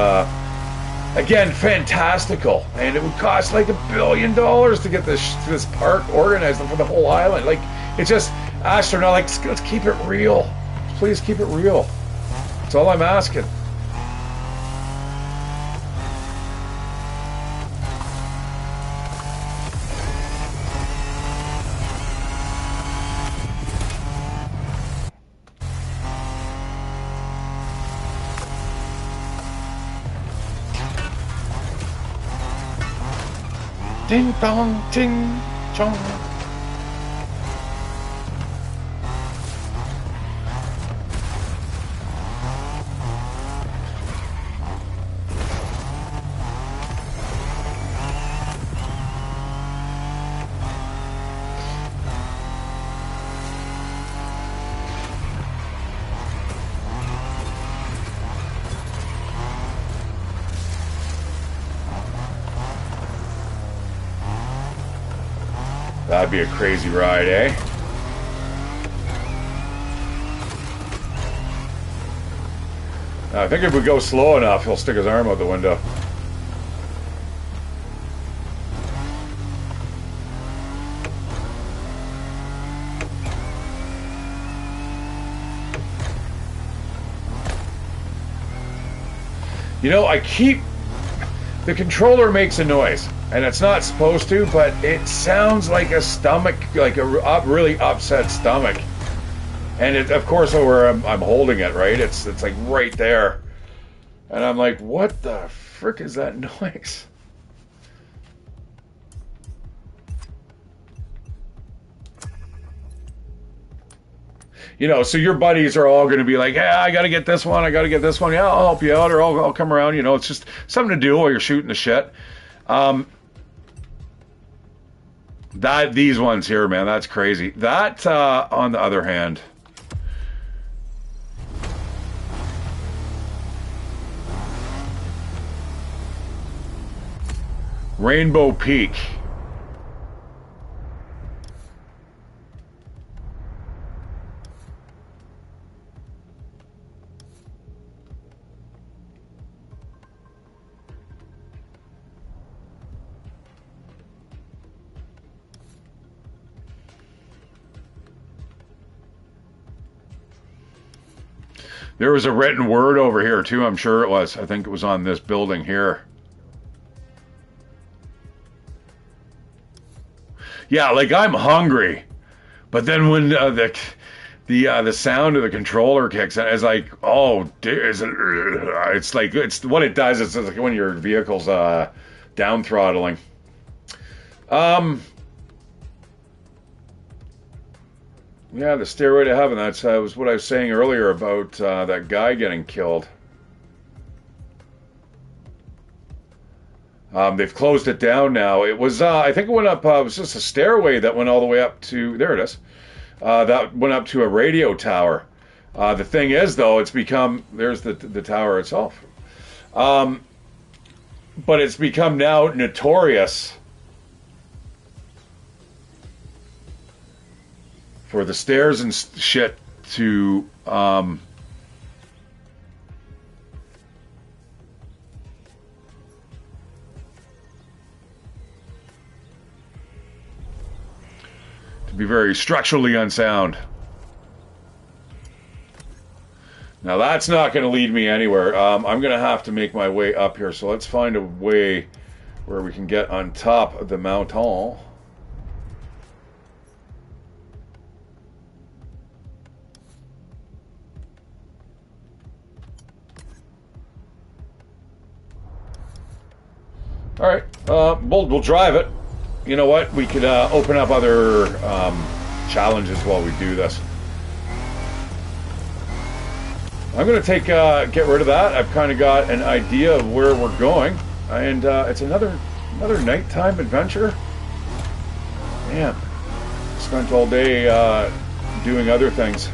again fantastical, and it would cost like $1 billion to get this park organized for the whole island. Like, it's just astronaut. Like, let's keep it real. Please keep it real. That's all I'm asking. Ding dong, ting chong. That'd be a crazy ride, eh? I think if we go slow enough, he'll stick his arm out the window. You know, the controller makes a noise. And it's not supposed to, but it sounds like a stomach, like a really upset stomach. And it, of course, where I'm holding it, right? It's like right there. And I'm like, what the frick is that noise? You know, so your buddies are all going to be like, yeah, I got to get this one. I got to get this one. Yeah, I'll help you out, or I'll come around. You know, it's just something to do while you're shooting the shit. These ones here, man, that's crazy. That, on the other hand, Rainbow Peak. There was a written word over here, too, I'm sure it was. I think it was on this building here. Yeah, like, I'm hungry. But then when the sound of the controller kicks in, it's like, oh, it's like, it's what it does. It's like when your vehicle's down throttling. Yeah, the Stairway to Heaven. That's was what I was saying earlier about that guy getting killed. They've closed it down now. It was, I think it went up, it was just a stairway that went all the way up to, there it is. That went up to a radio tower. The thing is, though, it's become, there's the tower itself. But it's become now notorious for the stairs and shit to be very structurally unsound. Now that's not going to lead me anywhere. I'm going to have to make my way up here, so let's find a way where we can get on top of the mountain. All right, we'll drive it. You know what? We could open up other challenges while we do this. I'm going to get rid of that. I've kind of got an idea of where we're going, and it's another nighttime adventure. Man, spent all day doing other things.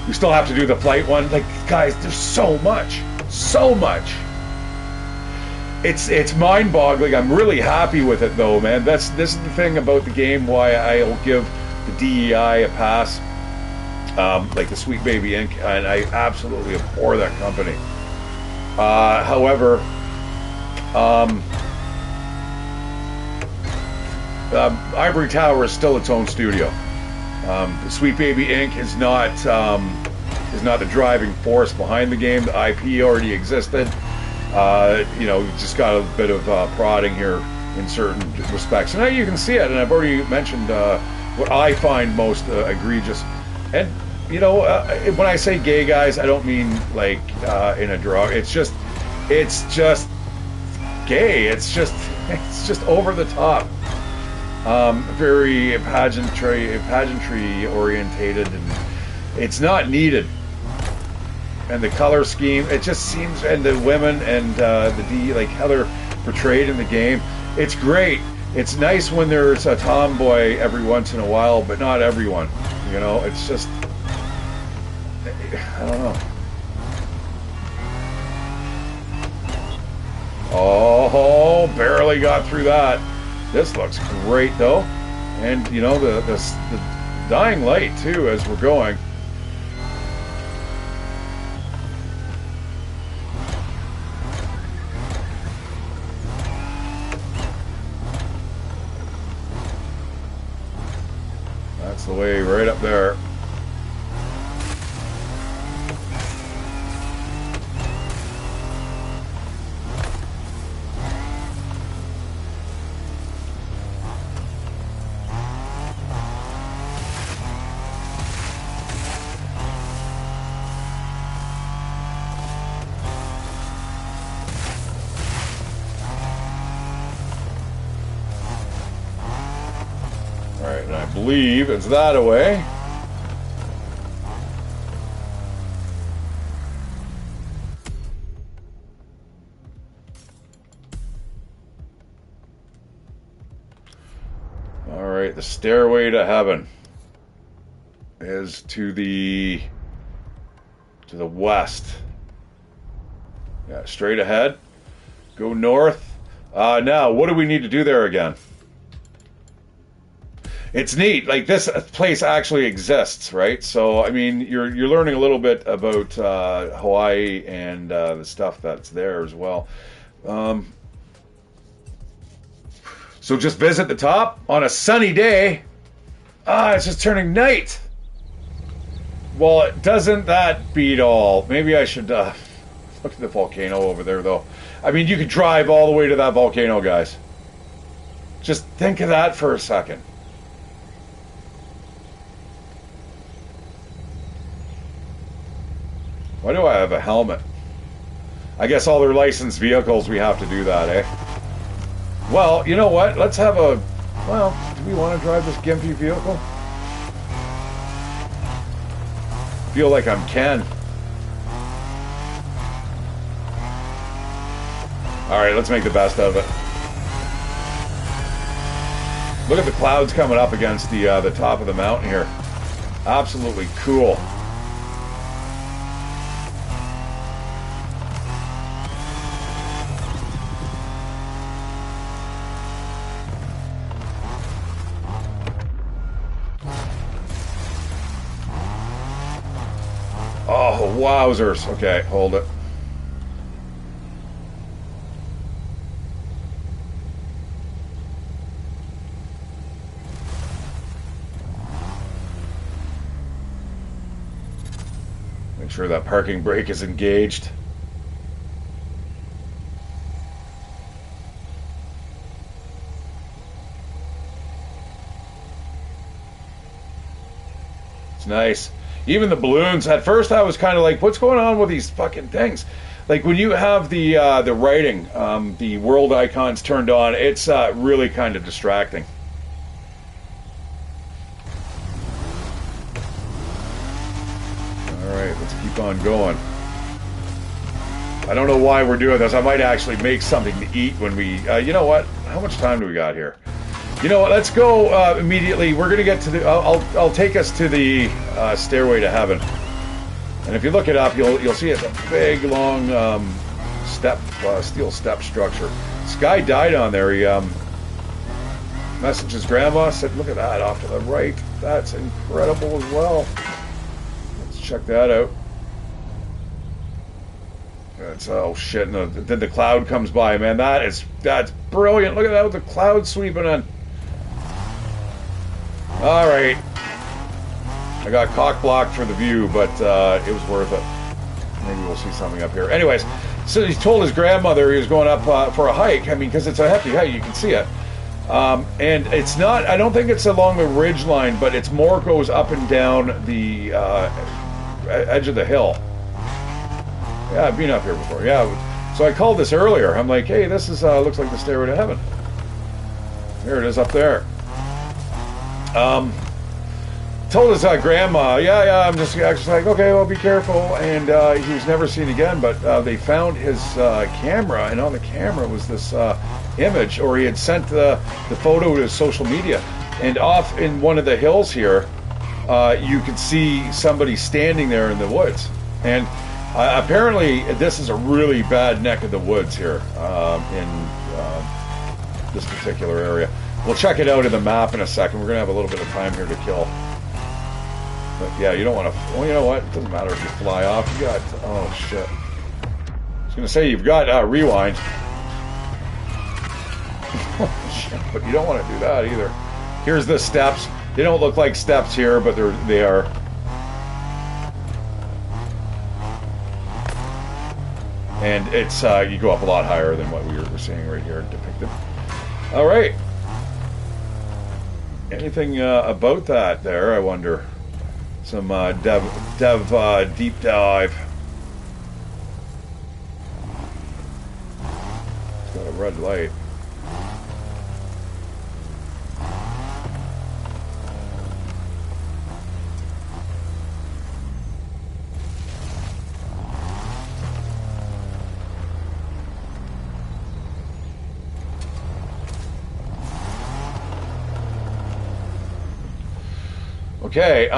We still have to do the flight one. Like, guys, there's so much. So much. It's mind-boggling. I'm really happy with it, though, man. This is the thing about the game, why I'll give the DEI a pass. Like the Sweet Baby Inc., and I absolutely abhor that company. However, Ivory Tower is still its own studio. The Sweet Baby Inc. is not the driving force behind the game. The IP already existed. You know, you just got a bit of prodding here in certain respects. And now you can see it, and I've already mentioned what I find most egregious. And you know, when I say gay, guys, I don't mean like in a drug. It's just gay. It's just over the top. Very pageantry orientated, and it's not needed. And the color scheme, it just seems, and the women and like how they're portrayed in the game, it's great. It's nice when there's a tomboy every once in a while, but not everyone. You know, it's just, I don't know. Oh, barely got through that. This looks great though, and you know the dying light too as we're going. That's the way right up there. And I believe it's that away. All right, the stairway to heaven is to the west. Yeah, straight ahead. Go north. Now, what do we need to do there again? It's neat. Like, this place actually exists, right? So, I mean, you're learning a little bit about Hawaii and the stuff that's there as well. So just visit the top on a sunny day. It's just turning night. Well, doesn't that beat all? Maybe I should look at the volcano over there, though. I mean, you could drive all the way to that volcano, guys. Just think of that for a second. Why do I have a helmet? I guess all their licensed vehicles, we have to do that, eh? Well, you know what? Let's have a... Well, do we want to drive this gimpy vehicle? Feel like I'm Ken. Alright, let's make the best of it. Look at the clouds coming up against the top of the mountain here. Absolutely cool. Oh, wowzers. Okay, hold it. Make sure that parking brake is engaged. It's nice. Even the balloons, at first I was kind of like, what's going on with these fucking things? Like when you have the writing, the world icons turned on, it's really kind of distracting. Alright, let's keep on going. I don't know why we're doing this. I might actually make something to eat when we... you know what? How much time do we got here? You know what? Let's go immediately. We're gonna get to the. I'll take us to the stairway to heaven. And if you look it up, you'll see it's a big, long steel step structure. This guy died on there. He messaged his grandma. Said, "Look at that off to the right. That's incredible as well." Let's check that out. That's oh shit! And then the cloud comes by. Man, that's brilliant. Look at that with the cloud sweeping in. All right. I got cock blocked for the view, but it was worth it. Maybe we'll see something up here. Anyways, so he told his grandmother he was going up for a hike. I mean, because it's a hefty hike, you can see it. And it's not, I don't think it's along the ridge line, but it's more goes up and down the edge of the hill. Yeah, I've been up here before. Yeah, so I called this earlier. I'm like, hey, this is looks like the stairway to heaven. There it is up there. Told his grandma, I'm just like, okay, well, be careful. And he was never seen again, but they found his camera, and on the camera was this image, or he had sent the photo to his social media. And off in one of the hills here, you could see somebody standing there in the woods. And apparently, this is a really bad neck of the woods here in this particular area. We'll check it out in the map in a second. We're going to have a little bit of time here to kill. But yeah, you don't want to... Well, you know what? It doesn't matter if you fly off. You got... Oh, shit. I was going to say, you've got rewind. Shit, but you don't want to do that either. Here's the steps. They don't look like steps here, but they are. And it's... you go up a lot higher than what we were seeing right here depicted. All right. Anything about that there, I wonder? Some dev deep dive. It's got a red light. Okay,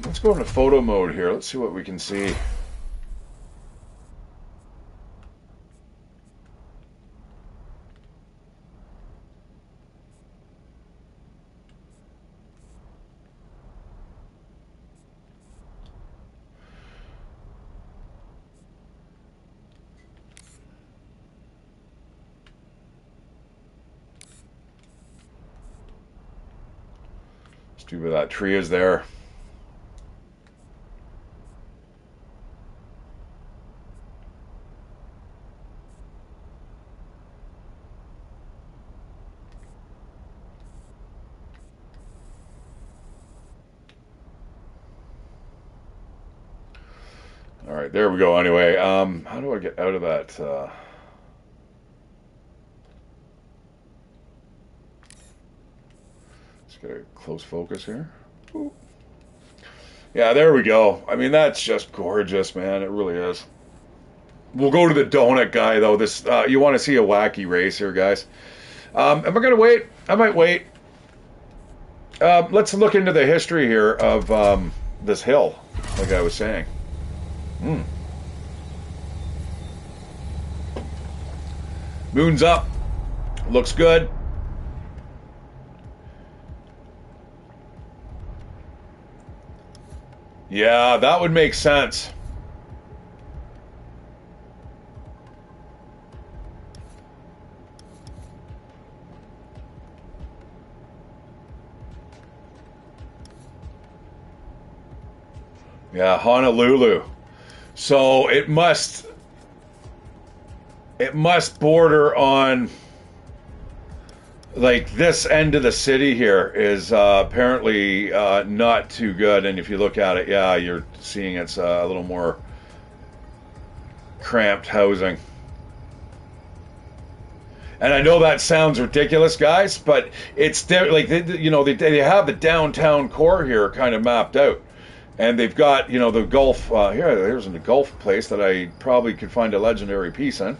let's go into photo mode here. Let's see what we can see. Too bad that tree is there. All right, there we go. Anyway, how do I get out of that? Get a close focus here. Ooh. Yeah, there we go. I mean, that's just gorgeous, man. It really is. We'll go to the donut guy, though. This you want to see a wacky race here, guys. Am I going to wait? I might wait. Let's look into the history here of this hill, like I was saying. Moon's up. Looks good. Yeah, that would make sense. Yeah, Honolulu. So it must border on, like, this end of the city here is apparently not too good. And if you look at it, yeah, you're seeing it's a little more cramped housing. And I know that sounds ridiculous, guys, but it's like, they have the downtown core here kind of mapped out. And they've got, the Gulf, here's a Gulf place that I probably could find a legendary piece in.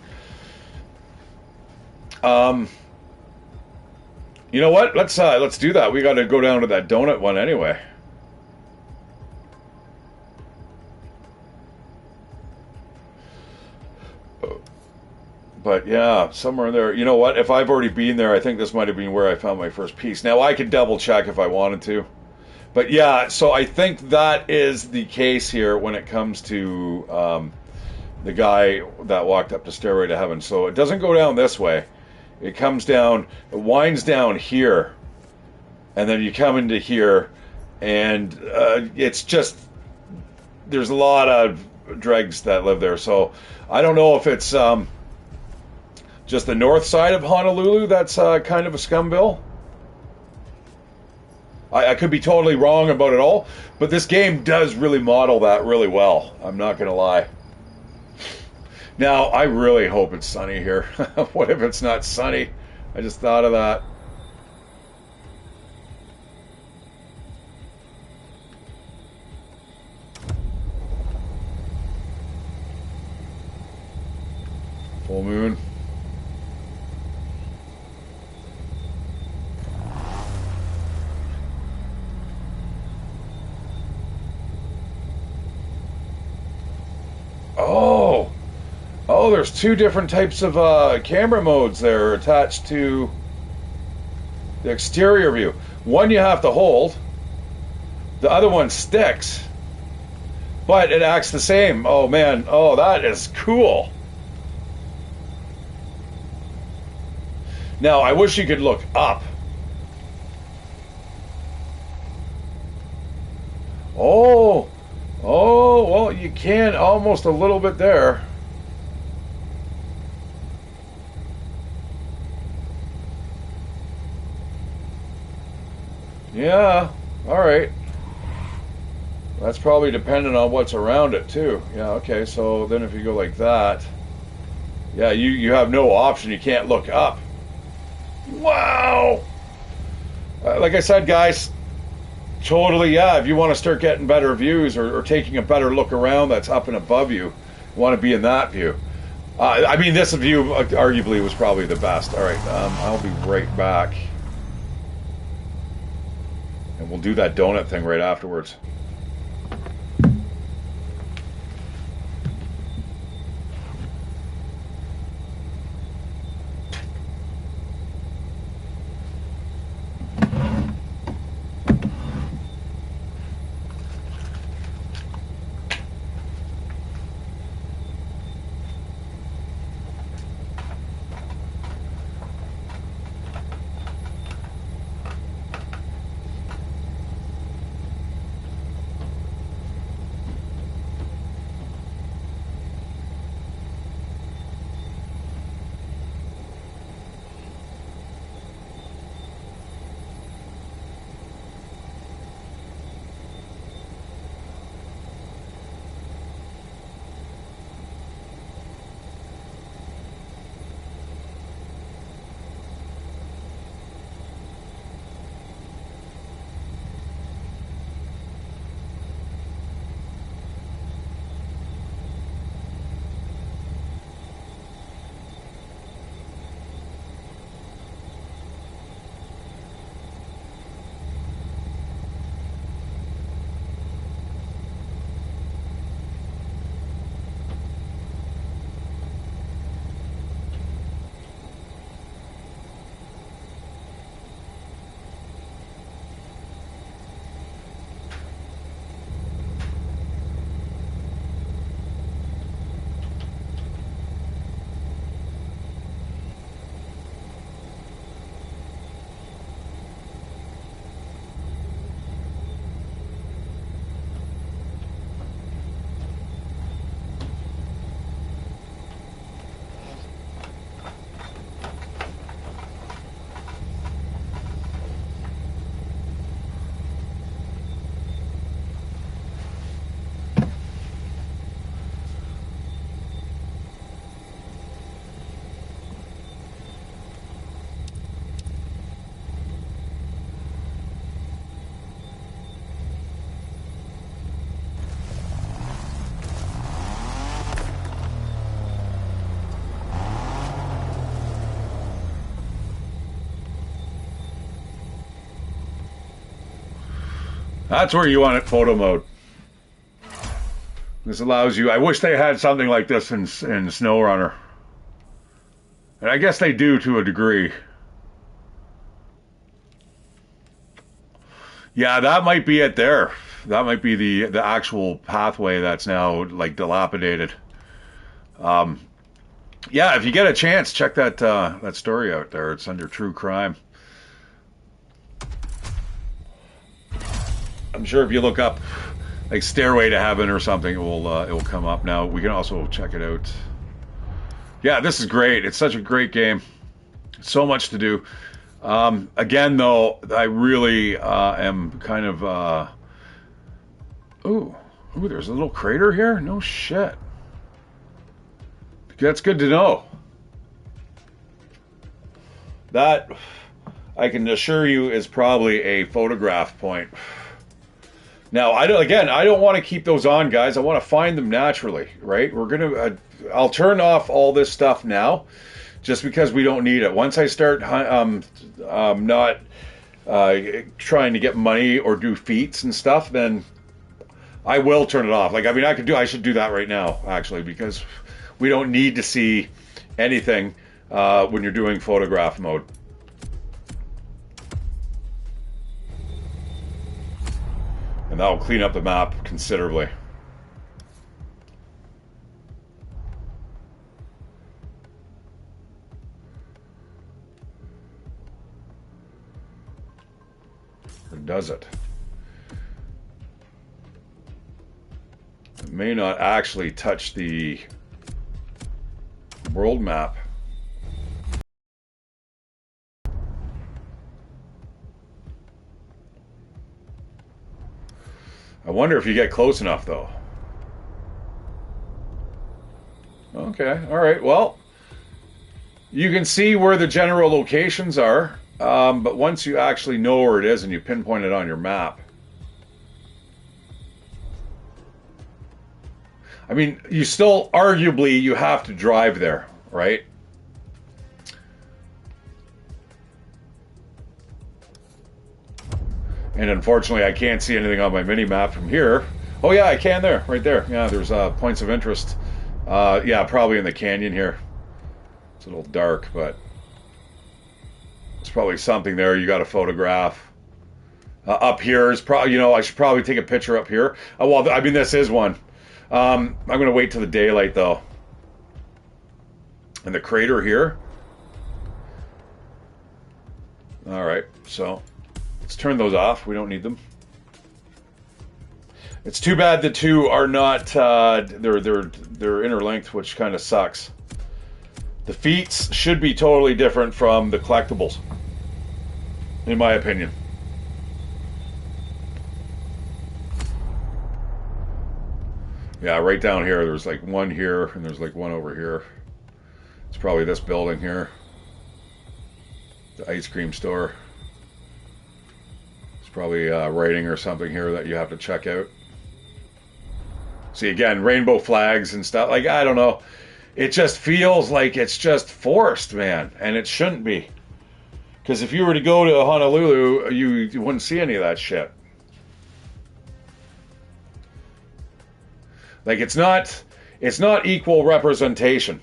You know what? Let's do that. We got to go down to that donut one anyway. But yeah, somewhere there. You know what? If I've already been there, I think this might have been where I found my first piece. Now I could double check if I wanted to. But yeah, so I think that is the case here when it comes to the guy that walked up the stairway to heaven. So it doesn't go down this way. It comes down, it winds down here, and then you come into here, and it's just, there's a lot of dregs that live there. So I don't know if it's just the north side of Honolulu that's kind of a scumbill. I could be totally wrong about it all, but this game does really model that really well. I'm not going to lie. Now, I really hope it's sunny here. What if it's not sunny? I just thought of that. Full moon. Oh, there's two different types of camera modes there attached to the exterior view. One you have to hold. The other one sticks. But it acts the same. Oh, man. Oh, that is cool. Now, I wish you could look up. Oh, well, you can almost a little bit there. Yeah, all right. That's probably dependent on what's around it, too. Yeah, okay, so then if you go like that, yeah, you have no option. You can't look up. Wow! Like I said, guys, totally, yeah, if you want to start getting better views or taking a better look around that's up and above you, you want to be in that view. I mean, this view arguably was probably the best. All right, I'll be right back. And we'll do that donut thing right afterwards. That's where you want it photo mode. This allows you... I wish they had something like this in SnowRunner. And I guess they do to a degree. Yeah, that might be it there. That might be the actual pathway that's now, like, dilapidated. Yeah, if you get a chance, check that story out there. It's under True Crime. I'm sure if you look up like Stairway to Heaven or something, it will come up. Now we can also check it out. Yeah, this is great. It's such a great game. So much to do. Again, though, I really am kind of. Ooh, there's a little crater here. No shit. That's good to know. That I can assure you is probably a photograph point. Now, I don't want to keep those on, guys. I want to find them naturally, right? We're going to, I'll turn off all this stuff now, just because we don't need it. Once I start not trying to get money or do feats and stuff, then I will turn it off. Like, I mean, I should do that right now, actually, because we don't need to see anything when you're doing photograph mode. And that'll clean up the map considerably. Or does it? It may not actually touch the world map. I wonder if you get close enough, though. Okay, all right. Well, you can see where the general locations are, but once you actually know where it is and you pinpoint it on your map, I mean, you still arguably you have to drive there, right? And unfortunately, I can't see anything on my mini-map from here. Oh yeah, I can there, right there. Yeah, there's points of interest. Yeah, probably in the canyon here. It's a little dark, but it's probably something there you got to photograph. Up here is probably, I should probably take a picture up here. Well, I mean, this is one. I'm going to wait till the daylight, though. And the crater here. All right, so... let's turn those off. We don't need them. It's too bad the two are not they're interlinked, which kind of sucks. The feats should be totally different from the collectibles, in my opinion. Yeah, right down here. There's like one here, and there's like one over here. It's probably this building here. The ice cream store. Probably writing or something here that you have to check out. See, again, rainbow flags and stuff. Like, I don't know. It just feels like it's just forced, man. And it shouldn't be. Because if you were to go to Honolulu, you wouldn't see any of that shit. Like, it's not equal representation.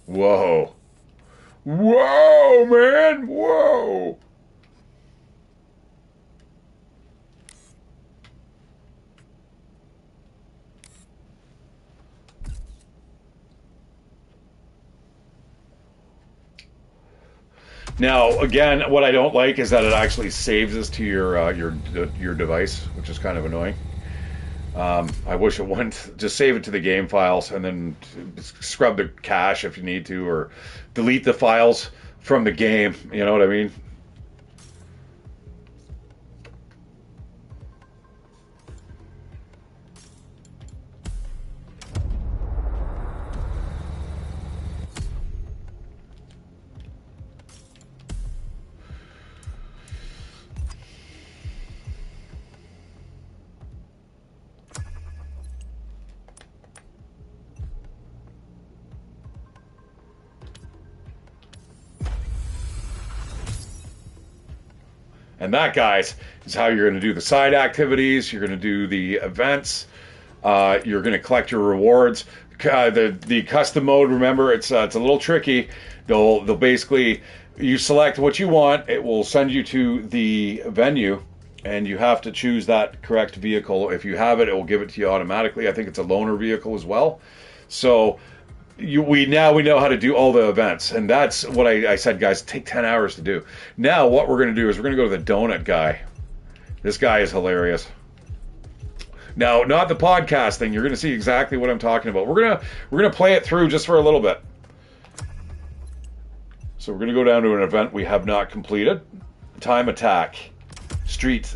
Whoa. Whoa, man. Whoa. Now, again, what I don't like is that it actually saves us to your device, which is kind of annoying. I wish it wouldn't. Just save it to the game files and then scrub the cache if you need to, or delete the files from the game. You know what I mean? And that, guys, is how you're going to do the side activities. You're going to do the events. You're going to collect your rewards. The custom mode, remember, it's a little tricky. They'll basically, you select what you want. It will send you to the venue, and you have to choose that correct vehicle. If you have it, it will give it to you automatically. I think it's a loaner vehicle as well. So we know how to do all the events, and that's what I said, guys. Take 10 hours to do. Now what we're going to do is we're going to go to the donut guy. This guy is hilarious. Now, not the podcast thing. You're going to see exactly what I'm talking about. We're gonna play it through just for a little bit. So we're going to go down to an event we have not completed. Time Attack. Street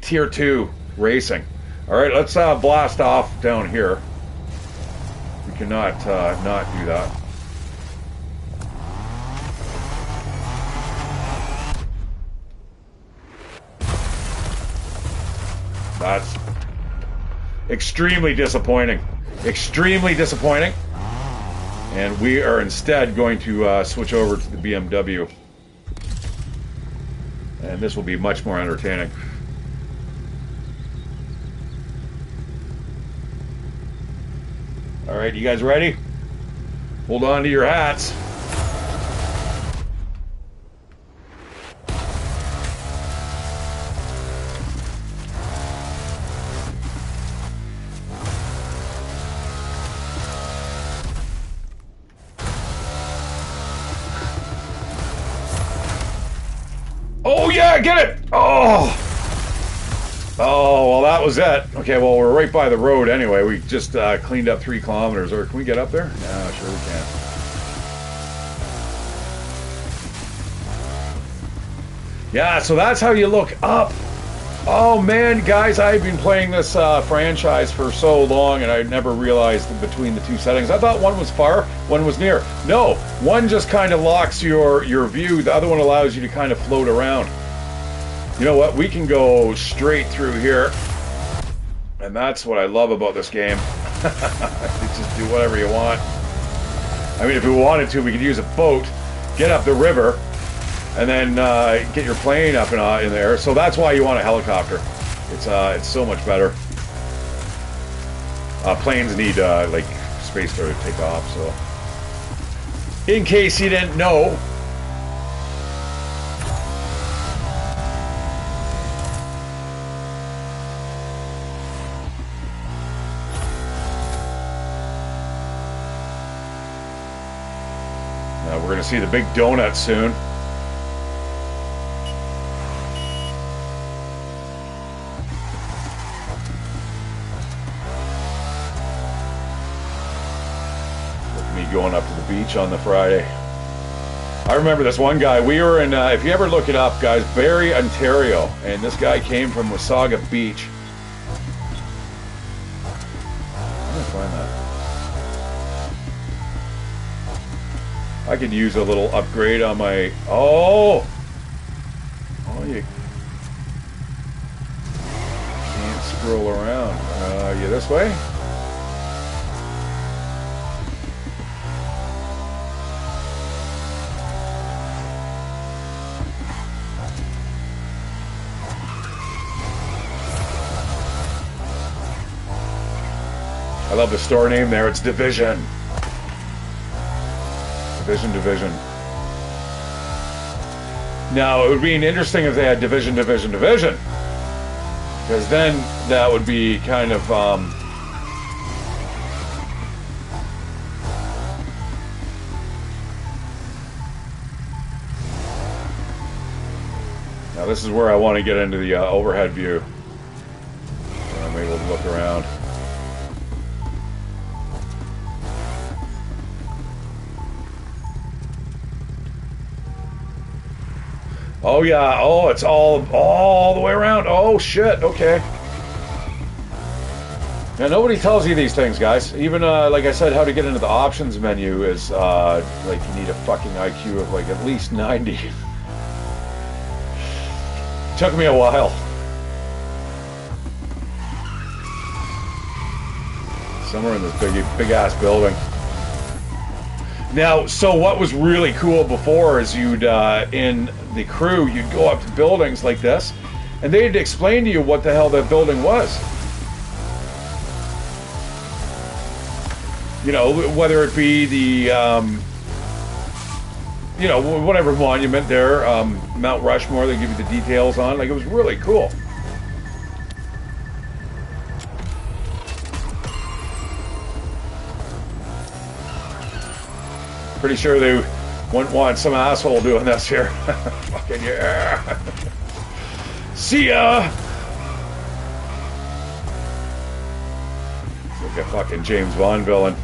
Tier 2 Racing. All right, let's blast off down here. We cannot not do that. That's extremely disappointing. Extremely disappointing. And we are instead going to switch over to the BMW. And this will be much more entertaining. All right, you guys ready? Hold on to your hats. Oh yeah, get it! Oh! Oh, well that was it. Okay, well we're right by the road anyway. We just cleaned up 3 kilometers. Or can we get up there? No, sure we can. Yeah, so that's how you look up. Oh man, guys, I've been playing this franchise for so long, and I never realized between the 2 settings. I thought one was far, one was near. No, one just kind of locks your view. The other one allows you to kind of float around. You know what? We can go straight through here, and that's what I love about this game. You just do whatever you want. I mean, if we wanted to, we could use a boat, get up the river, and then get your plane up in there. So that's why you want a helicopter. It's so much better. Planes need like space to take off. So, in case you didn't know. Now we're gonna see the big donut soon. Going up to the beach on the Friday. I remember this one guy. We were in, if you ever look it up, guys, Barrie, Ontario, and this guy came from Wasaga Beach. Where did I find that? I could use a little upgrade on my. Oh, you can't scroll around. You this way? I love the store name there. It's Division. Division. Now, it would be interesting if they had Division. Because then that would be kind of... Now, this is where I want to get into the overhead view. So I'm able to look around. Oh yeah, oh, it's all the way around. Oh shit, okay. Now nobody tells you these things, guys. Even like I said, how to get into the options menu is like you need a fucking IQ of like at least 90. Took me a while. Somewhere in this big ass building. Now, so what was really cool before is you'd, in the crew, you'd go up to buildings like this, and they'd explain to you what the hell that building was. You know, whether it be the, you know, whatever monument there, Mount Rushmore, they give you the details on. Like, it was really cool. Pretty sure they wouldn't want some asshole doing this here. Fucking yeah. See ya. Like a fucking James Bond villain.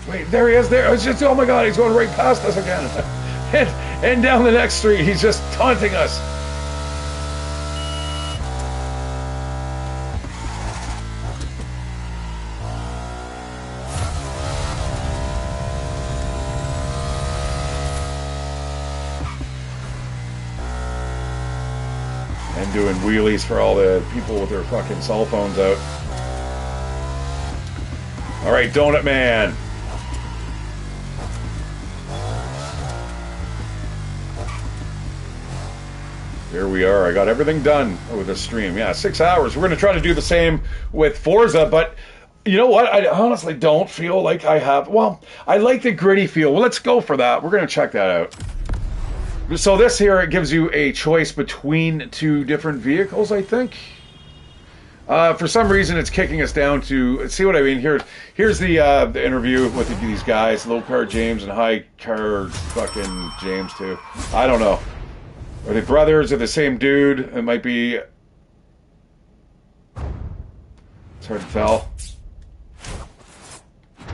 Wait, there he is. There. I was just, oh my god, he's going right past us again. and down the next street, he's just taunting us. Doing wheelies for all the people with their fucking cell phones out. All right, Donut Man. Here we are. I got everything done with this stream. Yeah, 6 hours. We're going to try to do the same with Forza, but you know what? I honestly don't feel like I have... Well, I like the gritty feel. Well, let's go for that. We're going to check that out. So this here, it gives you a choice between two different vehicles, I think. For some reason, it's kicking us down to... See what I mean? Here's the interview with these guys. Low car James and high car fucking James, too. I don't know. Are they brothers? Are they the same dude? It might be... It's hard to tell.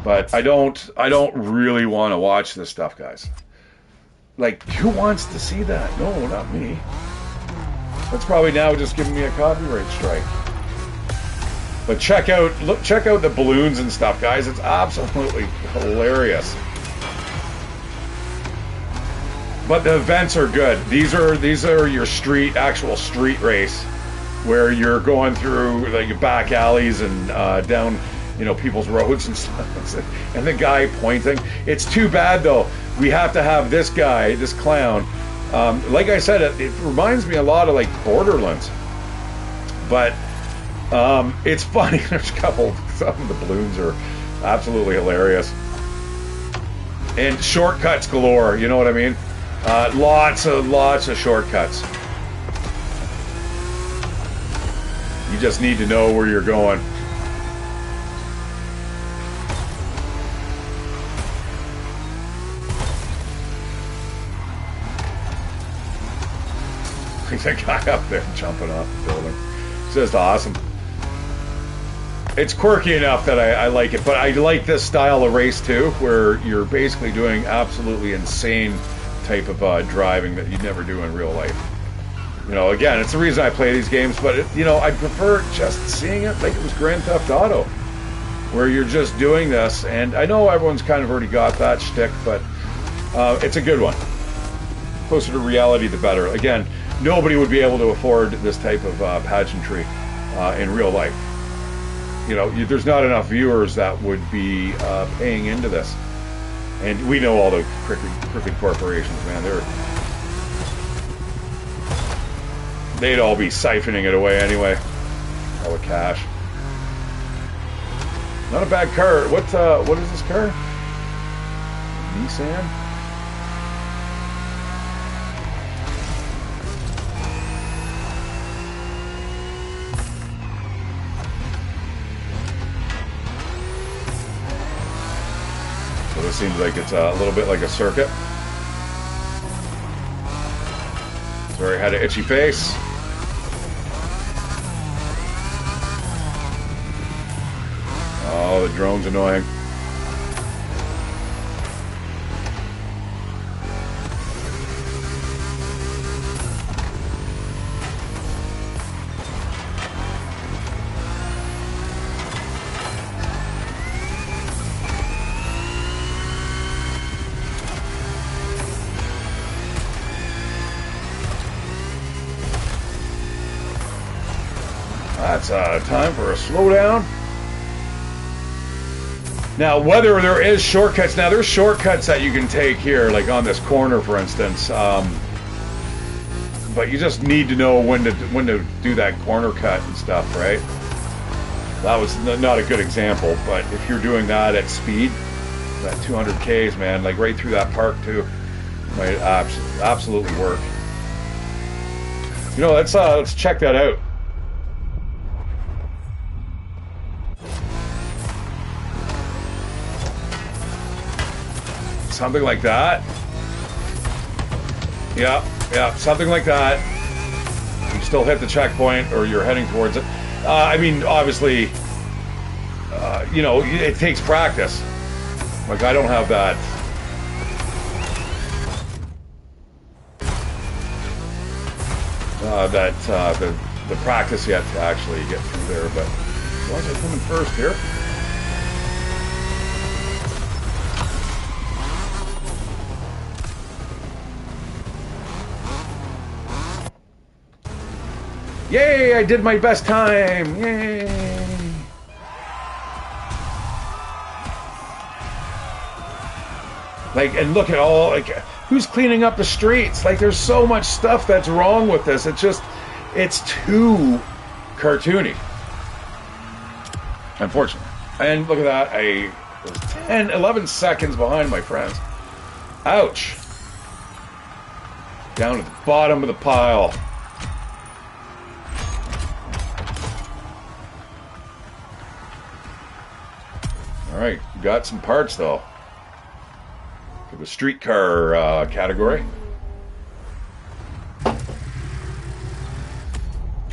But I don't really want to watch this stuff, guys. Like, who wants to see that? No, not me. That's probably now just giving me a copyright strike. But check out the balloons and stuff, guys. It's absolutely hilarious. But the events are good. These are your actual street race, where you're going through like back alleys and down, you know, people's roads and stuff. And the guy pointing. It's too bad though. We have to have this guy, this clown. Like I said, it reminds me a lot of like Borderlands. But it's funny. There's a couple. Some of the balloons are absolutely hilarious. And shortcuts galore. You know what I mean? Lots of shortcuts. You just need to know where you're going. There's a guy up there jumping off the building. It's just awesome. It's quirky enough that I like it, but I like this style of race too, where you're basically doing absolutely insane type of driving that you'd never do in real life. You know, again, it's the reason I play these games, but you know, I prefer just seeing it like it was Grand Theft Auto, where you're just doing this, and I know everyone's kind of already got that shtick, but it's a good one. Closer to reality, the better. Again, nobody would be able to afford this type of pageantry in real life. You know, there's not enough viewers that would be paying into this. And we know all the crooked corporations, man. They'd all be siphoning it away anyway. All the cash. Not a bad car. What is this car? Nissan? So this seems like it's a little bit like a circuit. Sorry, I had an itchy face. Oh, the drone's annoying. That's time for a slowdown. Now, whether there is shortcuts, now there's shortcuts that you can take here, like on this corner, for instance. But you just need to know when to do that corner cut and stuff, right? That was not a good example, but if you're doing that at speed, that 200 Ks, man, like right through that park too, might absolutely work. You know, let's check that out. Something like that. Yeah, something like that. You still hit the checkpoint, or you're heading towards it. I mean, obviously, you know, it takes practice. Like, I don't have that. The practice yet to actually get through there, but as long as I come in first here. Yay, I did my best time! Yay! Like, and look at all, like, who's cleaning up the streets? Like, there's so much stuff that's wrong with this. It's just, it's too cartoony. Unfortunately. And look at that, I was 10, 11 seconds behind my friends. Ouch. Down at the bottom of the pile. Alright, got some parts though. For the streetcar category.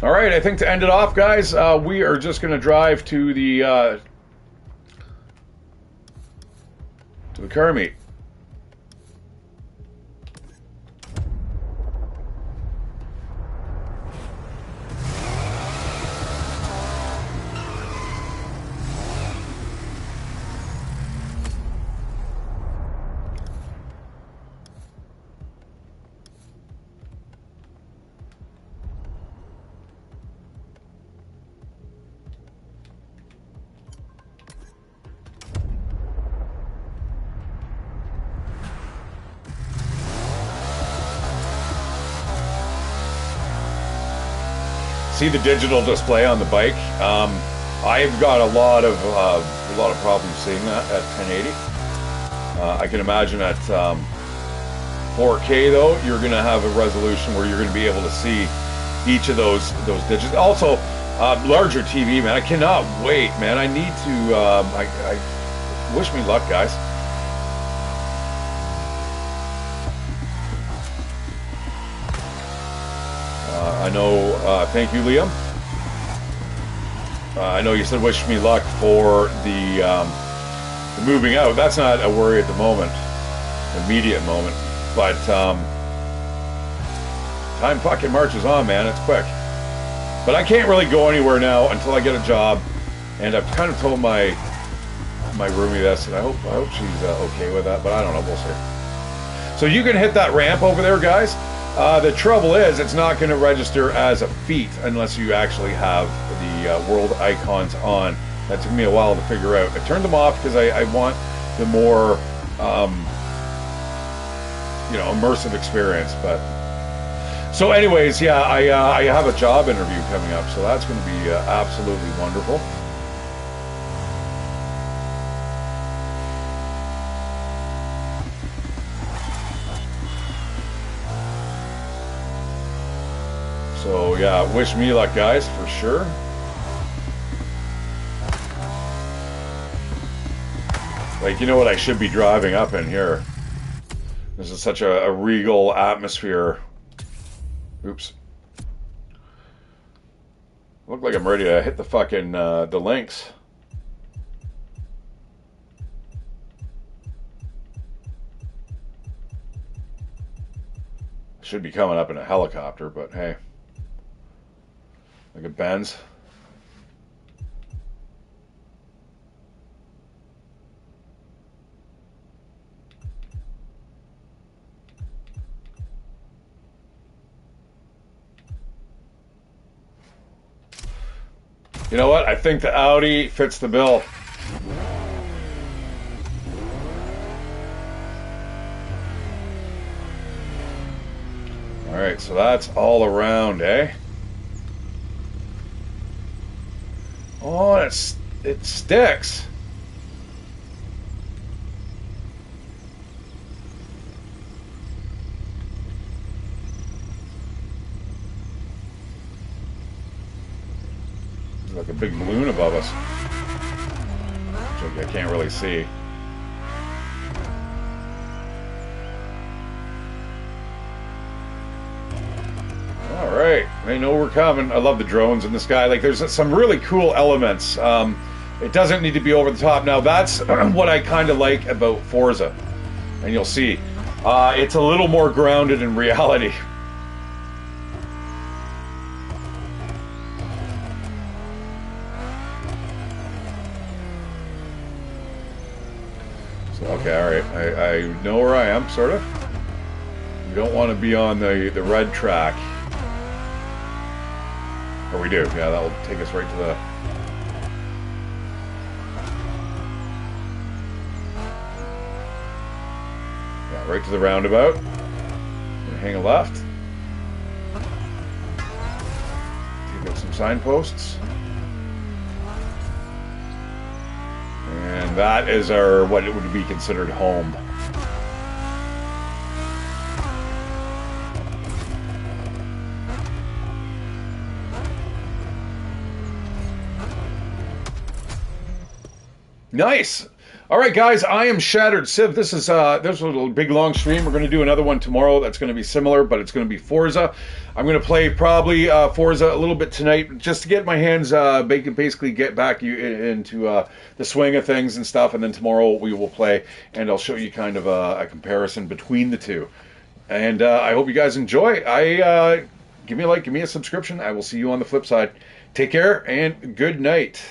Alright, I think to end it off, guys, we are just going to drive to the car meet. See the digital display on the bike. I've got a lot of problems seeing that at 1080. I can imagine at 4K though, you're going to have a resolution where you're going to be able to see each of those digits. Also, larger TV, man. I cannot wait, man. I need to. I wish me luck, guys. I know, thank you, Liam. I know you said wish me luck for the moving out. That's not a worry at the moment, immediate moment. But time fucking marches on, man. It's quick. But I can't really go anywhere now until I get a job. And I've kind of told my roomie this, and I hope she's okay with that. But I don't know. We'll see. So you can hit that ramp over there, guys. The trouble is, it's not going to register as a feat unless you actually have the world icons on. That took me a while to figure out. I turned them off because I want the more, you know, immersive experience. But so, anyways, yeah, I have a job interview coming up, so that's going to be absolutely wonderful. So yeah, wish me luck, guys, for sure. Like, you know what I should be driving up in here? This is such a regal atmosphere. Oops. Look like I'm ready to hit the fucking the links. Should be coming up in a helicopter, but hey. Like a Benz. You know what? I think the Audi fits the bill. All right, so that's all around, eh? Oh, it sticks. There's like a big balloon above us, which I can't really see. All right, they know we're coming. I love the drones in the sky. Like, there's some really cool elements. It doesn't need to be over the top. Now, that's what I kind of like about Forza, and you'll see. It's a little more grounded in reality. So, okay, all right. I know where I am, sort of. We don't want to be on the red track. Or we do. Yeah, that'll take us right to the... Yeah, right to the roundabout. And hang a left. Take out some signposts. And that is our, what it would be considered home. Nice. All right, guys. I am Shatteredciv. This was a little big long stream. We're going to do another one tomorrow. That's going to be similar, but it's going to be Forza. I'm going to play probably Forza a little bit tonight, just to get my hands basically get back into the swing of things and stuff. And then tomorrow we will play, and I'll show you kind of a comparison between the two. And I hope you guys enjoy. Give me a like, give me a subscription. I will see you on the flip side. Take care and good night.